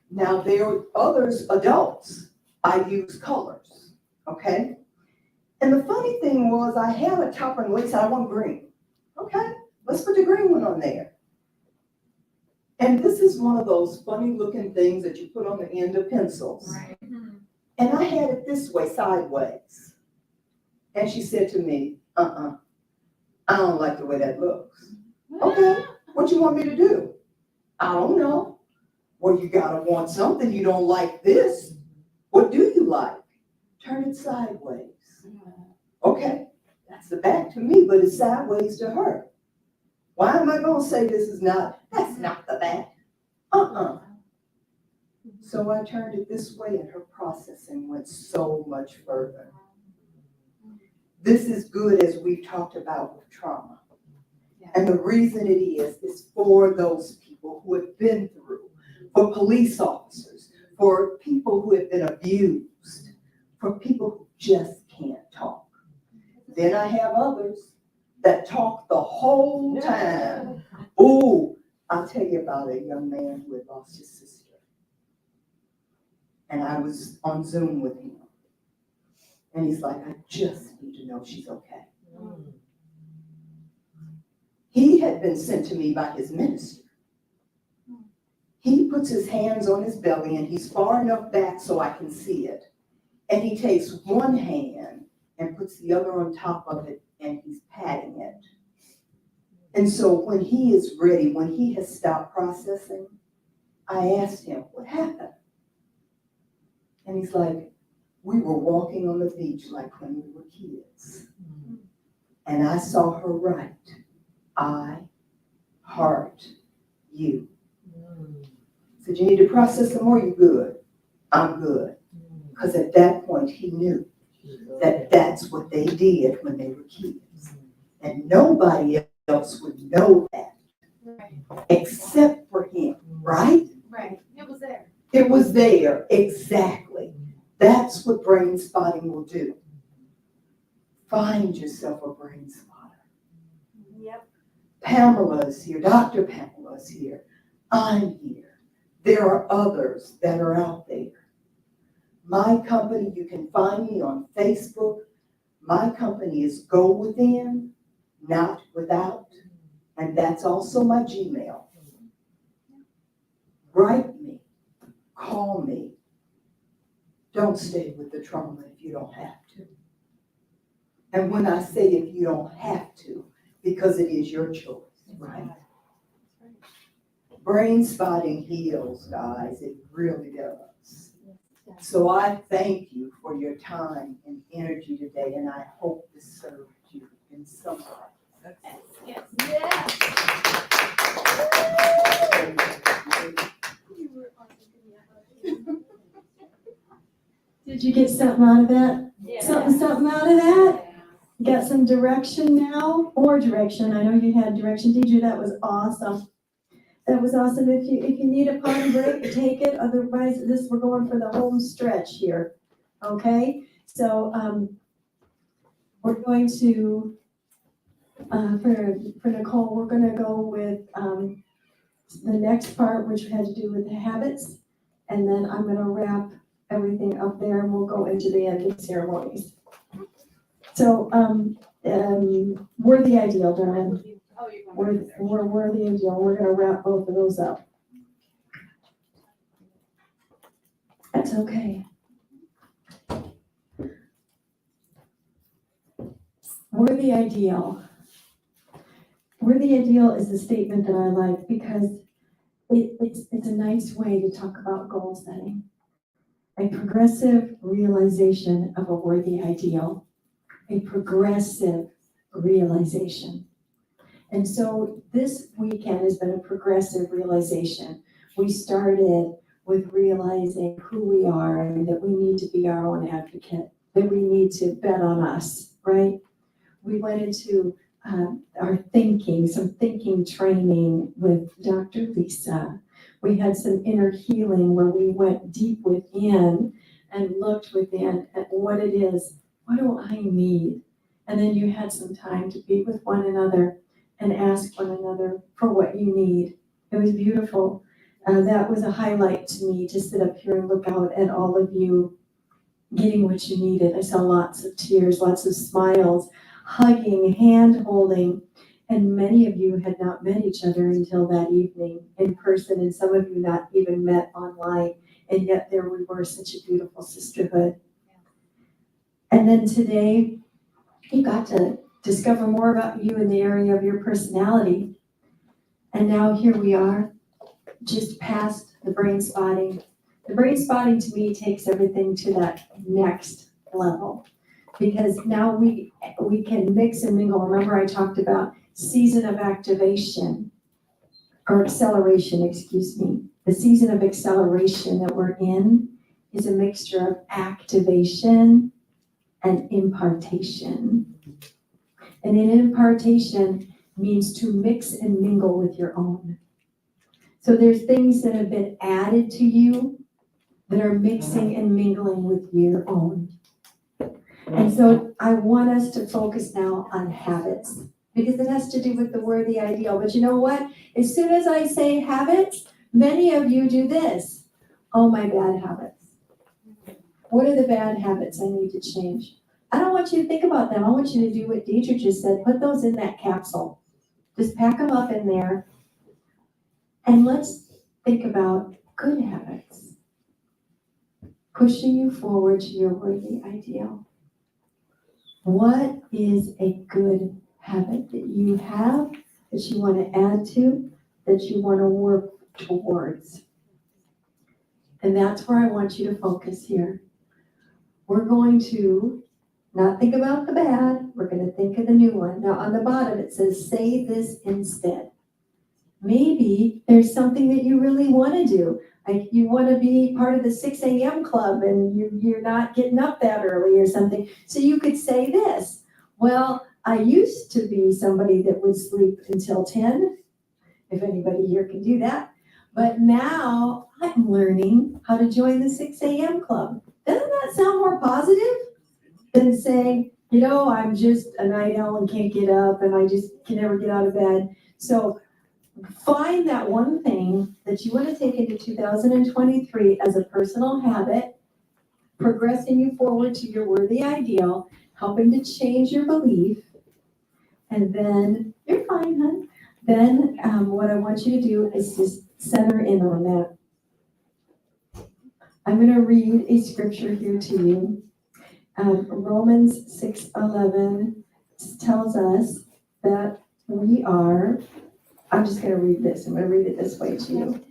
Now there are others, adults, I use colors, okay? And the funny thing was I had a topper and Lisa, I want green. Okay, let's put the green one on there. And this is one of those funny looking things that you put on the end of pencils. Right. And I had it this way, sideways. And she said to me, I don't like the way that looks. Okay, what you want me to do? I don't know. Well, you gotta want something. You don't like this. What do you like? Turn it sideways. Okay, that's the back to me, but it's sideways to her. Why am I gonna say that's not the back? So I turned it this way and her processing went so much further. This is good as we've talked about with trauma. And the reason it is for those people who have been through, for police officers, for people who have been abused, for people who just can't talk. Then I have others that talk the whole time. Ooh, I'll tell you about a young man who had lost his sister. And I was on Zoom with him. And he's like, I just need to know she's okay. He had been sent to me by his minister. He puts his hands on his belly and he's far enough back so I can see it. And he takes one hand and puts the other on top of it and he's patting it. And so when he is ready, when he has stopped processing, I asked him, what happened? And he's like, we were walking on the beach like when we were kids. And I saw her write, I heart you. Said, you need to process some more, you good? I'm good. Because at that point he knew that that's what they did when they were kids. And nobody else would know that except for him, right? Right. It was there. It was there, exactly. That's what brain spotting will do. Find yourself a brain spotter. Yep. Pamela is here, Dr. Pamela is here, I'm here. There are others that are out there. My company, you can find me on Facebook. My company is Go Within, Not Without, and that's also my Gmail. Write me, call me. Don't stay with the trauma if you don't have to. And when I say if you don't have to, because it is your choice, right? Brain spotting heals, guys, it really does. So I thank you for your time and energy today, and I hope this served you in some way. Yes. Did you get something out of that? Yeah. Some something out of that? Got some direction now, more direction. I know you had direction, teacher. That was awesome. That was awesome. If you need a potty break, take it. Otherwise, we're going for the home stretch here. Okay? So, we're going to, for Nicole, we're gonna go with, the next part, which had to do with the habits. And then I'm gonna wrap everything up there and we'll go into the ending ceremonies. So, we're the ideal, darling. We're the ideal. We're gonna wrap both of those up. That's okay. We're the ideal. We're the ideal is a statement that I like because it's a nice way to talk about goal setting. A progressive realization of a worthy ideal. A progressive realization. And so this weekend has been a progressive realization. We started with realizing who we are and that we need to be our own advocate, that we need to bet on us, right? We went into our thinking, some thinking training with Dr. Lisa. We had some inner healing where we went deep within and looked within at what it is. What do I need? And then you had some time to be with one another and ask one another for what you need. It was beautiful. That was a highlight to me to sit up here and look out at all of you getting what you needed. I saw lots of tears, lots of smiles, hugging, hand holding, and many of you had not met each other until that evening in person, and some of you not even met online, and yet there we were, such a beautiful sisterhood. And then today, you got to discover more about you in the area of your personality. And now here we are, just past the brain spotting. The brain spotting to me takes everything to that next level. Because now we can mix and mingle. Remember I talked about season of activation, or acceleration, excuse me. The season of acceleration that we're in is a mixture of activation and impartation. And an impartation means to mix and mingle with your own. So there's things that have been added to you that are mixing and mingling with your own. And so I want us to focus now on habits because it has to do with the worthy ideal. But you know what? As soon as I say habits, many of you do this. Oh, my bad habits. What are the bad habits I need to change? I don't want you to think about them. I want you to do what Deidre just said. Put those in that capsule. Just pack them up in there. And let's think about good habits. Pushing you forward to your worthy ideal. What is a good habit that you have, that you want to add to, that you want to work towards? And that's where I want you to focus here. We're going to not think about the bad, we're going to think of the new one. Now on the bottom it says, say this instead. Maybe there's something that you really want to do. Like you want to be part of the 6 a.m. club and you're not getting up that early or something. So you could say this, well, I used to be somebody that would sleep until 10, if anybody here can do that. But now I'm learning how to join the 6 a.m. club. Doesn't that sound more positive than saying, you know, I'm just a night owl and can't get up and I just can never get out of bed. So find that one thing that you want to take into 2023 as a personal habit, progressing you forward to your worthy ideal, helping to change your belief, and then you're fine, hon. Then what I want you to do is just center in on that. I'm going to read a scripture here to you. Romans 6:11 tells us that we are, I'm just going to read this. I'm going to read it this way to you.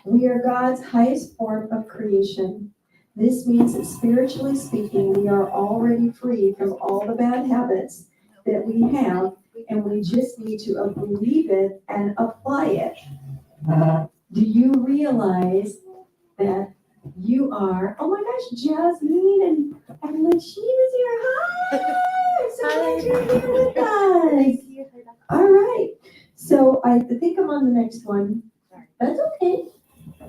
We are God's highest form of creation. This means that spiritually speaking, we are already free from all the bad habits that we have, and we just need to believe it and apply it. Do you realize that you are, oh my gosh, Jasmine and Lachine is here. with us. All right, so I think I'm on the next one. That's okay,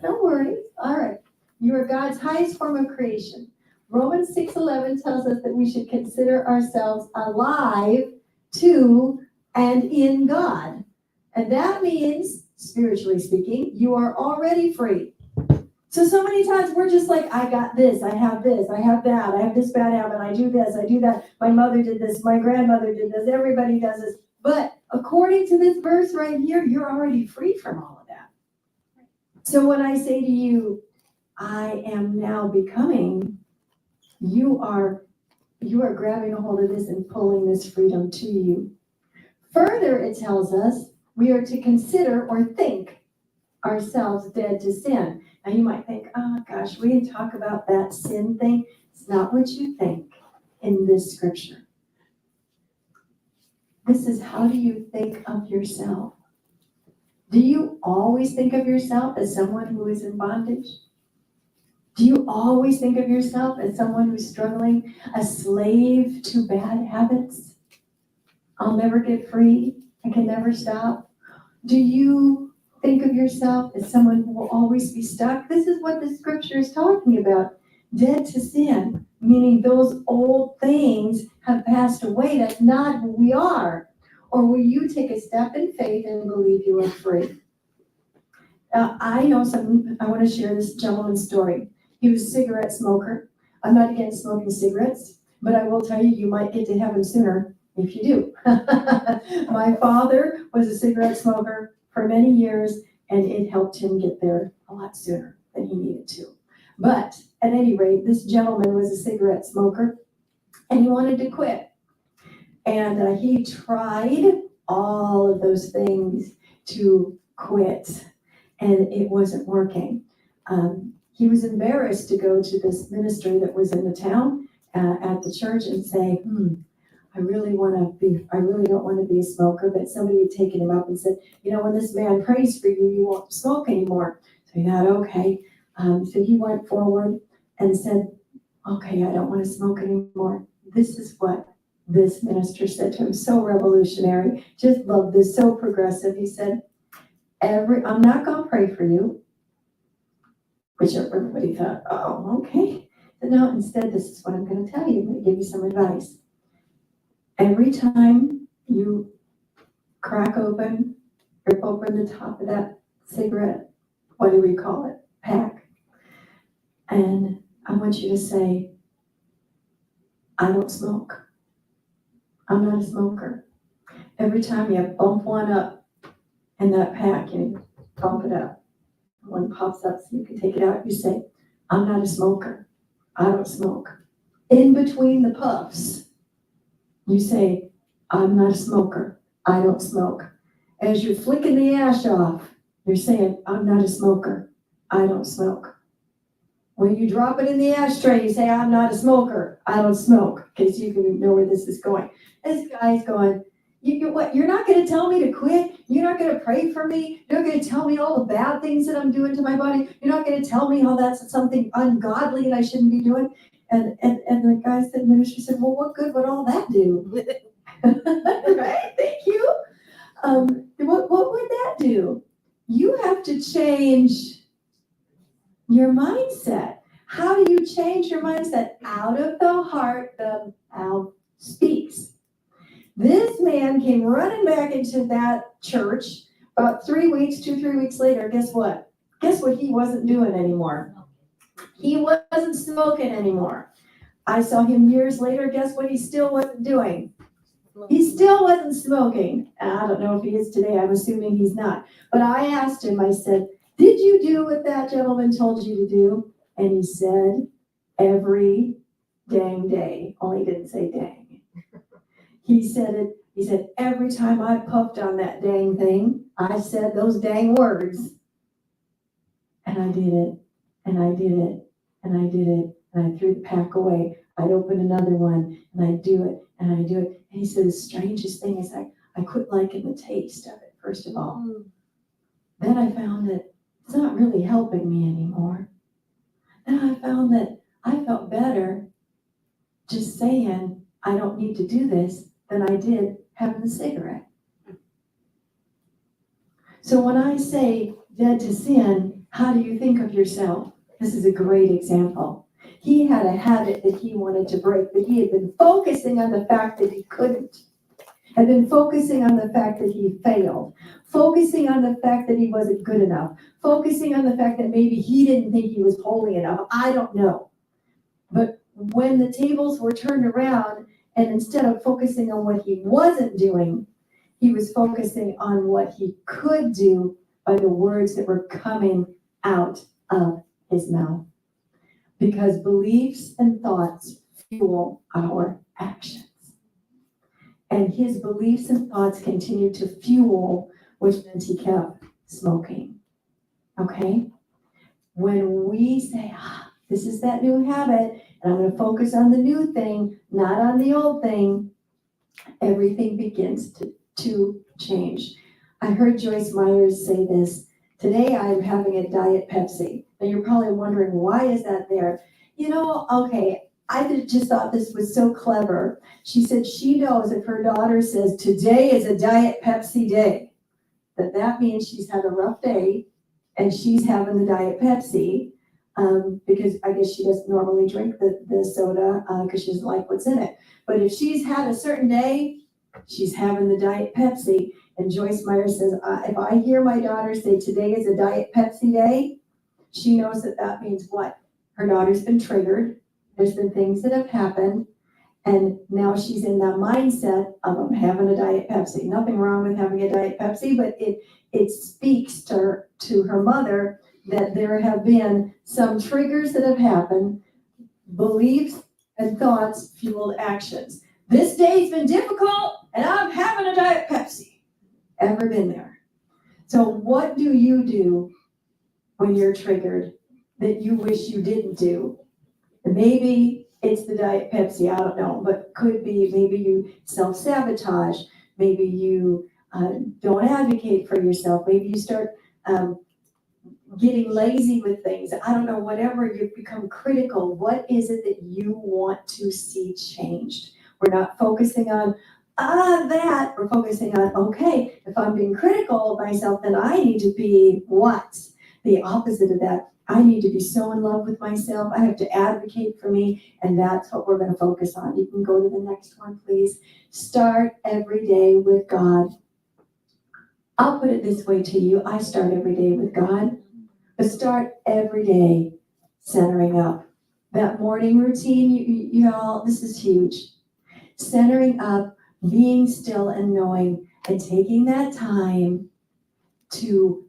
don't worry. All right, you are God's highest form of creation. Romans 6:11 tells us that we should consider ourselves alive to and in God. And that means, spiritually speaking, you are already free. So many times we're just like, I got this, I have that, I have this bad habit, I do this, I do that. My mother did this, my grandmother did this, everybody does this. But according to this verse right here, you're already free from all of that. So when I say to you, I am now becoming, you are grabbing a hold of this and pulling this freedom to you. Further, it tells us we are to consider or think ourselves dead to sin. Now you might think, oh gosh, we didn't talk about that sin thing. It's not what you think in this scripture. This is, how do you think of yourself? Do you always think of yourself as someone who is in bondage? Do you always think of yourself as someone who's struggling, a slave to bad habits? I'll never get free. I can never stop. Do you think of yourself as someone who will always be stuck? This is what the scripture is talking about. Dead to sin, meaning those old things have passed away. That's not who we are. Or will you take a step in faith and believe you are free? I know I want to share this gentleman's story. He was a cigarette smoker. I'm not against smoking cigarettes, but I will tell you, you might get to heaven sooner if you do. My father was a cigarette smoker for many years, and it helped him get there a lot sooner than he needed to. But at any rate, this gentleman was a cigarette smoker, and he wanted to quit. And he tried all of those things to quit, and it wasn't working. He was embarrassed to go to this ministry that was in the town at the church and say, I really don't want to be a smoker, but somebody had taken him up and said, when this man prays for you, you won't smoke anymore. So he thought, okay. So he went forward and said, okay, I don't want to smoke anymore. This is what this minister said to him, so revolutionary, just love this, so progressive. He said, I'm not going to pray for you, which everybody thought, oh, okay. But no, instead, this is what I'm going to tell you. I'm going to give you some advice. Every time you rip open the top of that cigarette, what do we call it? Pack. And I want you to say, I don't smoke. I'm not a smoker. Every time you bump one up in that pack, you bump it up. One pops up so you can take it out. You say, I'm not a smoker. I don't smoke. In between the puffs, you say, I'm not a smoker. I don't smoke. As you're flicking the ash off, you're saying, I'm not a smoker. I don't smoke. When you drop it in the ashtray, you say, I'm not a smoker. I don't smoke. Okay, so you can know where this is going. This guy's going, what? You're not going to tell me to quit? You're not going to pray for me? You're not going to tell me all the bad things that I'm doing to my body? You're not going to tell me how that's something ungodly and I shouldn't be doing? And the guy said, minister said, well, what good would all that do? Right? Thank you. What would that do? You have to change your mindset. How do you change your mindset? Out of the heart, the mouth speaks. This man came running back into that church about 3 weeks, 2-3 weeks later. Guess what? Guess what he wasn't doing anymore? He wasn't smoking anymore. I saw him years later. Guess what he still wasn't doing? He still wasn't smoking. I don't know if he is today. I'm assuming he's not. But I asked him, I said, did you do what that gentleman told you to do? And he said, every dang day. Only didn't say dang. He said it. He said, every time I puffed on that dang thing, I said those dang words. And I did it. And I did it. And I did it. And I threw the pack away. I'd open another one and I'd do it. And I do it. And he said, the strangest thing is I quit liking the taste of it, first of all. Then I found that it's not really helping me anymore. Then I found that I felt better just saying, I don't need to do this. than I did having the cigarette. So when I say dead to sin, how do you think of yourself? This is a great example. He had a habit that he wanted to break, but he had been focusing on the fact that he couldn't, had been focusing on the fact that he failed, focusing on the fact that he wasn't good enough, focusing on the fact that maybe he didn't think he was holy enough. I don't know. But when the tables were turned around, and instead of focusing on what he wasn't doing, he was focusing on what he could do by the words that were coming out of his mouth. Because beliefs and thoughts fuel our actions. And his beliefs and thoughts continued to fuel, which meant he kept smoking. Okay? When we say, this is that new habit, and I'm going to focus on the new thing, not on the old thing, everything begins to change. I heard Joyce Myers say this, today I'm having a Diet Pepsi. And you're probably wondering, why is that there? You know, okay, I just thought this was so clever. She said she knows if her daughter says, today is a Diet Pepsi day, that means she's had a rough day and she's having the Diet Pepsi. Because I guess she doesn't normally drink the soda because she doesn't like what's in it. But if she's had a certain day, she's having the Diet Pepsi. And Joyce Meyer says, if I hear my daughter say today is a Diet Pepsi day, she knows that means what? Her daughter's been triggered. There's been things that have happened. And now she's in that mindset of I'm having a Diet Pepsi. Nothing wrong with having a Diet Pepsi, but it speaks to her mother that there have been some triggers that have happened, beliefs and thoughts fueled actions. This day's been difficult and I'm having a Diet Pepsi. Ever been there? So what do you do when you're triggered that you wish you didn't do? And maybe it's the Diet Pepsi, I don't know, but could be maybe you self-sabotage, maybe you don't advocate for yourself, maybe you start getting lazy with things. I don't know, whatever, you've become critical. What is it that you want to see changed? We're not focusing on that. We're focusing on, okay, if I'm being critical of myself, then I need to be what? The opposite of that. I need to be so in love with myself. I have to advocate for me, and that's what we're going to focus on. You can go to the next one, please. Start every day with God. I'll put it this way to you. I start every day with God. But start every day centering up. That morning routine, you all, this is huge. Centering up, being still and knowing, and taking that time to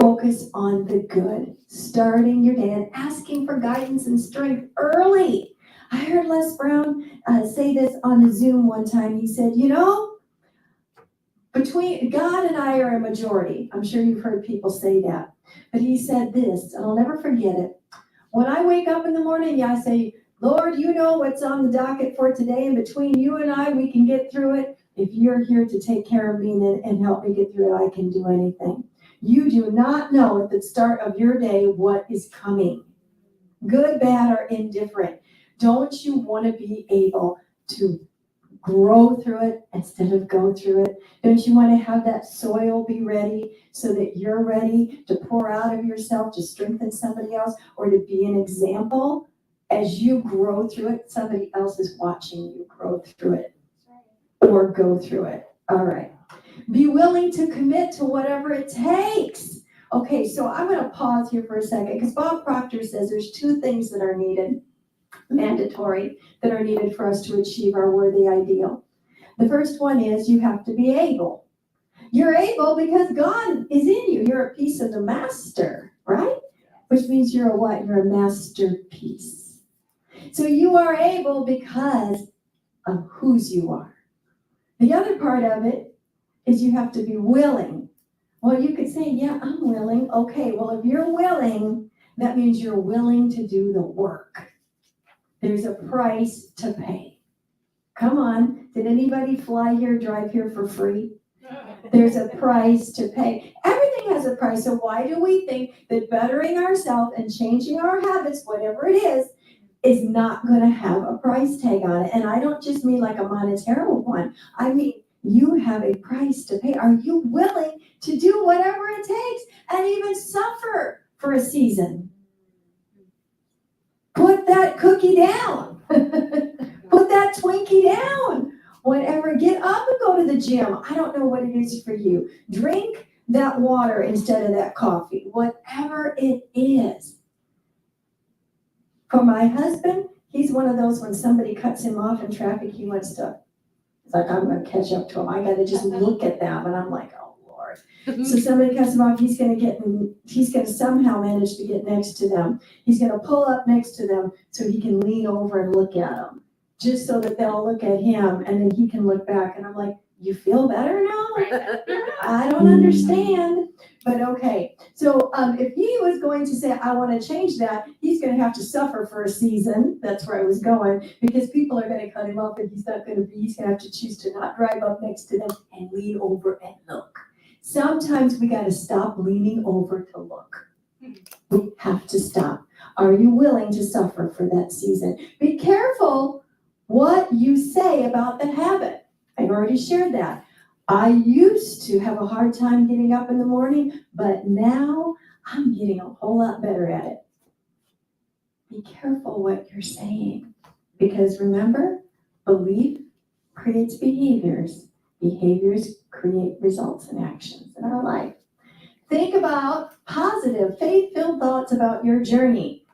focus on the good. Starting your day and asking for guidance and strength early. I heard Les Brown say this on a Zoom one time. He said, you know, between God and I are a majority. I'm sure you've heard people say that. But he said this, and I'll never forget it. When I wake up in the morning, I say, Lord, you know what's on the docket for today, and between you and I, we can get through it. If you're here to take care of me and help me get through it, I can do anything. You do not know at the start of your day what is coming. Good, bad, or indifferent. Don't you want to be able to grow through it instead of go through it? Don't you want to have that soil be ready so that you're ready to pour out of yourself to strengthen somebody else or to be an example? As you grow through it, somebody else is watching you grow through it or go through it. All right. Be willing to commit to whatever it takes. Okay, so I'm going to pause here for a second because Bob Proctor says there's two things that are needed, mandatory, that are needed for us to achieve our worthy ideal. The first one is you have to be able. You're able because God is in you. You're a piece of the master, right? Which means you're a what? You're a masterpiece. So you are able because of whose you are. The other part of it is you have to be willing. Well, you could say, yeah, I'm willing. Okay, well, if you're willing, that means you're willing to do the work. There's a price to pay. Come on, did anybody fly here, drive here for free? There's a price to pay. Everything has a price, so why do we think that bettering ourselves and changing our habits, whatever it is, is not gonna have a price tag on it. And I don't just mean like a monetary one. I mean, you have a price to pay. Are you willing to do whatever it takes and even suffer for a season? Put that cookie down. Put that Twinkie down. Whatever, get up and go to the gym. I don't know what it is for you. Drink that water instead of that coffee. Whatever it is. For my husband, he's one of those when somebody cuts him off in traffic, he wants to, it's like, I'm gonna catch up to him. I gotta just look at them and I'm like, oh Lord. So somebody cuts him off, he's gonna somehow manage to get next to them. He's gonna pull up next to them so he can lean over and look at them. Just so that they'll look at him and then he can look back. And I'm like, you feel better now? I don't understand, but okay. So if he was going to say, I want to change that, he's going to have to suffer for a season. That's where I was going, because people are going to cut him off and he's going to have to choose to not drive up next to them and lean over and look. Sometimes we got to stop leaning over to look. We have to stop. Are you willing to suffer for that season? Be careful what you say about the habit. I've already shared that. I used to have a hard time getting up in the morning, but now I'm getting a whole lot better at it. Be careful what you're saying, because remember, belief creates behaviors. Behaviors create results and actions in our life. Think about positive, faith-filled thoughts about your journey.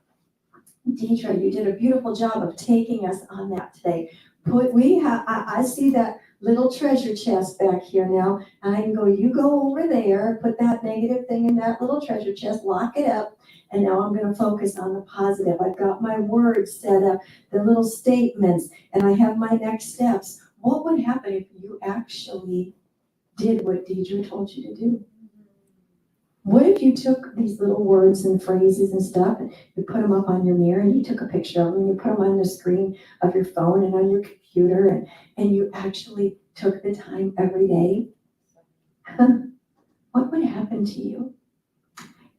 Deidre, you did a beautiful job of taking us on that today. I see that little treasure chest back here now, and I can go, you go over there, put that negative thing in that little treasure chest, lock it up, and now I'm gonna focus on the positive. I've got my words set up, the little statements, and I have my next steps. What would happen if you actually did what Deidre told you to do? What if you took these little words and phrases and stuff and you put them up on your mirror and you took a picture of them and you put them on the screen of your phone and on your computer and you actually took the time every day? What would happen to you?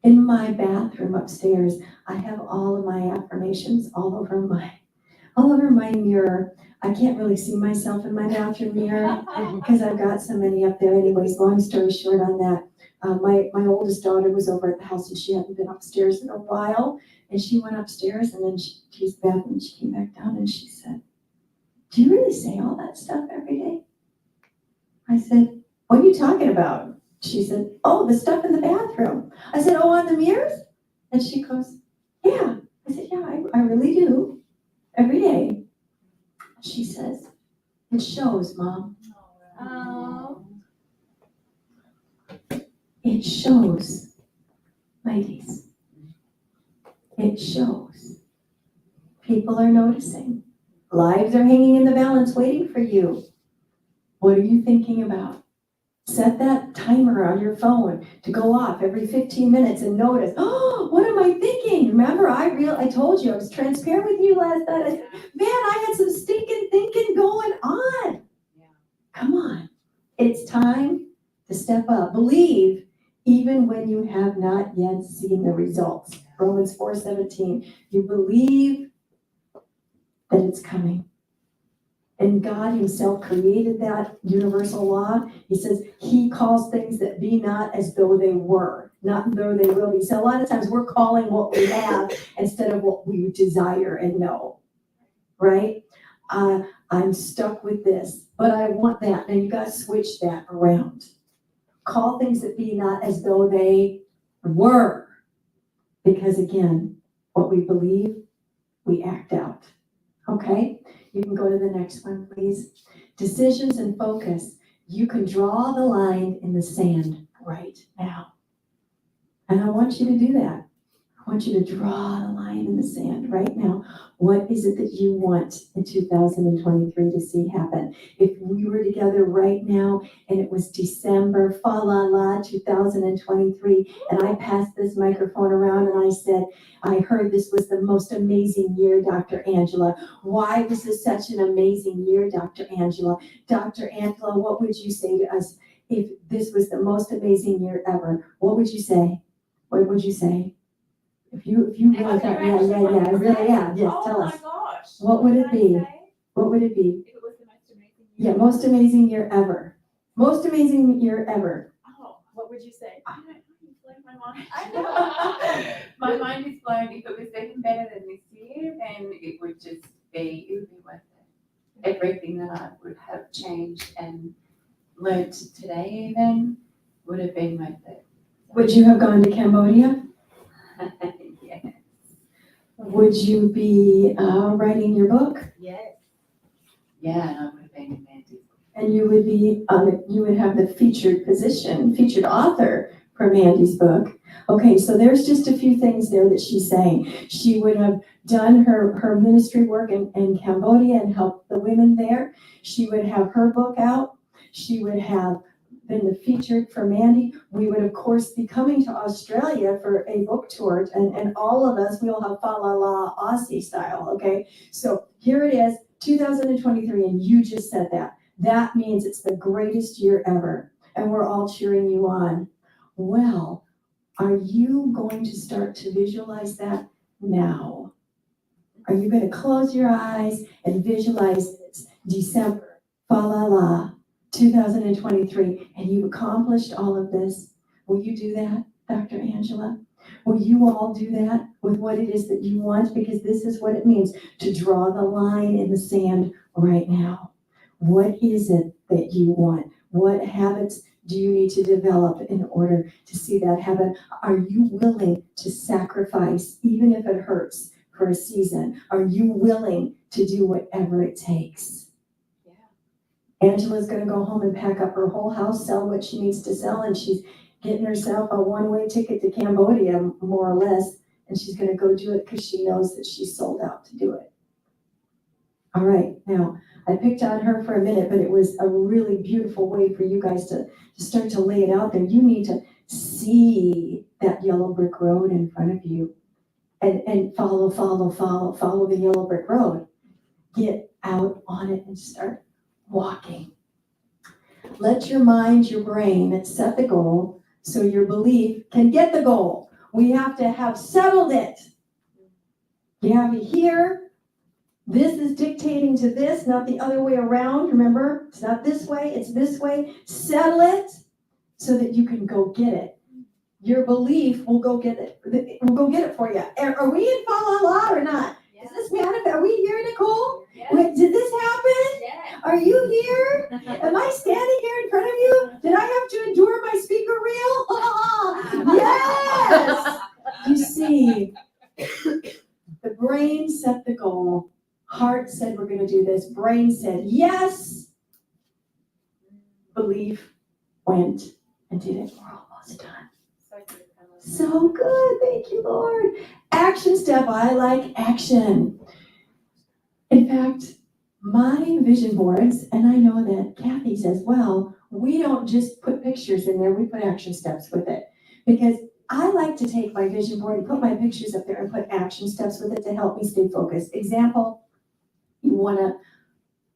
In my bathroom upstairs, I have all of my affirmations all over my mirror. I can't really see myself in my bathroom mirror because I've got so many up there. Anyways, long story short on that, my oldest daughter was over at the house and she hadn't been upstairs in a while. And she went upstairs and then she used the bathroom and she came back down and she said, do you really say all that stuff every day? I said, what are you talking about? She said, oh, the stuff in the bathroom. I said, oh, on the mirrors? And she goes, yeah. I said, yeah, I really do. Every day. She says, it shows, Mom. Oh. It shows, ladies. It shows. People are noticing. Lives are hanging in the balance waiting for you. What are you thinking about? Set that timer on your phone to go off every 15 minutes and notice, oh, what am I thinking? Remember, I told you, I was transparent with you last night. I said, man, I had some stinking thinking going on. Yeah. Come on. It's time to step up. Believe even when you have not yet seen the results. Romans 4:17. You believe that it's coming. And God himself created that universal law. He says he calls things that be not as though they were, not though they will be. So a lot of times we're calling what we have instead of what we desire and know, right? I'm stuck with this, but I want that. And you got to switch that around. Call things that be not as though they were. Because again, what we believe, we act out. Okay? You can go to the next one, please. Decisions and focus. You can draw the line in the sand right now. And I want you to do that. I want you to draw the line in the sand right now. What is it that you want in 2023 to see happen? If we were together right now and it was December, fa la la, 2023, and I passed this microphone around and I said, I heard this was the most amazing year, Dr. Angela. Why was this such an amazing year, Dr. Angela? Dr. Angela, what would you say to us if this was the most amazing year ever? What would you say? What would you say? If you really thought, yeah, really, yeah, yes, tell us. Gosh. What would it be? What would it be? If it was the most amazing year. Yeah, most amazing year ever. Most amazing year ever. Oh, what would you say? I don't know, you blow my mind. I know. My mind is blown. If it was even better than this year, then it would just be, it would be worth it. Everything that I would have changed and learnt today even would have been worth it. Would you have gone to Cambodia? Yes. Would you be writing your book? Yes. Yeah, and I would have been in Mandy's. And you would be you would have the featured position, featured author for Mandy's book. Okay, so there's just a few things there that she's saying. She would have done her ministry work in Cambodia and helped the women there. She would have her book out. She would have been the featured for Mandy. We would, of course, be coming to Australia for a book tour, and all of us, we'll have fa la la Aussie style, okay? So here it is, 2023, and you just said that. That means it's the greatest year ever, and we're all cheering you on. Well, are you going to start to visualize that now? Are you going to close your eyes and visualize it's December, fa la la, 2023, and you've accomplished all of this? Will you do that, Dr. Angela? Will you all do that with what it is that you want? Because this is what it means to draw the line in the sand right now. What is it that you want? What habits do you need to develop in order to see that happen? Are you willing to sacrifice, even if it hurts, for a season? Are you willing to do whatever it takes? Angela's going to go home and pack up her whole house, sell what she needs to sell, and she's getting herself a one-way ticket to Cambodia, more or less, and she's going to go do it because she knows that she's sold out to do it. All right, now, I picked on her for a minute, but it was a really beautiful way for you guys to start to lay it out there. You need to see that yellow brick road in front of you and follow the yellow brick road. Get out on it and start walking. Let your mind, your brain, set the goal so your belief can get the goal. We have to have settled it. You have it here. This is dictating to this, not the other way around. Remember, it's not this way, it's this way. Settle it so that you can go get it. Your belief will go get it. We'll go get it for you. Are we in fa la la or not? Yeah. Is this manifest? Are we here, Nicole? Yeah. Wait, did this happen? Yeah. Are you here? Am I standing here in front of you? Did I have to endure my speaker reel? Yes! You see, the brain set the goal. Heart said we're going to do this. Brain said yes. Belief went and did it. We're almost done. So good. Thank you, Lord. Action step. I like action. In fact, my vision boards, and I know that Kathy says, well, we don't just put pictures in there. We put action steps with it. Because I like to take my vision board and put my pictures up there and put action steps with it to help me stay focused. Example, you want to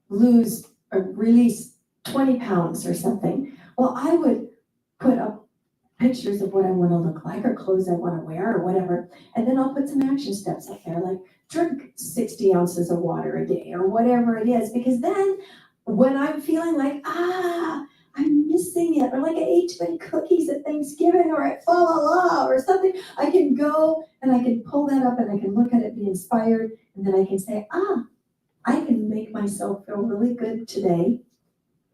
lose or release 20 pounds or something. Well, I would put up pictures of what I want to look like or clothes I want to wear or whatever. And then I'll put some action steps up there, like drink 60 ounces of water a day or whatever it is. Because then when I'm feeling like, I'm missing it, or like I ate too many cookies at Thanksgiving or at fa la la or something, I can go and I can pull that up and I can look at it, be inspired, and then I can say, I can make myself feel really good today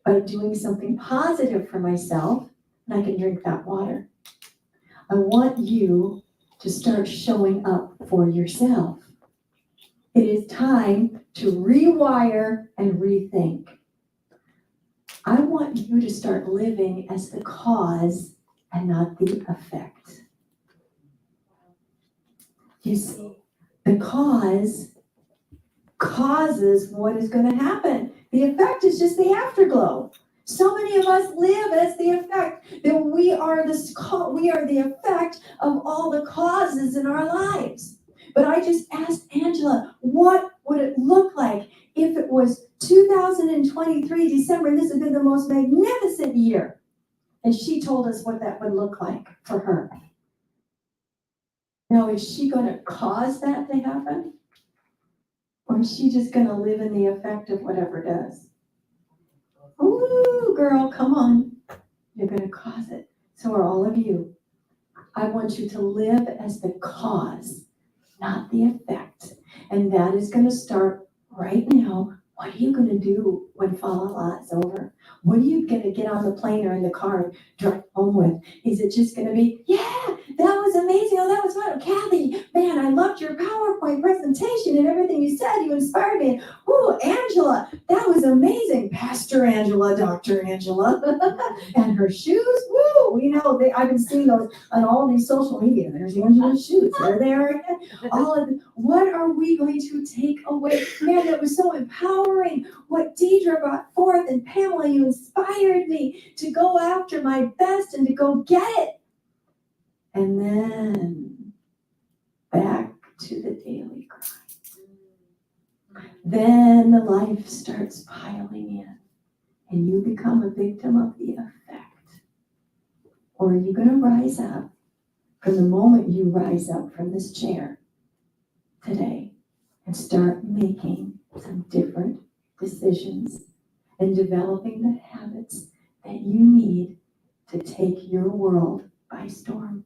by doing something positive for myself, and I can drink that water. I want you to start showing up for yourself. It is time to rewire and rethink. I want you to start living as the cause and not the effect. You see, the cause causes what is going to happen. The effect is just the afterglow. So many of us live as the effect, that we are the effect of all the causes in our lives. But I just asked Angela, what would it look like if it was 2023 December, and this has been the most magnificent year? And she told us what that would look like for her. Now, is she gonna cause that to happen? Or is she just gonna live in the effect of whatever does? Ooh, girl, come on. You're gonna cause it. So are all of you. I want you to live as the cause, not the effect. And that is gonna start right now. What are you gonna do when Fa-la-la is over? What are you gonna get on the plane or in the car and drive home with? Is it just gonna be, yeah, that was amazing, oh, that was fun, Kathy, man, I loved your PowerPoint presentation and everything you said, you inspired me. Ooh, Angela, that was amazing, Pastor Angela, Dr. Angela, and her shoes, woo, I've been seeing those on all of these social media, there's Angela's shoes, there they are again, what are we going to take away? Man, that was so empowering, what Deidre brought forth, and Pamela, you inspired me to go after my best and to go get it. And then back to the daily grind. Then the life starts piling in and you become a victim of the effect. Or are you going to rise up from the moment you rise up from this chair today and start making some different decisions and developing the habits that you need to take your world by storm?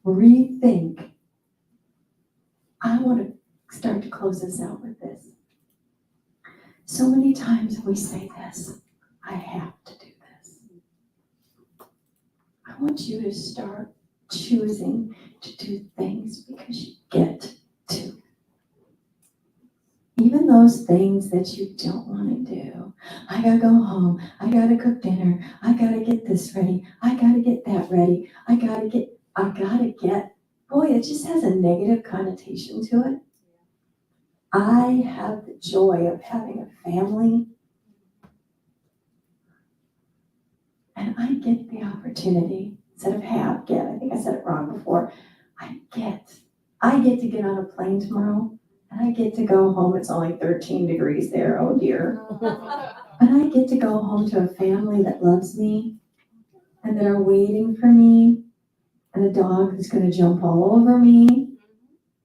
Rethink. I want to start to close this out with this. So many times we say this, I have to do this. I want you to start choosing to do things because you get to. Even those things that you don't want to do. I gotta go home. I gotta cook dinner. I gotta get this ready. I gotta get that ready. I gotta get. Boy, it just has a negative connotation to it. I have the joy of having a family. And I get the opportunity, instead of I think I said it wrong before. I get to get on a plane tomorrow and I get to go home. It's only 13 degrees there, oh dear. But I get to go home to a family that loves me and that are waiting for me, and a dog who's gonna jump all over me.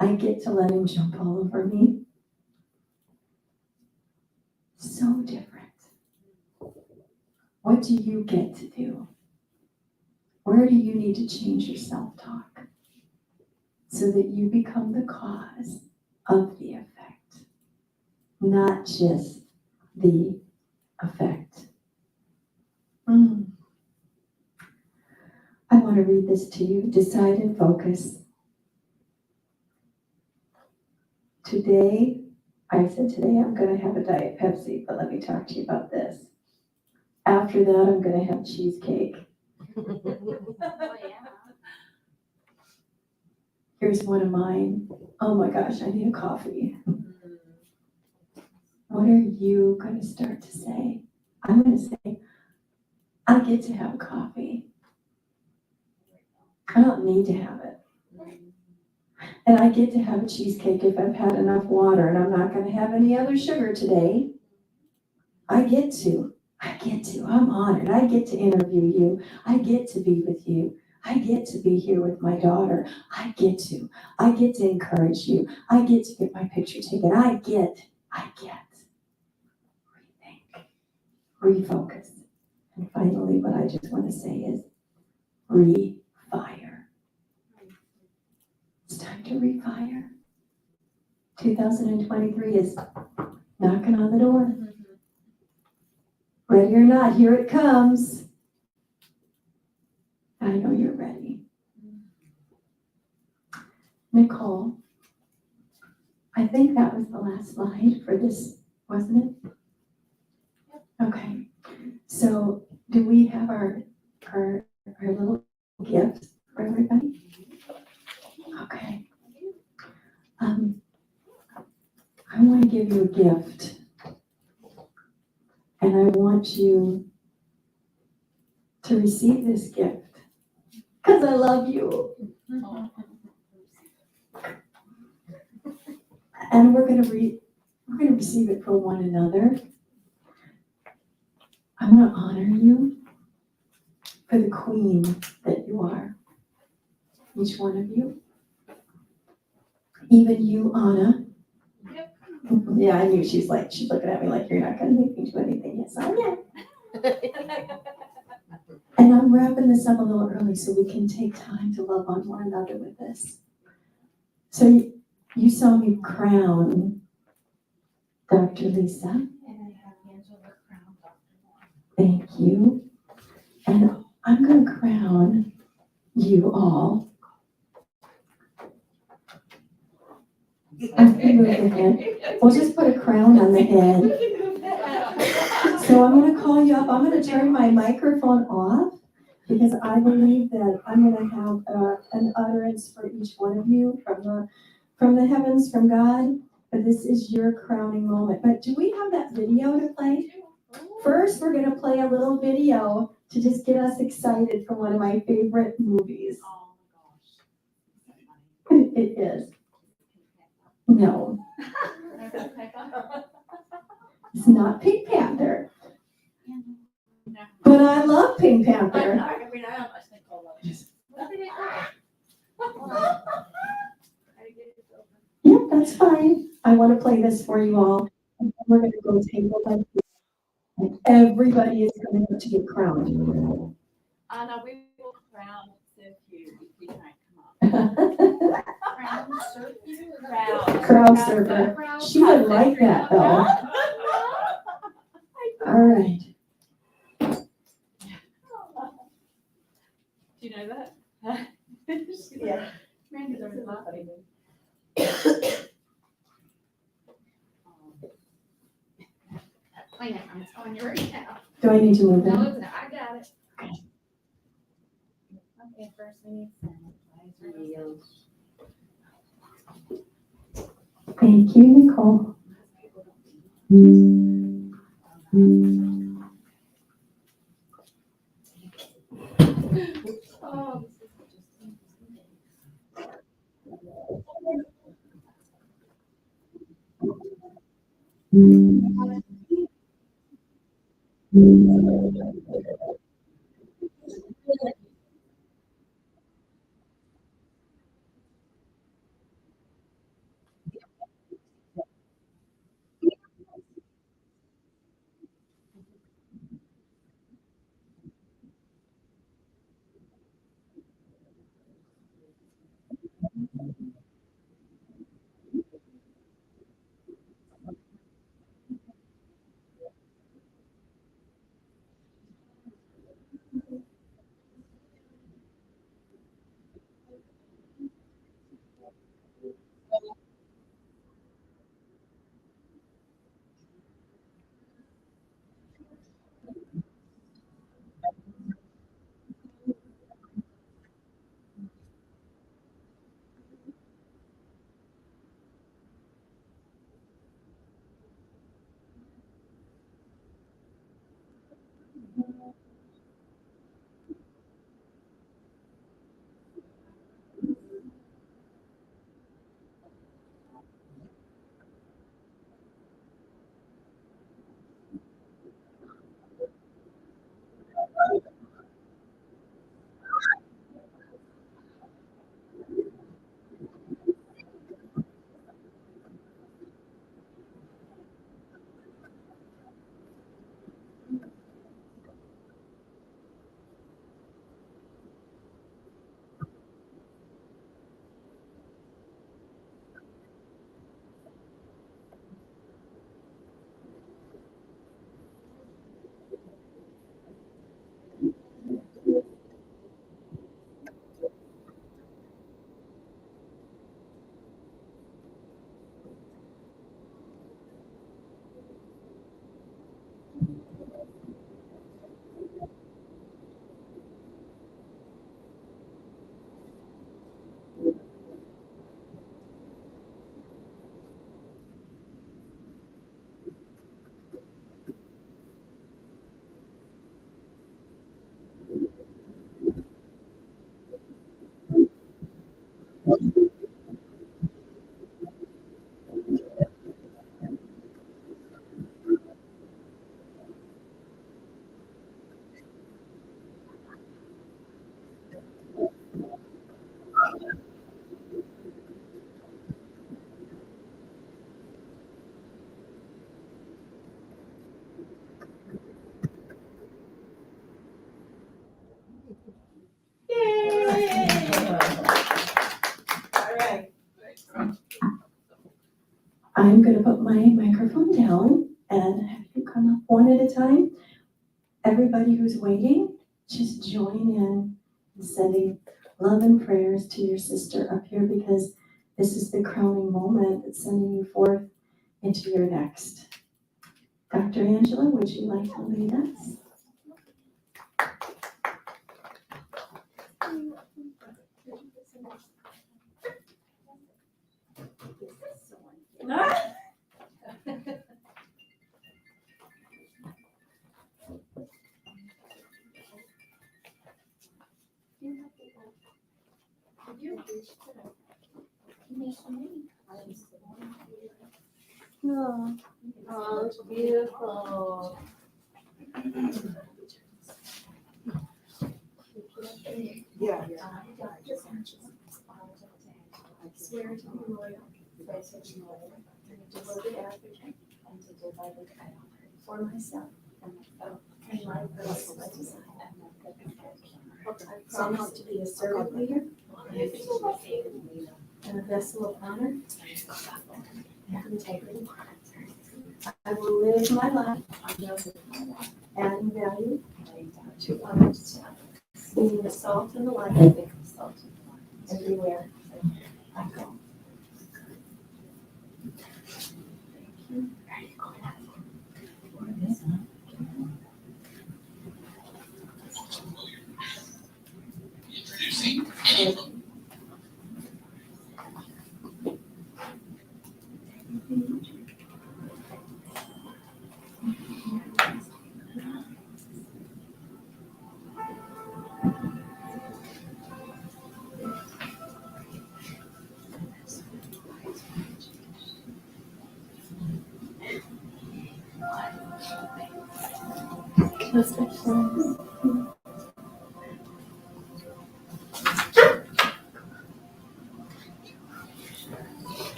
I get to let him jump all over me. So different. What do you get to do? Where do you need to change your self-talk so that you become the cause of the effect, not just the effect? I want to read this to you. Decide and focus. Today I'm going to have a Diet Pepsi, but let me talk to you about this. After that, I'm going to have cheesecake. Here's one of mine. Oh my gosh, I need a coffee. What are you going to start to say? I'm going to say, I get to have coffee. I don't need to have it. And I get to have a cheesecake if I've had enough water, and I'm not going to have any other sugar today. I get to. I'm honored. I get to interview you. I get to be with you. I get to be here with my daughter. I get to encourage you. I get to get my picture taken. I get. Rethink. Refocus. And finally, what I just want to say is refire. It's time to refire. 2023 is knocking on the door. Ready or not, here it comes. I know you're ready. Nicole, I think that was the last slide for this, wasn't it? Okay. So do we have our little gift for everybody? Okay. I want to give you a gift. And I want you to receive this gift because I love you. And we're going to receive it for one another. I'm going to honor you for the queen that you are. each one of you. Even you, Anna. Yep. Yeah, I knew she's looking at me like, you're not gonna make me do anything. Yes, I am. And I'm wrapping this up a little early so we can take time to love on one another with this. So you saw me crown Dr. Lisa. And I have Angela crown Dr. Thank you. And I'm gonna crown you all. After you move the head, we'll just put a crown on the head. So I'm gonna call you up. I'm gonna turn my microphone off because I believe that I'm gonna have an utterance for each one of you from the heavens, from God. But this is your crowning moment. But do we have that video to play? First, we're gonna play a little video to just get us excited for one of my favorite movies. Oh my gosh. It is. No, it's not Pink Panther. But I love Pink Panther. Yep, that's fine. I want to play this for you all. And we're going to go table by table. And everybody is coming up to get crowned. Anna, we will crown you if you can't come up. Crowd surfer. She would like that though. All right. Do you know that? Yeah. Randy's already laughing. Wait, I'm telling you right now. Do I need to move No, in? it's not. I got it. Okay, first we need sanitizer. Thank you, Nicole. Oh, I'm gonna put my microphone down and have you come up one at a time. Everybody who's waiting, just join in sending love and prayers to your sister up here because this is the crowning moment that's sending you forth into your next. Dr. Angela, would you like to lead us? Oh, it's beautiful. Yeah. I swear to be loyal, to devoted advocate, and to devoted advocate for myself and my fellow and my fellow citizens. I promise to be a servant leader and a vessel of honor and integrity. I will live my life adding value to others, being the salt and the light everywhere I go.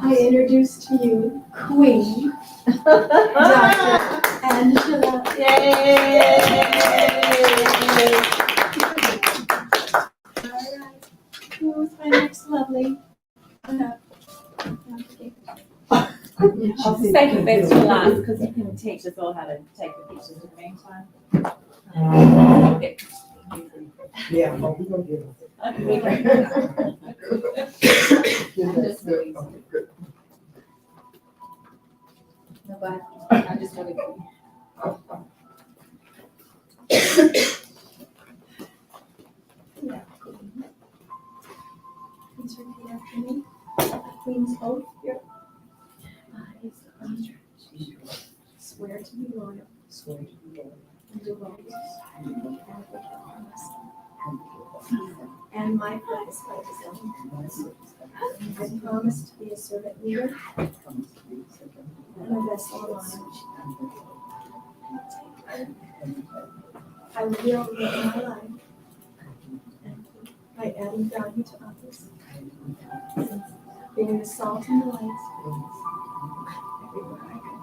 I introduce to you Queen Dr. Angela. Yay! Who's my next lovely? I'll save the best for last because you can teach us all how to take the pictures in the meantime. Yeah, well, we gonna get Just really- No, but I just want to. Please repeat after me. Queen's oath here. I swear to be loyal. And devoted. And my purpose by design. I promise to be a servant leader and a vessel of honor. I will live my life by adding value to others, being the salt and the light everywhere I go.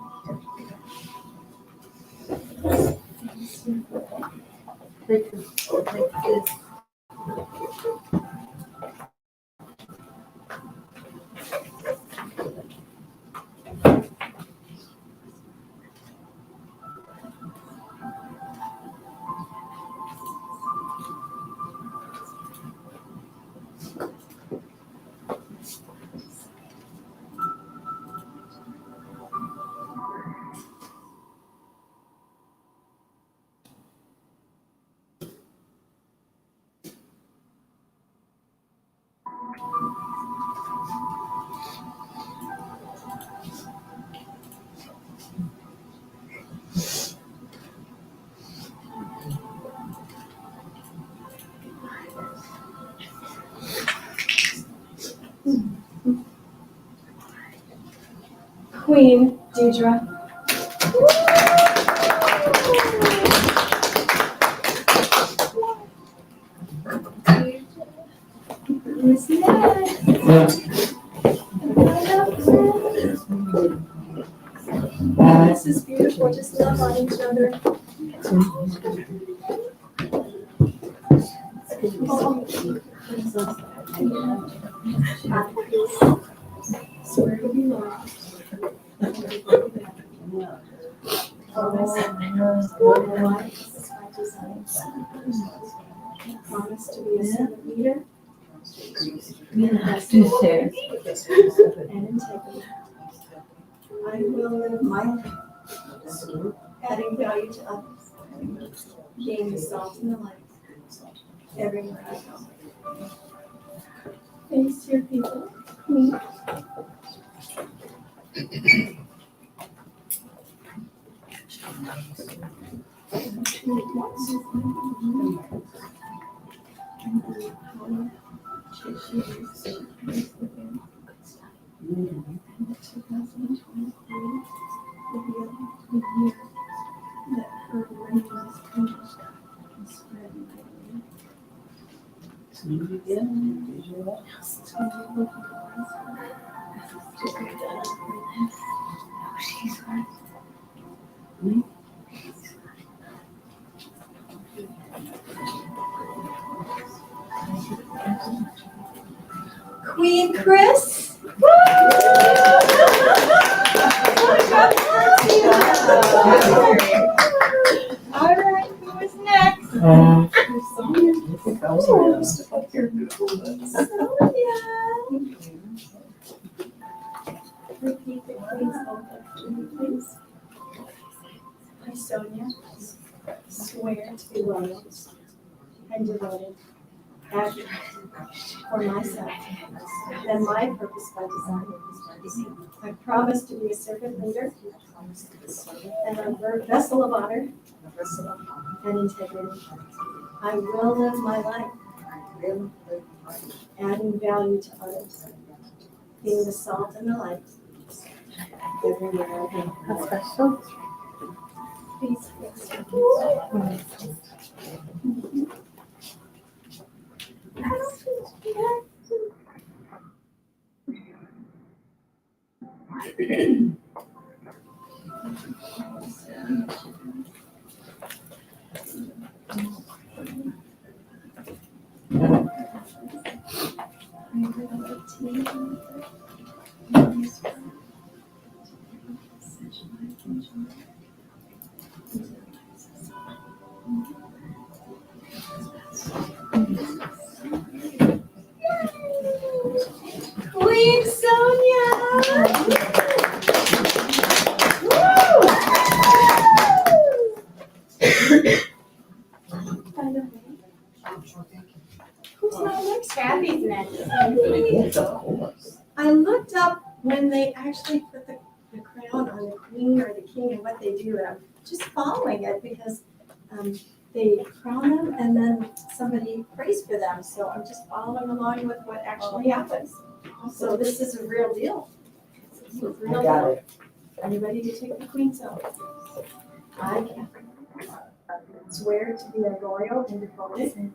Queen Deidre. Who's next? This is beautiful, just love on each other. Swear to be loyal. Promise to be a servant leader. And integrity. I will live my life, adding value to others, being the salt and the light everywhere I go. Face your people. Me. Queen Chris. All right, who is next? Repeat the Queen's oath after me, please. I, Sonia, swear to be loyal and devoted, accurate for myself and my purpose by design. I promise to be a servant leader and a vessel of honor and integrity. I will live my life adding value to others, being the salt and the light everywhere I go. How special. Please fix Queen Sonia! Who's my next? Kathy's next. I looked up when they actually put the crown on the queen or the king and what they do, and I'm just following it because they crown them and then somebody prays for them. So I'm just following along with what actually happens. So this is a real deal. It's a real deal. Are you ready to take the queen's oath? I, Catherine, swear to be a loyal and devoted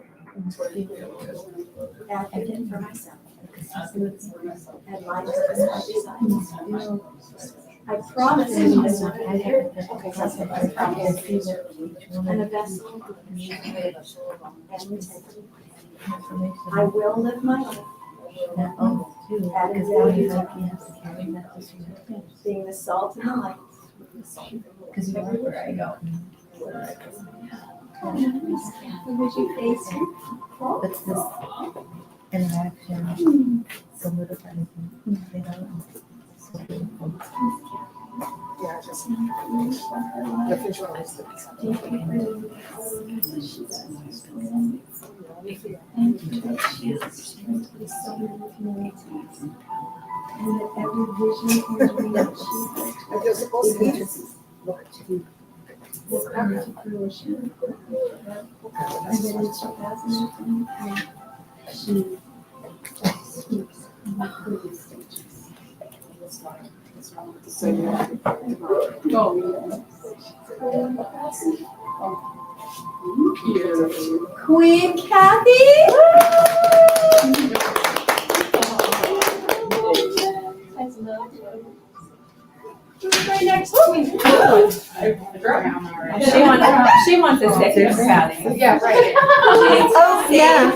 advocate for myself and my purpose by design. I promise to be a servant leader and a vessel and integrity. I will live my life adding value to others, being the salt and the light everywhere I go. Would you face me? What's this interaction solidifies me, you know? Yeah, just the visualize the And that every vision and dream that she and they're supposed to be will come to fruition. And then in 2023, she speaks in the early stages. Queen Kathy! the second Patty. Yeah, right. Oh, yeah.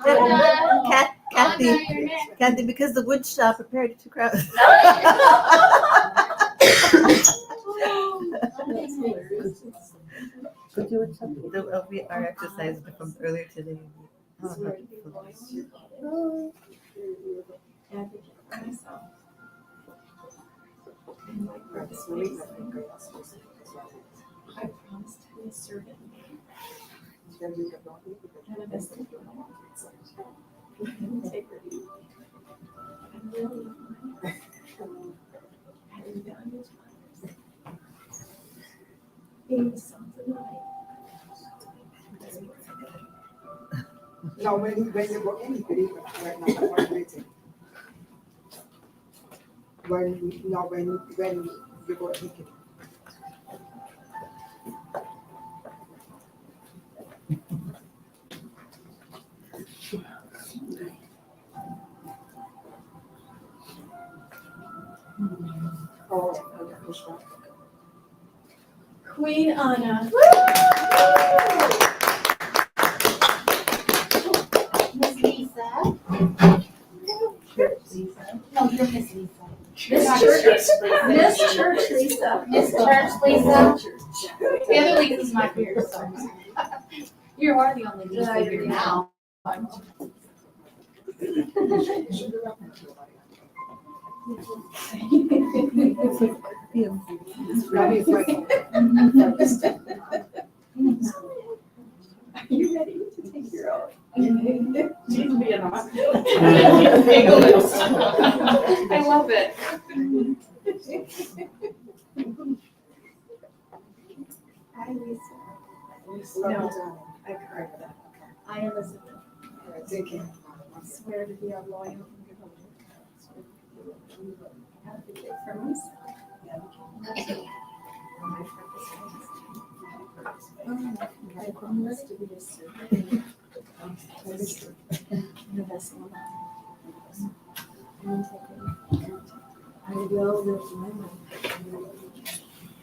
Anna. Kathy, Kathy, because the wood shop prepared to crowd. Our exercise from earlier today. I promise to be a servant. And a best integrity. And really, having value to others. Being the sons of light. Now, when you go in, you believe right now, what do you think? When you go in, Queen Anna. Miss Lisa. No, you're Miss Lisa. Miss Church. Miss Church Lisa. Miss Church Lisa. The other Lisa's not here, so. You are the only Lisa here now. Are you ready to take your own? She's being honest. I love it. Hi, Lisa. No, I correct that. I, Elizabeth, thinking, swear to be a loyal and devoted advocate for myself. And my purpose I promise to be a servant and a vessel of honor and integrity. I will live my life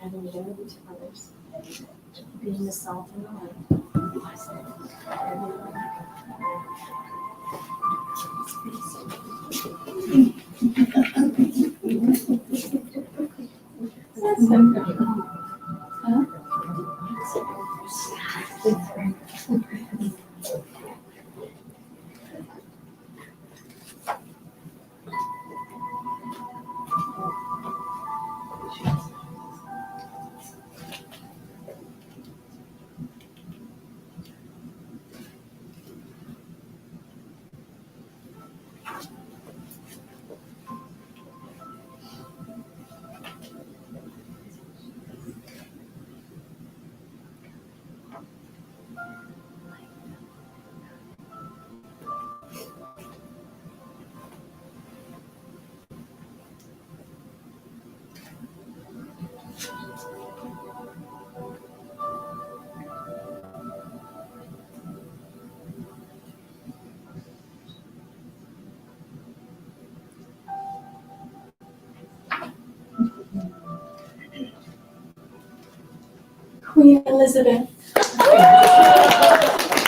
having value to others, being the salt and the light. Queen Elizabeth.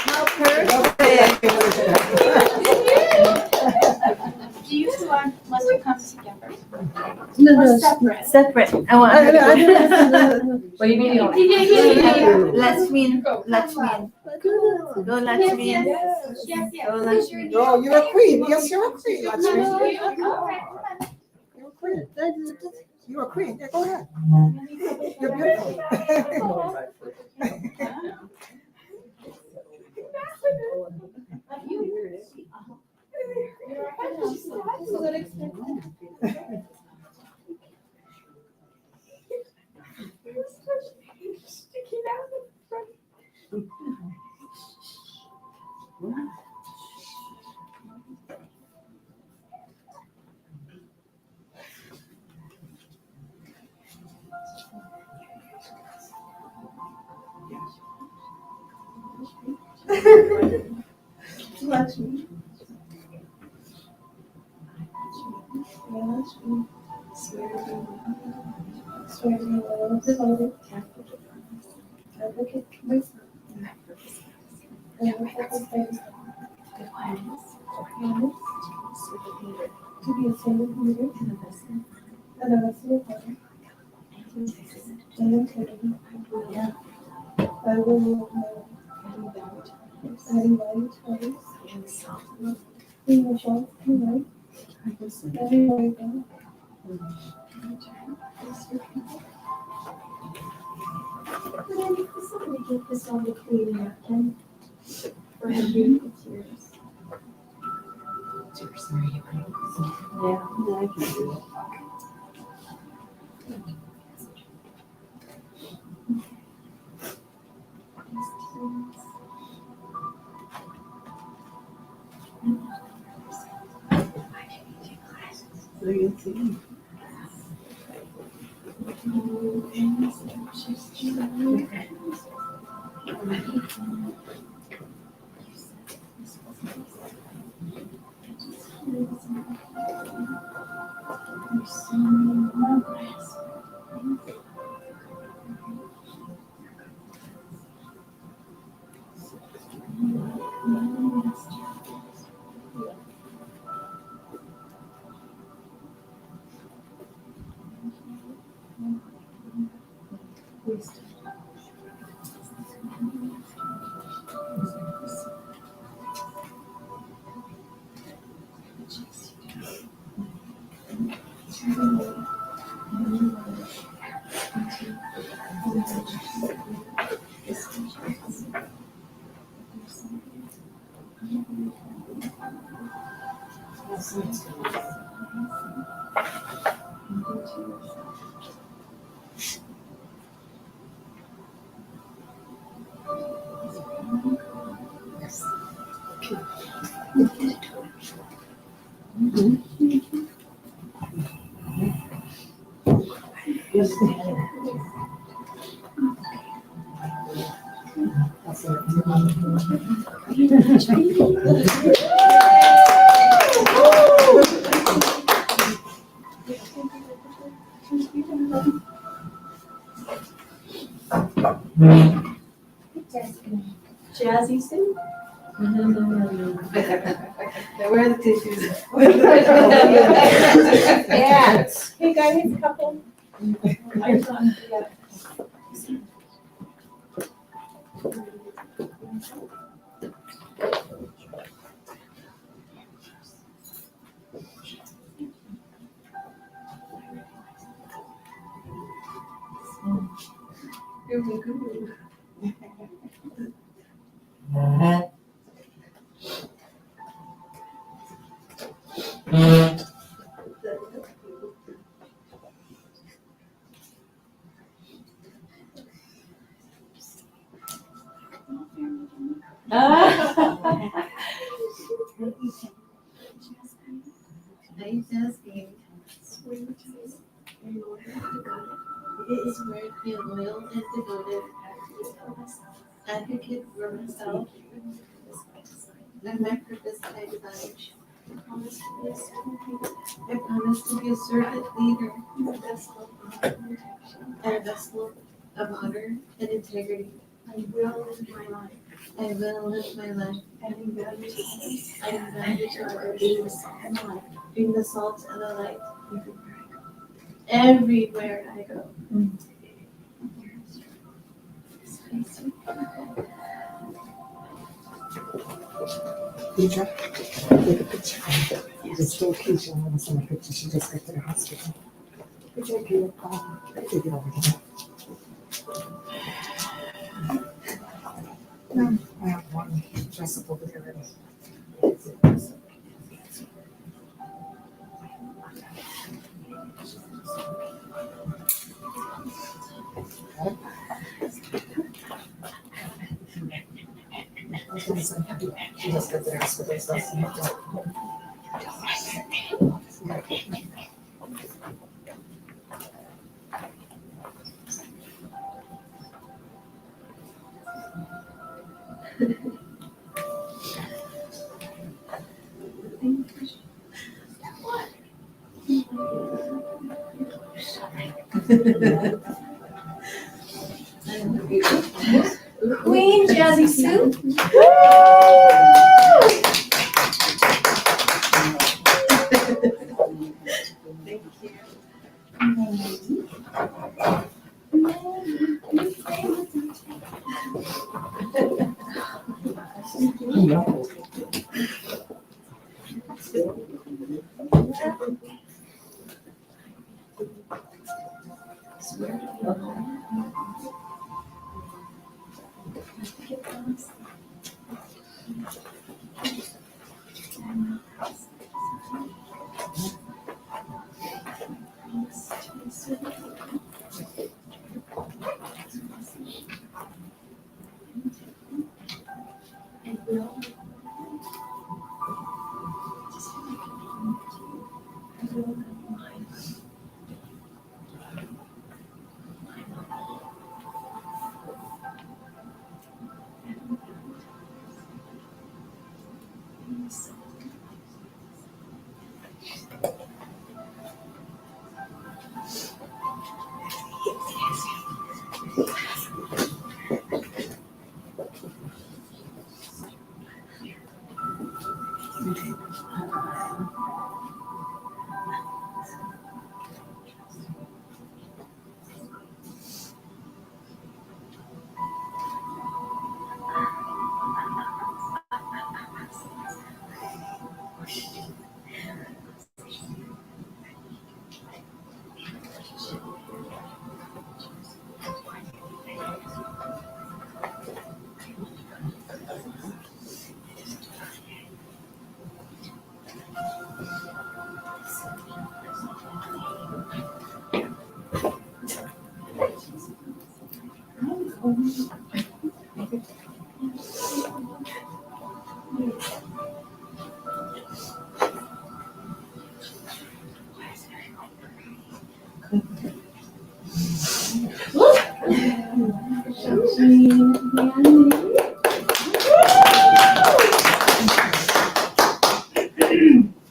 How perfect. Do you two must come together? No, Or no, separate? separate. I want. What do you mean? Lakshmi. Go Lakshmi. Yes, yes. Go Lakshmi. No, you're a queen. Yes, you're a queen, Lakshmi. Okay. You're a queen. You're a queen. Yeah, go ahead. You're beautiful. Sticking out the front. Lakshmi. Lakshmi. Swear to be loyal, devoted, Catholic. advocate, wisdom, and purpose based, honest, to be a servant leader, and a vessel of honor, and integrity. I will love my adding value to others, being myself and right, every way God. Could I make this somebody give this on the clean napkin for her beautiful tears? Yeah, I can do it. So you see. Jazzy Sue? Where are the tissues? Yeah. Hey, guys, a couple. Yeah. Here we go. I just gave it is where I feel loyal and devoted, advocate for myself, and my purpose by design. I promise to be a servant leader and a vessel of honor and integrity. I will live my life. I will live my life. Adding value to others. Adding value to others. Being the salt and the light. Everywhere I go. Lisa, take a picture. Just show Keisha when I send a picture. She just got to the hospital. Picture of you. Take it over here. No, I have one dress up over there already. She just got to the hospital, so I see her.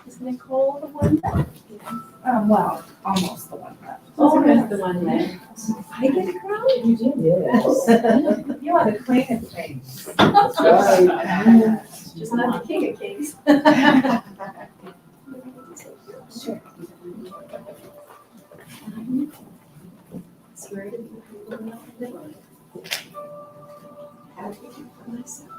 Is Nicole the one that? Well, almost the one that. Almost the one that. I get it wrong? You did. Yes. You are the queen of kings. That's right. Just not the king of kings. Sure. Swear to be for myself.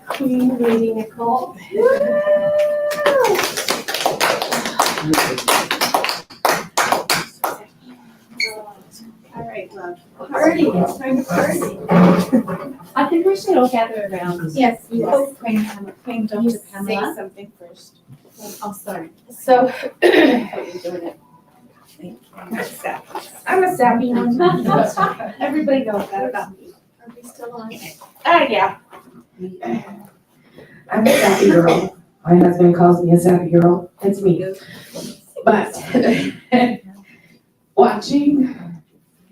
Queen Lady Nicole. All right, love. Party, it's time to party. I think we should all gather around. Yes, Yes. Queen Dr. Say Pamela. something first. I'll start. So. So, I'm a sappy one. Everybody knows that about me. are we still on? Yeah. I'm a sappy girl. My husband calls me a sappy girl. It's me. But watching,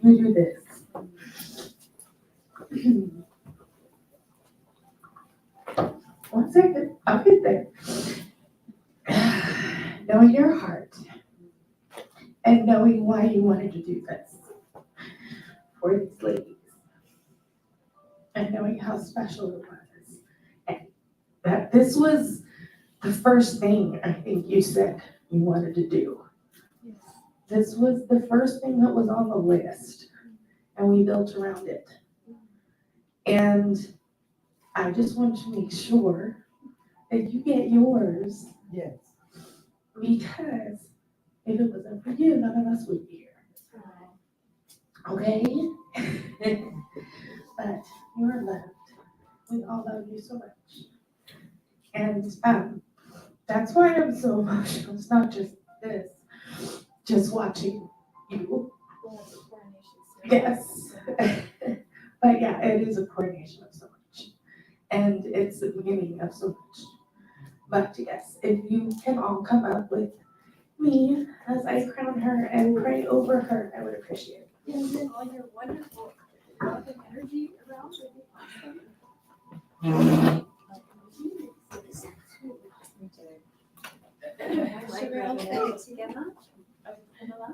we do this. One second, I'll get there. Knowing your heart and knowing why you wanted to do this for these ladies and knowing how special it was. And that this was the first thing I think you said you wanted to do. This was the first thing that was on the list and we built around it. And I just want to make sure that you get yours. Yes. Because if it wasn't for you, none of us would be here. Okay? But you are loved. We all love you so much. And that's why I'm so emotional. It's not just this, just watching you. Yes. But yeah, it is a coordination of so much. And it's the beginning of so much. But yes, if you can all come up with me as I crown her and pray over her, I would appreciate it. And then all your wonderful love and energy around would be awesome. Should we all say it together? Pamela?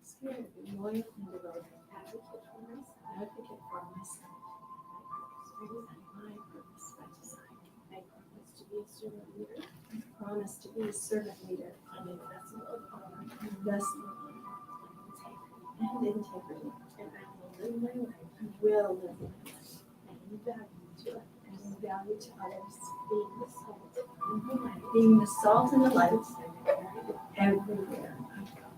Spirit, be loyal and devoted, advocate for myself. Spirit, my purpose by design. I promise to be a servant leader. I promise to be a servant leader. I'm a vessel of honor, a vessel of integrity. And I will live my life. I will live my life. Adding value to others. Being the salt and the light everywhere I go.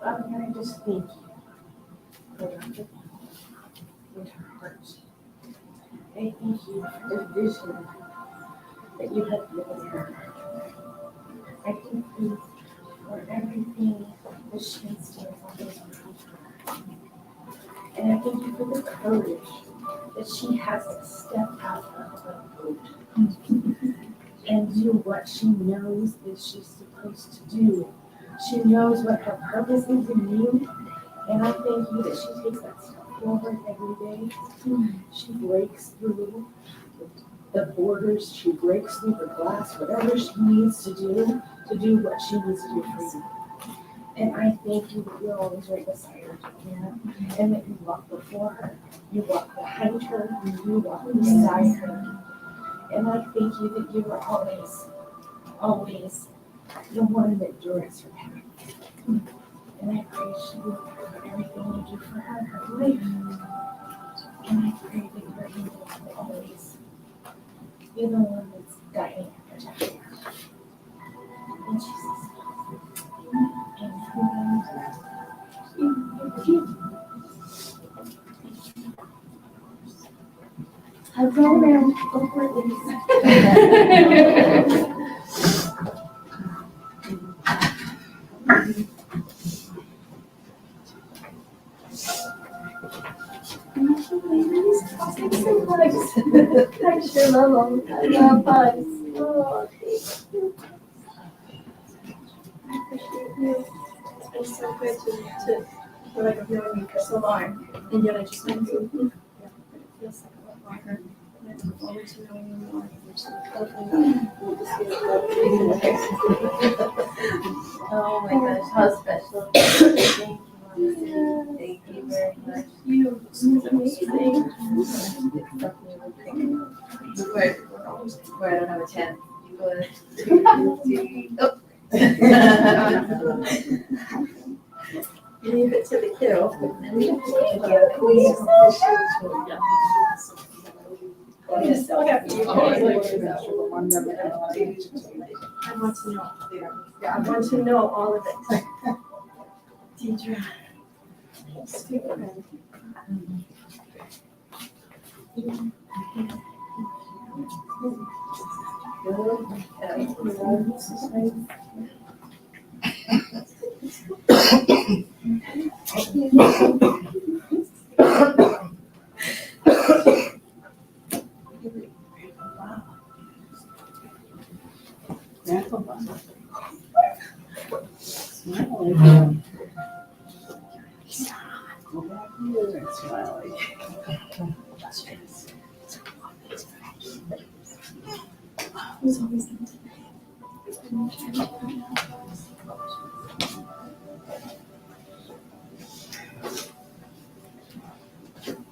Father, can I just thank you for Dr. and her heart. I thank you for the vision that you have given her. I thank you for everything that she instills on this around her. And I thank you for the courage that she has to step out of the boat and do what she knows that she's supposed to do. She knows what her purpose is in you, and I thank you that she takes that step forward every day. She breaks through the borders, she breaks through the glass, whatever she needs to do what she needs to do for you. And I thank you that you're always right beside her, and that you walk before her, you walk behind her, and you walk beside her. And I thank you that you are always the one that directs her path. And I praise you for everything you do for her life. And I pray that you're able to always be the one that's guiding and protecting her. In Jesus' name. I go around over I sure love them. I love hugs. Oh, thank you. I appreciate you. It's so good to feel like I've known you for so long, and yet I just met you. Yeah, but it feels like a lot longer. And I look forward to knowing you more. Oh my gosh, how special. Thank you. Thank you very much. You, this is amazing. Where I don't have a chance. You go to Leave it to the kiddo. You still have you. I want to know. Yeah, I want to know all of it. Deidre. Stupid. Go back here and smile.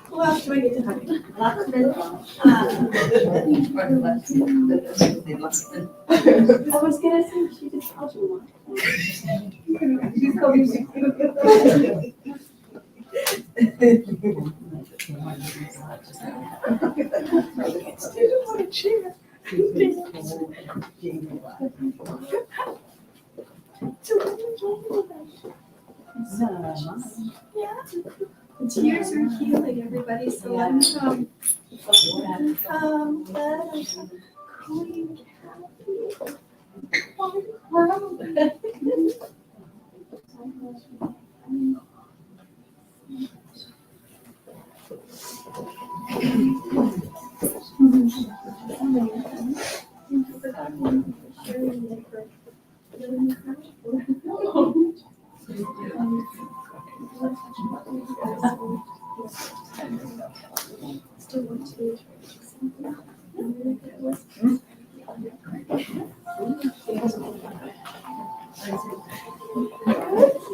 Who else do I get to hug? I was gonna say, she just called you one. She's called you. Tears are healing, everybody, so let me come. Come, let us Queen Kathy. Oh, yes. Oh,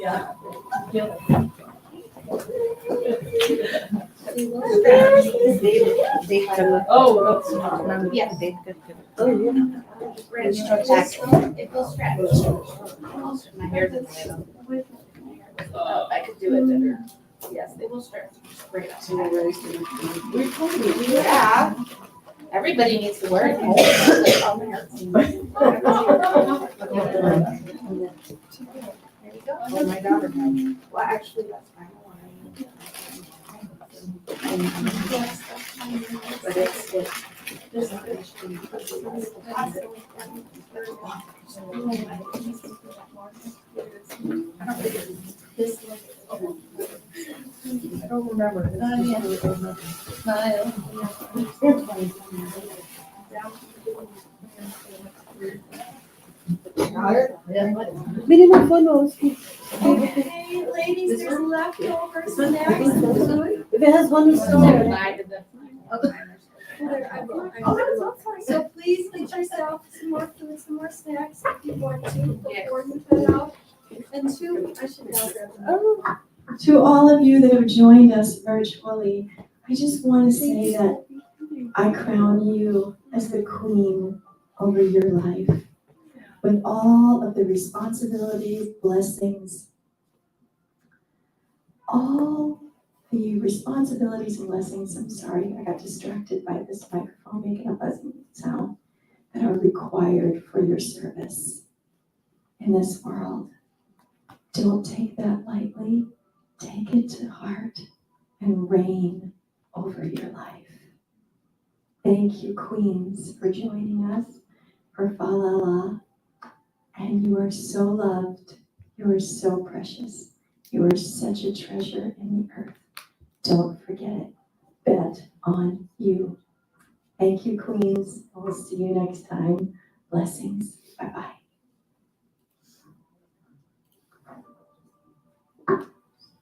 yeah. It will stretch. My hair's in the way though. Oh, I could do it better. Yes, they will stretch. Great. Yeah. Everybody needs to wear it. Oh, my daughter. Well, actually, that's fine. But I don't remember. Smile. Minimum follows. Hey, ladies, there's leftover snacks. If it has one, it's still there. So please get yourself some more food, some more snacks if you want to, before you head out. And I should now grab them. To all of you that have joined us virtually, I just want to say that I crown you as the queen over your life with all of the responsibilities, blessings, all the responsibilities and blessings, I'm sorry, I got distracted by this microphone making a buzzing sound, that are required for your service in this world. Don't take that lightly. Take it to heart and reign over your life. Thank you, queens, for joining us for Fa La La. And you are so loved. You are so precious. You are such a treasure in the earth. Don't forget it. Bet on you. Thank you, queens. We'll see you next time. Blessings. Bye-bye.